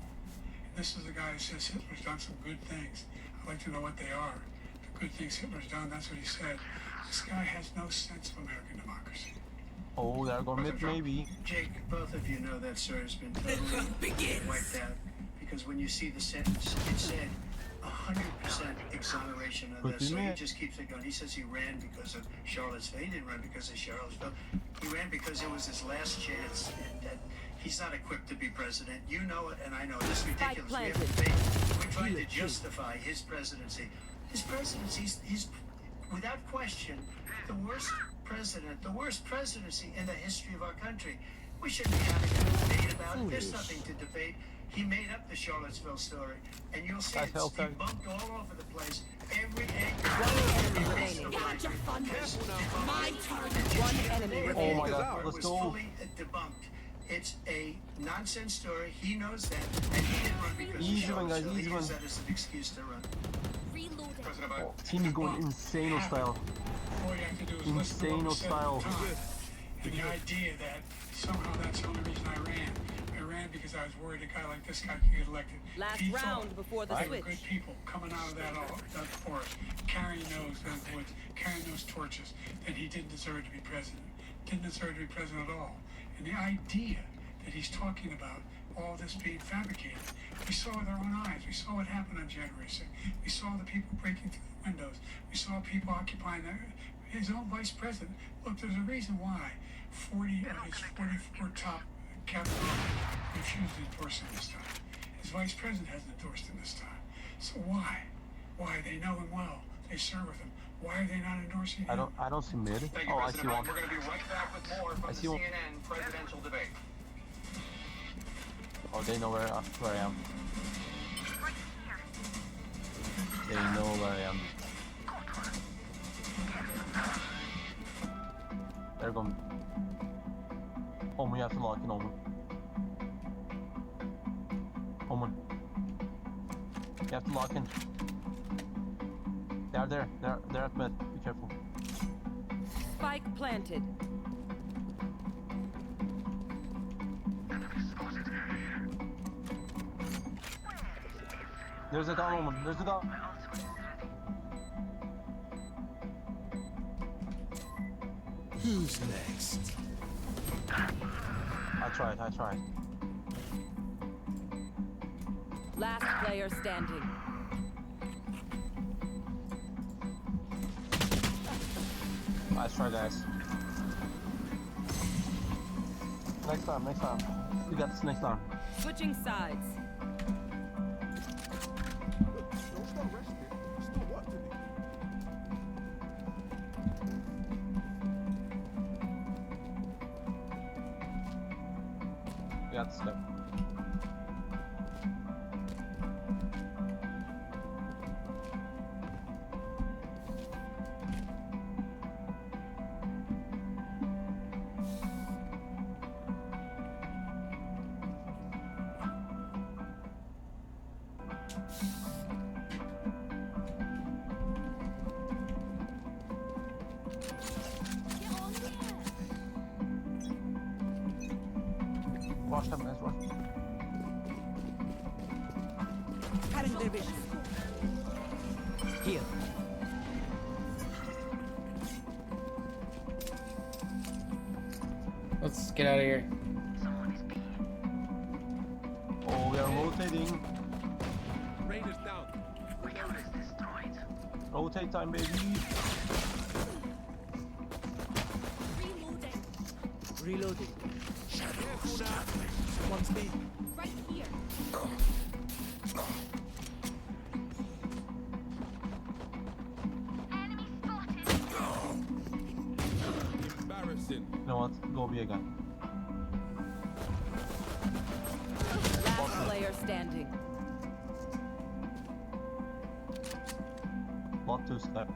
And this is a guy who says Hitler's done some good things. I'd like to know what they are. The good things Hitler's done, that's what he said. This guy has no sense of American democracy. Oh, they're going mid, maybe. Jake, both of you know that story has been totally wiped out. Because when you see the sentence, it said 100% exoneration of that. So he just keeps it going. He says he ran because of Charlottesville. He didn't run because of Charlottesville. He ran because it was his last chance, and that he's not equipped to be president. You know it, and I know it. This is ridiculous. We have to debate. We're trying to justify his presidency. His presidency, he's without question the worst president, the worst presidency in the history of our country. We shouldn't be having a debate about it. There's nothing to debate. He made up the Charlottesville story, and you'll see it's debunked all over the place. Every enemy remaining. My turn. One enemy remaining. Oh my god, let's go. Fully debunked. It's a nonsense story. He knows that, and he didn't run because Easy of one, guys, Charlottesville. easy He used one. that as an excuse to run. Oh, team is going insane style. All you have to do is listen to what Insane was said style. at the time. And the idea that somehow that's the only reason I ran. I ran because I was worried a guy like this guy could get elected. Last He round thought before the there were switch. good people coming out of that forest, carrying those woods, carrying those torches, that he didn't deserve to be president. Didn't deserve to be president at all. And the idea that he's talking about all this being fabricated, we saw with our own eyes. We saw what happened on January 6th. We saw the people breaking through the windows. We saw people occupying his own vice president. Look, there's a reason why 40 of his 44 top cabinet refused to endorse him this time. His vice president hasn't endorsed him this time. So why? Why? They know him well. They serve with him. Why are they not endorsing him? I don't see mid. Thank you, Oh, I see President one. Biden. We're going to be right back with more from I the see one. CNN presidential debate. Oh, they know where I am. They know where I am. They're going. Omen, you have to lock in, Omen. Omen. You have to lock in. They're there. They're at mid. Be careful. Spike planted. There's a gun, Omen. There's a gun. Who's next? I tried. Last player standing. Nice try, guys. Next time. We got this next time. Switching sides. We got this stuff. Watch them, guys. Watch. Cutting their vision. Here. Let's get out of here. Oh, we are rotating. Raiders down. Recon is destroyed. Rotate time, baby. Reloading. Shadows traveling. One's me. Right here. Embarrassing. You know what? Go be again. Last player standing. two-step.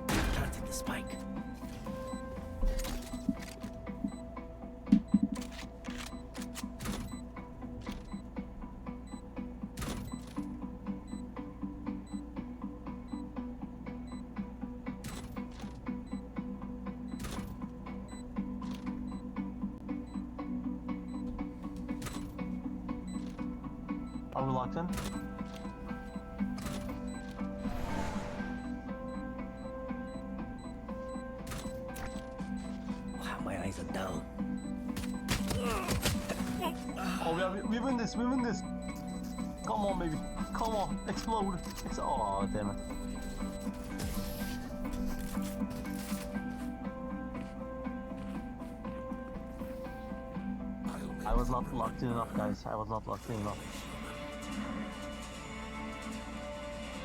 Gotta take the spike. Are we locked in? Wow, my eyes are down. Oh, we win this, we win this. Come on, baby. Come on, explode. Oh, damn it. I was not locked in enough, guys. I was not locked in enough.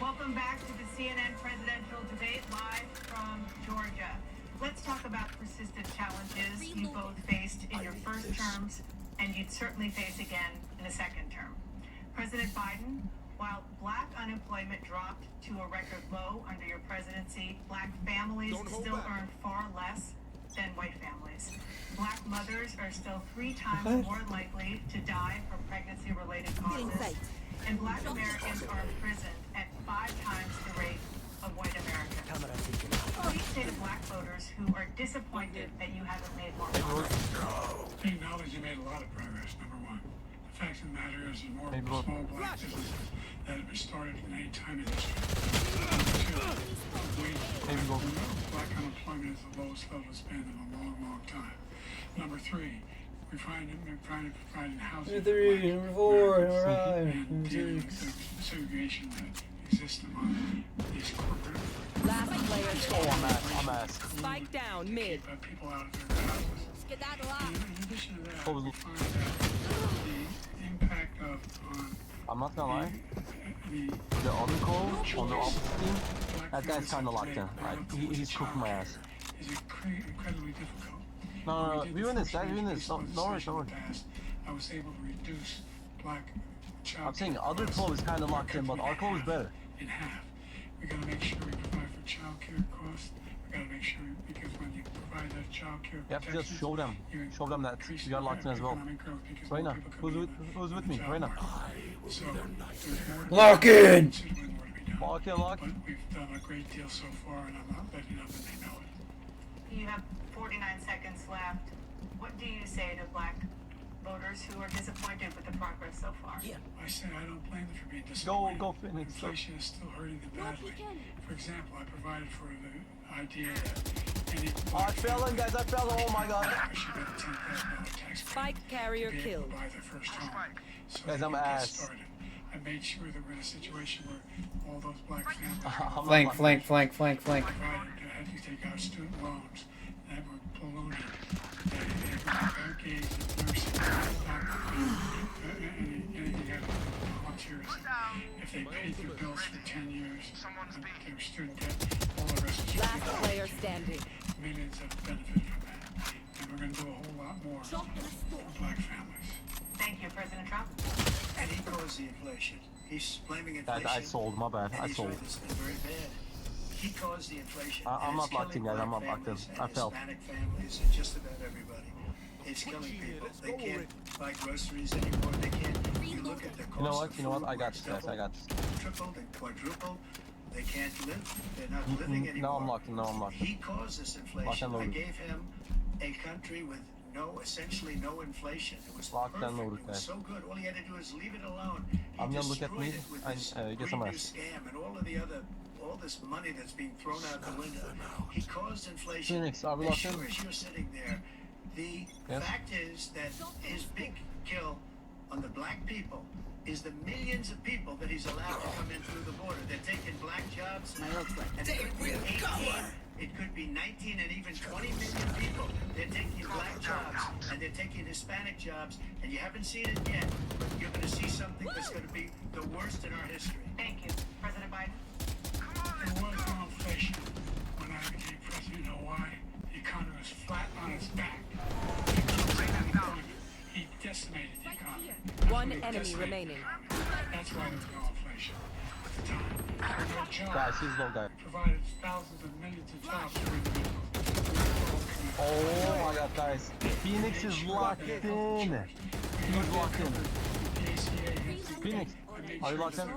Welcome back to the CNN presidential debate live from Georgia. Let's talk about persistent challenges you both faced in your first terms and you'd certainly face again in a second term. President Biden, while black unemployment dropped to a record low under your presidency, black families still earn far less than white families. Black mothers are still 3 times more likely to die from pregnancy-related causes, and black Americans are imprisoned at 5 times the rate of white Americans. Please say to black voters who are disappointed that you haven't made more progress. We acknowledge you made a lot of progress, number one. The fact of the matter is there's more small black businesses that have been started than any time in history. Number 2, black unemployment is the lowest level it's been in a long, long time. Number 3, we're trying to provide housing Number 3, number 4, number 5, and dealing with the segregation that exists among these corporate. Last player. Oh, I'm ass. Spike down mid. People out of their houses. In addition to that, we find that the impact of I'm not gonna lie. The other call on the opposite team, that guy's kinda locked in. He's cooking my ass. is incredibly difficult. No, we win this, guys. We win this. No worries, no worries. I was able to reduce black child. I'm saying other call is kinda locked in, but our call is better. In half. We gotta make sure we provide for child care costs. We gotta make sure, because when you provide that child care You have to just show them that you got locked in as well. Reina, who's with me? Reina. So, Lock in! Lock in, lock. But we've done a great deal so far, and I'm not letting up, and they know it. You have 49 seconds left. What do you say to black voters who are disappointed with the progress so far? I say I don't blame them for being disappointed. Go, Phoenix. Inflation is still hurting them badly. For example, I provided for the idea that any I fell in, guys. I fell in. Oh my god. I should get a $10,000 tax Spike carrier to be able killed. to buy their first home. So Guys, they I'm can get ass. started. I made sure that we're in a situation where all those black families Flank. provided to have you take out student loans that were ballooning, that were engaged in nursing, anything out of volunteerism. If they paid their bills for 10 years, their student debt, all the rest is Last player standing. millions have benefited from that. And we're going to do a whole lot more for black families. Thank you, President Trump. And he caused the inflation. He's blaming inflation. Guys, I sold. My bad. I sold. It's been very bad. He caused the inflation. I'm not locked in, guys. I'm not locked in. I fell. Hispanic families and just about everybody. It's killing people. They can't buy groceries anymore. They can't. You look at the cost. You know what? I got this, guys. I got this. Tripled and quadrupled. They can't live. They're not living anymore. No, I'm locked in. No, I'm locked in. He caused this inflation. I gave him a country with essentially no inflation. It was Locked perfect. and loaded, It was guys. so good. All he had to do is leave it alone. I'm gonna look at me and get some Green rest. scam and all of the other, all this money that's being thrown out the window. He caused inflation. Phoenix, are we As locked in? sure as you're sitting there, the fact is that his big kill on the black people is the millions of people that he's allowed to come in through the border. They're taking black jobs, and it could be 18, it could be 19, and even 20 million people. They're taking black jobs, and they're taking Hispanic jobs, and you haven't seen it yet, but you're going to see something that's going to be the worst in our history. Thank you, President Biden. There was no inflation when I became president. You know why? The economy was flat on its enemy remaining. That's why there's no inflation. At the time, their job Guys, he's low guy. provided thousands of millions of jobs for individuals. Oh my god, guys. Phoenix is locked in. He's locked in. Phoenix, are you locked in?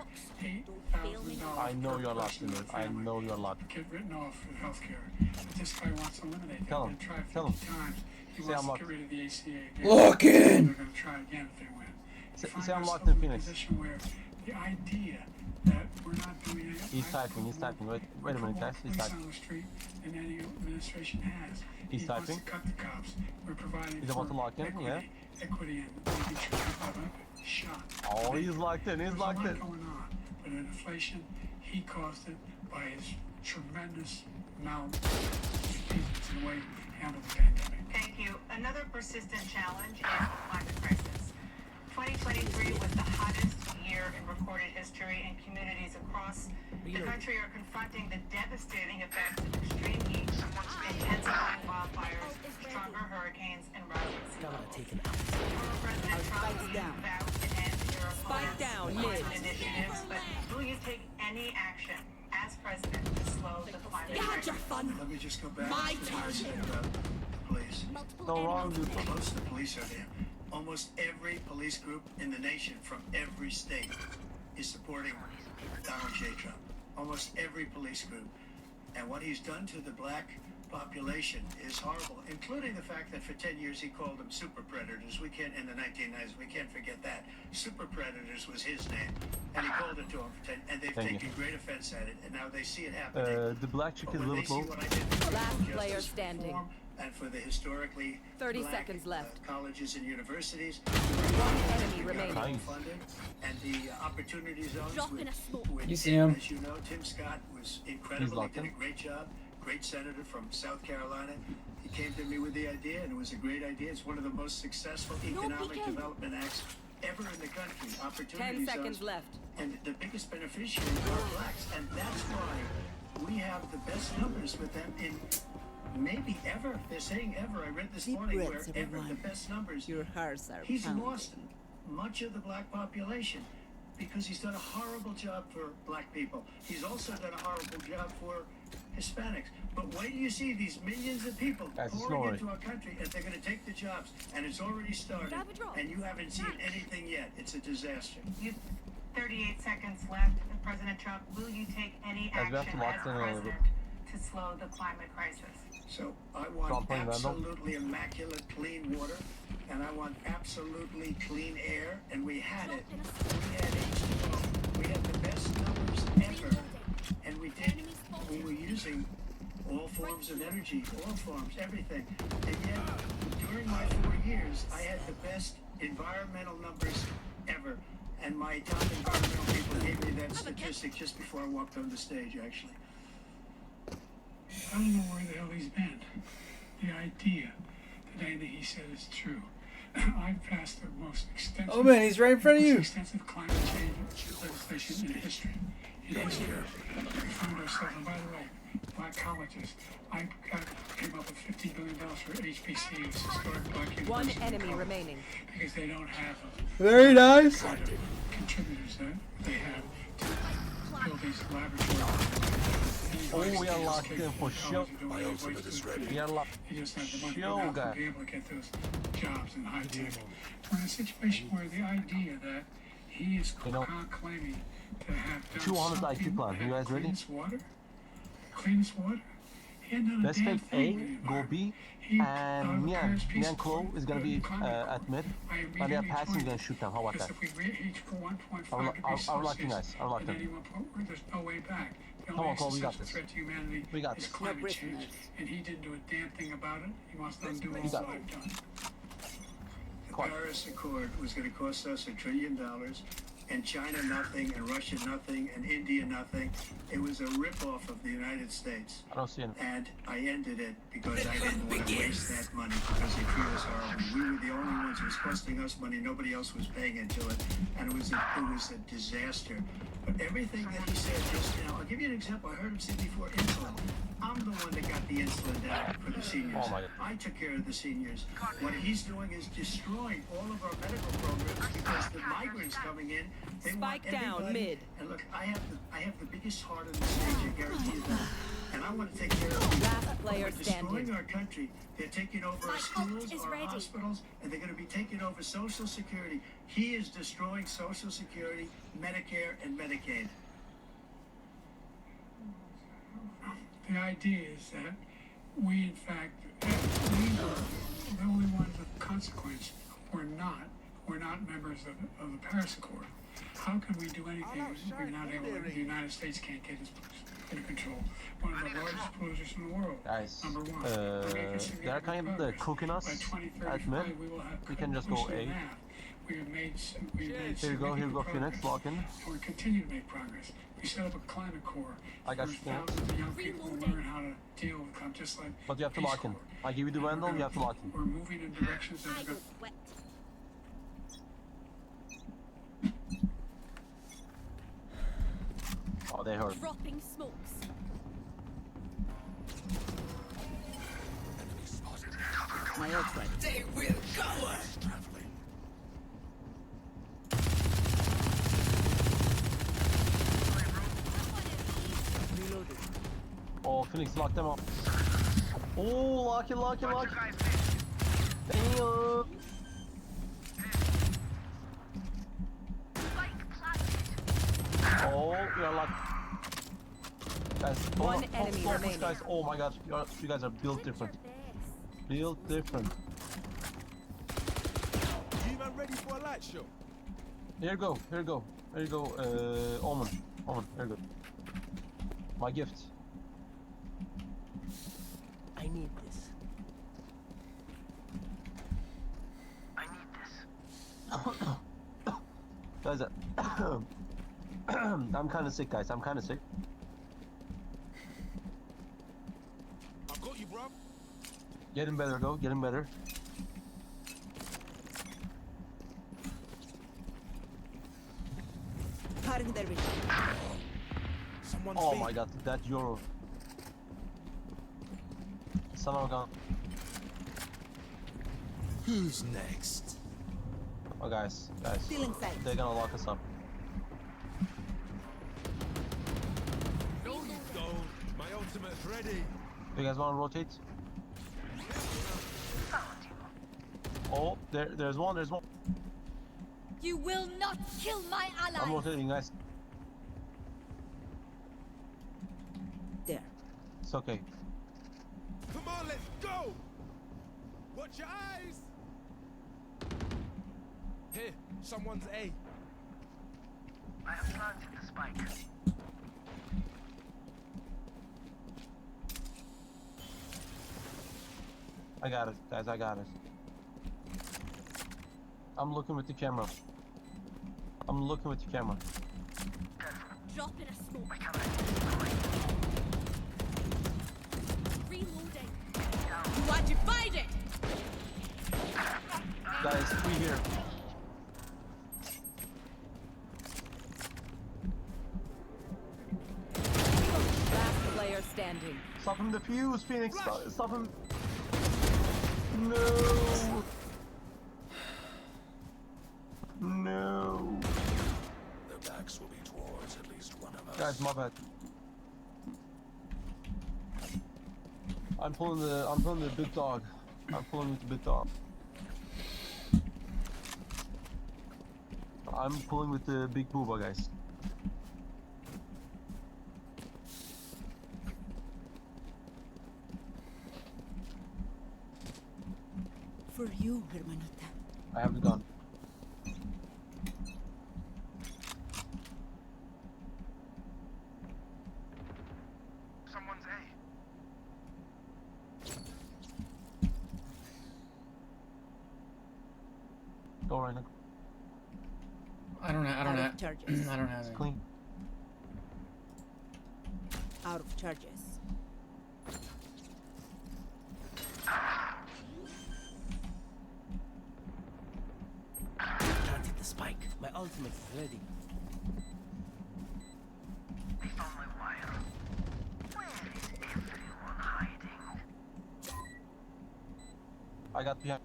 I know you're locked in. I know you're locked. Get written off for healthcare. But this guy wants to eliminate that. Tell him. They're gonna try Tell him. 50 times. He Say I'm wants to locked. get rid of the ACA again. Lock in! They're going to try again if they win. Say I'm locked in in, Phoenix. a position where the idea that we're not doing it. He's typing. He's typing. Wait a minute, guys. He's Police typing. on the street than any administration has. He's He wants typing. to cut the cops. We're providing He's about for to lock in, yeah. equity and making sure people are shot. Oh, he's locked in. He's There's locked a lot in. going on, but inflation, he caused it by his tremendous malfeasance in the way he handled the pandemic. Thank you. Another persistent challenge is the climate crisis. 2023 was the hottest year in recorded history, and communities across the country are confronting the devastating effects of extreme heat, intensifying wildfires, stronger hurricanes, and rising sea levels. Former President Trump vowed to end zero climate initiatives, but will you take any action as president to slow the climate crisis? Let me just go back My to turn. what I said about the police. No wrong, dude. How close the police are there. Almost every police group in the nation from every state is supporting Donald J. Trump. Almost every police group. And what he's done to the black population is horrible, including the fact that for 10 years he called them super predators. We can't, in the 1990s, we can't forget that. Super predators was his name. And he called it to them for 10, and they've Thank taken great offense at it, and now they see it happening. The black chick is a When they little see low. what I did for Last criminal player justice standing. reform and for the historically 30 black, seconds left. Colleges and universities, One enemy we got remaining. full funding, and the opportunity zones Dropping a smoke. with You see him? as you know, Tim Scott was He's incredible. He locked did a in. great job. Great senator from South Carolina. He came to me with the idea, and it was a great idea. It's one of the most successful economic development acts ever in the country. 10 Opportunity seconds zones. left. And the biggest beneficiaries are blacks, and that's why we have the best numbers with them in maybe ever. They're saying ever. I read this Deep morning where breaths, ever everyone. the best numbers. Your hearts are He's pounding. lost much of the black population because he's done a horrible job for black people. He's also done a horrible job for Hispanics. But wait till you see these millions of people Guys, it's pouring not into our country, and they're going to take the jobs, and it's already started, and you haven't seen anything yet. It's a disaster. You 38 seconds left. President Trump, will you take any Guys, we have action to lock as in a little bit. president to slow the climate crisis? So I want Stop playing random. absolutely immaculate clean water, and I want absolutely clean air, and we had it. We had H2O. We had the best numbers ever, and we were using all forms of energy, all forms, everything. And yet, during my 4 years, I had the best environmental numbers ever. And my top environmental people gave me that statistic just before I walked on the stage, actually. I don't know where the hell he's been. The idea that anything he said is true. I've passed the most extensive. Oh man, he's right in front of you. Extensive climate change legislation in history. We found ourselves, and by the way, black colleges. I came up with $50 billion for HBCUs, historic black universities. One enemy remaining. Because they don't have Very nice. kind of contributors that they have to build these laboratories. Oh, we are locked in for sure. My ultimate is ready. We are locked. You just have the money Show now to guy. be able to get those jobs in high tech. We're in a situation where the idea that he is claiming to have done 200 something IQ plan. You guys ready? cleanest water. Cleanest water. He hadn't done a Let's damn take thing with the A, go environment. B, He, and the Nian. Paris Peace Nian Klo is gonna be at mid, and they're passing, gonna shoot them. How about because that? if we reach 1.5 I degrees would like you Celsius, guys. I would like at them. any one point, there's no way back. The Come only on, Cole, we got existential this. threat to humanity We got is this. climate change, and he didn't do a damn thing about it. He wants to undo all We got that it. I've done. The Paris Accord was going to cost us $1 trillion. and China nothing, and Russia nothing, and India nothing. It was a rip-off of the United States. I don't see it. And I ended it because I didn't want to waste that money because they treat us horribly. We were the only ones who was costing us money. Nobody else was paying into it, and it was a disaster. But everything that he said just now, I'll give you an example. I heard him say before insulin. I'm the one that got the insulin down for the seniors. Oh my God. I took care of the seniors. What he's doing is destroying all of our medical programs because the migrants coming in, they want Spike down, everybody. mid. And look, I have the biggest heart on the stage, I guarantee you that. And I want to take care of people. Last player We're destroying standing. our country. They're taking over our schools, our hospitals, and they're going to be taking over Social Security. He is destroying Social Security, Medicare, and Medicaid. The idea is that we, in fact, we were the only ones of consequence. We're not members of the Paris Accord. How can we do anything if we're not able to, the United States can't get us under control? One of the largest polluters in the world. Guys, Number one. they're kind of cooking us at mid. We can just go A. We have made Here you go, Phoenix, lock in. And we continue to make progress. We set up a climate corps. I got where you. thousands of young people learn how to deal with climate, just like But you have to Peace lock in. Corps. I give you the Vandal, you have to lock in. We're moving in directions that are going Oh, they hurt. Dropping smokes. My ult's ready. They will go! Oh, Phoenix, lock them up. Oh, lock it. Damn. Oh, you're locked. Guys, One enemy focus, remaining. guys. Oh my god, you guys are built different. Built different. You man ready for a light show? Here you go. Omen, here you go. My gift. I need this. Guys, I'm kind of sick, guys. I'm kind of sick. I've got you, bro. Getting better, go. Getting better. Oh my god, that Euro. Son of a gun. Who's next? Oh guys, Stealing sight. they're gonna lock us up. Don't. My ultimate's ready. You guys wanna rotate? Oh, there's one. You will not kill my ally. I'm rotating, guys. There. It's okay. Come on, let's go. Watch your eyes. Here, someone's A. I have planted the spike. I got it, guys. I got it. I'm looking with the camera. Drop in a smoke. Reloading. You are divided. Guys, 3 here. Last player standing. Stop him the fuse, Phoenix. Stop him. No. No. Their backs will be towards at least one of us. Guys, my bad. I'm pulling the big dog. I'm pulling with the big dog. I'm pulling with the big booba, guys. For you, hermanita. I have the gun. Someone's A. I don't charges. I don't have it. Clean. Out of charges. Planted the spike. My ultimate is ready. They found my wire. Where is everyone hiding? I got behind.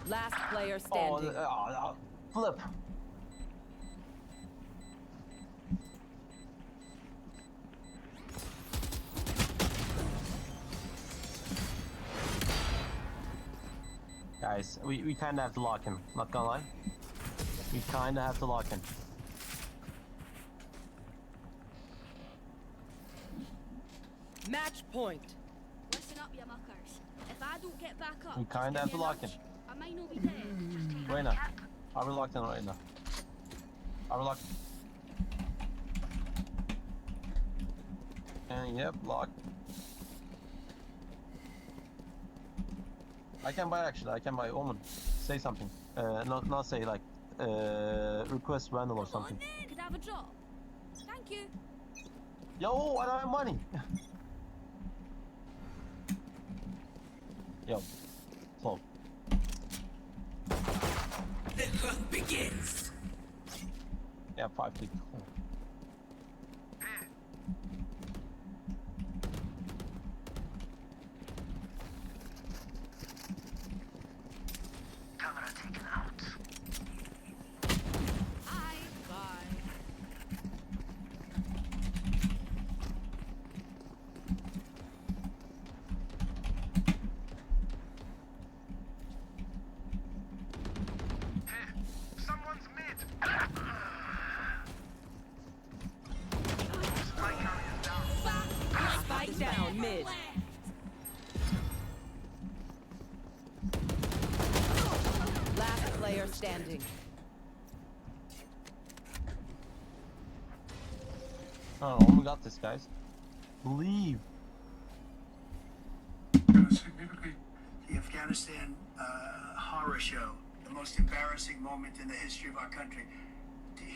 Last player standing. Flip. Guys, we kind of have to lock him. Not gonna lie. We kind of have to lock him. Match point. Listen up, you muckers. If I don't get back up, We kind of have to lock him. I might not be dead. Right now. Are we locked in right now? Are we locked? Yep, locked. I can buy actually. I can buy Omen. Say something. Not say like. Request random or something. Could I have a drop? Thank you. Yo, I don't have money. Yo, slow. The hunt begins. Yeah, 5 feet. Camera taken out. Someone's mid. Spike down mid. Last player standing. Oh, we got this, guys. Leave. Significantly, the Afghanistan horror show, the most embarrassing moment in the history of our country.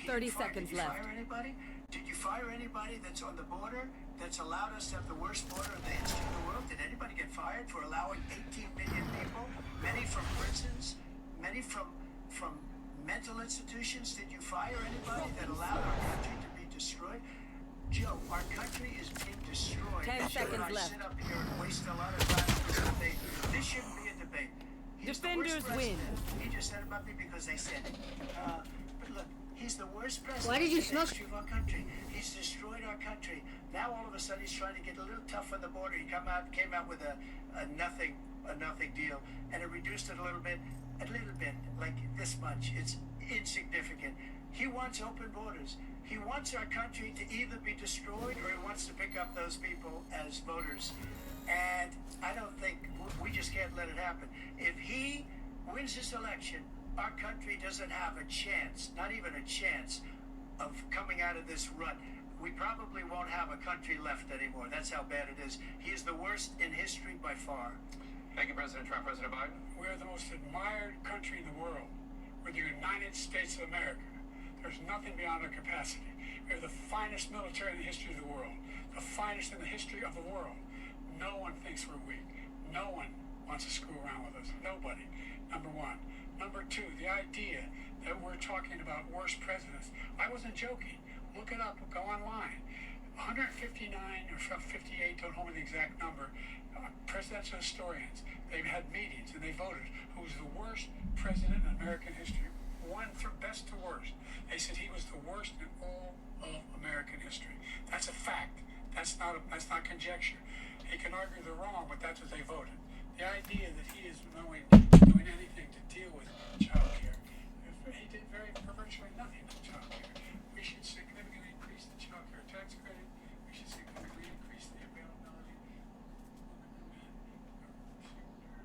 30 seconds did you left. Fire anybody? Did you fire anybody that's on the border that's allowed us to have the worst border in the history of the world? Did anybody get fired for allowing 18 million people, many from prisons, many from mental institutions? Did you fire anybody that allowed our country to be destroyed? Joe, our country is being destroyed. 10 seconds I left. sit up here and waste a lot of time on this debate. This shouldn't be a debate. He's the worst Defenders win. president. He just said about me because they said it. But look, he's the worst president Why did you in the smoke? history of our country. He's destroyed our country. Now all of a sudden he's trying to get a little tough on the border. He came out with a nothing deal, and it reduced it a little bit, like this much. It's insignificant. He wants open borders. He wants our country to either be destroyed or he wants to pick up those people as voters. And I don't think, we just can't let it happen. If he wins this election, our country doesn't have a chance, not even a chance, of coming out of this rut. We probably won't have a country left anymore. That's how bad it is. He is the worst in history by far. Thank you, President Trump. President Biden? We're the most admired country in the world. We're the United States of America. There's nothing beyond our capacity. We have the finest military in the history of the world, the finest in the history of the world. No one thinks we're weak. No one wants to screw around with us. Nobody. Number one. Number two, the idea that we're talking about worst presidents. I wasn't joking. Look it up. Go online. 159 or 58, don't hold me the exact number, presidential historians. They've had meetings and they voted who was the worst president in American history. One from best to worst. They said he was the worst in all of American history. That's a fact. That's not conjecture. He can argue they're wrong, but that's what they voted. The idea that he is doing anything to deal with child care, he did virtually nothing with child care. We should significantly increase the child care tax credit. We should significantly increase the availability of women and men,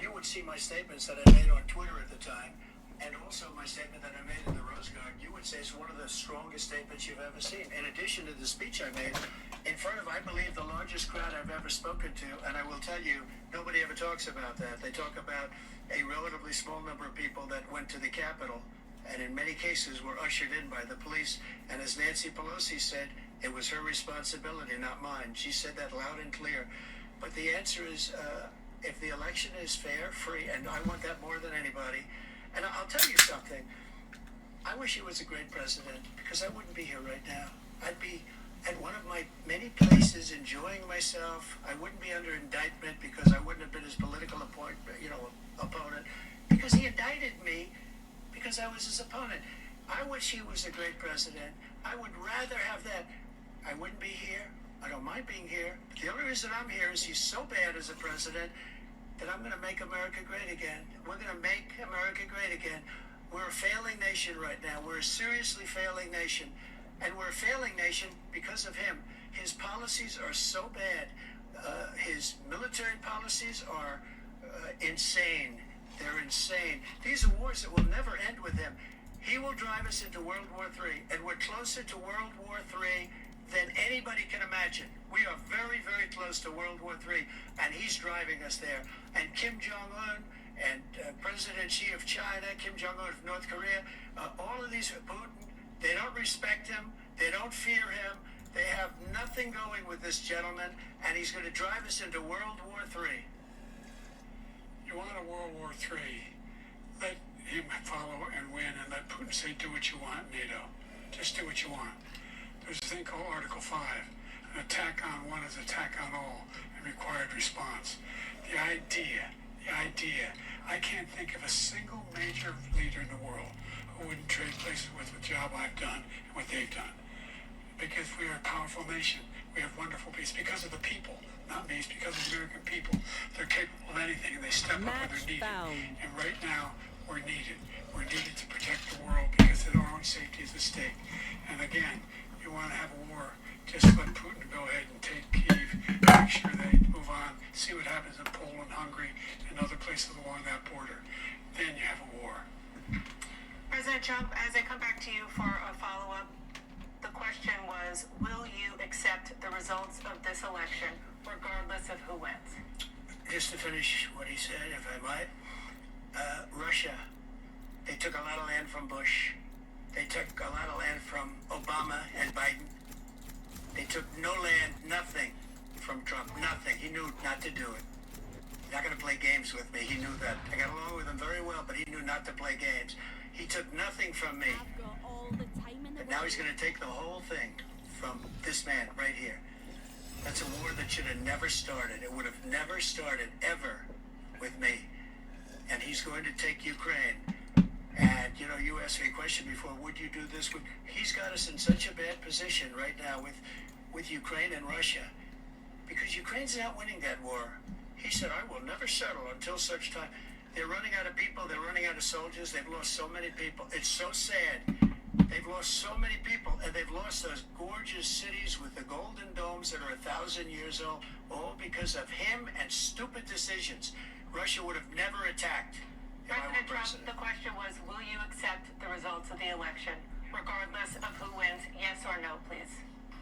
you would see my statements that I made on Twitter at the time, and also my statement that I made in the Rose Garden, you would say it's one of the strongest statements you've ever seen. In addition to the speech I made in front of, I believe, the largest crowd I've ever spoken to, and I will tell you, nobody ever talks about that. They talk about a relatively small number of people that went to the Capitol, and in many cases were ushered in by the police. And as Nancy Pelosi said, it was her responsibility, not mine. She said that loud and clear. But the answer is, if the election is fair, free, and I want that more than anybody. And I'll tell you something. I wish he was a great president, because I wouldn't be here right now. I'd be at one of my many places enjoying myself. I wouldn't be under indictment because I wouldn't have been his political opponent, because he indicted me because I was his opponent. I wish he was a great president. I would rather have that. I wouldn't be here. I don't mind being here. But the only reason I'm here is he's so bad as a president that I'm going to make America great again. We're going to make America great again. We're a failing nation right now. We're a seriously failing nation. And we're a failing nation because of him. His policies are so bad. His military policies are insane. They're insane. These are wars that will never end with him. He will drive us into World War III, and we're closer to World War III than anybody can imagine. We are very, very close to World War III, and he's driving us there. And Kim Jong-un and President Xi of China, Kim Jong-un of North Korea, all of these, Putin, they don't respect him. They don't fear him. They have nothing going with this gentleman, and he's going to drive us into World War III. You want a World War III, let him follow and win, and let Putin say, do what you want, NATO. Just do what you want. There's a thing called Article 5. An attack on one is attack on all, and required response. The idea, I can't think of a single major leader in the world who wouldn't trade places with the job I've done and what they've done. Because we are a powerful nation. We have wonderful peace. Because of the people, not me, it's because of the American people. They're capable of anything, and they step up when they're needed. And right now, we're needed. We're needed to protect the world because our own safety is at stake. And again, you want to have a war, just let Putin go ahead and take Kyiv, make sure they move on, see what happens in Poland, Hungary, and other places along that border. Then you have a war. President Trump, as I come back to you for a follow-up, the question was, will you accept the results of this election, regardless of who wins? Just to finish what he said, if I might, Russia, they took a lot of land from Bush. They took a lot of land from Obama and Biden. They took no land, nothing from Trump, nothing. He knew not to do it. He's not going to play games with me. He knew that. I got along with him very well, but he knew not to play games. He took nothing from me. But now he's going to take the whole thing from this man right here. That's a war that should have never started. It would have never started, ever, with me. And he's going to take Ukraine. And, you know, you asked me a question before, would you do this? He's got us in such a bad position right now with Ukraine and Russia. Because Ukraine's not winning that war. He said, I will never settle until such time. They're running out of people. They're running out of soldiers. They've lost so many people. It's so sad. They've lost so many people, and they've lost those gorgeous cities with the golden domes that are 1,000 years old, all because of him and stupid decisions. Russia would have never attacked if I were president. The question was, will you accept the results of the election, regardless of who wins? Yes or no, please.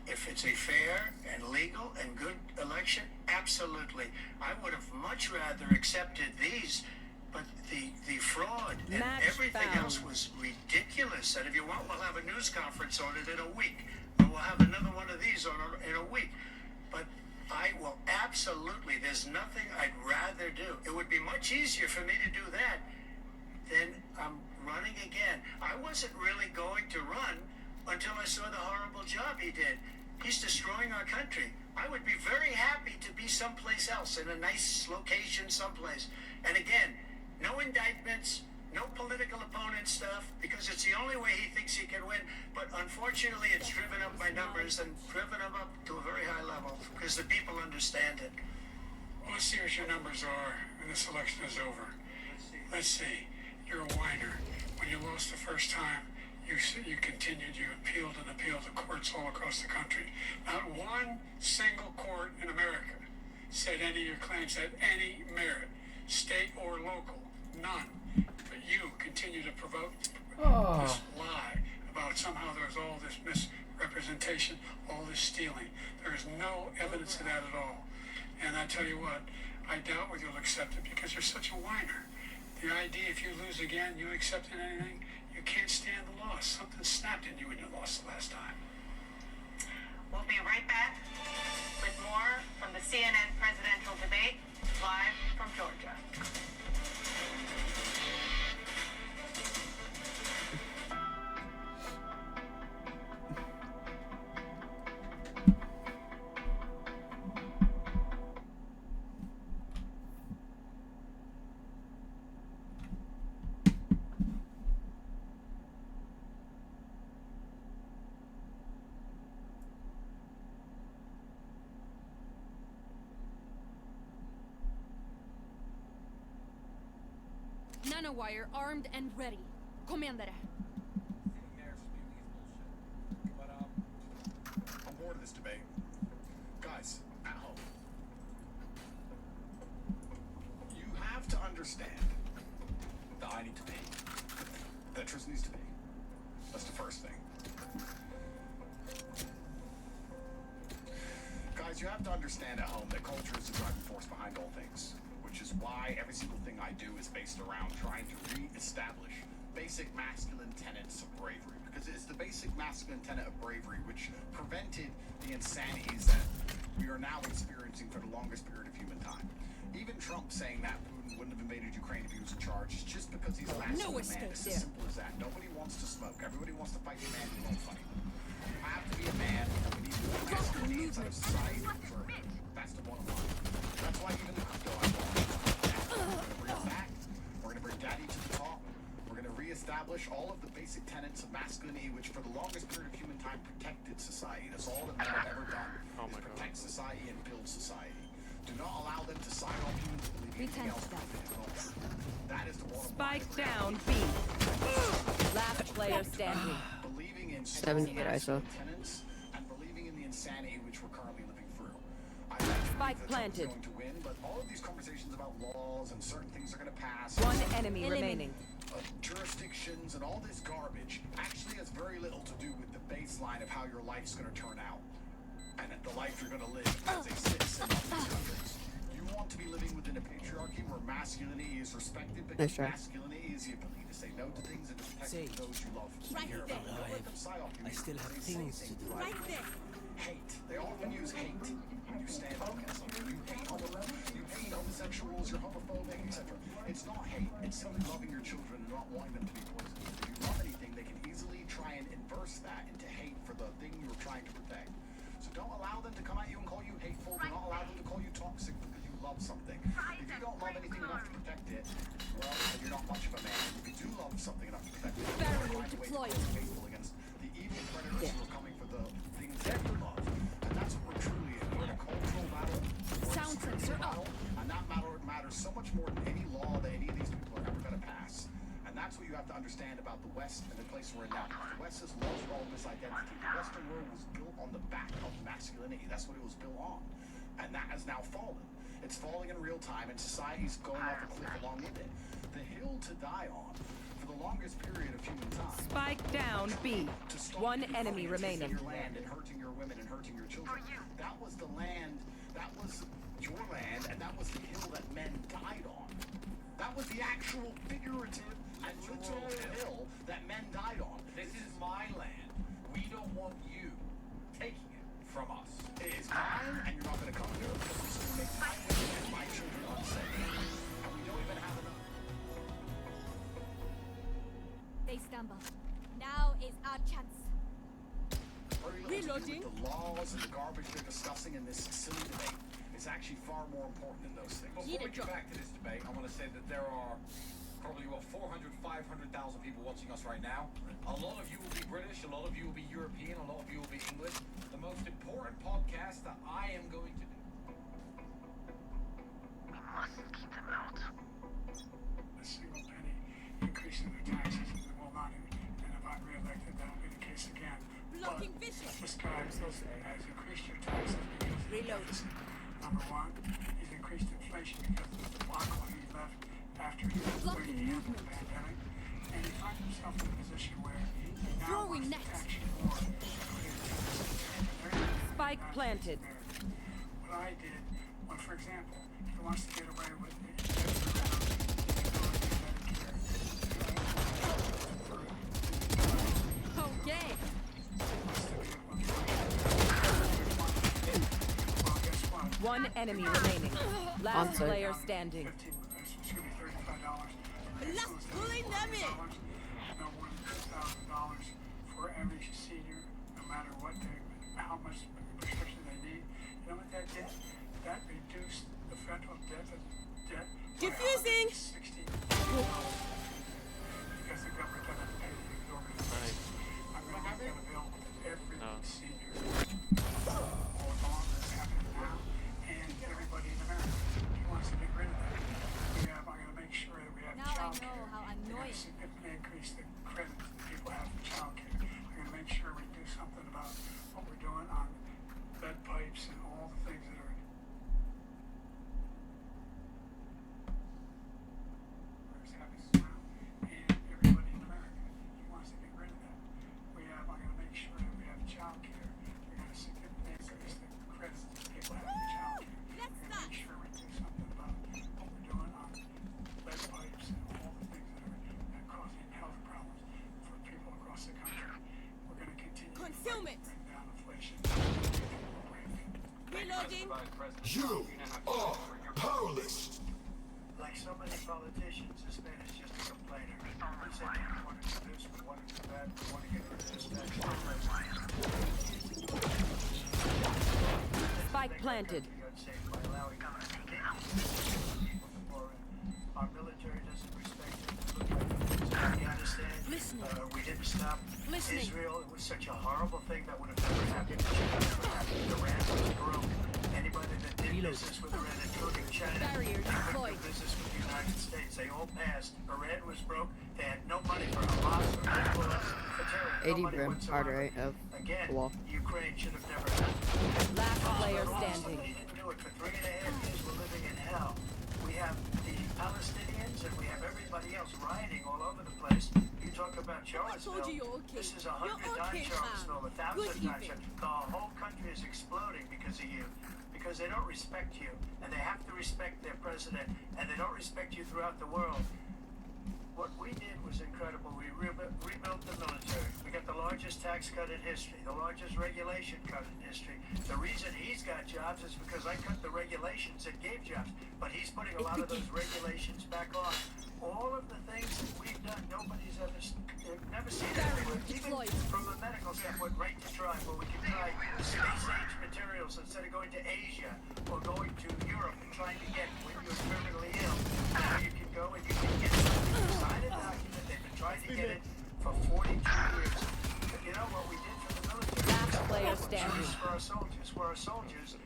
If it's a fair and legal and good election, absolutely. I would have much rather accepted these, but the fraud and everything else was ridiculous. And if you want, we'll have a news conference on it in a week. Or we'll have another one of these in a week. But I will absolutely, there's nothing I'd rather do. It would be much easier for me to do that than running again. I wasn't really going to run until I saw the horrible job he did. He's destroying our country. I would be very happy to be someplace else, in a nice location someplace. And again, no indictments, no political opponent stuff, because it's the only way he thinks he can win. But unfortunately, it's driven up my numbers and driven them up to a very high level because the people understand it. Well, let's see what your numbers are when this election is over. Let's see. You're a whiner. When you lost the first time, you continued, you appealed and appealed to courts all across the country. Not one single court in America said any of your claims had any merit, state or none. But you continue to provoke Oh. this lie about somehow there's all this misrepresentation, all this stealing. There is no evidence of that at all. And I tell you what, I doubt whether you'll accept it because you're such a whiner. The idea if you lose again, you accepting anything, you can't stand the loss. Something snapped in you when you lost the last time. We'll be right back with more from the CNN presidential debate, live from Georgia. Nanowire armed and ready. Commander. I'm bored of this debate. Guys, at home. You have to understand that I need to pee. That Tris needs to pee. That's the first thing. Guys, you have to understand at home that culture is the driving force behind all things. Which is why every single thing I do is based around trying to re-establish basic masculine tenets of bravery. Because it's the basic masculine tenet of bravery which prevented the insanities that we are now experiencing for the longest period of human time. Even Trump saying that Putin wouldn't have invaded Ukraine if he was in charge is just because he's a masculine man. It's as simple as that. Nobody wants to smoke. Everybody wants to fight the man who won't fight. You have to be a man, and we need more masculinity inside of society. That's the bottom line. That's why even the crypto I want. We're going to bring Daddy to the top. We're going to reestablish all of the basic tenets of masculinity, which for the longest period of human time protected society. That's all that men have ever done, is protect society and build society. Do not allow them to sign off humans to believe anything else. That is the bottom line. Spike down, B. Last player standing. Believing in 70 ISO. tenets and believing in the insanity which we're currently living through. Spike planted. Going to win, but all of these conversations about laws and certain things are going to pass. One enemy remaining. Jurisdictions and all this garbage actually has very little to do with the baseline of how your life's going to turn out and the life you're going to live as a citizen of these countries. You want to be living within a patriarchy where masculinity is respected because masculinity is the ability to say no to things and to protect those you love. I still have things to do. Right there. Hate. They often use hate when you stand up against something. You hate homosexuals, you're homophobic, etc. It's not hate. It's simply loving your children and not wanting them to be poisoned. If you love anything, they can easily try and inverse that into hate for the thing you're trying to protect. So don't allow them to come at you and call you hateful. Do not allow them to call you toxic because you love something. If you don't love anything enough to protect it, well, then you're not much of a man. If you do love something enough to protect it, you're going to find a way to be faithful against the evil predators who are coming for the things that you love. And that's what we're truly in. We're in a cultural battle. Sound sensor up. And that matters so much more than any law that any of these people are ever going to pass. And that's what you have to understand about the West and the place we're in now. The West has lost all this identity. The Western world was built on the back of masculinity. That's what it was built on. And that has now fallen. It's falling in real time, and society's going off a cliff along with it. The hill to die on for the longest period of human time. Spike down, B. One enemy remaining. Your land and hurting your women and hurting your children. That was the land, that was your land, and that was the hill that men died on. That was the actual figurative and literal hill that men died on. This is my land. We don't want you taking it from us. It is mine, and you're not going to come and do it because it's going to make my women and my children unsafe. And we don't even have enough. They stumble. Now is our chance. Reloading. The laws and the garbage they're discussing in this silly debate is actually far more important than those things. Before we get back to this debate, I want to say that there are probably, 400,000, 500,000 people watching us right now. A lot of you will be British, a lot of you will be European, a lot of you will be English. The most important podcast that I am going to do. We mustn't keep them out. A single penny increase in their taxes, and they will not. And if I'm re-elected, that will be the case again. Blocking vision. This guy has increased your taxes because of the deficit. Number one, he's increased inflation because of the debacle he left after he movement. Pandemic, and he finds himself in a position where he now Throwing wants net. to action more. Spike planted. What I did, well, for example, he wants to get away with it. Okay. One enemy remaining. Last player standing. Let's pulling them in. No more than $2,000 for every senior, no matter what how much prescription they need. You know what that did? That reduced the federal debt Diffusing. by 60 because the government doesn't pay the exorbitant price. I'm going to make that available to every senior. All along that's happening now, and everybody in America. He wants to get rid of that. I'm going to make sure that we have Now I child know care. how We're going annoying. to significantly increase the credit that people have for child care. I'm going to make sure we do something about what we're doing on lead pipes and all the things that are happening now, and everybody in America. He wants to get rid of that. I'm going to make sure that we have child care. We're going to significantly increase the credit that people have for child care. We're going to make sure we do something about what we're doing on lead pipes and all the things that are causing health problems for people across the country. We're going to continue Concealment. to bring down inflation. Reloading. You are powerless. Like so many politicians, this man is just a complainer. He said we want to do this, we want to do that, we want to get rid of this, that. Spike planted. Our military doesn't respect it. Look like Afghanistan. We didn't stop Israel. It was such a horrible thing that would have never happened. Iran was broke. Anybody that did business with Iran, including China, Barrier deployed. did business with the United States, they all passed. Iran was broke. They had no money for Hamas or Hezbollah, for terror. 80 Nobody brim, hard whatsoever. right of Again, the wall. Ukraine should have never happened. Last player standing. They didn't do it. For 3.5 years, we're living in hell. We have the Palestinians and we have everybody else rioting all over the place. You talk about Charlottesville. This is 100 times Charlottesville, 1,000 times. The whole country is exploding because of you. Because they don't respect you, and they have to respect their president, and they don't respect you throughout the world. What we did was incredible. We rebuilt the military. We got the largest tax cut in history, the largest regulation cut in history. The reason he's got jobs is because I cut the regulations that gave jobs, but he's putting a lot of those regulations back on. All of the things that we've done, nobody's never seen it anywhere. Even from a medical standpoint, right to try, where we can try space-age materials instead of going to Asia or going to Europe and trying to get when you're terminally ill. Now you can go and you can get something. Sign a document. They've been trying to get it for 42 years. But you know what we did for the military? Last player standing. For our soldiers,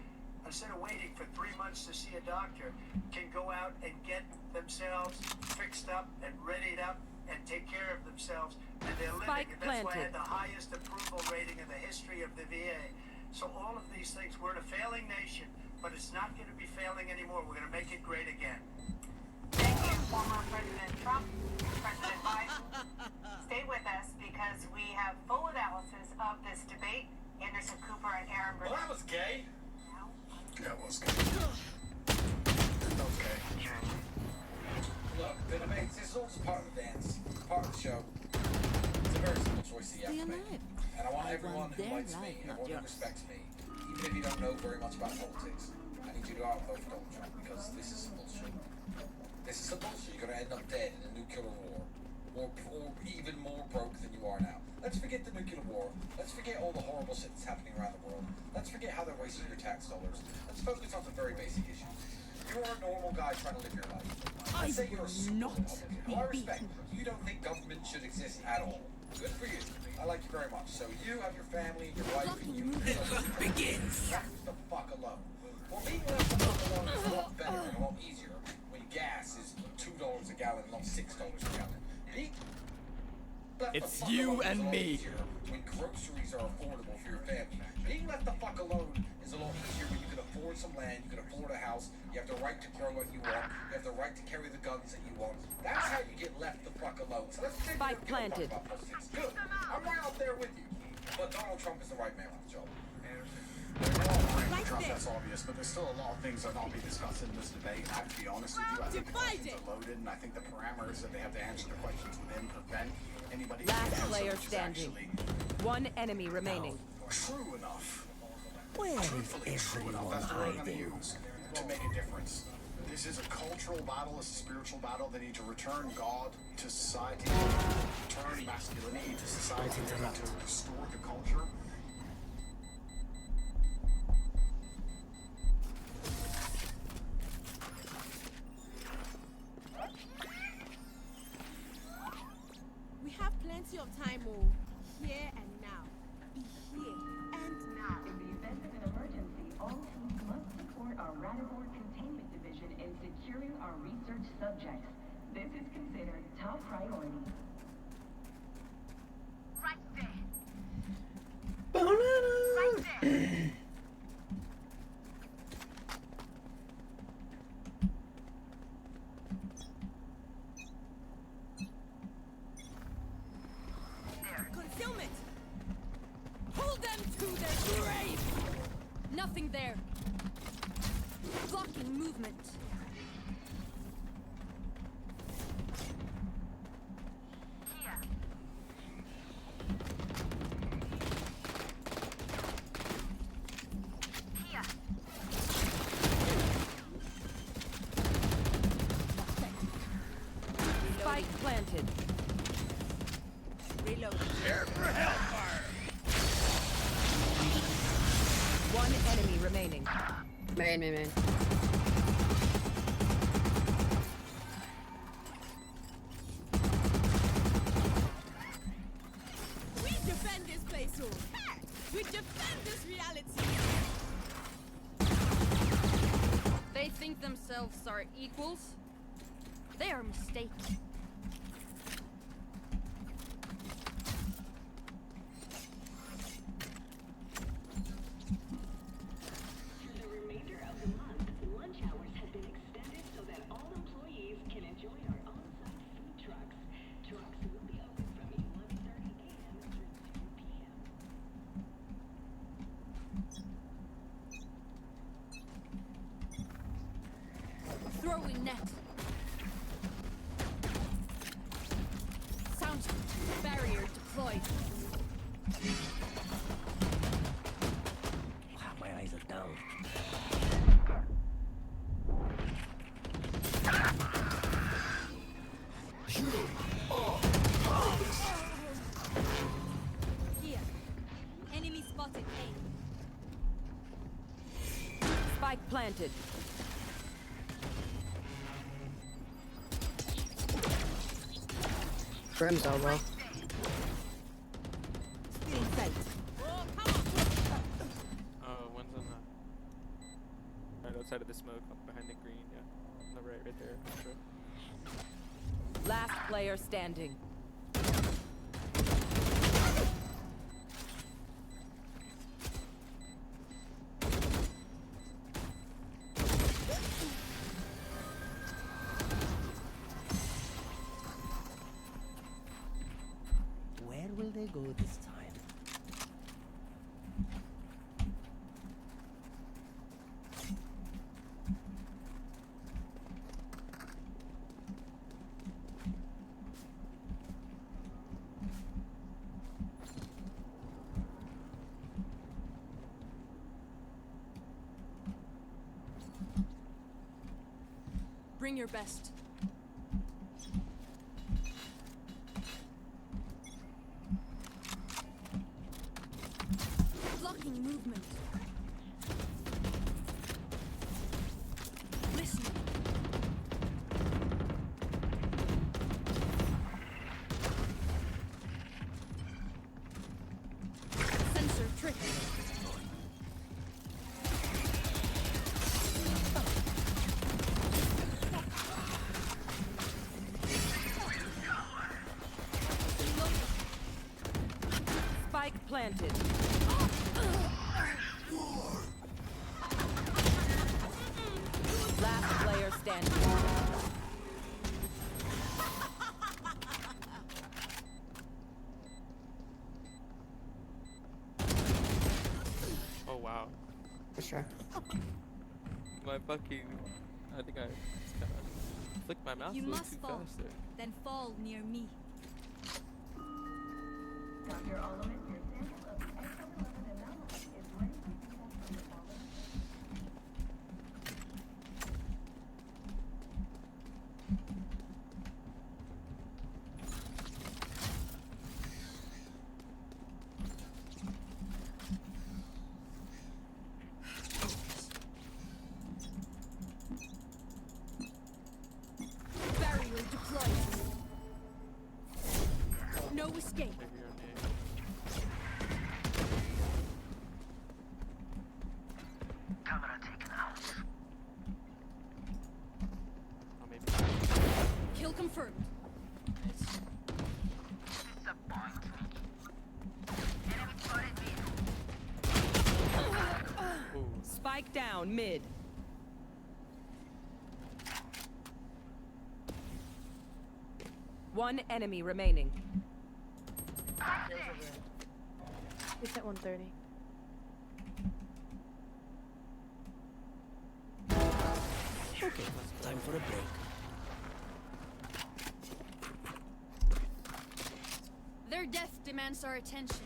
instead of waiting for 3 months to see a doctor, can go out and get themselves fixed up and readied up and take care of themselves, and they're living. And that's why I had the highest approval rating in the history of the VA. So all of these things, we're in a failing nation, but it's not going to be failing anymore. We're going to make it great again. Thank you, former President Trump, President Biden. Stay with us because we have full analysis of this debate. Anderson Cooper and Aaron Burnett. Well, that was gay. That was good. Okay. Look, the debate, this is all just part of the dance, part of the show. It's a very simple choice that you have to make. And I want everyone who likes me, everyone who respects me, even if you don't know very much about politics, I need you to go out and vote for Donald Trump, because this is some bullshit. This is some bullshit. You're going to end up dead in a nuclear war, or even more broke than you are now. Let's forget the nuclear war. Let's forget all the horrible shit that's happening around the world. Let's forget how they're wasting your tax dollars. Let's focus on some very basic issues. You're a normal guy trying to live your life. Let's say you're a super Republican, who I respect. You don't think government should exist at all. Good for you. I like you very much. So you have your family, your wife, and you. The fun begins. Leave the fuck alone. Well, leaving the fuck alone is a lot better and a lot easier when gas is $2 a gallon, not $6 a gallon. It's you and me. When groceries are affordable for your family. Being left the fuck alone is a lot easier when you can afford some land, you can afford a house, you have the right to grow what you want, you have the right to carry the guns that you want. That's how you get left the fuck alone. So let's take Spike planted. Good. I'm right out there with you. But Donald Trump is the right man for the job. That's obvious, but there's still a lot of things that will not be discussed in this debate. I have to be honest with you, I think the questions are loaded, and I think the parameters that they have to answer the questions within prevent anybody from Last answer, player which is standing. actually One enemy remaining. true enough. Where is Truthfully true enough. everyone That's what we're going to hiding? use to make a difference. This is a cultural battle, it's a spiritual battle. They need to return God to society, return masculinity to society, they need to restore the culture. We have plenty of time, here and now. Be here and now. In the event of an emergency, all teams must support our Radivore Containment Division in securing our research subjects. This is considered top priority. Right there. Right there. Concealment! Hold them to their grave! Nothing there. Blocking movement. Here. Here. Spike planted. Reload. Prepare for hellfire. One enemy remaining. Man. We defend this place, we defend this reality. They think themselves are equals. They are mistaken. For the remainder of the month, lunch hours have been extended so that all employees can enjoy our on-site food trucks. Trucks will be open from 11:30 a.m. through 2 p.m. Throwing net. Sound barrier deployed. My eyes are down. Here. Enemy spotted. A. Spike planted. Brim's elbow. Stealing sight. One's on the right outside of the smoke, up behind the green, yeah. On the right there. Sure. Last player standing. Where will they go this time? Bring your best. Blocking movement. Listen. Sensor trick. planted. Last player standing. Oh wow. For sure. My fucking. I think I just kind of flicked my mouse You a little must too fall, fast there. then fall near me. Dr. Oliver, your sample of the X11 anomaly is ready for sample from the quality. Barrier deployed. No escape. Camera taken out. Oh, maybe. Kill confirmed. Spike down mid. One enemy remaining. It's at 130. Okay, time for a break. Their death demands our attention.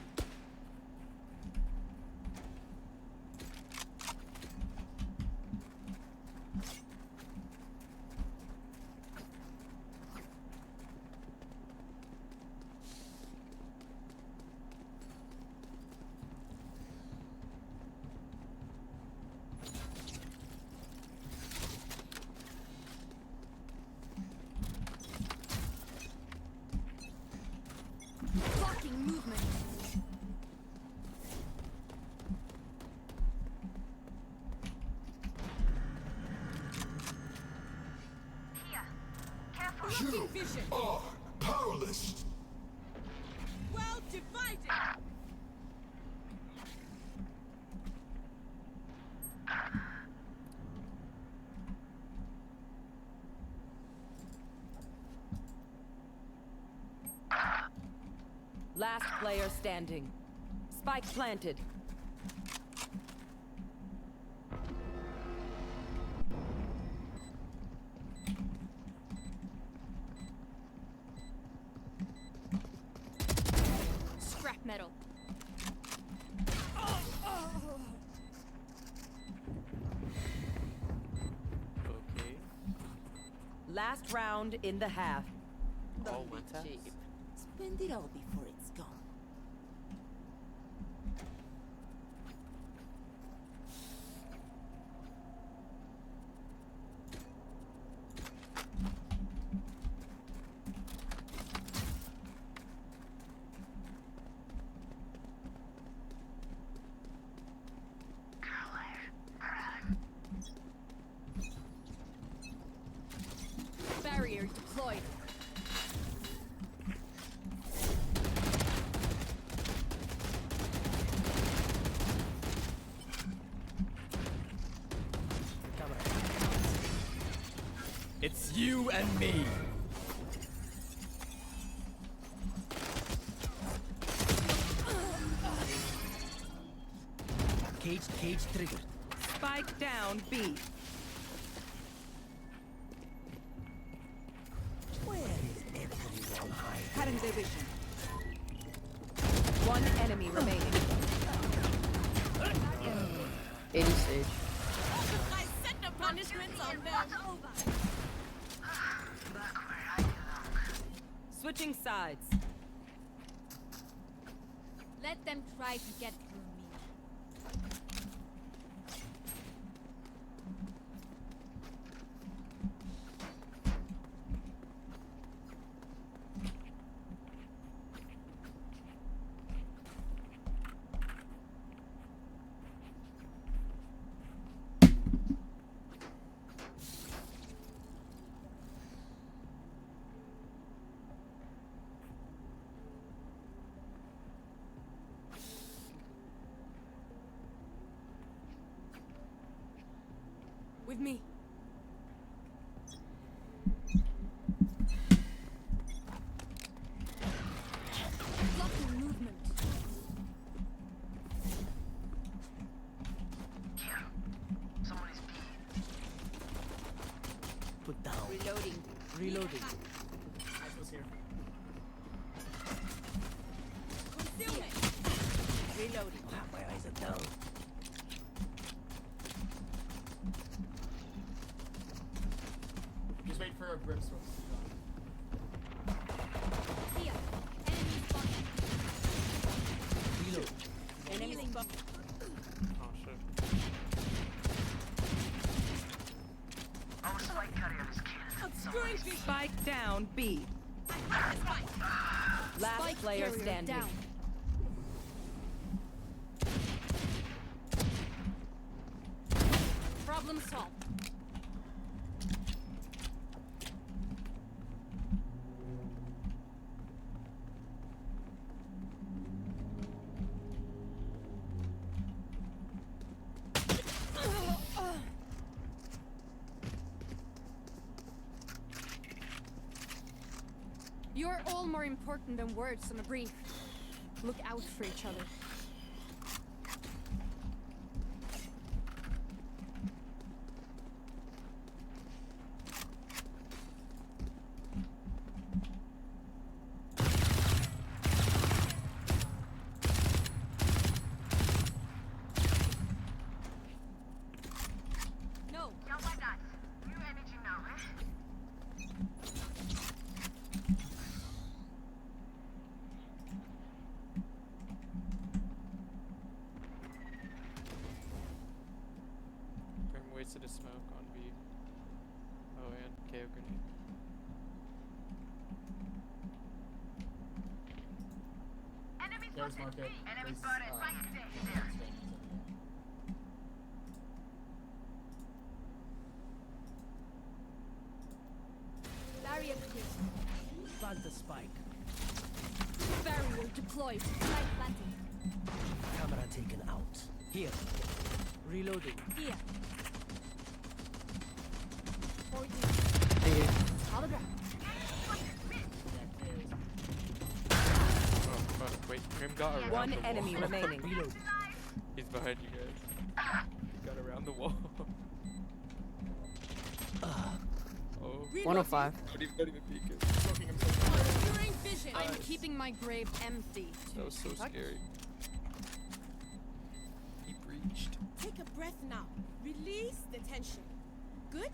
Blocking movement. You are powerless. Well divided. Last player standing. Spike planted. Scrap metal. Okay. Last round in the half. All one tap. Spend it all before it's gone. Barrier deployed. It's you and me. Cage triggered. Spike down B. Where is everyone hiding? Cutting their vision. One enemy remaining. 80 stage. I set the punishments on them. Switching sides. Let them try to get through me. with me. Blocking movement. Someone is being put down. Reloading. Reloading. I was here. Concealment. Reloading. My eyes are down. Just wait for a brimstone. Here. Enemy spotted. Reload. Enemy spotted. Oh shit. Our spike carrier is killed. Obscuring vision. Spike down B. Last Spike player carrier standing. down. Problem solved. You're all more important than words on a brief. Look out for each other. No. New energy now, eh? Grim wasted a smoke on B. Oh, and KO grenade. There's market. Enemy There's, spotted. Right there. Barrier clear. Plant the spike. Barrier deployed. Light planted. Camera taken out. Here. Reloading. Here. For you. Thank you. Hologram. Oh fuck, wait, Grim got around One the enemy wall. remaining. He's behind you guys. He got around the wall. Oh. 105. But he's not even peeking. Obscuring vision. I'm keeping my grave empty. That was so scary. He breached. Take a breath now. Release the tension. Good?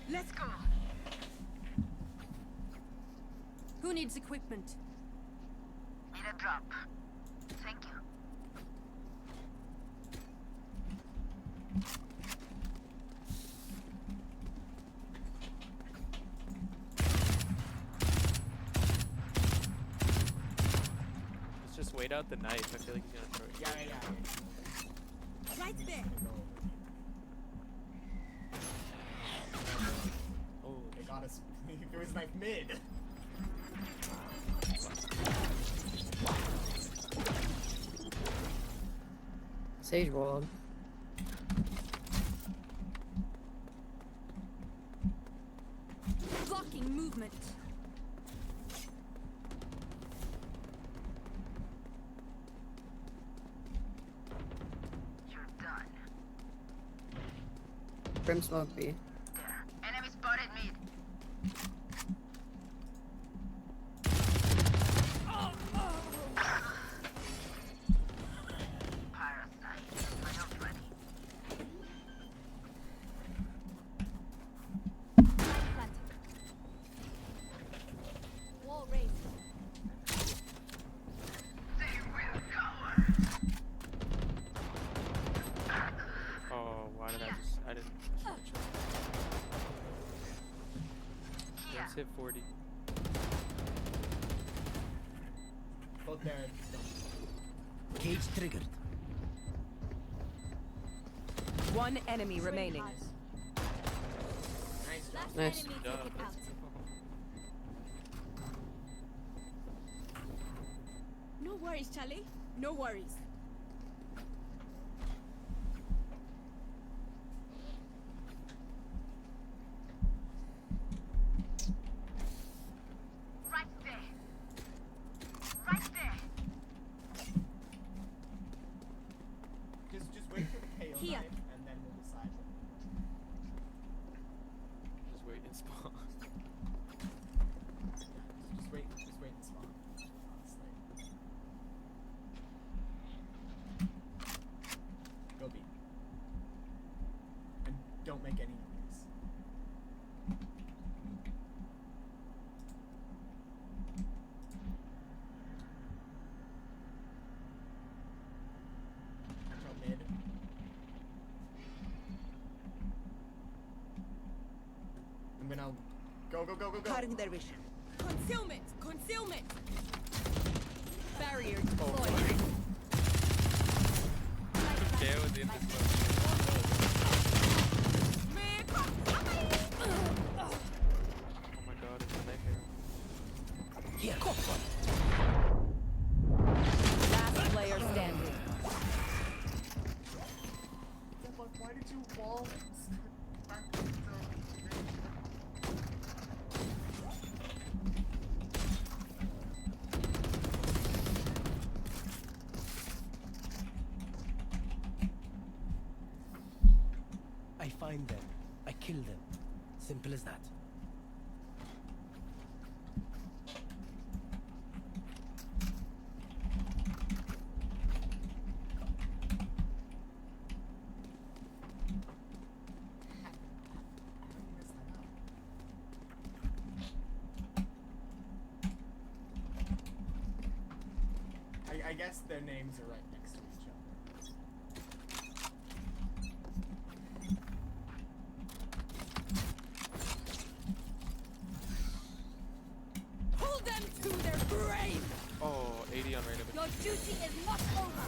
Let's go. Who needs equipment? Need a drop. Thank you. Let's just wait out the knife. I feel like he's gonna throw it. Yeah. Right there. Oh, they got us. There was knife mid. Sage wall. Blocking movement. You're done. Brim smoke B. Enemy spotted mid. Wall raised. Oh, why did I just? I didn't. Let's hit 40. Both there. Cage triggered. One enemy remaining. Nice job. Nice. Enemy Duh. taken out. No worries, Charlie. No worries. Go, go, go, go, go. Cutting their vision. Concealment! Concealment! Barrier deployed. Care with the this Oh my god, it's a nightmare. Here, go. Last player standing. Why did you wall? I find them. I kill them. Simple as that. I guess their names are right next to each other. Pull them to their grave! Oh, 80 on random. Your duty is not over!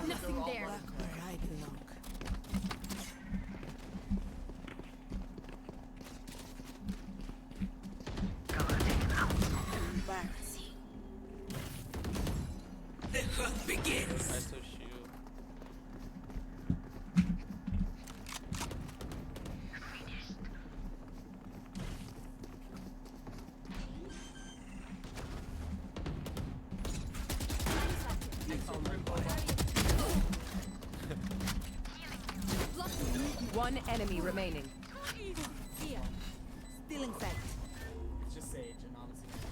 Nothing there. Look where I belong. Embarrassing. The hunt begins. I still shield. One enemy remaining. Here. Stealing sight. It's just Sage, and honestly, don't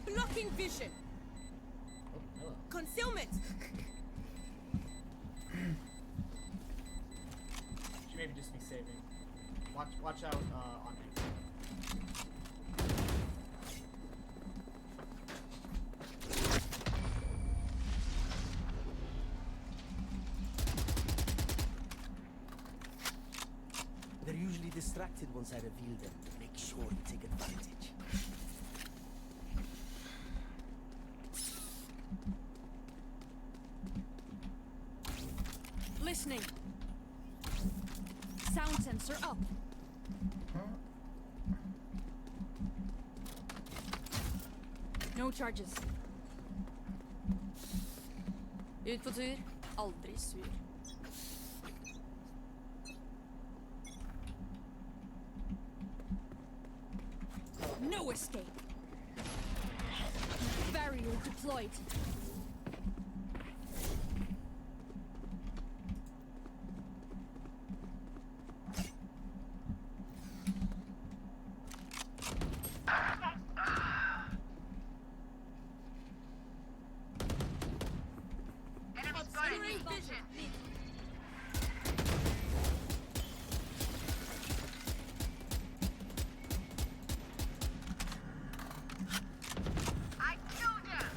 know. Blocking vision. Oh, hello. Concealment. She maybe just be saving. Watch out on me. They're usually distracted once I reveal them. Make sure to take advantage. Listening. Sound sensor up. No charges. Ut på tur, aldri sur. No escape. Barrier deployed. Obscuring vision. I killed him!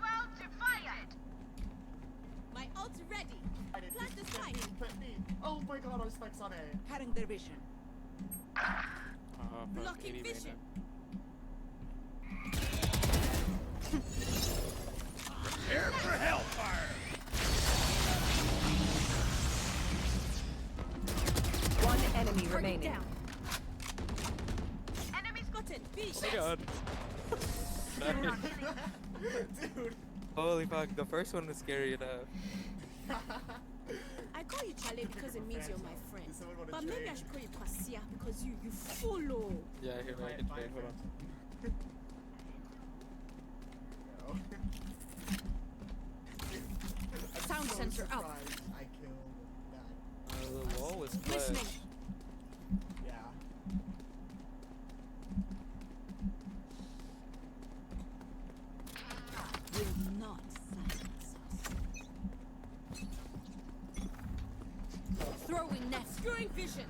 Well divided! My ult's ready. Plant the spike. Oh my god, I was specs on A. Cutting their vision. Blocking vision. Prepare for hellfire! One enemy remaining. Down. Enemy spotted. B. Oh my god. Dude. Holy fuck, the first one was scary enough. I call you Charlie because it means you're my friend. Someone wanna But maybe I trade? should call you Kwasia because you follow. Yeah, here, man, I can trade. Hold on. Sound sensor up. I killed that. The wall was Listening. clutch. Yeah. Will not silence us. Throwing net. Obscuring vision.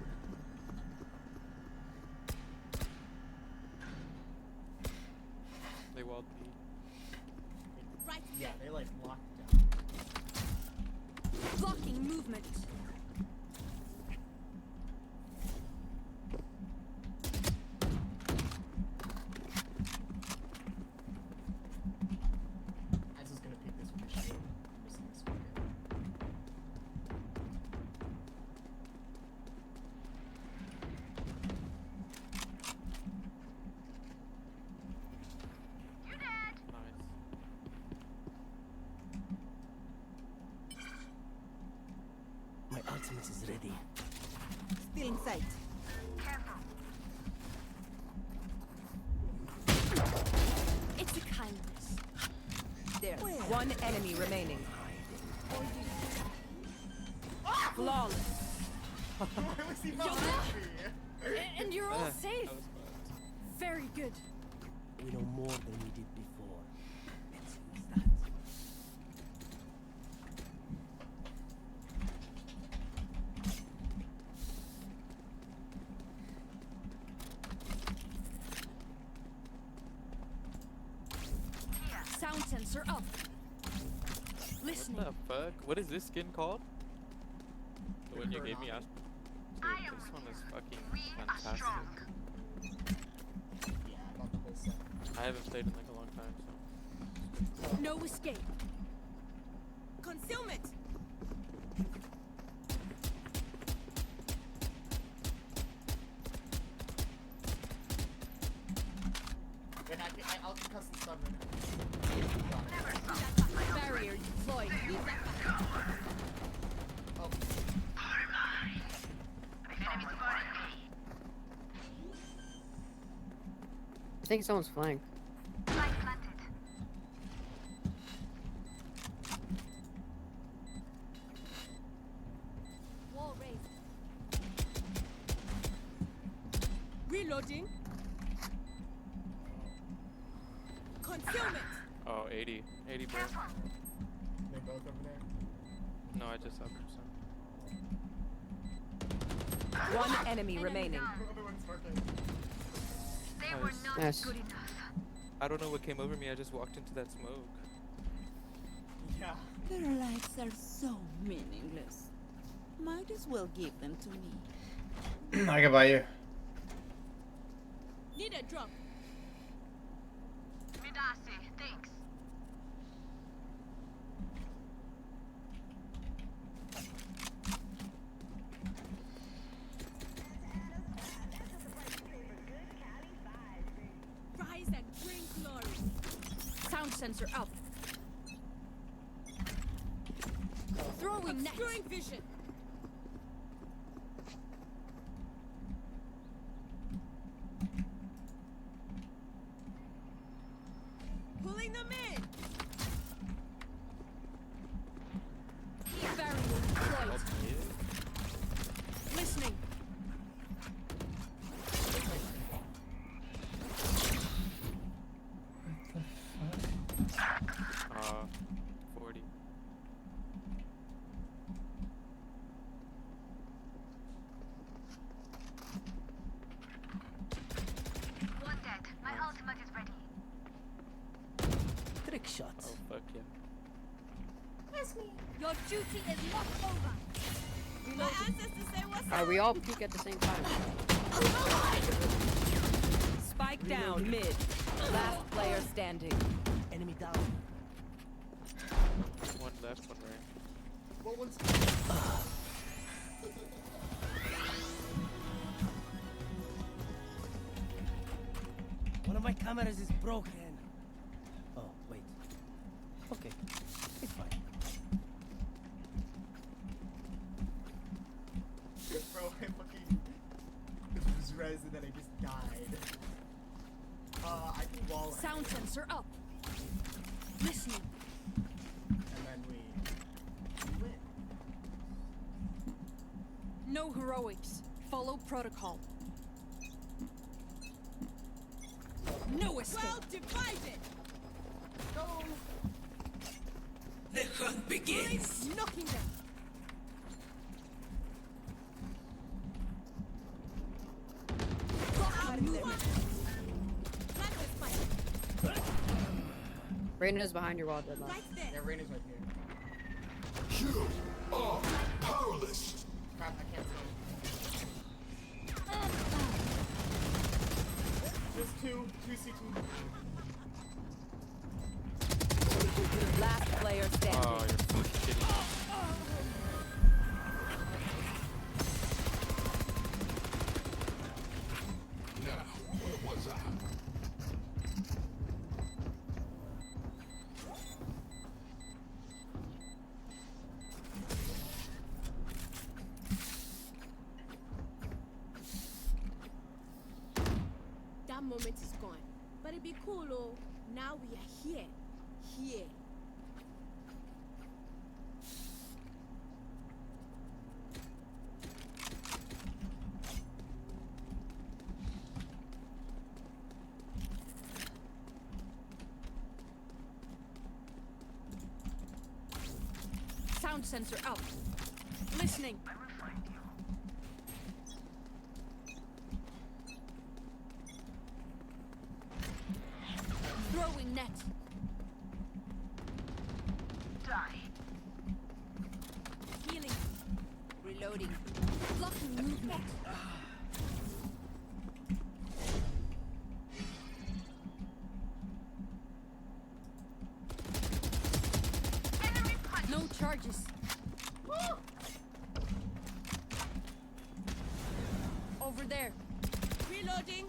They walled me. Right. Yeah, they like locked down. Blocking movement. I was just gonna pick this with a shield. I'm just gonna swing it. My ultimate is ready. Still in sight. It's a kindness. There. One enemy remaining. Flawless. Why was he Yo, behind me? and you're all safe. That was fun. Very good. We know more than we did before. Let's use that. Sound sensor up. Listening. What the fuck? What is this skin called? The one you gave me, Aspen? Dude, this one is fucking fantastic. Yeah, I bought the whole set. I haven't played in like a long time, so. No escape. Concealment. Wait, I'll concuss the stun right Barrier deployed. Oh. I think someone's flying. Wall raised. Reloading. Concealment. Oh, 80. 80, bro. They're both over there. No, I just upped some. One enemy remaining. Everyone's working. Nice. Yes. I don't know what came over me, I just walked into that smoke. Yeah. Their lives are so meaningless. Might as well give them to me. I can buy you. Need a drop. Midasi, thanks. Rise and bring glory. Sound sensor up. Throwing net. Obscuring vision. Pulling them in. Barrier deployed. Listening. Uh, 40. One dead. My ultimate is ready. Trick shots. Oh, fuck yeah. That's me. Your duty is not over. My ancestors say what's Alright, we all peek at the same time. Spike down mid. Last player standing. Enemy down. One left, one right. Well, one's. One of my cameras is broken. Oh, wait. Okay. It's fine. Bro, I fucking. was res and then I just died. I can wall it. Sound sensor up. Listening. And then we win. No heroics. Follow protocol. No escape. Well divided. Go. The hunt begins. Knocking them. Blocking movement. Plant the spike. Reyna's behind your wall, Deadlock. Yeah, Raina's right here. You are powerless. Crap, I can't see. There's two CT. Last player standing. Oh, you're fucking kidding me. Now, where was I? That moment is gone. But it'd be cool, oh. Now we are here. Here. Sound sensor out. Listening. Throwing net. Die. Healing. Reloading. Blocking movement. No charges. Over there. Reloading.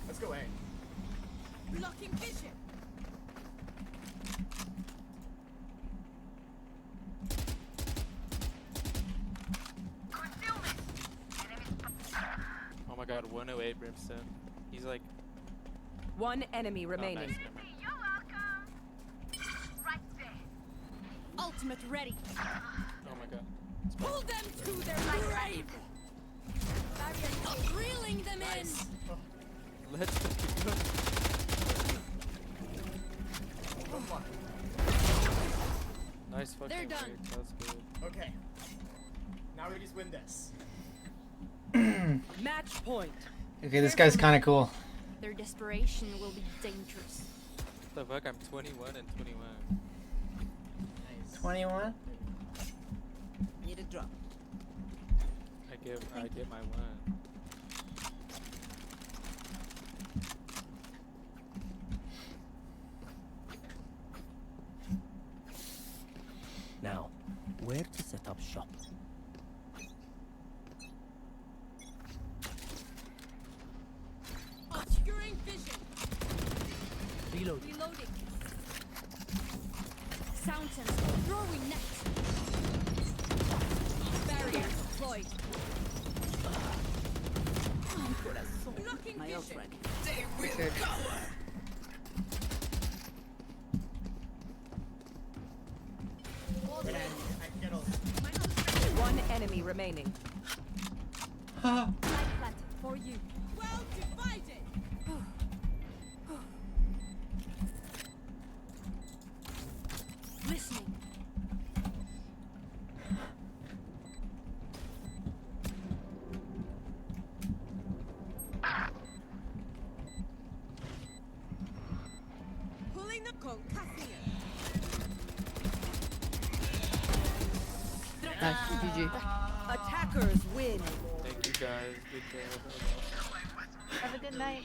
Let's go A. Blocking vision. Oh my god, 108 Brimstone. He's like. One enemy remaining. Nice. You're welcome. Right there. Ultimate ready. Oh my god. Pull them to their grave. Barrier. Reeling them in. Let's fucking go. Nice fucking They're done. break. That's good. Okay. Now we just win this. Match point. Okay, this guy's kind of cool. Their desperation will be dangerous. What the fuck? I'm 21 and 21. Nice. 21? Need a drop. I get my one. Now, where to set up shop? Obscuring vision. Reload. Reloading. Sound sensor. Throwing net. Barrier deployed. Blocking My ult vision. ready. Richard. And I can get all. One enemy remaining. Planted for you. Well divided. Listening. Pulling the concussing. Nice. GG. Attackers win. Thank you guys. Good job. Have a good night.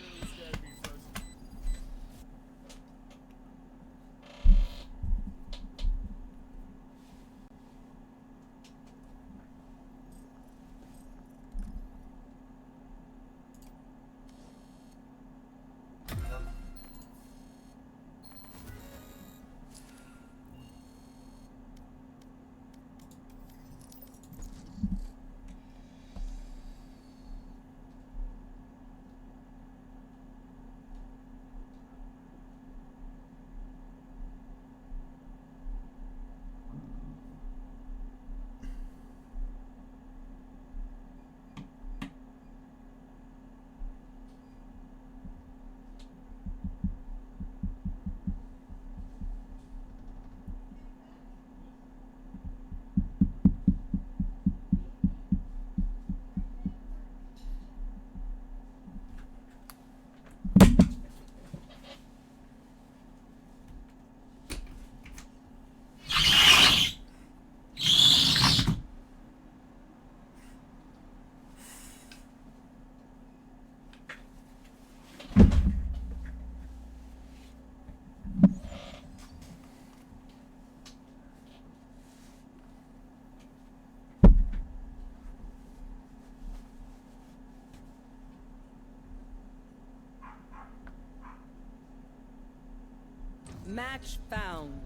Match found.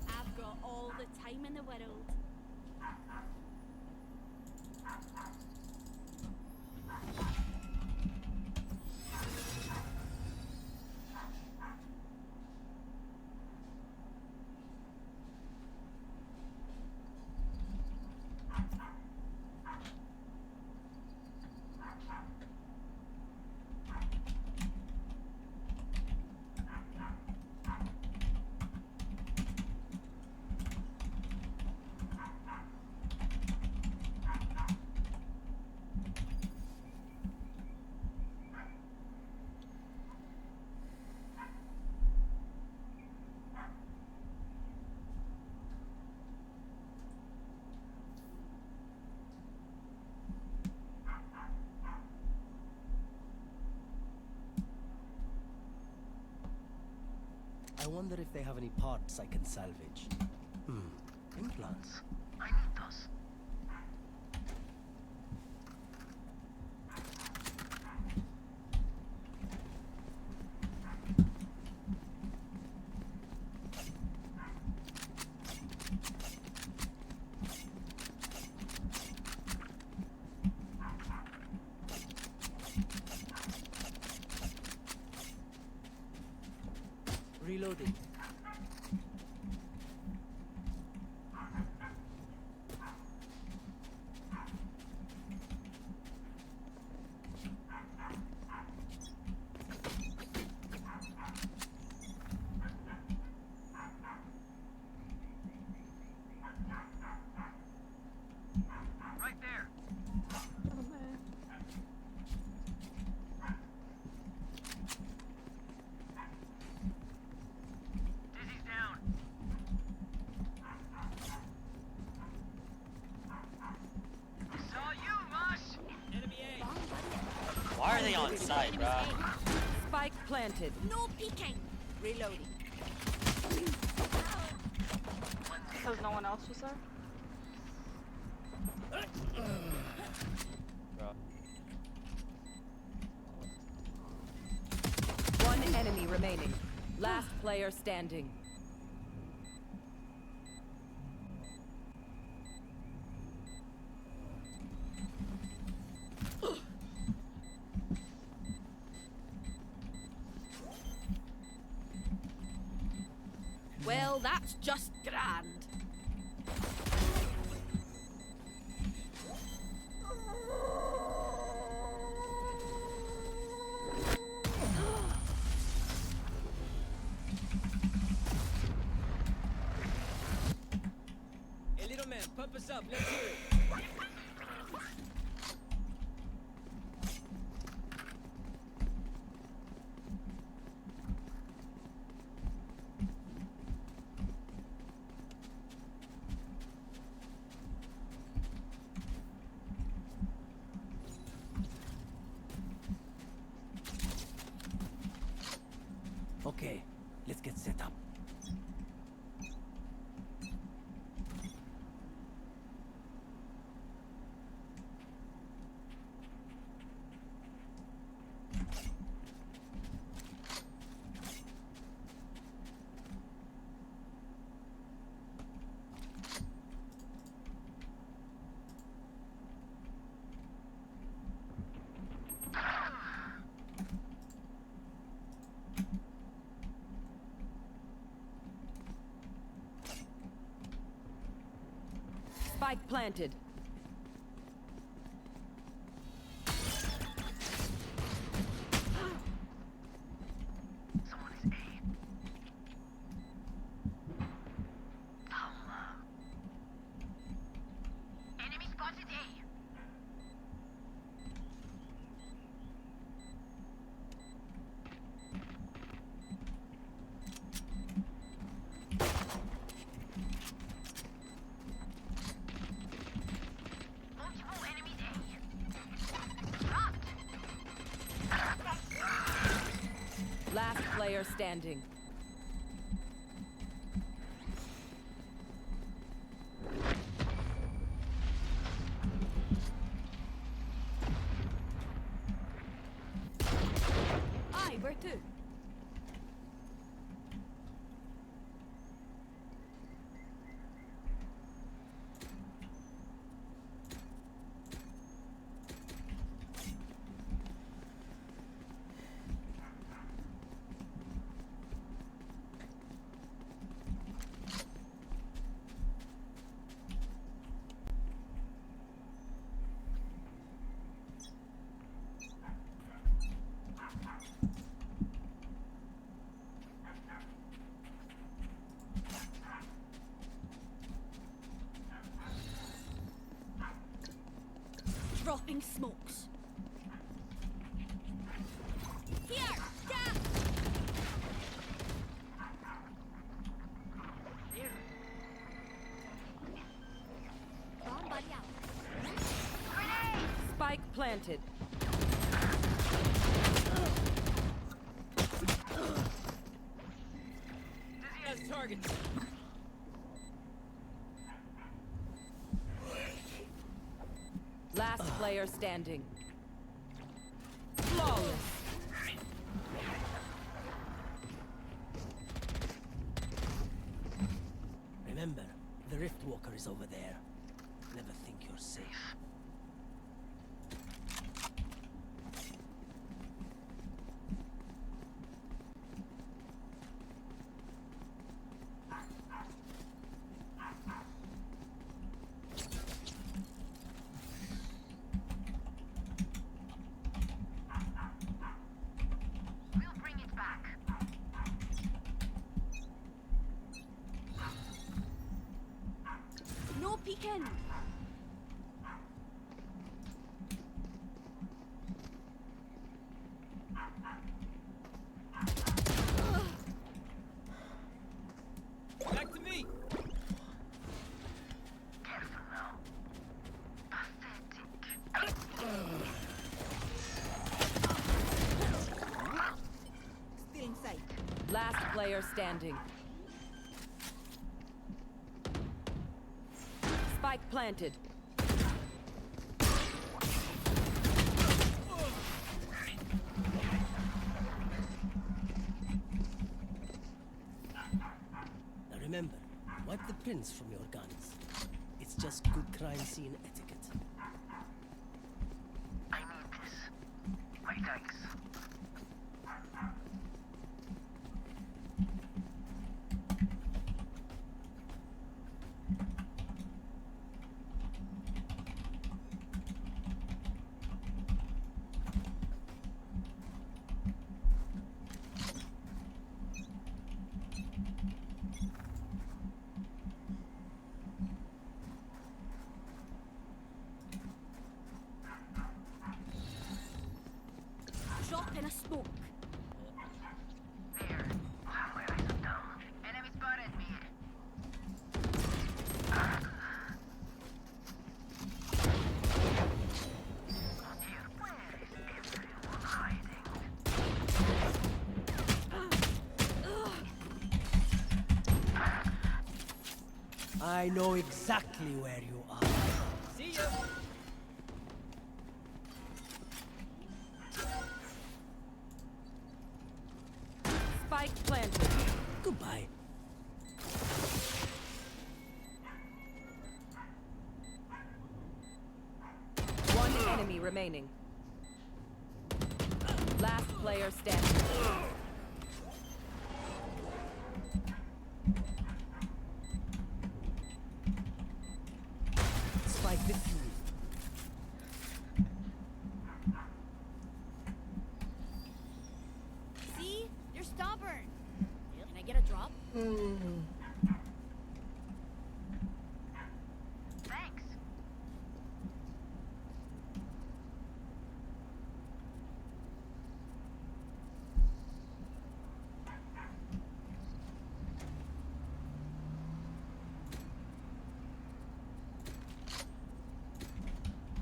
I've got all the time in the world. I wonder if they have any parts I can salvage. Implants. I need those. Reloading. Right there. Dizzy's down. Saw you, Mosh. Enemy A. Why are they on site, bro? Spike planted. No peeking. Reloading. Because no one else was there? One enemy remaining. Last player standing. Well, that's just grand. Hey, little man, pump us up. Let's hear it. Okay, let's get set up. Spike planted. Someone is A. Last player standing. Aye, where to? Dropping smokes. Here! Gap! There. Bomb buddy out. Grenade! Spike planted. Dizzy has targets. Last player standing. Flawless. Remember, the Riftwalker is over there. Never think you're safe. No peeking. Back to me. Still in sight. Last player standing. Spike planted. Now remember, wipe the prints from your guns. It's just good crime scene etiquette. I need this. My thanks. Drop in a smoke. There. Where I sit down. Enemy spotted me. Where is everyone hiding? I know exactly where you are. See ya. Spike planted. Goodbye. One enemy remaining. Last player standing. Spike defused. See? You're stubborn. Can I get a drop? Thanks.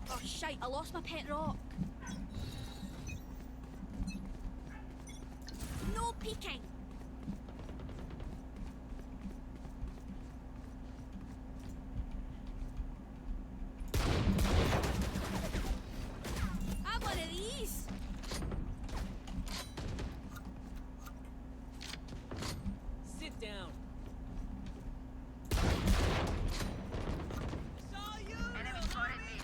Oh shite, I lost my pet rock. No peeking. Have one of these. Sit down. Saw you. Enemy spotted me.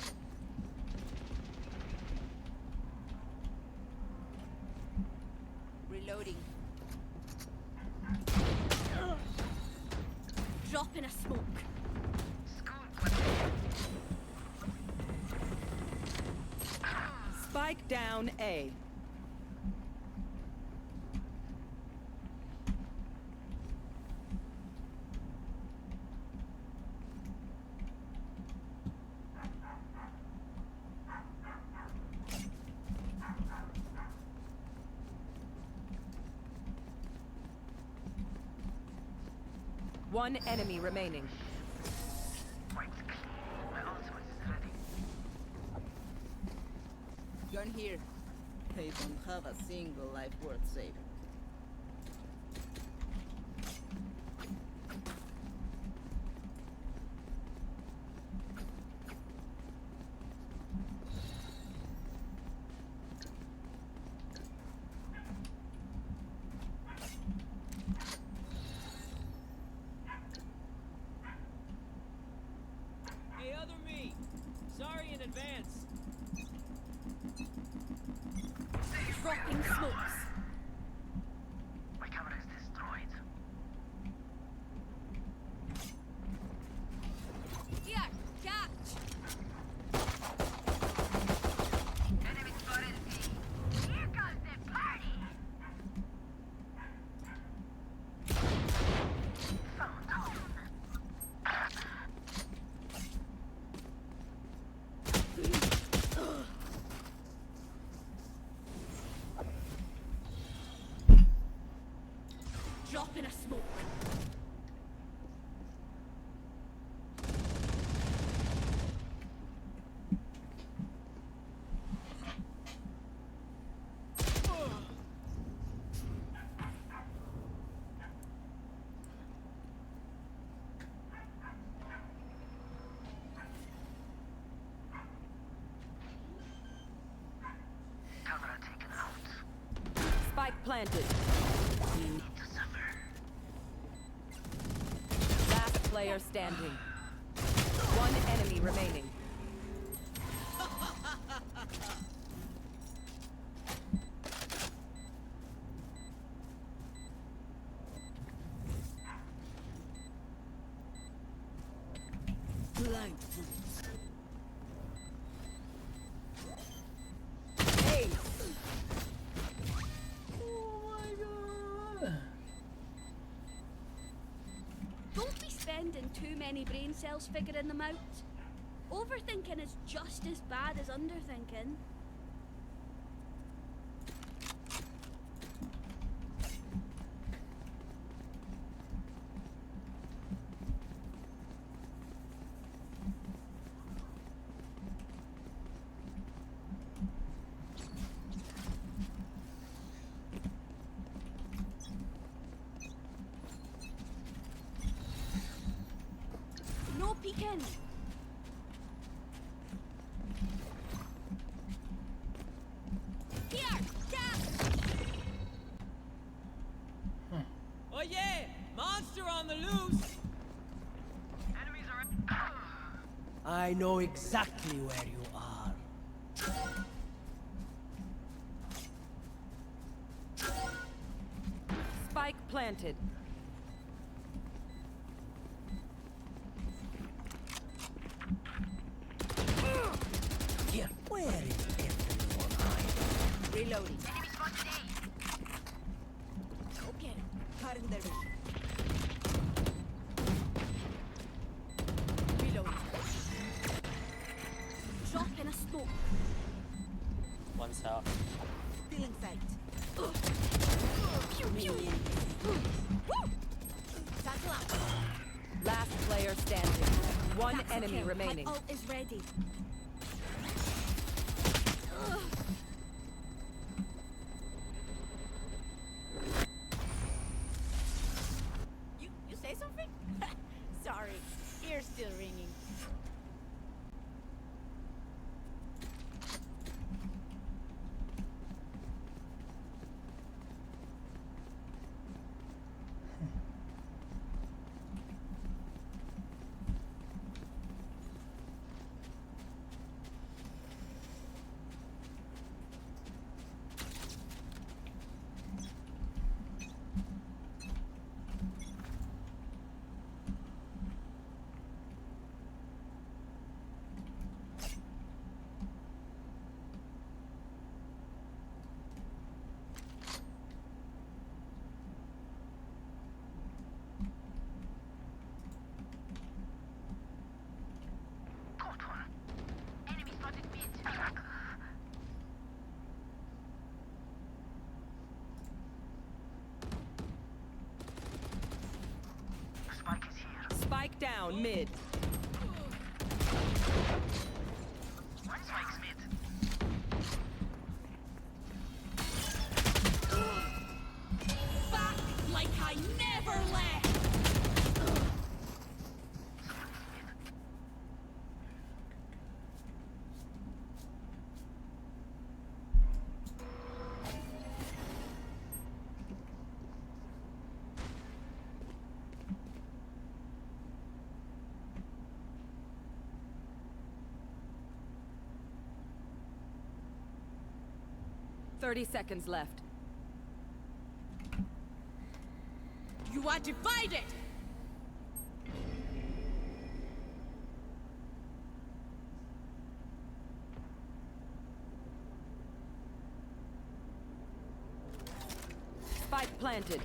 Reloading. Drop in a smoke. Spike down A. One enemy remaining. Gun here. They don't have a single life worth saving. Hey, other me. Sorry in advance. Dropping smokes. My camera is destroyed. Here, catch. Enemy spotted B. Here comes the party. Drop in a smoke. Camera taken out. Spike planted. You need to suffer. Last player standing. One enemy remaining. Blind Hey! Don't be spending too many brain cells figuring them out. Overthinking is just as bad as underthinking. No peeking. Here, catch. Oh yeah! Monster on the loose! Enemies are. I know exactly where you are. Spike planted. Here, where is everyone hiding? Reloading. Enemy spotted A. Okay. Cutting their vision. Reload. Drop in a smoke. One's out. Still in sight. Pew pew. Satchel out. Last player standing. One That's a enemy kill. remaining. My ult is ready. Spike down mid. Back like I never left. Thirty seconds left. You are divided! Spike planted.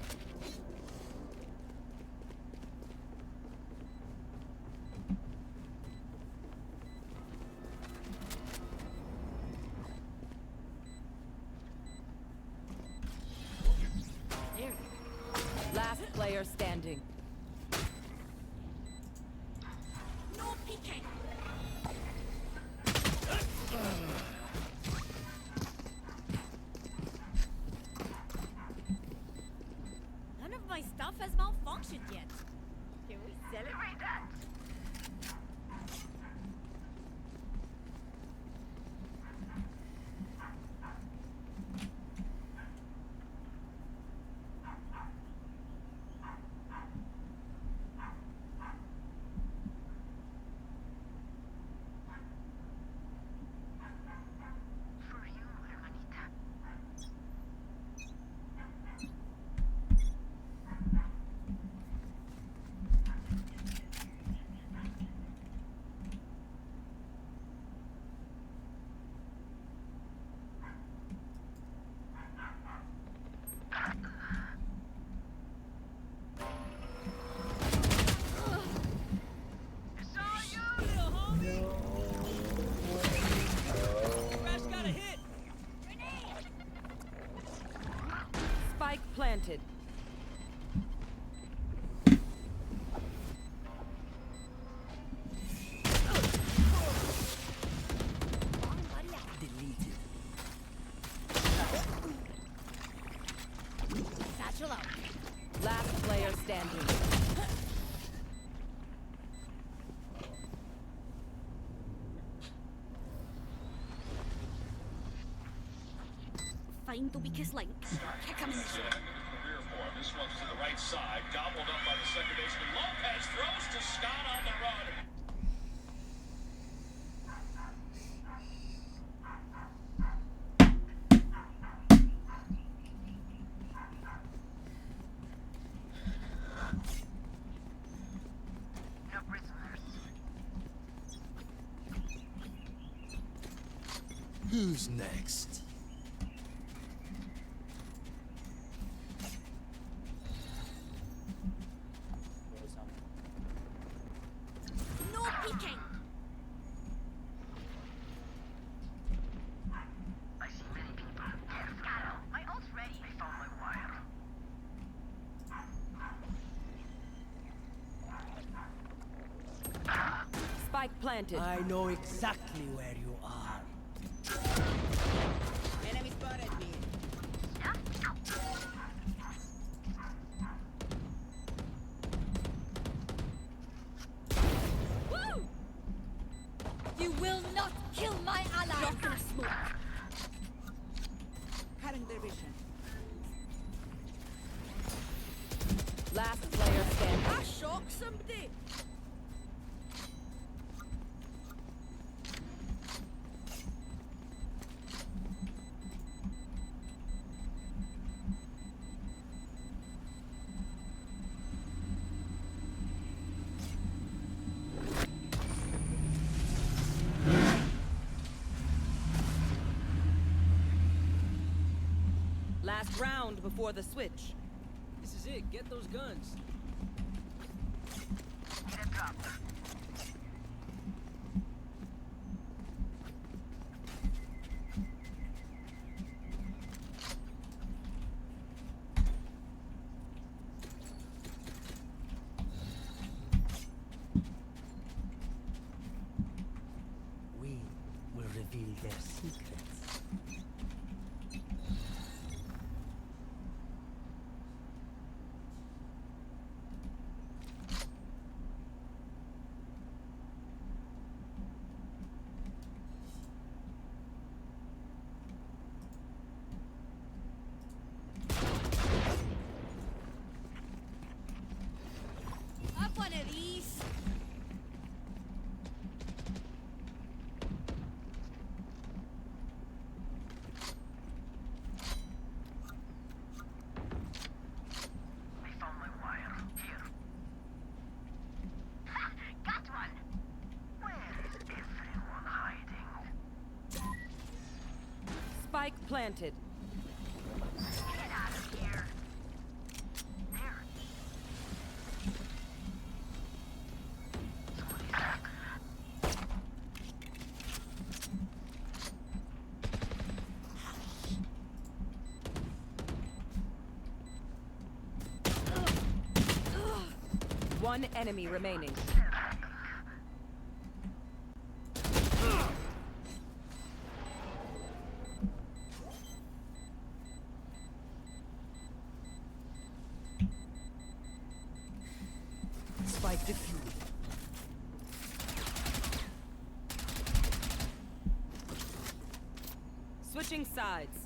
Last player standing. No peeking. None of my stuff has malfunctioned yet. Can we celebrate that? Spike planted. Deleted. Satchel out. Last player standing. Find the weakest link. Kick him in the shin. Career for him. This one's to the right side, gobbled up by the second baseman. Lopez throws to Scott on the run. Who's next? No peeking. I see many people. Scotto, my ult's ready. I found my wire. Spike planted. I know exactly where you are. Enemy spotted me. Woo! You will not kill my ally. Drop in a smoke. Cutting their vision. Last player standing. I shocked somebody! Last round before the switch. This is it. Get those guns. planted. Get out of here. There. One enemy remaining. Spike defused. Switching sides.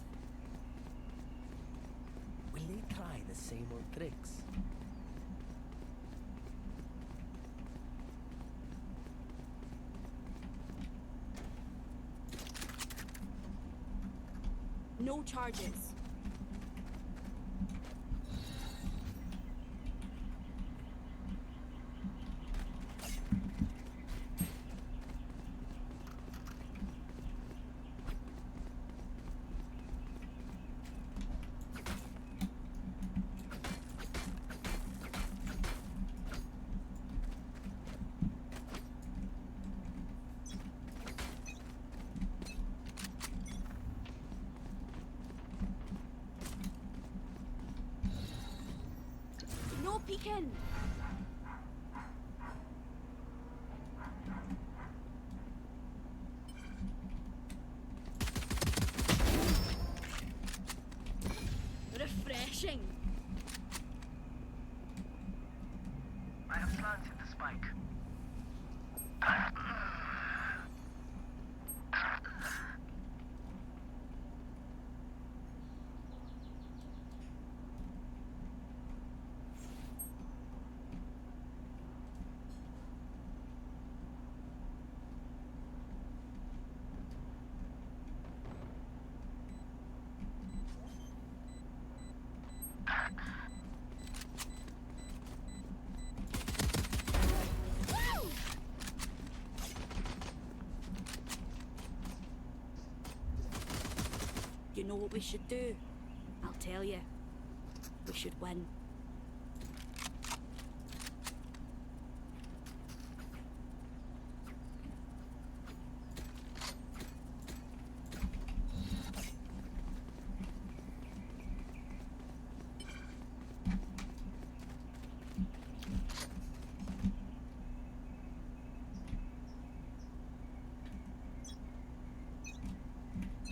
Will they try the same old tricks? No charges. No peeking. Refreshing. I have planted the spike. You know what we should do? I'll tell you. We should win.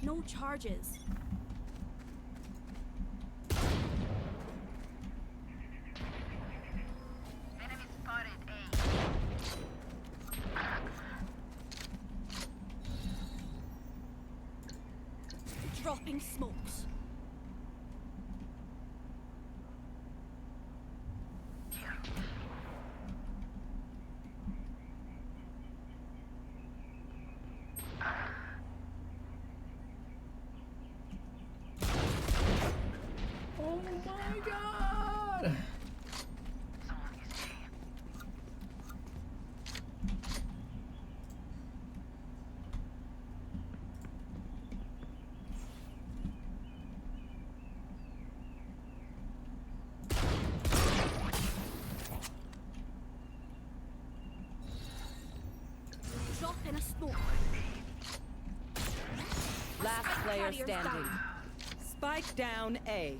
No charges. Enemy spotted A. Dropping smokes. Oh my god! Drop in a smoke. Last Spike player carrier's standing. down. Spike down A.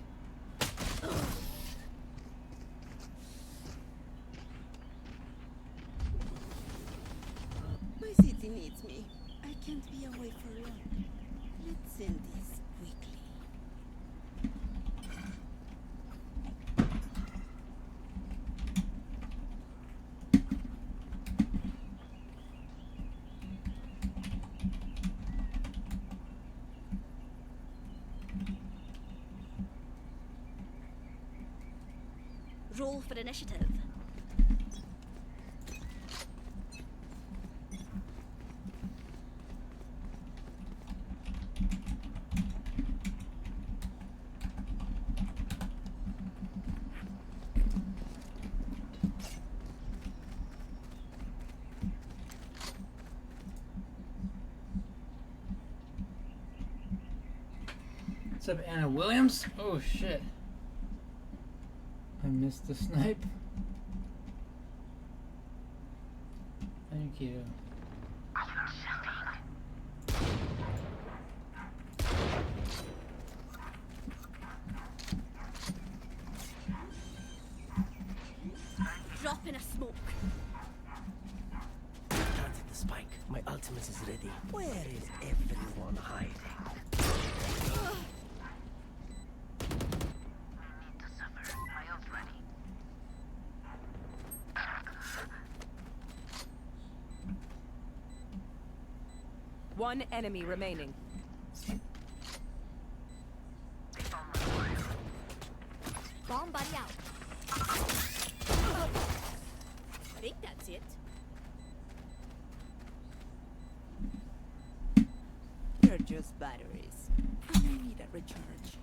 My city needs me. I can't be away for long. Let's end this quickly. Roll for initiative. What's up, Anna Williams? Oh shit. I missed the snipe. Thank you. Drop in a smoke. Planted the spike. My ultimate is ready. Where is everyone hiding? One enemy remaining. Bomb buddy out. I think that's it. They're just batteries. I need a recharge.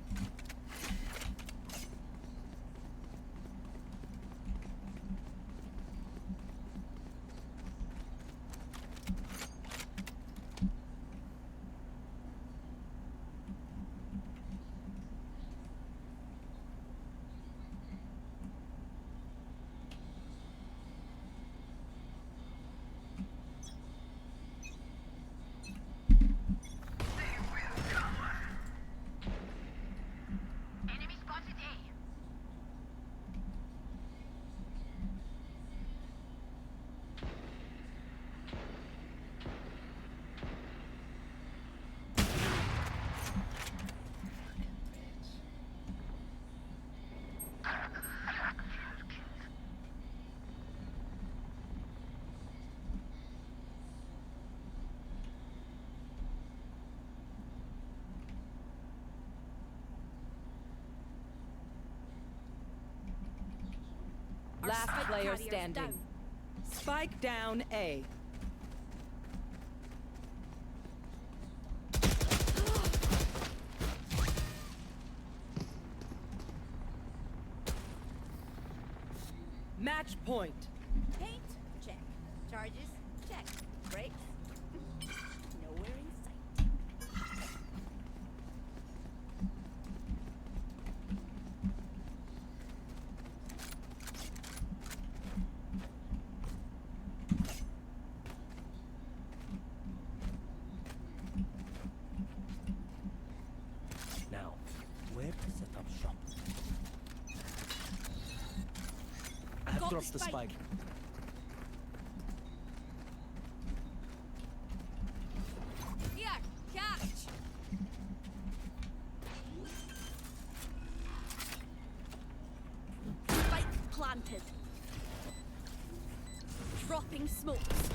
Last spike player carrier's standing. down. Spike down A. Match point. Paint? Check. Charges? Check. Brakes? Nowhere in sight. Now, where to set up shop? I have Got dropped the the spike. spike. Here, catch! Spike planted. Dropping smokes.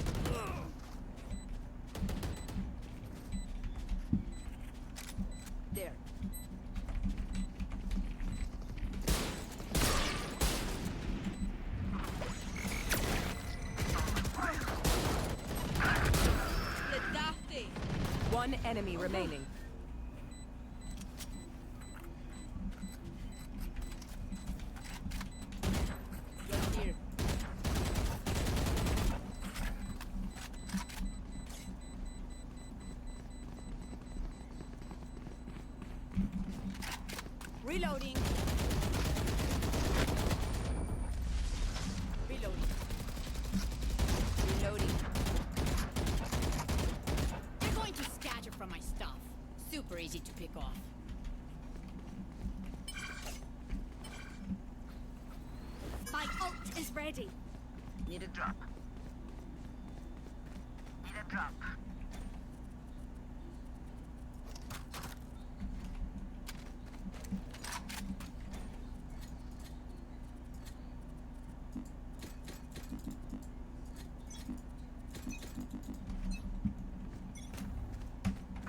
There. Gaddafi! One enemy remaining. Get here. Reloading. Reloading. Reloading. You're going to scatter from my stuff. Super easy to pick off. My ult is ready. Need a drop. Need a drop.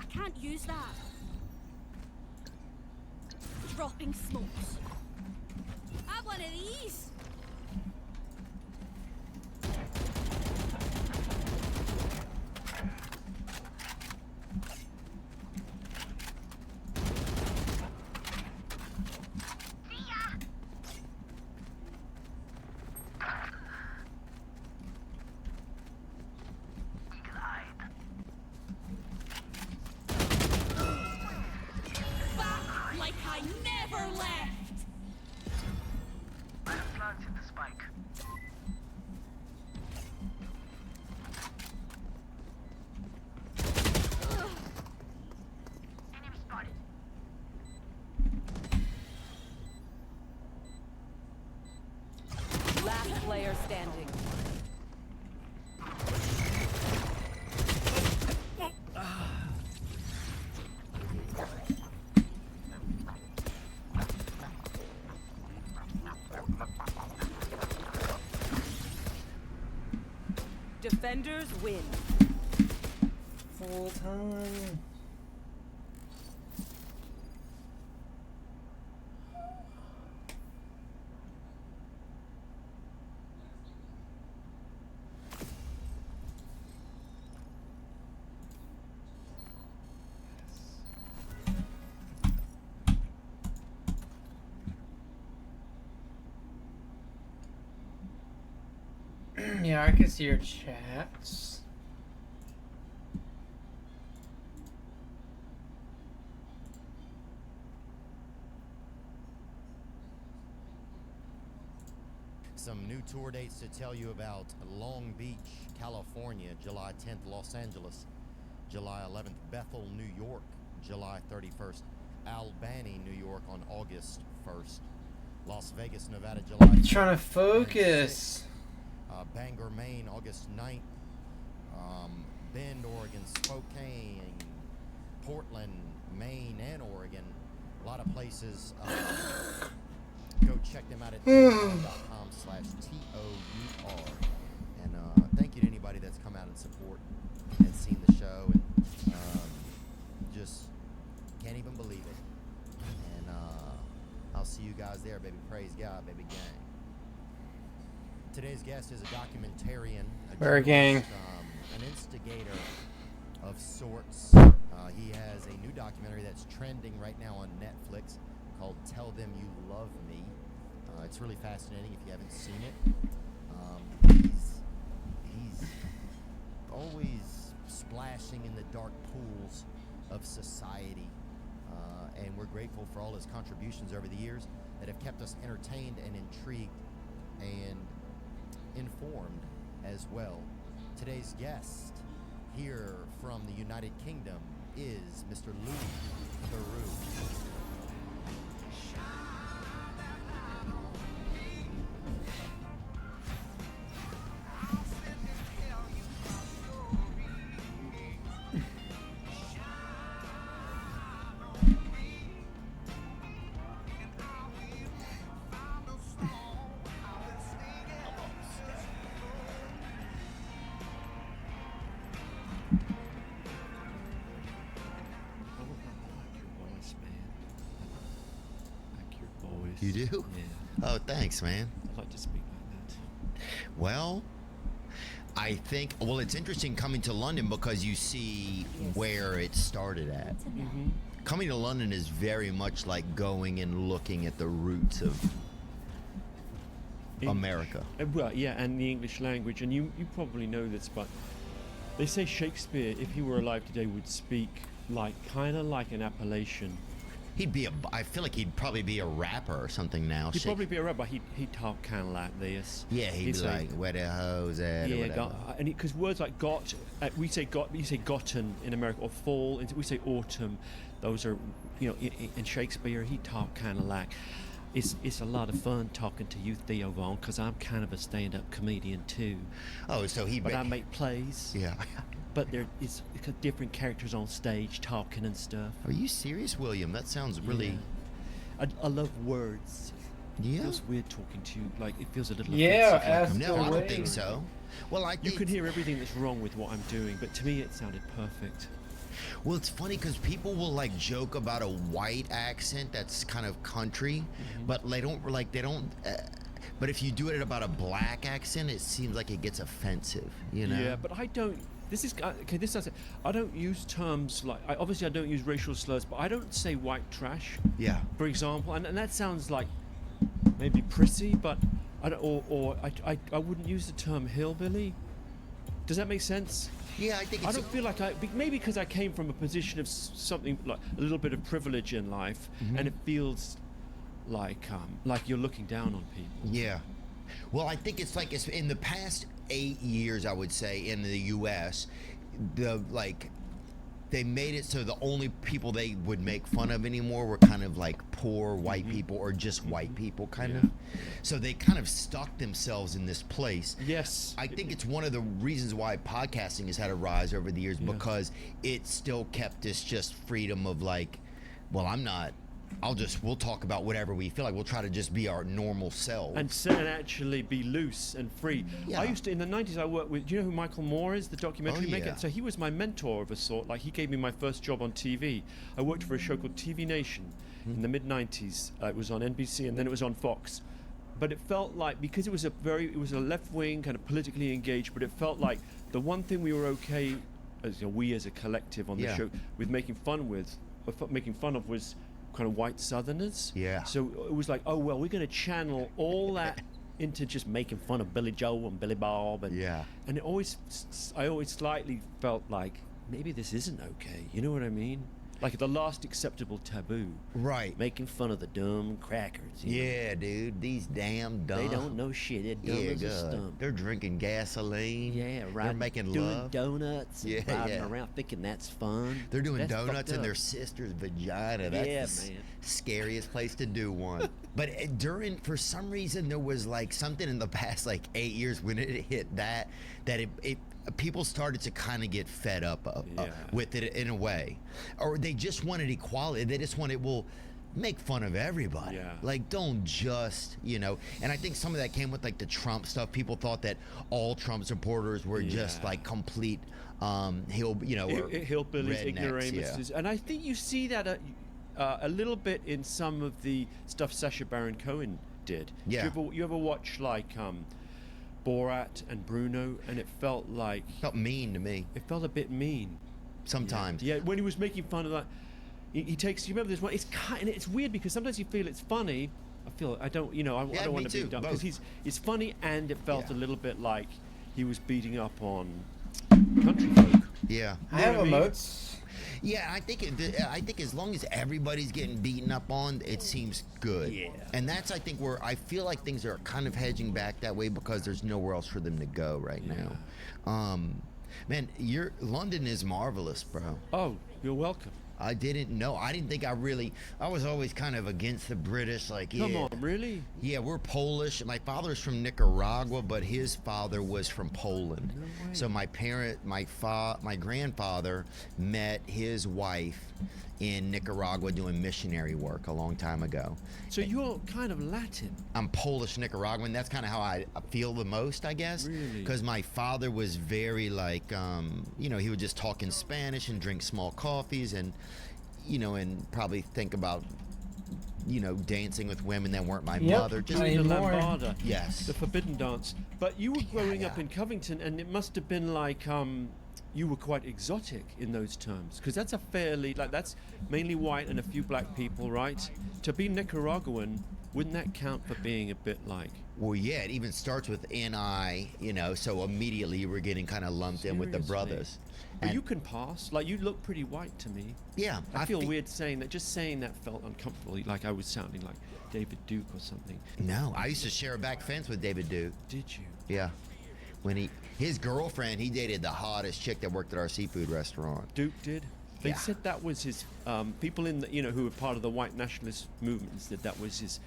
I can't use that. Dropping smokes. Have one of these. Back spike. Enemy spotted. Last player standing. Defenders win. Full time. Yeah, I can see your chats. Some new tour dates to tell you about: Long Beach, California, July 10th, Los Angeles, July 11th, Bethel, New York, July 31st, Albany, New York on August 1st, Las Vegas, Nevada, July 3rd. Trying to focus. Bangor, Maine, August 9th, Bend, Oregon, Spokane, Portland, Maine, and Oregon. A lot of places. Go check them out at com/TOUR. And thank you to anybody that's come out and support and seen the show, and just can't even believe it. And I'll see you guys there, baby. Praise God, baby gang. Today's guest is a documentarian, We're a gang. An instigator of sorts. He has a new documentary that's trending right now on Netflix called Tell Them You Love Me. It's really fascinating if you haven't seen it. He's always splashing in the dark pools of society, and we're grateful for all his contributions over the years that have kept us entertained and intrigued and informed as well. Today's guest here from the United Kingdom is Mr. Louis Theroux. You do? Yeah. Oh, thanks, man. I'd like to speak like that. Well, I think, well, it's interesting coming to London because you see where it started at. Mm-hmm. Coming to London is very much like going and looking at the roots of America. Well, yeah, and the English language. And you probably know this, but they say Shakespeare, if he were alive today, would speak like kind of like an Appalachian. He'd be I feel like he'd probably be a rapper or something now. He'd probably be a rapper. He'd talk kind of like this. Yeah, he'd be like, where the hoes at? Yeah, and because words like got, we say got, you say gotten in America, or fall, we say autumn. Those are, you know, in Shakespeare, he talk kind of like. It's a lot of fun talking to you, Theo Vaughn, because I'm kind of a stand-up comedian too. Oh, so But I make plays. Yeah. But there is different characters on stage talking and stuff. Are you serious, William? That sounds really... Yeah. I love words. Yeah. It feels weird talking to you. Like, it feels a little offensive. No, I don't think so. Well, I think... You can hear everything that's wrong with what I'm doing, but to me it sounded perfect. Well, it's funny because people will like joke about a white accent that's kind of country, but they don't but if you do it about a black accent, it seems like it gets offensive, you know? Yeah, but I don't. This is okay. This does it. I don't use terms like. Obviously, I don't use racial slurs, but I don't say white trash. Yeah. For example, and that sounds like maybe prissy, but I don't, I wouldn't use the term hillbilly. Does that make sense? Yeah, I think. I don't feel like maybe because I came from a position of something like a little bit of privilege in life, and it feels like you're looking down on people. Yeah. Well, I think it's like in the past 8 years, I would say, in the U.S., they made it so the only people they would make fun of anymore were kind of like poor white people or just white people, kind of. So they kind of stuck themselves in this place. Yes. I think it's one of the reasons why podcasting has had a rise over the years, because it still kept this just freedom of like, well, we'll talk about whatever we feel like. We'll try to just be our normal selves. And actually be loose and free. Yeah. I used to, in the 90s, I worked with, do you know who Michael Moore is, the documentary maker? yeah. So he was my mentor of a sort. Like, he gave me my first job on TV. I worked for a show called TV Nation in the mid-90s. It was on NBC, and then it was on Fox. But it felt like, because it was a left-wing, kind of politically engaged, but it felt like the one thing we were okay, we as a collective on the show, with making fun of was kind of white Southerners. Yeah. So it was like, oh well, we're going to channel all that into just making fun of Billy Joel and Billy Bob, and I always slightly felt like maybe this isn't okay. You know what I mean? Like the last acceptable taboo. Right. Making fun of the dumb crackers. Yeah, dude. These damn dumb. They don't know shit. They're dumb as a stump. They're drinking gasoline. Yeah, right. They're making doing love. Donuts. And riding around thinking that's fun. They're doing That's donuts in fucked their up. sister's vagina. That's the scariest place to do one. But for some reason, there was like something in the past like 8 years when it hit that people started to kind of get fed up with it in a way, or they just wanted equality. They just wanted, well, make fun of everybody. Yeah. Like, don't just, and I think some of that came with like the Trump stuff. People thought that all Trump supporters were just like complete hillbillies, ignoramuses. And I think you see that a little bit in some of the stuff Sacha Baron Cohen did. Yeah. You ever watch like Borat and Bruno, and it felt mean to me. It felt a bit mean sometimes. Yeah, when he was making fun of that, he takes. You remember this one? It's weird because sometimes you feel it's funny. I don't want to be dumb because it's funny, and it felt a little bit like he was beating up on country folk. Yeah, I have emotes. Yeah, I think as long as everybody's getting beaten up on, it seems good. Yeah. And that's, I think, where I feel like things are kind of hedging back that way because there's nowhere else for them to go right now. Man, London is marvelous, bro. Oh, you're welcome. I didn't know. I didn't think I was always kind of against the British. Like, Come on, really? Yeah, we're Polish. My father's from Nicaragua, but his father was from Poland. No way. So my grandfather met his wife in Nicaragua doing missionary work a long time ago. So you're kind of Latin. I'm Polish Nicaraguan. That's kind of how I feel the most, I guess. Really? Because my father was very like, he would just talk in Spanish and drink small coffees and, and probably think about, dancing with women that weren't my mother. Just the lambada. Yes. The forbidden dance. But you were growing up in Covington, and it must have been like, you were quite exotic in those terms, because that's that's mainly white and a few black people, right? To be Nicaraguan, wouldn't that count for being a bit like? Well, yeah, it even starts with NI, so immediately you were getting kind of lumped in with the brothers. But you can pass. Like, you look pretty white to me. Yeah. I feel weird saying that. Just saying that felt uncomfortable, like I was sounding like David Duke or something. No, I used to share a back fence with David Duke. Did you? Yeah. When his girlfriend, he dated the hottest chick that worked at our seafood restaurant. Duke did? They said that was his, people in the, who were part of the white nationalist movement said that was his,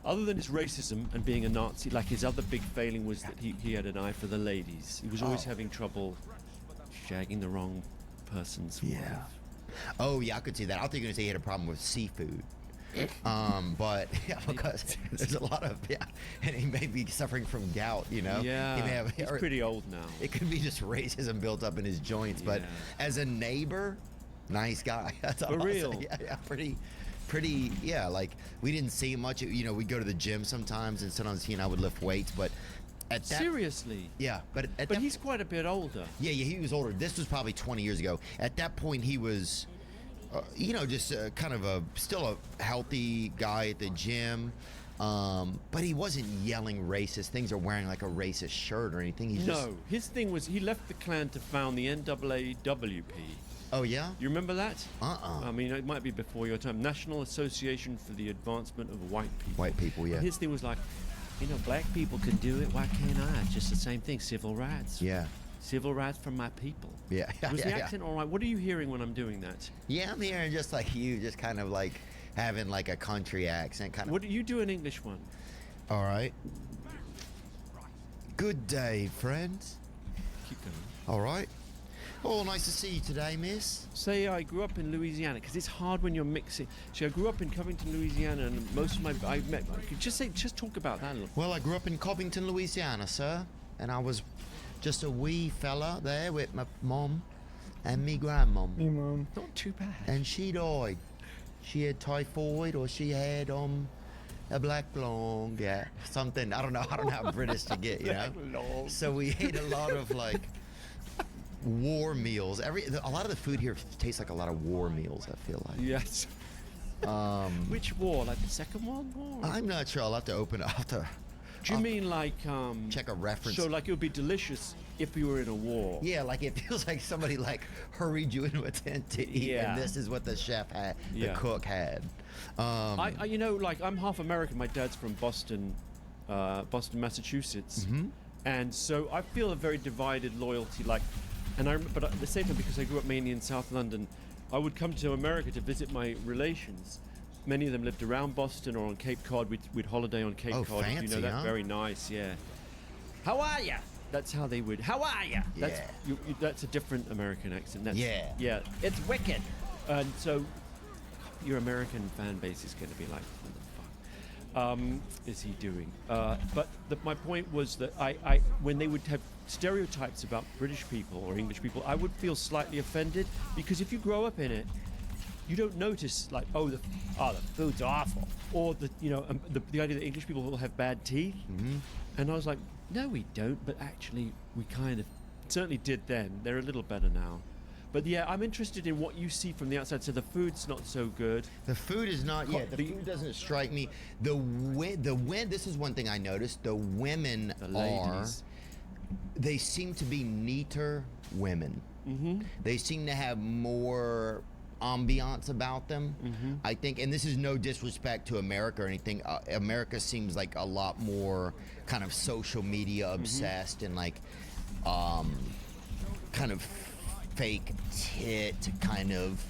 other than his racism and being a Nazi, like his other big failing was that he had an eye for the ladies. He was always having trouble shagging the wrong person's wife. Oh, yeah, I could see that. I think you're going to say he had a problem with seafood. But because there's a lot of and he may be suffering from gout, Yeah, he may have, he's pretty old now. It could be just racism built up in his joints. But as a neighbor, nice guy. That's For real. Yeah, pretty. Yeah, like we didn't see much. We'd go to the gym sometimes, and sometimes he and I would lift weights. But at that, seriously. Yeah, but he's quite a bit older. Yeah, he was older. This was probably 20 years ago. At that point, he was. Just kind of still a healthy guy at the gym. But he wasn't yelling racist things or wearing like a racist shirt or anything. His thing was he left the Klan to found the NAAWP. Oh, yeah? You remember that? Uh-uh. I mean, it might be before your time. National Association for the Advancement of White People. White people, yeah. And his thing was like, You know, black people can do it. Why can't I? It's just the same thing. Civil rights. Yeah. Civil rights for my people. Yeah. Was the yeah. accent all right? What are you hearing when I'm doing that? Yeah, I'm hearing just like you, just kind of like having like a country accent, kind of. What do you do an English one? All right. Good day, friends. Keep going. All right. Oh, nice to see you today, miss. Say I grew up in Louisiana because it's hard when you're mixing. See, I grew up in Covington, Louisiana, and most of I could just talk about that a little. Well, I grew up in Covington, Louisiana, sir, and I was just a wee fella there with my mom and me grandmom. Me mom. Not too bad. And she died. She had typhoid, or she had a black lung, yeah, something. I don't know how British to get, you know. So we ate a lot of like war meals. A lot of the food here tastes like a lot of war meals, I feel like. Yes. Which war? Like the Second World War? I'm not sure. I'll have to open it. Do you mean like check a reference? So like it would be delicious if you were in a war. Yeah, like it feels like somebody like hurried you into a tent to eat, and this is what the chef had, the cook had. I you know, like I'm half American. My dad's from Boston, Massachusetts, and so I feel a very divided loyalty. Like, but at the same time, because I grew up mainly in South London, I would come to America to visit my relations. Many of them lived around Boston or on Cape Cod. We'd holiday on Cape Cod. Fancy, you know that? huh? Very nice, yeah. How are ya? That's how they would. How are ya? That's, that's a different American accent. That's, yeah. It's wicked. And so your American fan base is going to be like, what the fuck is he doing? But my point was that I when they would have stereotypes about British people or English people, I would feel slightly offended, because if you grow up in it, you don't notice like, the food's awful, or the idea that English people will have bad teeth. And I was like, no, we don't. But actually, we kind of certainly did then. They're a little better now. But yeah, I'm interested in what you see from the outside. So the food's not so good. The food is not yet. The food doesn't strike me. This is one thing I noticed. The women they seem to be neater women. They seem to have more ambiance about them, I think, and this is no disrespect to America or anything. America seems like a lot more kind of social media obsessed and like kind of fake tit kind of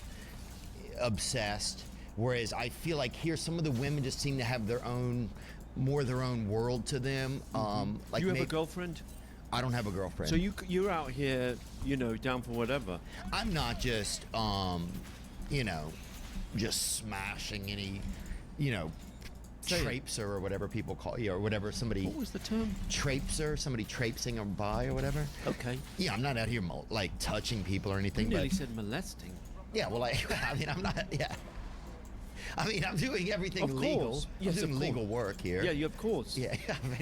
obsessed, whereas I feel like here some of the women just seem to have their own world to them. Like, you have a girlfriend? I don't have a girlfriend. So you're out here, down for whatever. I'm not just just smashing any, traipser or whatever people call you, or whatever somebody. What was the term? Traipser, somebody traipsing or by or whatever. Okay. Yeah, I'm not out here like touching people or anything. You nearly said molesting. Yeah, well, I mean, I'm not. Yeah. I mean, I'm doing everything legal. Yes, I'm doing legal work here. Yeah, of course. Yeah.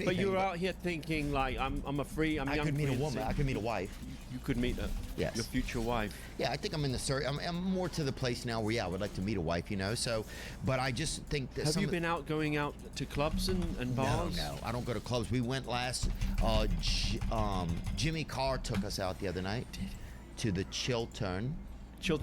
But you're out here thinking like, I'm young. I could meet a woman. I could meet a wife. You could meet your future wife. Yeah, I think I'm in the search. I'm more to the place now where I would like to meet a wife. So. But I just think that. Have you been going out to clubs and bars? No, I don't go to clubs. We went last. Jimmy Carr took us out the other night to the Chiltern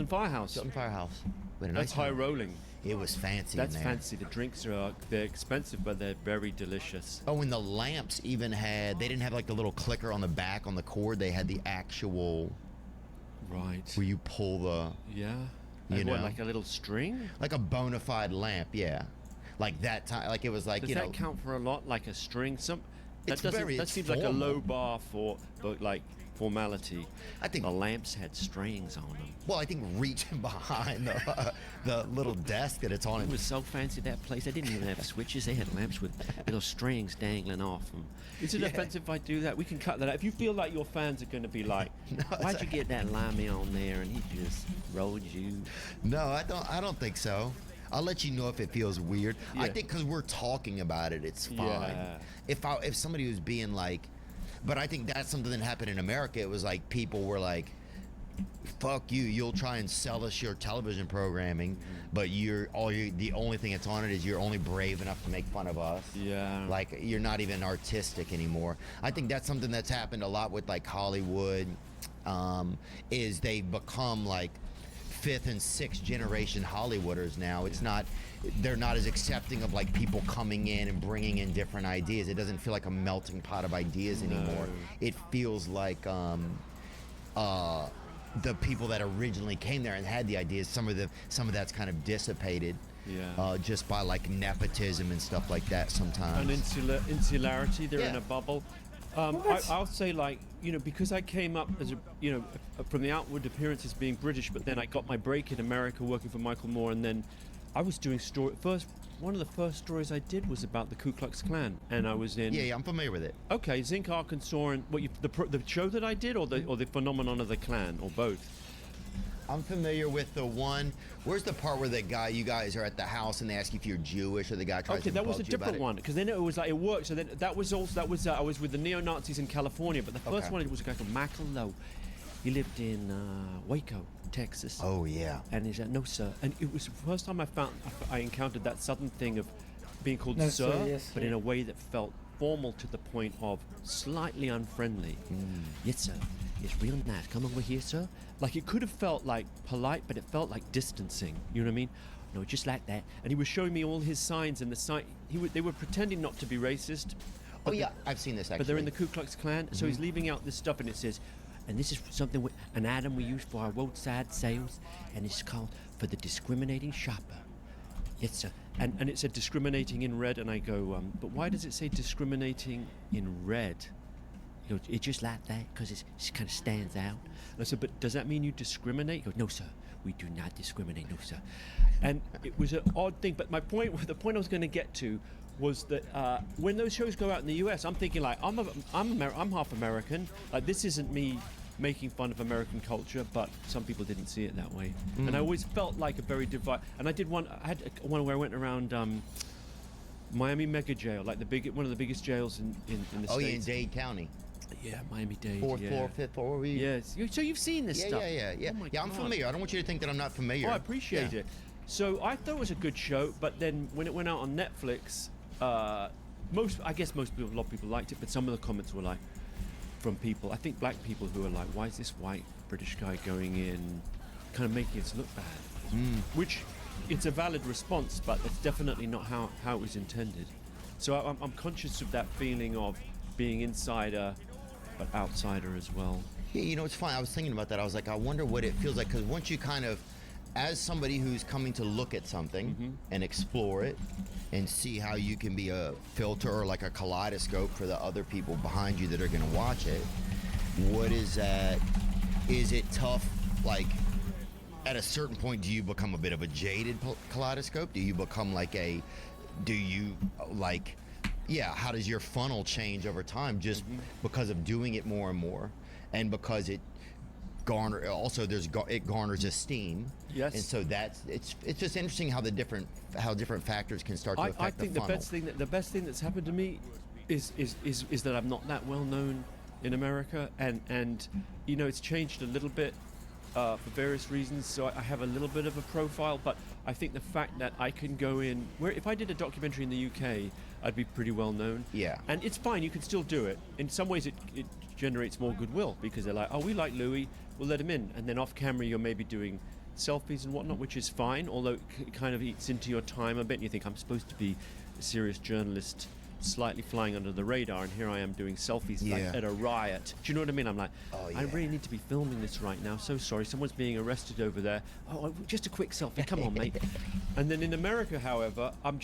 Firehouse. Chiltern Firehouse. That's high rolling. It was fancy. That's fancy. The drinks they're expensive, but they're very delicious. Oh, and the lamps even they didn't have like the little clicker on the back on the cord. They had the actual. Right. Where you pull the. Yeah. Like a little string? Like a bona fide lamp, yeah. Like that time, like it was like, Does that count for a lot? Like a string? That seems like a low bar for formality. I think the lamps had strings on them. Well, I think reaching behind the little desk that it's on. It was so fancy, that place. They didn't even have switches. They had lamps with little strings dangling off them. Is it offensive if I do that? We can cut that out. If you feel like your fans are going to be like, why'd you get that limey on there and he just rolled you? No, I don't think so. I'll let you know if it feels weird. Yeah. I think because we're talking about it, it's fine. Yeah. If somebody was being like, but I think that's something that happened in America. It was like people were like, fuck you, you'll try and sell us your television programming, but the only thing that's on it is you're only brave enough to make fun of us. Yeah. Like you're not even artistic anymore. I think that's something that's happened a lot with like Hollywood, is they've become like fifth and sixth generation Hollywooders now. It's not, they're not as accepting of like people coming in and bringing in different ideas. It doesn't feel like a melting pot of ideas anymore. It feels like the people that originally came there and had the ideas, some of that's kind of dissipated. Just by like nepotism and stuff like that sometimes. And insularity, they're in Yeah. a bubble. I'll say, like, you know, because I came up as a, you know, from the outward appearances being British, but then I got my break in America working for Michael Moore, and then I was doing one of the first stories I did was about the Ku Klux Klan, and I was in. Yeah, I'm familiar with it. Okay, Zinc, Arkansas, and the show that I did, or the phenomenon of the Klan, or both. I'm familiar with the one. Where's the part where you guys are at the house and they ask you if you're Jewish, or the guy tries to that was a bug you about different it? one, because then it was like it worked. So then I was with the neo Nazis in California, but the first Okay. one was a guy called Michael Lowe. He lived in Waco, Texas. Oh yeah. And he said, "No, sir." And it was the first time I encountered that southern thing of being called No, sir, sir, yes, but sir. in a way that felt formal to the point of slightly unfriendly. Yes, sir. It's real nice. Come over here, sir. Like it could have felt like polite, but it felt like distancing. You know what I mean? No, just like that. And he was showing me all his signs, and they were pretending not to be racist. Oh yeah, I've seen this actually. But they're in the Ku Klux Klan, so he's leaving out this stuff, and it says, and this is something, an item we use for our roadside sales, and it's called for the discriminating shopper. Yes, sir. And it said discriminating in red, and I go, but why does it say discriminating in red? He goes, it's just like that, because it kind of stands out. And I said, but does that mean you discriminate? He goes, no, sir. We do not discriminate, no, sir. And it was an odd thing, but the point I was going to get to was that when those shows go out in the US, I'm thinking like, I'm half American. Like, this isn't me making fun of American culture, but some people didn't see it that way. And I always felt like a very divided. And I had one where I went around Miami Mega Jail, like one of the biggest jails in the States. Oh yeah, in Dade County. Yeah, Miami-Dade. Fourth floor, fifth floor. Where were you? Yes. So you've seen this stuff. Yeah. Oh my I'm God. familiar. I don't want you to think that I'm not familiar. Oh, I appreciate it. So I thought it was a good show, but then when it went out on Netflix, I guess a lot of people liked it, but some of the comments were like from people, I think black people, who are like, why is this white British guy going in, kind of making us look bad? Which it's a valid response, but it's definitely not how it was intended. So I'm conscious of that feeling of being insider, but outsider as well. Yeah, you know, it's funny. I was thinking about that. I was like, I wonder what it feels like, because once you kind of, as somebody who's coming to look at something and explore it and see how you can be a filter or like a kaleidoscope for the other people behind you that are going to watch it, what is that? Is it tough? Like, at a certain point, do you become a bit of a jaded kaleidoscope? Do you become like how does your funnel change over time just because of doing it more and more, and because it garners esteem. Yes. And so it's just interesting how different factors can start to affect I think the funnel. the best thing that's happened to me is that I'm not that well known in America, and you know, it's changed a little bit for various reasons, so I have a little bit of a profile, but I think the fact that I can go in, where if I did a documentary in the UK, I'd be pretty well known. Yeah. And it's fine, you can still do it. In some ways it generates more goodwill, because they're like, oh, we like Louis, we'll let him in. And then off camera you're maybe doing selfies and whatnot, which is fine, although it kind of eats into your time a bit, and you think, I'm supposed to be a serious journalist, slightly flying under the radar, and here I am doing selfies like at a riot. Do you know what I mean? I'm like, I really need to be filming this right now. So sorry, someone's being arrested over there. Oh, just a quick selfie. Come on, mate. And then in America, however, I'm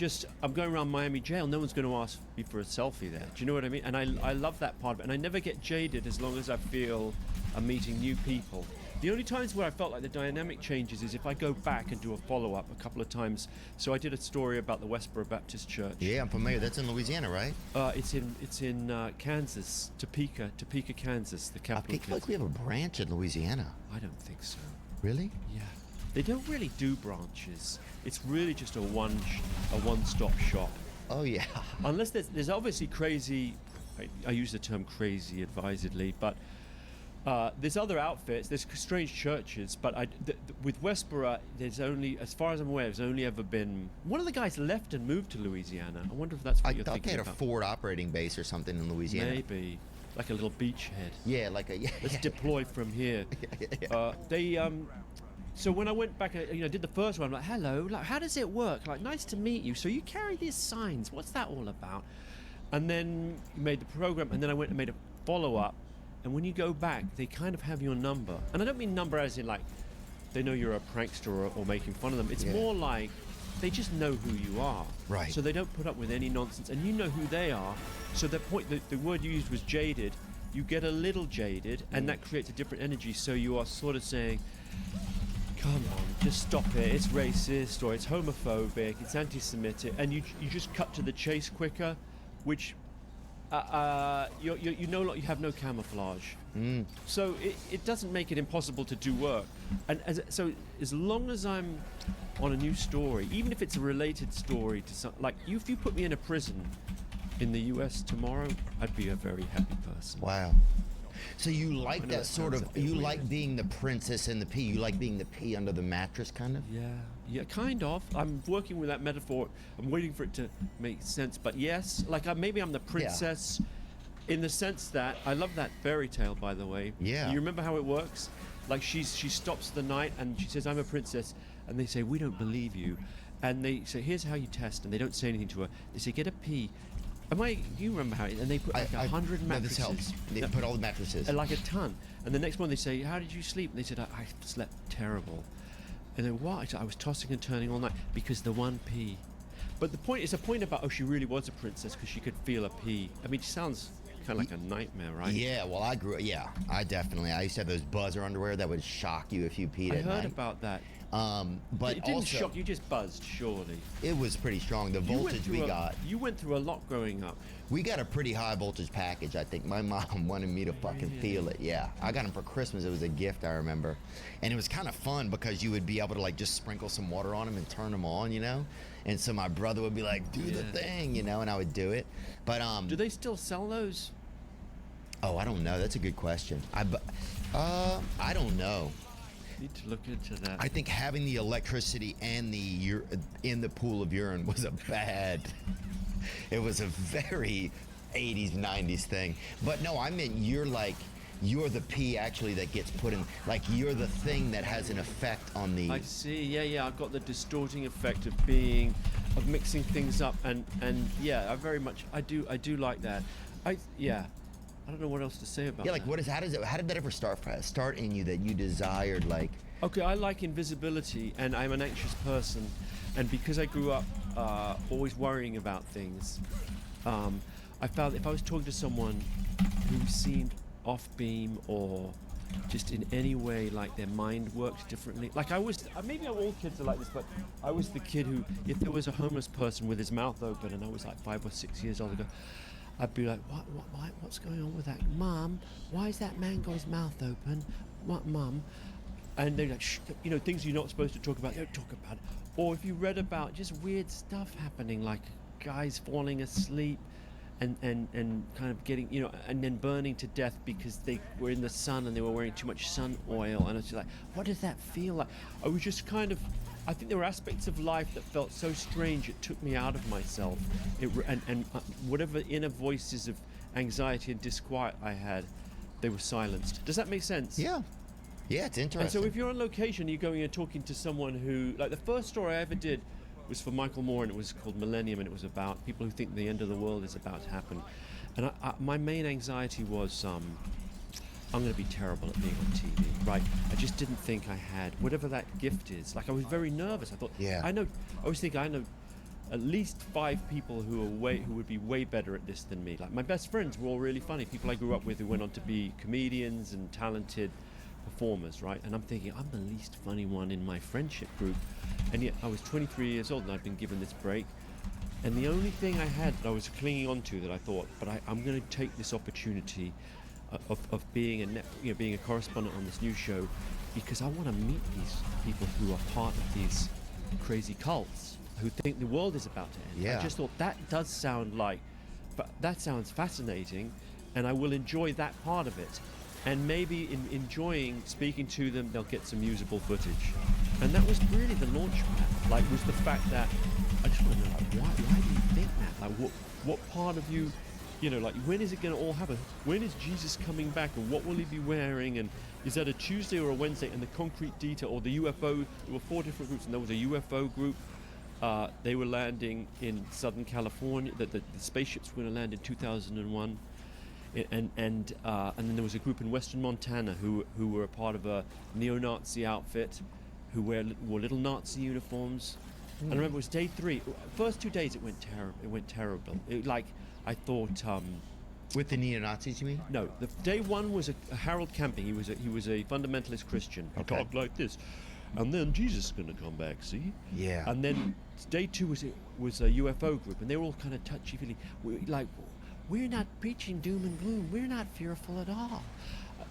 going around Miami jail. No one's going to ask me for a selfie there. Do you know what I mean? And I love that part of it. And I never get jaded as long as I feel I'm meeting new people. The only times where I felt like the dynamic changes is if I go back and do a follow-up a couple of times. So I did a story about the Westboro Baptist Church. Yeah, I'm familiar. That's in Louisiana, right? It's in Kansas, Topeka, Kansas, the capital. I feel like we have a branch in Louisiana. I don't think so. Really? Yeah. They don't really do branches. It's really just a one-stop shop. Oh yeah. Unless there's obviously crazy. I use the term crazy advisedly, but. There's other outfits, there's strange churches, but with Westboro, there's only, as far as I'm aware, there's only ever been... One of the guys left and moved to Louisiana. I wonder if that's what you're thinking about. I thought they had a Ford operating base or something in Louisiana. Maybe. Like a little beachhead. Yeah, like a... Yeah, Let's deploy from here. So when I went back, did the first one, I'm like, hello, like, how does it work? Like, nice to meet you. So you carry these signs. What's that all about? And then you made the program, and then I went and made a follow-up. And when you go back, they kind of have your number. And I don't mean number as in, like, they know you're a prankster or making fun of them. It's more like they just know who you are. Right. So they don't put up with any nonsense. And you know who they are. So the word you used was jaded. You get a little jaded, and that creates a different energy. So you are sort of saying, come on, just stop it. It's racist, or it's homophobic, it's anti-Semitic, and you just cut to the chase quicker, which you have no camouflage. So it doesn't make it impossible to do work. And so as long as I'm on a new story, even if it's a related story to some, like if you put me in a prison in the US tomorrow, I'd be a very happy person. Wow. So you like that sort of, you like being the princess and the pea, you like being the pea under the mattress, kind of? Yeah, kind of. I'm working with that metaphor. I'm waiting for it to make sense. But yes, like maybe I'm the princess in the sense that, I love that fairy tale, by the way. Yeah. You remember how it works? Like she stops the night and she says, I'm a princess. And they say, we don't believe you. And they say, here's how you test. And they don't say anything to her. They say, get a pea. Do you remember how? And they put like 100 mattresses. No, this helps. They put all the mattresses. Like a ton. And the next one they say, how did you sleep? And they said, I slept terrible. And then what? I said, I was tossing and turning all night because the one pea. But the point is a point about, she really was a princess because she could feel a pee. I mean, it sounds kind of like a nightmare, right? Yeah, well, I used to have those buzzer underwear that would shock you if you peed at night. I heard about that. But it didn't also, shock you, just buzzed, surely. It was pretty strong. The voltage we got. You went through a lot growing up. We got a pretty high voltage package, I think. My mom wanted me to fucking feel it. Yeah. I got them for Christmas. It was a gift, I remember. And it was kind of fun because you would be able to like just sprinkle some water on them and turn them on, And so my brother would be like, do the thing, and I would do it. But do they still sell those? Oh, I don't know. That's a good question. I don't know. Need to look into that. I think having the electricity and in the pool of urine was it was a very 80s, 90s thing. But no, I meant you're the pee actually that gets put in, like you're the thing that has an effect on the... I see, yeah, I've got the distorting effect of mixing things up, and yeah, I do like that. I don't know what else to say about that. Yeah, like how did that ever start in you that you desired, like... Okay, I like invisibility, and I'm an anxious person, and because I grew up always worrying about things, I found if I was talking to someone who seemed off beam or just in any way like their mind worked differently, like I was, maybe all kids are like this, but I was the kid who, if there was a homeless person with his mouth open and I was like 5 or 6 years old ago, I'd be like, what's going on with that? Mum, why is that man got his mouth open? What, Mum? And they're like, shh, things you're not supposed to talk about, don't talk about it. Or if you read about just weird stuff happening, like guys falling asleep and kind of getting, and then burning to death because they were in the sun and they were wearing too much sun oil. And I was just like, what does that feel like? I was just I think there were aspects of life that felt so strange it took me out of myself. And whatever inner voices of anxiety and disquiet I had, they were silenced. Does that make sense? Yeah. Yeah, it's interesting. And so if you're on location, you're going and talking to someone who, like the first story I ever did was for Michael Moore, and it was called Millennium, and it was about people who think the end of the world is about to happen. And my main anxiety was, I'm going to be terrible at being on TV, right? I just didn't think I had whatever that gift is. Like I was very nervous. I thought, I know at least 5 people who would be way better at this than me. Like my best friends were all really funny. People I grew up with who went on to be comedians and talented performers, right? And I'm thinking, I'm the least funny one in my friendship group. And yet I was 23 years old and I'd been given this break. And the only thing I had that I was clinging on to that I thought, but I'm going to take this opportunity of being a correspondent on this new show because I want to meet these people who are part of these crazy cults who think the world is about to end. Yeah. I just thought that sounds fascinating, and I will enjoy that part of it. And maybe in enjoying speaking to them, they'll get some usable footage. And that was really the launch pad. Like, was the fact that I just want to know, like, why do you think that? Like, what part of you you know, like when is it going to all happen? When is Jesus coming back, and what will he be wearing? And is that a Tuesday or a Wednesday? And the concrete detail, or the UFO. There were 4 different groups, and there was a UFO group. They were landing in Southern California. The spaceships were going to land in 2001. And then there was a group in Western Montana who were a part of a neo-Nazi outfit, who wore little Nazi uniforms. And I remember it was day 3. First 2 days it went terrible. I thought. With the neo-Nazis, you mean? No, the day 1 was a Harold Camping. He was a fundamentalist Christian. He talked like this, and then Jesus is going to come back. See? Yeah. And then day 2 was a UFO group, and they were all kind of touchy-feely. We're not preaching doom and gloom. We're not fearful at all.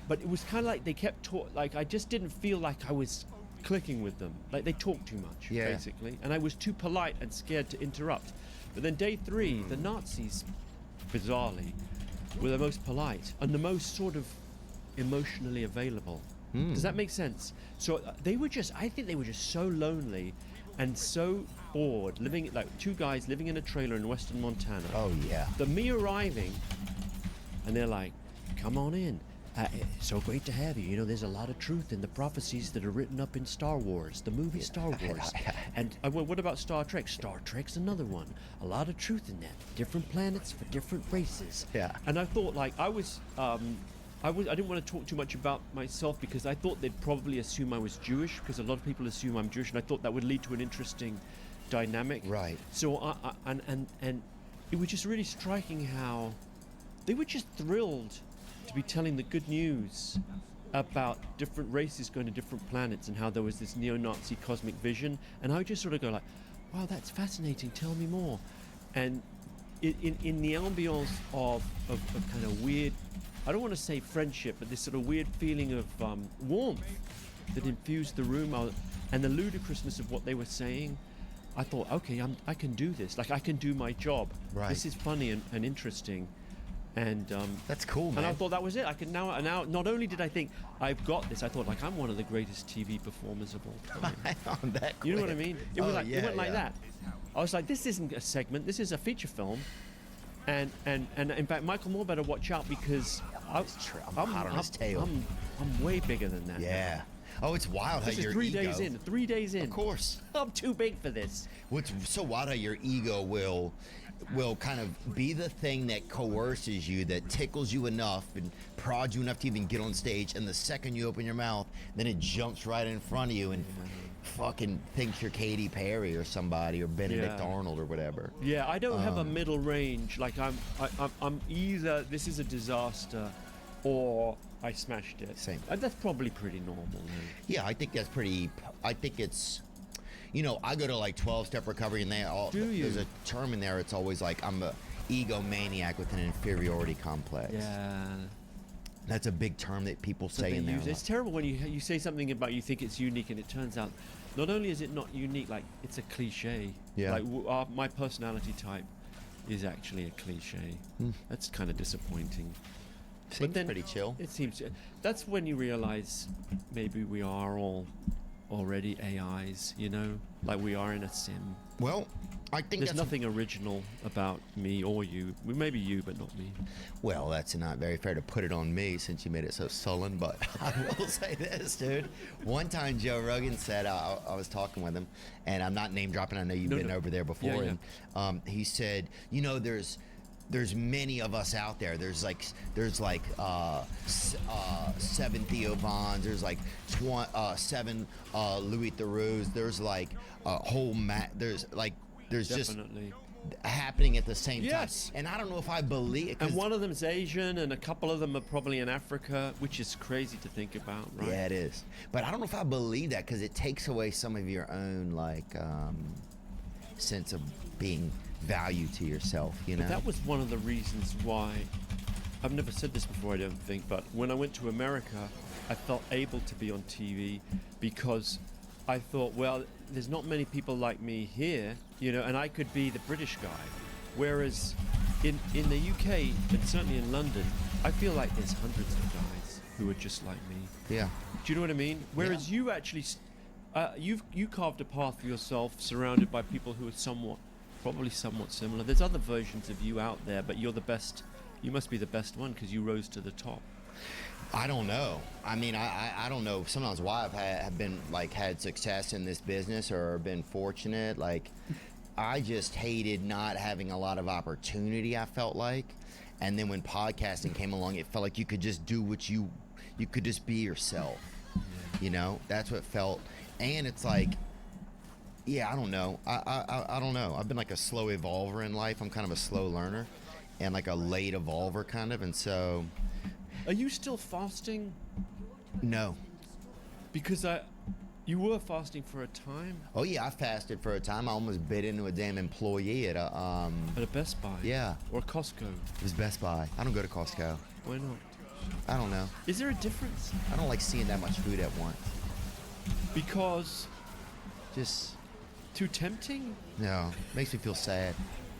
But it was kind of like they kept I just didn't feel like I was clicking with them. Like they talked too much, basically, and I was too polite and scared to interrupt. But then day 3, the Nazis, bizarrely, were the most polite and the most sort of emotionally available. Does that make sense? So I think they were just so lonely and so bored, living like 2 guys living in a trailer in Western Montana. Oh yeah. Me arriving, and they're like, "Come on in. It's so great to have you. You know, there's a lot of truth in the prophecies that are written up in Star Wars, the movie Star Wars. And what about Star Trek? Star Trek's another one. A lot of truth in that. Different planets for different races." Yeah. And I thought, like, I didn't want to talk too much about myself because I thought they'd probably assume I was Jewish, because a lot of people assume I'm Jewish, and I thought that would lead to an interesting dynamic. Right. So and it was just really striking how they were just thrilled to be telling the good news about different races going to different planets, and how there was this neo-Nazi cosmic vision. And I would just sort of go like, "Wow, that's fascinating. Tell me more." And in the ambiance of kind of weird, I don't want to say friendship, but this sort of weird feeling of warmth that infused the room, and the ludicrousness of what they were saying, I thought, okay, I can do this. Like, I can do my job. Right. This is funny and interesting. And that's cool, man. And I thought that was it. I could now. Not only did I think I've got this, I thought, like, I'm one of the greatest TV performers of all time. You know what I mean? It was it went like that. I was like, this isn't a segment. This is a feature film. And in fact, Michael Moore better watch out, because I'm hot on his tail. I'm way bigger than that. Yeah. Oh, it's wild This how is your 3 ego... days in. 3 days in. Of course. I'm too big for this. What's so wild how your ego will kind of be the thing that coerces you, that tickles you enough and prods you enough to even get on stage, and the second you open your mouth, then it jumps right in front of you and fucking thinks you're Katy Perry or somebody, or Benedict Arnold or whatever. Yeah, I don't have a middle range. Like, I'm either this is a disaster, or I smashed it. Same. That's probably pretty normal. Then. Yeah, I think that's pretty. I think it's, you know, I go to like 12-step recovery, and there's a term in there. It's always like, I'm a egomaniac with an inferiority complex. Yeah. That's a big term that people say in there. It's terrible when you say something about, you think it's unique, and it turns out not only is it not unique, like, it's a cliche. Yeah. Like, my personality type is actually a cliche. That's kind of disappointing. Seems pretty chill. It seems. That's when you realize maybe we are all already AIs, you know? Like, we are in a sim. Well, I think there's nothing original about me or you. Maybe you, but not me. Well, that's not very fair to put it on me, since you made it so sullen, but I will say this, dude. One time Joe Rogan said, I was talking with him, and I'm not name dropping, I know you've been over there before, and he said, you know, there's many of us out there. There's like 7 Theo Vons. There's like 7 Louis Theroux's. There's like a whole there's Definitely. just happening at the same Yes. time. And I don't know if I believe it. And one of them's Asian, and a couple of them are probably in Africa, which is crazy to think about, right? Yeah, it is. But I don't know if I believe that, because it takes away some of your own sense of being value to yourself, you know. But that was one of the reasons why, I've never said this before, I don't think, but when I went to America, I felt able to be on TV, because I thought, well, there's not many people like me here, you know, and I could be the British guy. Whereas in the UK, and certainly in London, I feel like there's hundreds of guys who are just like me. Yeah. Do you know what I mean? Whereas you actually, you carved a path for yourself, surrounded by people who are probably somewhat similar. There's other versions of you out there, but you're the best You must be the best one because you rose to the top. I don't know. I mean, I don't know sometimes why have been like had success in this business or been fortunate. Like, I just hated not having a lot of opportunity, I felt like. And then when podcasting came along, it felt like you could just do what you could just be yourself. You know, that's what it felt. And it's like, yeah, I don't know. I don't know. I've been like a slow evolver in life. I'm kind of a slow learner and like a late evolver kind of. And so. Are you still fasting? No. Because you were fasting for a time. Oh yeah, I fasted for a time. I almost bit into a damn employee at a Best Buy. Yeah. Or Costco. It was Best Buy. I don't go to Costco. Why not? I don't know. Is there a difference? I don't like seeing that much food at once. Because just too tempting? No. Makes me feel sad.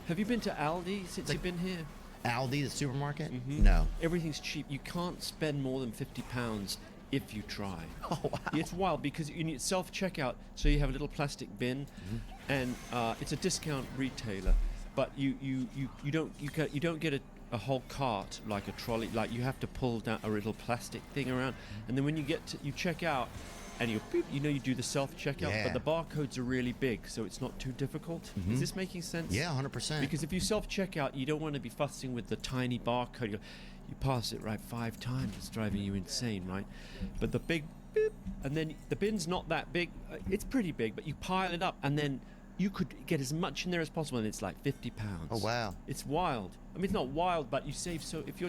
Have you been to Aldi since you've been here? Aldi, the supermarket? Mm-hmm. No. Everything's cheap. You can't spend more than £50 if you try. Oh, wow. It's wild because you need self-checkout, so you have a little plastic bin, and it's a discount retailer, but you don't get a whole cart like a trolley. Like, you have to pull down a little plastic thing around, and then when you get to, you check out, and you do the self-checkout, but the barcodes are really big, so it's not too difficult. Is this making sense? Yeah, 100%. Because if you self-checkout, you don't want to be fussing with the tiny barcode. You pass it right 5 times, it's driving you insane, right? But the big beep, and then the bin's not that big. It's pretty big, but you pile it up, and then you could get as much in there as possible, and it's like £50. Oh wow! It's wild. I mean, it's not wild, but you save. So if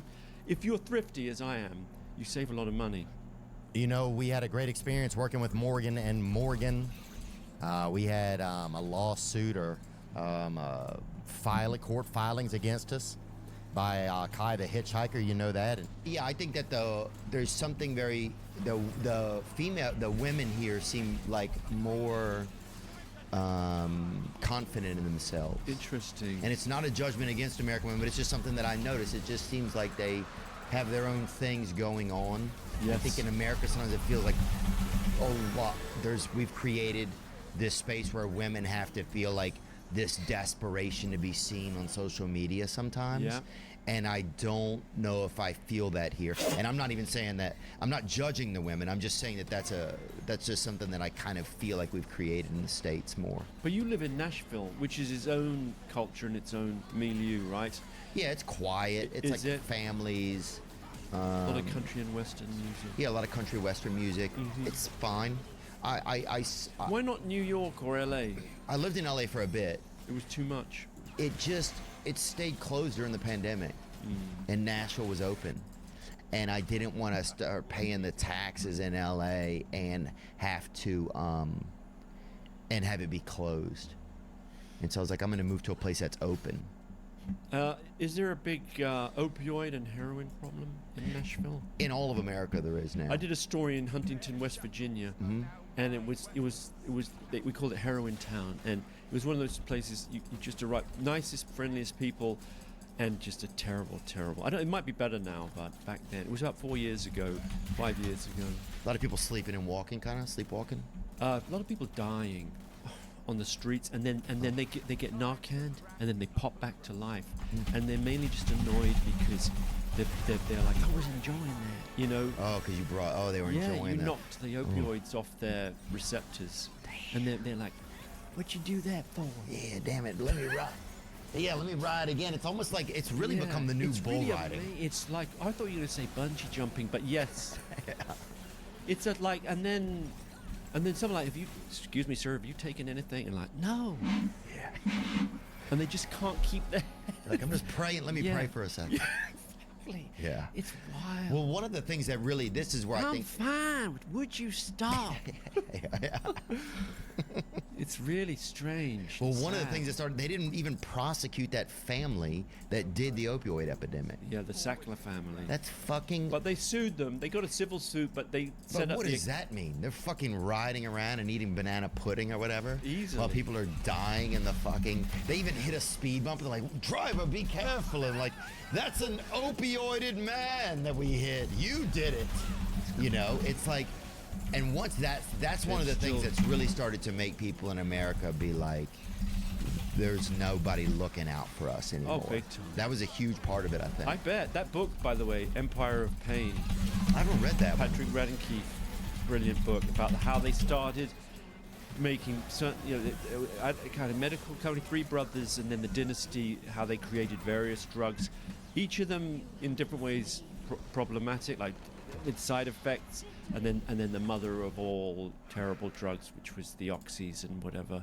you're thrifty as I am, you save a lot of money. You know, we had a great experience working with Morgan and Morgan. We had a lawsuit or court filings against us by Kai the hitchhiker. You know that? And yeah, I think that there's something very the women here seem like more confident in themselves. Interesting. And it's not a judgment against American women, but it's just something that I noticed. It just seems like they have their own things going on. Yes. I think in America sometimes it feels like, we've created this space where women have to feel like this desperation to be seen on social media sometimes. Yeah. And I don't know if I feel that here. And I'm not even saying that, I'm not judging the women. I'm just saying that that's just something that I kind of feel like we've created in the States more. But you live in Nashville, which is its own culture and its own milieu, right? Yeah, it's quiet. It's families. A lot of country and western music. Yeah, a lot of country western music. It's fine. Why not New York or LA? I lived in LA for a bit. It was too much. It stayed closed during the pandemic, and Nashville was open, and I didn't want to start paying the taxes in LA and have to and have it be closed. And so I was like, I'm going to move to a place that's open. Is there a big opioid and heroin problem in Nashville? In all of America, there is now. I did a story in Huntington, West Virginia, and it was we called it Heroin Town, and it was one of those places you just arrive, nicest, friendliest people, and just a terrible. It might be better now, but back then it was about 5 years ago. A lot of people sleeping and walking, kind of sleepwalking. A lot of people dying on the streets, and then they get Narcaned, and then they pop back to life, and they're mainly just annoyed because they're like, I was enjoying that, you know. Oh, because they were enjoying that. You knocked the opioids off their receptors, and they're like, what'd you do that for? Yeah, damn it, let me ride. Yeah, let me ride again. It's almost like it's really become the new bull really riding. It's like, I thought you were going to say bungee jumping, but yes. It's and then someone like, excuse me, sir, have you taken anything? And like, no. Yeah. And they just can't keep their like, I'm just praying. Let me pray for a second. Exactly. Yeah. It's wild. Well, one of the things that really, this is where I think. I'm fine. Would you stop? It's really strange. Well, one of the things that started, they didn't even prosecute that family that did the opioid epidemic. Yeah, the Sackler family. That's fucking. But they sued them. They got a civil suit, but they set up. What does that mean? They're fucking riding around and eating banana pudding or whatever. Easily. While people are dying in the fucking. They even hit a speed bump. They're like, driver, be careful. And like, that's an opioided man that we hit. You did it. You know, it's like. And once that's one of the things that's really started to make people in America be like, there's nobody looking out for us anymore. Oh, big time. That was a huge part of it, I think. I bet. That book, by the way, Empire of Pain. I haven't read that one. Patrick Radden-Keefe, brilliant book about how they started making certain, kind of medical company, three brothers, and then the dynasty, how they created various drugs, each of them in different ways problematic, like with side effects, and then the mother of all terrible drugs, which was the oxys and whatever,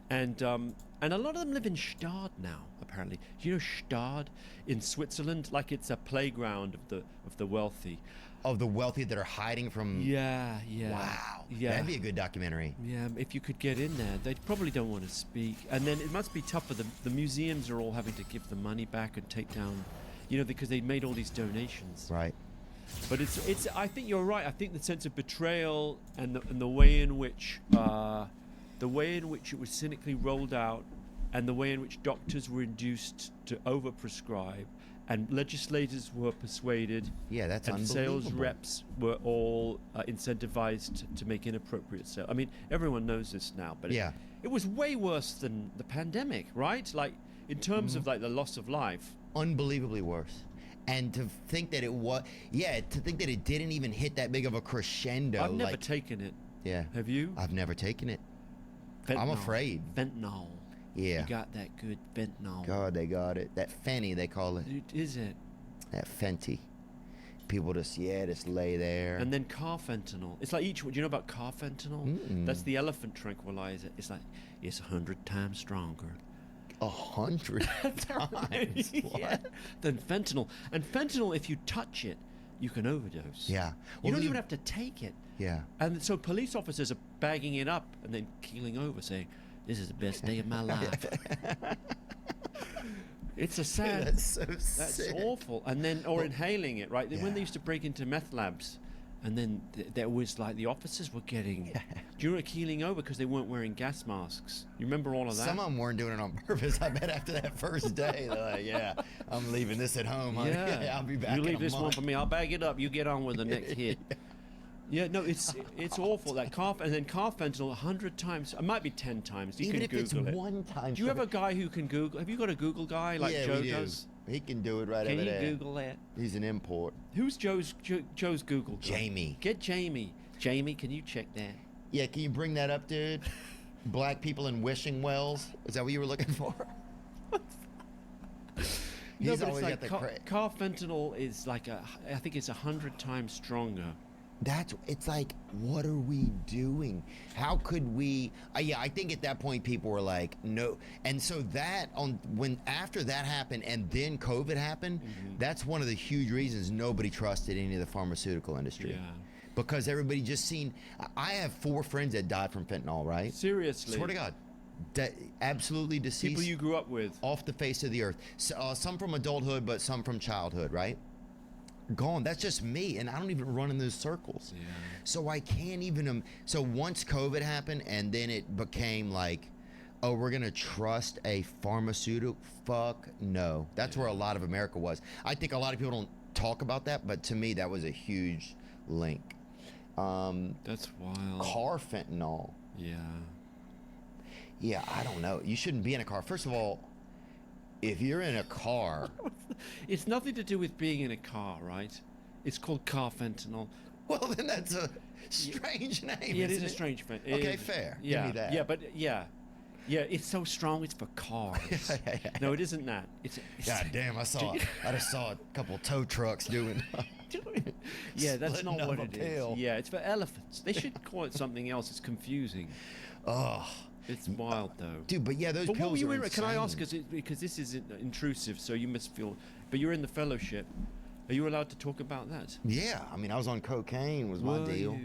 and a lot of them live in Stade now. Apparently, you know Stade in Switzerland, like it's a playground of the wealthy. Of the wealthy that are hiding from. Yeah. Wow. Yeah. That'd be a good documentary. Yeah, if you could get in there, they probably don't want to speak. And then it must be tough for the museums are all having to give the money back and take down, because they made all these donations. Right. But it's. I think you're right. I think the sense of betrayal and the way in which it was cynically rolled out, and the way in which doctors were induced to overprescribe, and legislators were persuaded. Yeah, that's and unbelievable. sales reps were all incentivized to make inappropriate sales. I mean, everyone knows this now, but yeah, it was way worse than the pandemic, right? Like in terms of like the loss of life. Unbelievably worse. And to think that it didn't even hit that big of a crescendo. I've never taken it. Yeah. Have you? I've never taken it. Fentanyl. I'm afraid. Fentanyl. Yeah. You got that good fentanyl. God, they got it. That Fenty, they call it. Is it? That Fenty. People just lay there. And then carfentanil. It's like do you know about carfentanil? Mm-mm. That's the elephant tranquilizer. It's like, it's 100 times stronger. 100 times? Yeah. Than fentanyl. And fentanyl, if you touch it, you can overdose. Yeah. You don't even have to take it. Yeah. And so police officers are bagging it up and then keeling over, saying, "This is the best day of my life." It's a sad. That's so That's sick. awful. And then, inhaling it, right? When they used to break into meth labs, and then there was like the officers were getting, do you know, keeling over because they weren't wearing gas masks. You remember all of that? Some of them weren't doing it on purpose. I bet after that first day, they're like, "Yeah, I'm leaving this at home. Honey. Yeah. I'll be back." You in leave a this one month." for me. I'll bag it up. You get on with the next hit. Yeah, no, it's awful. That and then carfentanil 100 times. It might be 10 times. You Even can if Google it's it. one time. Do you have a guy who can Google? Have you got a Google guy like yeah, Joe we do. does? He can do it right Can over you there. Google that? He's an import. Who's Joe's Google guy? Jamie. Get Jamie. Jamie, can you check that? Yeah, can you bring that up, dude? Black people in wishing wells. Is that what you were looking for? No, He's but always it's like got the carfentanil is like I think it's 100 times stronger. It's like, what are we doing? How could we? I think at that point people were like, no. And so after that happened and then COVID happened, that's one of the huge reasons nobody trusted any of the pharmaceutical industry. Yeah. Because everybody just seen. I have 4 friends that died from fentanyl. Right? Seriously. Swear to God. Absolutely deceased. People you grew up with. Off the face of the earth. So, some from adulthood, but some from childhood. Right? Gone. That's just me, and I don't even run in those circles. Yeah. So I can't even. So once COVID happened, and then it became like, oh, we're gonna trust a pharmaceutical. Fuck no. That's where a lot of America was. I think a lot of people don't talk about that, but to me, that was a huge link. That's wild. Carfentanil. Yeah. Yeah, I don't know. You shouldn't be in a car. First of all, if you're in a car, it's nothing to do with being in a car, right? It's called carfentanil. Well, then that's a strange name. Yeah, it is isn't a strange name. Okay, fair. Yeah, Give me that. yeah, but yeah, it's so strong. It's for cars. No, it isn't that. It's God damn! I just saw a couple tow trucks doing. Yeah, that's splitting not what up it a pill. is. Yeah, it's for elephants. They should call it something else. It's confusing. Oh, it's wild though, dude. But yeah, those but pills what were you are in? Can I ask? insane. Because this is intrusive, so you must feel. But you're in the fellowship. Are you allowed to talk about that? Yeah, I mean, I was on cocaine. Was my deal.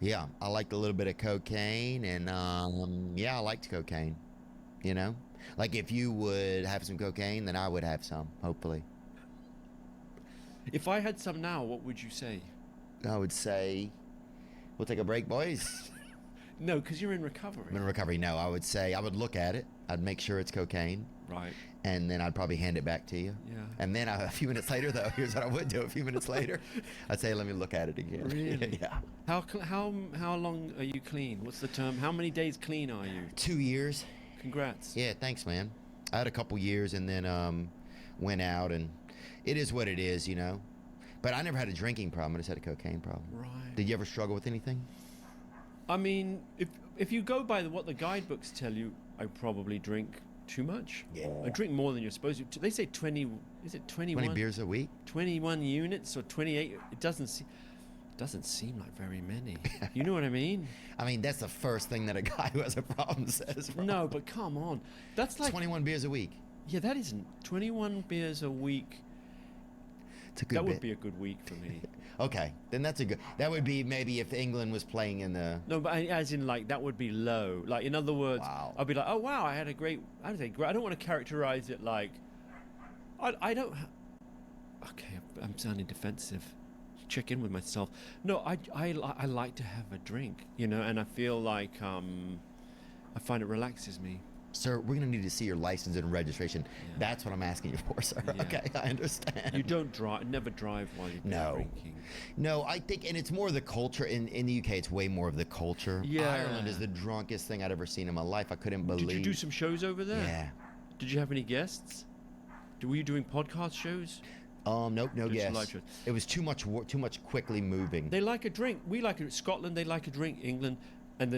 Yeah, I liked a little bit of cocaine, and yeah, I liked cocaine. You know, like if you would have some cocaine, then I would have some. Hopefully. If I had some now, what would you say? I would say, we'll take a break, boys. No, because you're in recovery. I'm in recovery. No, I would say I would look at it. I'd make sure it's cocaine. Right. And then I'd probably hand it back to you. Yeah. And then a few minutes later, though, here's what I would do. A few minutes later, I'd say, let me look at it again. Really? Yeah. How long are you clean? What's the term? How many days clean are you? 2 years. Congrats. Yeah, thanks, man. I had a couple years and then went out, and it is what it is, you know. But I never had a drinking problem. I just had a cocaine problem. Right. Did you ever struggle with anything? I mean, if you go by what the guidebooks tell you, I probably drink too much. Yeah. I drink more than you're supposed to. They say 20. Is it 21? 20 beers a week? 21 units or 28. It doesn't seem like very many. You know what I mean? I mean, that's the first thing that a guy who has a problem says. Bro. No, but come on. That's like 21 beers a week. Yeah, that isn't 21 beers a week. It's a good That bit. would be a good week for me. Okay, then that's a good. That would be maybe if England was playing in the. No, but as in like that would be low. Like in other words, I'd be like, oh wow, I had a great. I'd say great. I don't want to characterize it like. I don't. Okay, I'm sounding defensive. Check in with myself. No, I like to have a drink, you know, and I feel like I find it relaxes me. Sir, we're gonna need to see your license and registration. Yeah. That's what I'm asking you for, sir. Yeah. Okay, I understand. You don't drive, never drive while you're drinking. No, I think, and it's more the culture. In the UK, it's way more of the culture. Yeah. Ireland is the drunkest thing I'd ever seen in my life. I couldn't believe. Did you do some shows over there? Yeah. Did you have any guests? Were you doing podcast shows? Nope, no Just guests. It was too much quickly moving. They like a drink. We like it. Scotland, they like a drink. England, and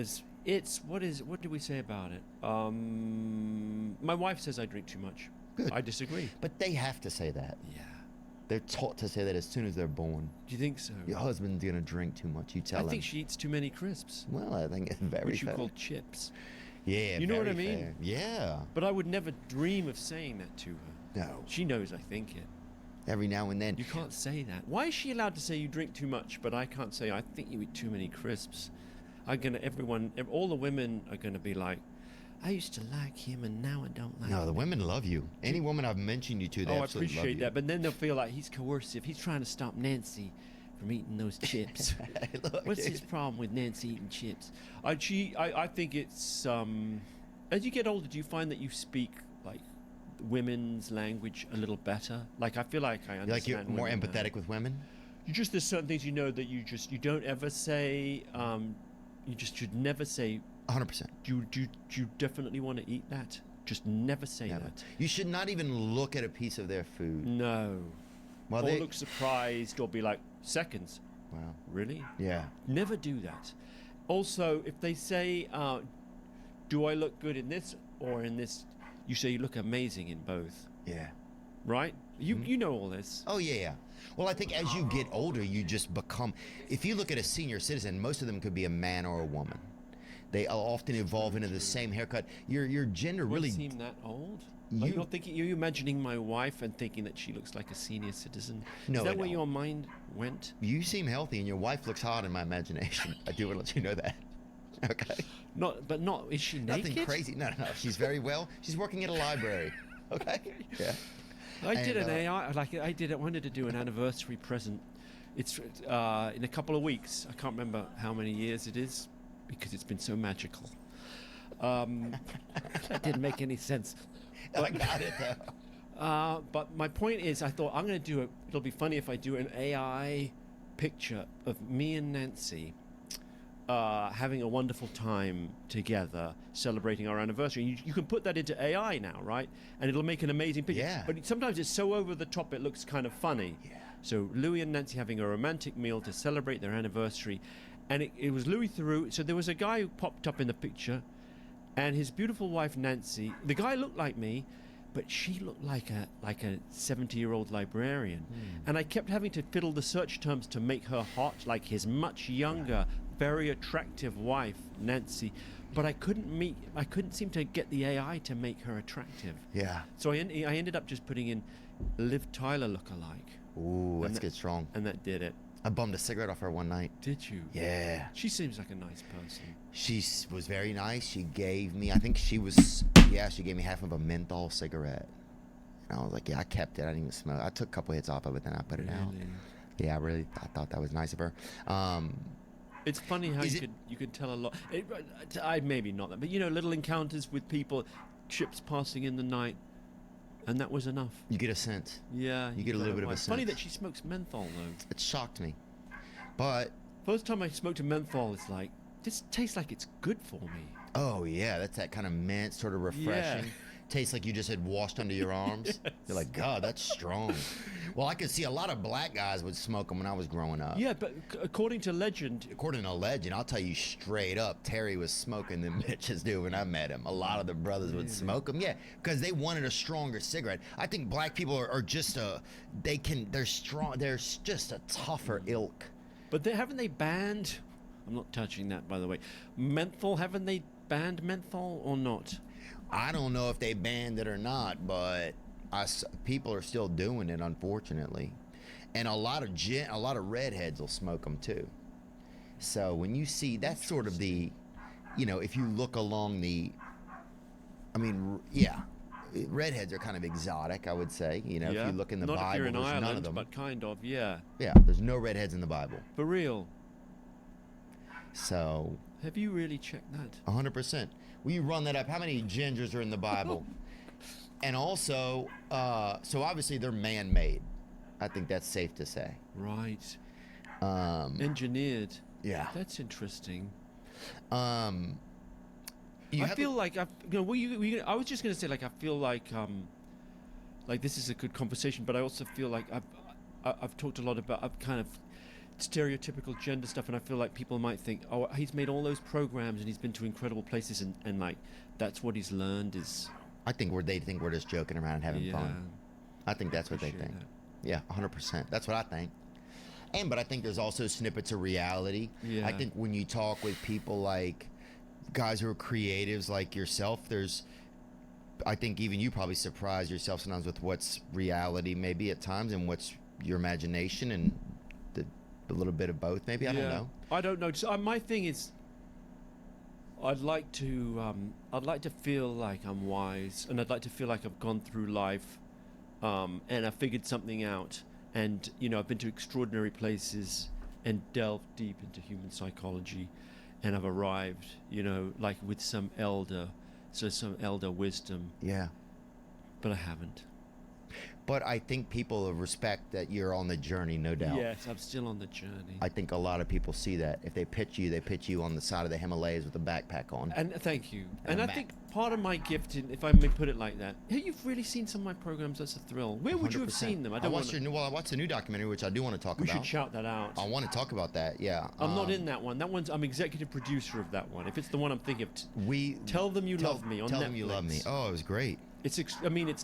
what do we say about it? My wife says I drink too much. Good. I disagree. But they have to say that. Yeah. They're taught to say that as soon as they're born. Do you think so? Your husband's gonna drink too much. You tell him. I think she eats too many crisps. Well, I think it's very which you fair. call chips. Yeah, you know what I very mean? fair. Yeah. But I would never dream of saying that to her. No. She knows I think it. Every now and then. You can't say that. Why is she allowed to say you drink too much, but I can't say I think you eat too many crisps? All the women are gonna be like, I used to like him and now I don't like him. No, the women love you. Any woman I've mentioned you to, they I absolutely love appreciate you. that, but then they'll feel like he's coercive. He's trying to stop Nancy from eating those chips. Hey, look, What's his problem with Nancy eating chips? I think it's as you get older, do you find that you speak like women's language a little better? Like I feel like I understand. Like you're more women now. empathetic with women? There's certain things you know that you don't ever say. You just should never say. 100%. Do you definitely want to eat that? Just never say that. You should not even look at a piece of their food. No. Well, or they look surprised or be like, seconds. Wow. Really? Yeah. Never do that. Also, if they say, do I look good in this or in this? You say you look amazing in both. Yeah. Right? You know all this. Oh, yeah. Well, I think as you get older, you just become... If you look at a senior citizen, most of them could be a man or a woman. They often evolve into the same haircut. Your gender really... seem that old? Are you not thinking? Are you imagining my wife and thinking that she looks like a senior citizen? No, Is that where your mind went? You seem healthy, and your wife looks hot in my imagination. I do want to let you know that. Okay. Not. Is she naked? Nothing crazy. No. She's very well. She's working at a library. Okay. Yeah. I did an AI. I wanted to do an anniversary present. It's in a couple of weeks. I can't remember how many years it is because it's been so magical. That didn't make any sense. I got it though. But my point is, I thought I'm going to do it. It'll be funny if I do an AI picture of me and Nancy having a wonderful time together, celebrating our anniversary. You can put that into AI now, right? And it'll make an amazing picture. Yeah. But sometimes it's so over the top, it looks kind of funny. Yeah. So Louis and Nancy having a romantic meal to celebrate their anniversary. And it was Louis Theroux. So there was a guy who popped up in the picture and his beautiful wife, Nancy. The guy looked like me, but she looked like a 70-year-old librarian. And I kept having to fiddle the search terms to make her hot, like his much younger, very attractive wife, Nancy. But I couldn't seem to get the AI to make her attractive. Yeah. So I ended up just putting in Liv Tyler lookalike. Ooh, let's get strong. And that did it. I bummed a cigarette off her one night. Did you? Yeah. She seems like a nice person. She was very nice. She gave me, she gave me half of a menthol cigarette. And I was like, yeah, I kept it. I didn't even smoke. I took a couple hits off of it, then I put it out. Yeah, I thought that was nice of her. It's funny how you could tell a lot. I maybe not that, but little encounters with people, ships passing in the night, and that was enough. You get a sense. Yeah, you get a little bit of a sense. Funny that she smokes menthol though. It shocked me, but first time I smoked a menthol, it's like this tastes like it's good for me. Oh yeah, that's that kind of mint, sort of refreshing. Tastes like you just had washed under your arms. You're like, God, that's strong. Well, I could see a lot of black guys would smoke them when I was growing up. Yeah, but according to legend, I'll tell you straight up, Terry was smoking them bitches, dude, when I met him. A lot of the brothers would smoke them, because they wanted a stronger cigarette. I think black people are just they're strong. They're just a tougher ilk. But haven't they banned? I'm not touching that, by the way. Menthol, haven't they banned menthol or not? I don't know if they banned it or not, but people are still doing it, unfortunately. And a lot of redheads will smoke them too. So when you see, that's sort of the, if you look along redheads are kind of exotic, I would say. If you look in the not Bible, if you're in there's Ireland, none of them. but kind of, yeah. Yeah, there's no redheads in the Bible. For real. So. Have you really checked that? 100%. Will you run that up? How many gingers are in the Bible? And also, so obviously they're man-made. I think that's safe to say. Right. Engineered. Yeah. That's interesting. I feel like I was just gonna say, like, I feel like this is a good conversation, but I also feel like I've talked a lot about kind of stereotypical gender stuff, and I feel like people might think, oh, he's made all those programs and he's been to incredible places, and like that's what he's learned is. I think they think we're just joking around and having fun. I think that's what they think. Yeah, 100%. That's what I think. But I think there's also snippets of reality. Yeah. I think when you talk with people like guys who are creatives like yourself, I think even you probably surprise yourself sometimes with what's reality maybe at times and what's your imagination and a little bit of both maybe. I don't know. I don't know. Just, my thing is, I'd like to feel like I'm wise, and I'd like to feel like I've gone through life, and I figured something out, and I've been to extraordinary places and delved deep into human psychology, and I've arrived, like with some elder wisdom. Yeah. But I haven't. But I think people respect that you're on the journey, no doubt. Yes, I'm still on the journey. I think a lot of people see that. If they pitch you on the side of the Himalayas with a backpack on. And thank you. And I think part of my gift, if I may put it like that, you've really seen some of my programs. That's a thrill. Where would you have seen them? I watched the new documentary, which I do want to talk about. We should shout that out. I want to talk about that, yeah. I'm not in that one. I'm executive producer of that one. If it's the one I'm thinking of, Tell Them You Love Me on Netflix. Tell Them You Love Me. Oh, it was great. It's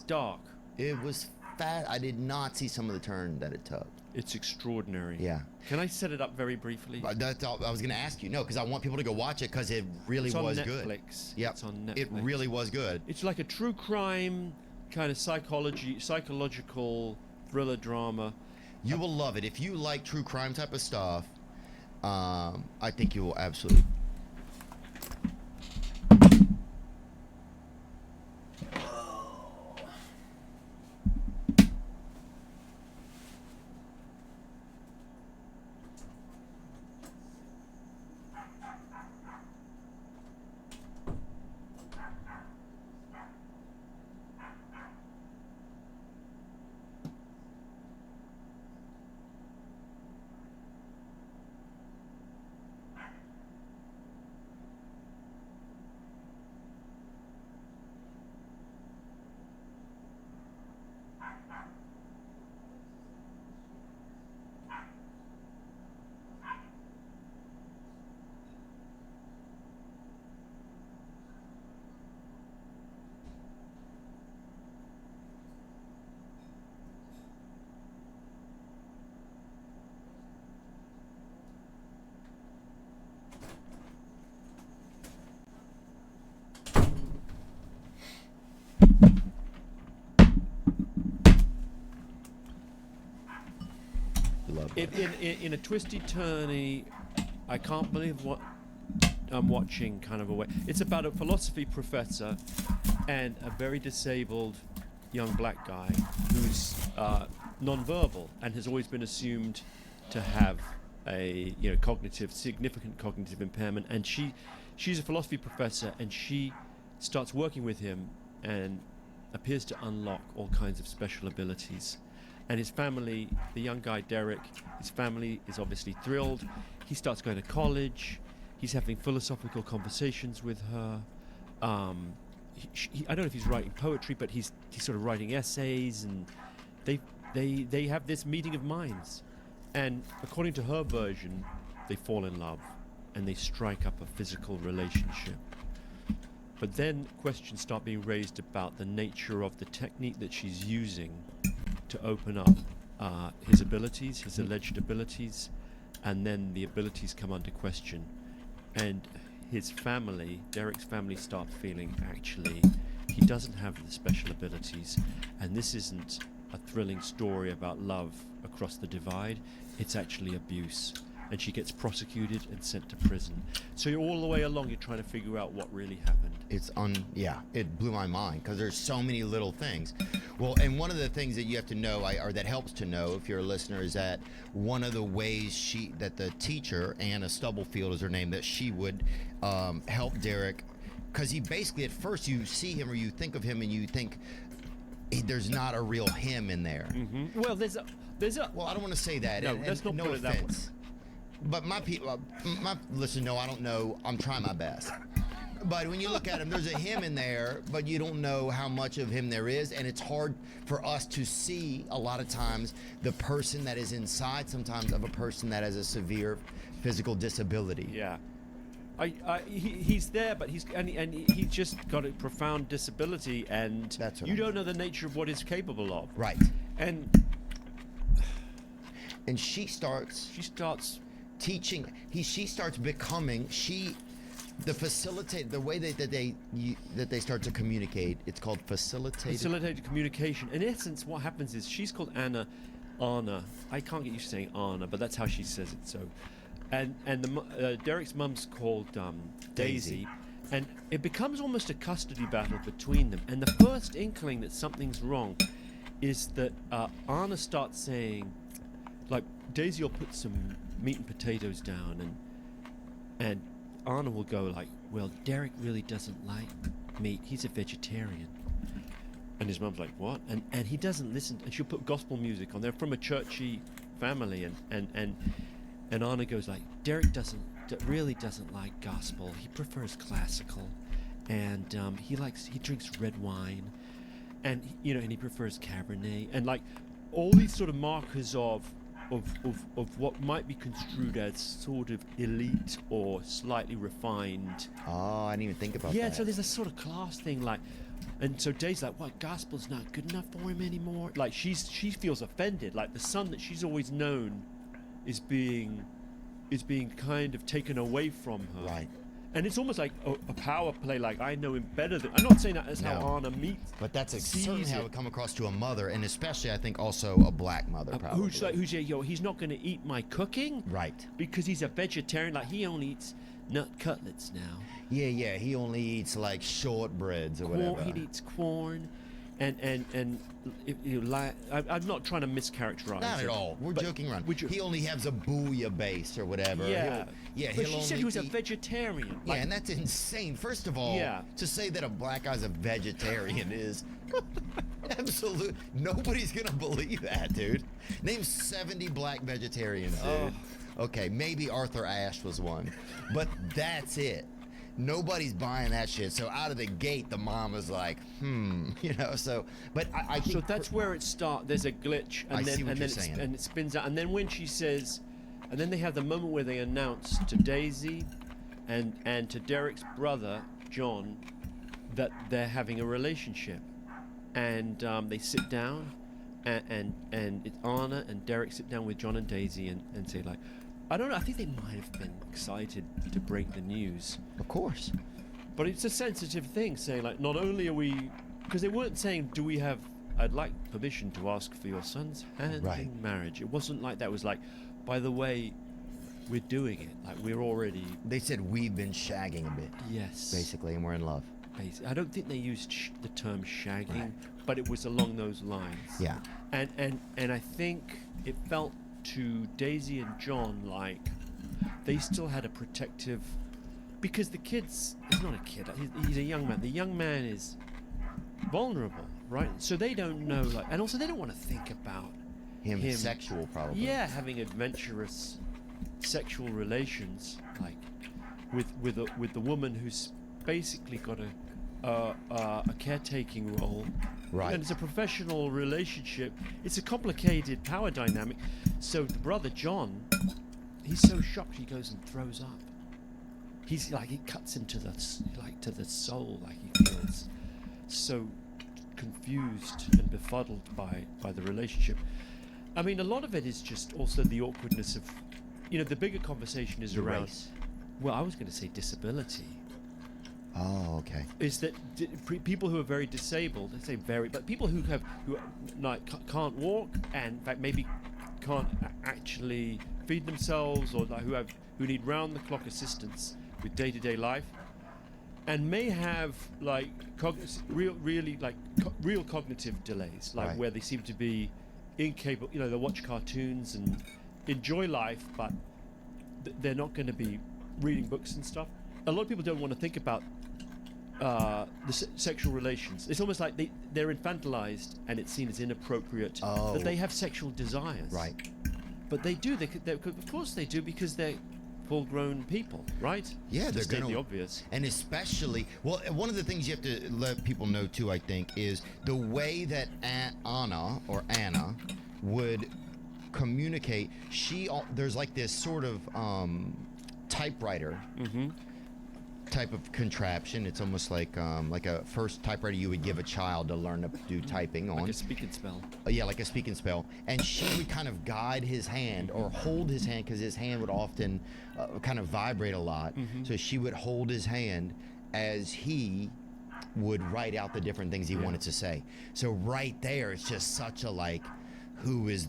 dark. It was I did not see some of the turn that it took. It's extraordinary. Yeah. Can I set it up very briefly? That's all I was going to ask you. No, because I want people to go watch it because it really was good. Yep. It's on Netflix. It really was good. It's like a true crime kind of psychological thriller drama. You will love it. If you like true crime type of stuff, I think you will absolutely. In a twisty-turny, I can't believe what I'm watching kind of a way. It's about a philosophy professor and a very disabled young black guy who's nonverbal and has always been assumed to have a significant cognitive impairment. And she's a philosophy professor, and she starts working with him and appears to unlock all kinds of special abilities. And his family, the young guy Derek, his family is obviously thrilled. He starts going to college. He's having philosophical conversations with her. I don't know if he's writing poetry, but he's sort of writing essays, and they have this meeting of minds. And according to her version, they fall in love and they strike up a physical relationship. But then questions start being raised about the nature of the technique that she's using to open up his abilities, his alleged abilities, and then the abilities come under question. And his family, Derek's family, start feeling actually he doesn't have the special abilities, and this isn't a thrilling story about love across the divide, it's actually abuse. And she gets prosecuted and sent to prison. So you're all the way along, you're trying to figure out what really happened. It blew my mind because there's so many little things. Well, and one of the things that you have to know, or that helps to know if you're a listener, is that one of the ways that the teacher, Anna Stubblefield is her name, that she would help Derek, because he basically, at first you see him or you think of him and you think there's not a real him in there. Mm-hmm. Well, there's a. Well, I don't want to say that. No, let's not put it that way. But my people, listen, no, I don't know. I'm trying my best. But when you look at him, there's a him in there, but you don't know how much of him there is. And it's hard for us to see a lot of times the person that is inside sometimes of a person that has a severe physical disability. Yeah. He's there, but he's just got a profound disability, and you don't know the nature of what he's capable of. Right. And she starts teaching. She starts becoming the facilitator. The way that they start to communicate, it's called facilitated communication. In essence, what happens is she's called Anna. I can't get used to saying Anna, but that's how she says it. So, and Derek's mum's called Daisy, and it becomes almost a custody battle between them. And the first inkling that something's wrong is that Anna starts saying, like, Daisy will put some meat and potatoes down, and Anna will go like, well, Derek really doesn't like meat. He's a vegetarian. And his mum's like, what? And he doesn't listen. And she'll put gospel music on. They're from a churchy family, and Anna goes like, Derek really doesn't like gospel. He prefers classical, and he drinks red wine, and and he prefers Cabernet, and like all these sort of markers of what might be construed as sort of elite or slightly refined. Oh, I didn't even think about that. Yeah, so there's a sort of class thing, like, and so Daisy's like, what, gospel's not good enough for him anymore? Like, she feels offended, like the son that she's always known is being kind of taken away from her. Right. And it's almost like a power play, like, I know him better than... I'm not saying that as how Anna meets. But that's certainly how it would come across to a mother, and especially, I think, also a black mother, probably. Who's he's not going to eat my cooking? Right. Because he's a vegetarian, like, he only eats nut cutlets now. Yeah, he only eats, like, shortbreads or whatever. He eats corn, and I'm not trying to mischaracterize. Not at all. We're joking around. He only has a booyah base or whatever. Yeah. But she said he was a vegetarian. Yeah, and that's insane. First of all, to say that a black guy's a vegetarian is absolute. Nobody's gonna believe that, dude. Name 70 black vegetarians, dude. Okay, maybe Arthur Ashe was one, but that's it. Nobody's buying that shit. So out of the gate, the mom is like, so. But I think so. That's where it starts. There's a glitch, and then it spins out. And then when she says, and then they have the moment where they announce to Daisy, and to Derek's brother John, that they're having a relationship, and they sit down, and it's Anna and Derek sit down with John and Daisy and say like, I don't know. I think they might have been excited to break the news. Of course. But it's a sensitive thing, saying like, not only are we, because they weren't saying, I'd like permission to ask for your son's hand in marriage. It wasn't like that. It was like, by the way, we're doing it. Like, we're already. They said we've been shagging a bit. Yes. Basically, and we're in love. I don't think they used the term shagging, but it was along those lines. Yeah. And I think it felt to Daisy and John like they still had a protective, because the kid's not a kid, he's a young man. The young man is vulnerable, right? So they don't know, like, and also they don't want to think about him sexual, probably. Yeah, having adventurous sexual relations, like, with the woman who's basically got a caretaking role. Right. And it's a professional relationship. It's a complicated power dynamic. So the brother John, he's so shocked he goes and throws up. He's like, it cuts him to the soul, like he feels so confused and befuddled by the relationship. I mean, a lot of it is just also the awkwardness of, the bigger conversation is around. Race. Well, I was going to say disability. Oh, okay. Is that people who are very disabled? I say very, but people who can't walk and in fact maybe can't actually feed themselves, or who need round-the-clock assistance with day-to-day life, and may have real cognitive delays, like Right. where they seem to be incapable. They watch cartoons and enjoy life, but they're not going to be reading books and stuff. A lot of people don't want to think about the sexual relations. It's almost like they're infantilized, and it's seen as inappropriate that they have sexual desires. Right. But they do. Of course they do, because they're full-grown people, right? Yeah, To they're state gonna. the obvious. And especially, well, one of the things you have to let people know too, I think, is the way that Anna would communicate. There's like this sort of typewriter type of contraption. It's almost like a first typewriter you would give a child to learn to do typing on. Like a speak and spell. Yeah, like a speak and spell. And she would kind of guide his hand or hold his hand, because his hand would often kind of vibrate a lot. So she would hold his hand as he would write out the different things he wanted to say. So right there, it's just such a is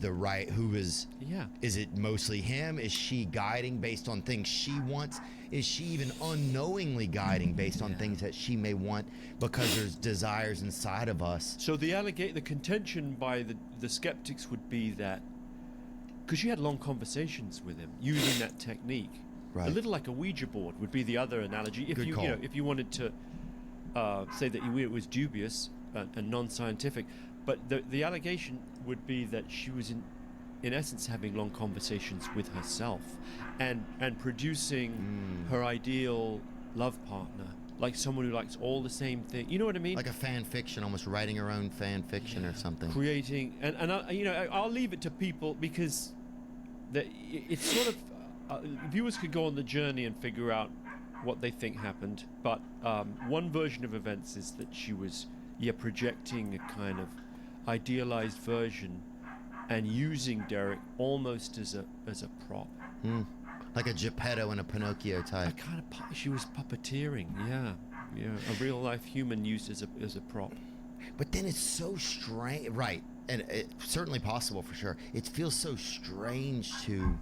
it mostly him? Is she guiding based on things she wants? Is she even unknowingly guiding based on things that she may want because there's desires inside of us? So the contention by the skeptics would be that, because she had long conversations with him using that technique, Right. a little like a Ouija board would be the other analogy. If Good you call. if you wanted to say that it was dubious and non-scientific, but the allegation would be that she was in essence having long conversations with herself and producing her ideal love partner, like someone who likes all the same thing. You know what I mean? Like a fan fiction, almost writing her own fan fiction or something. Creating, and I'll leave it to people, because it's sort of viewers could go on the journey and figure out what they think happened. But one version of events is that she was projecting a kind of idealized version and using Derek almost as a prop. Like a Geppetto and a Pinocchio type. She was puppeteering, yeah, a real life human used as a prop. But then it's so strange, right? And it's certainly possible for sure. It feels so strange to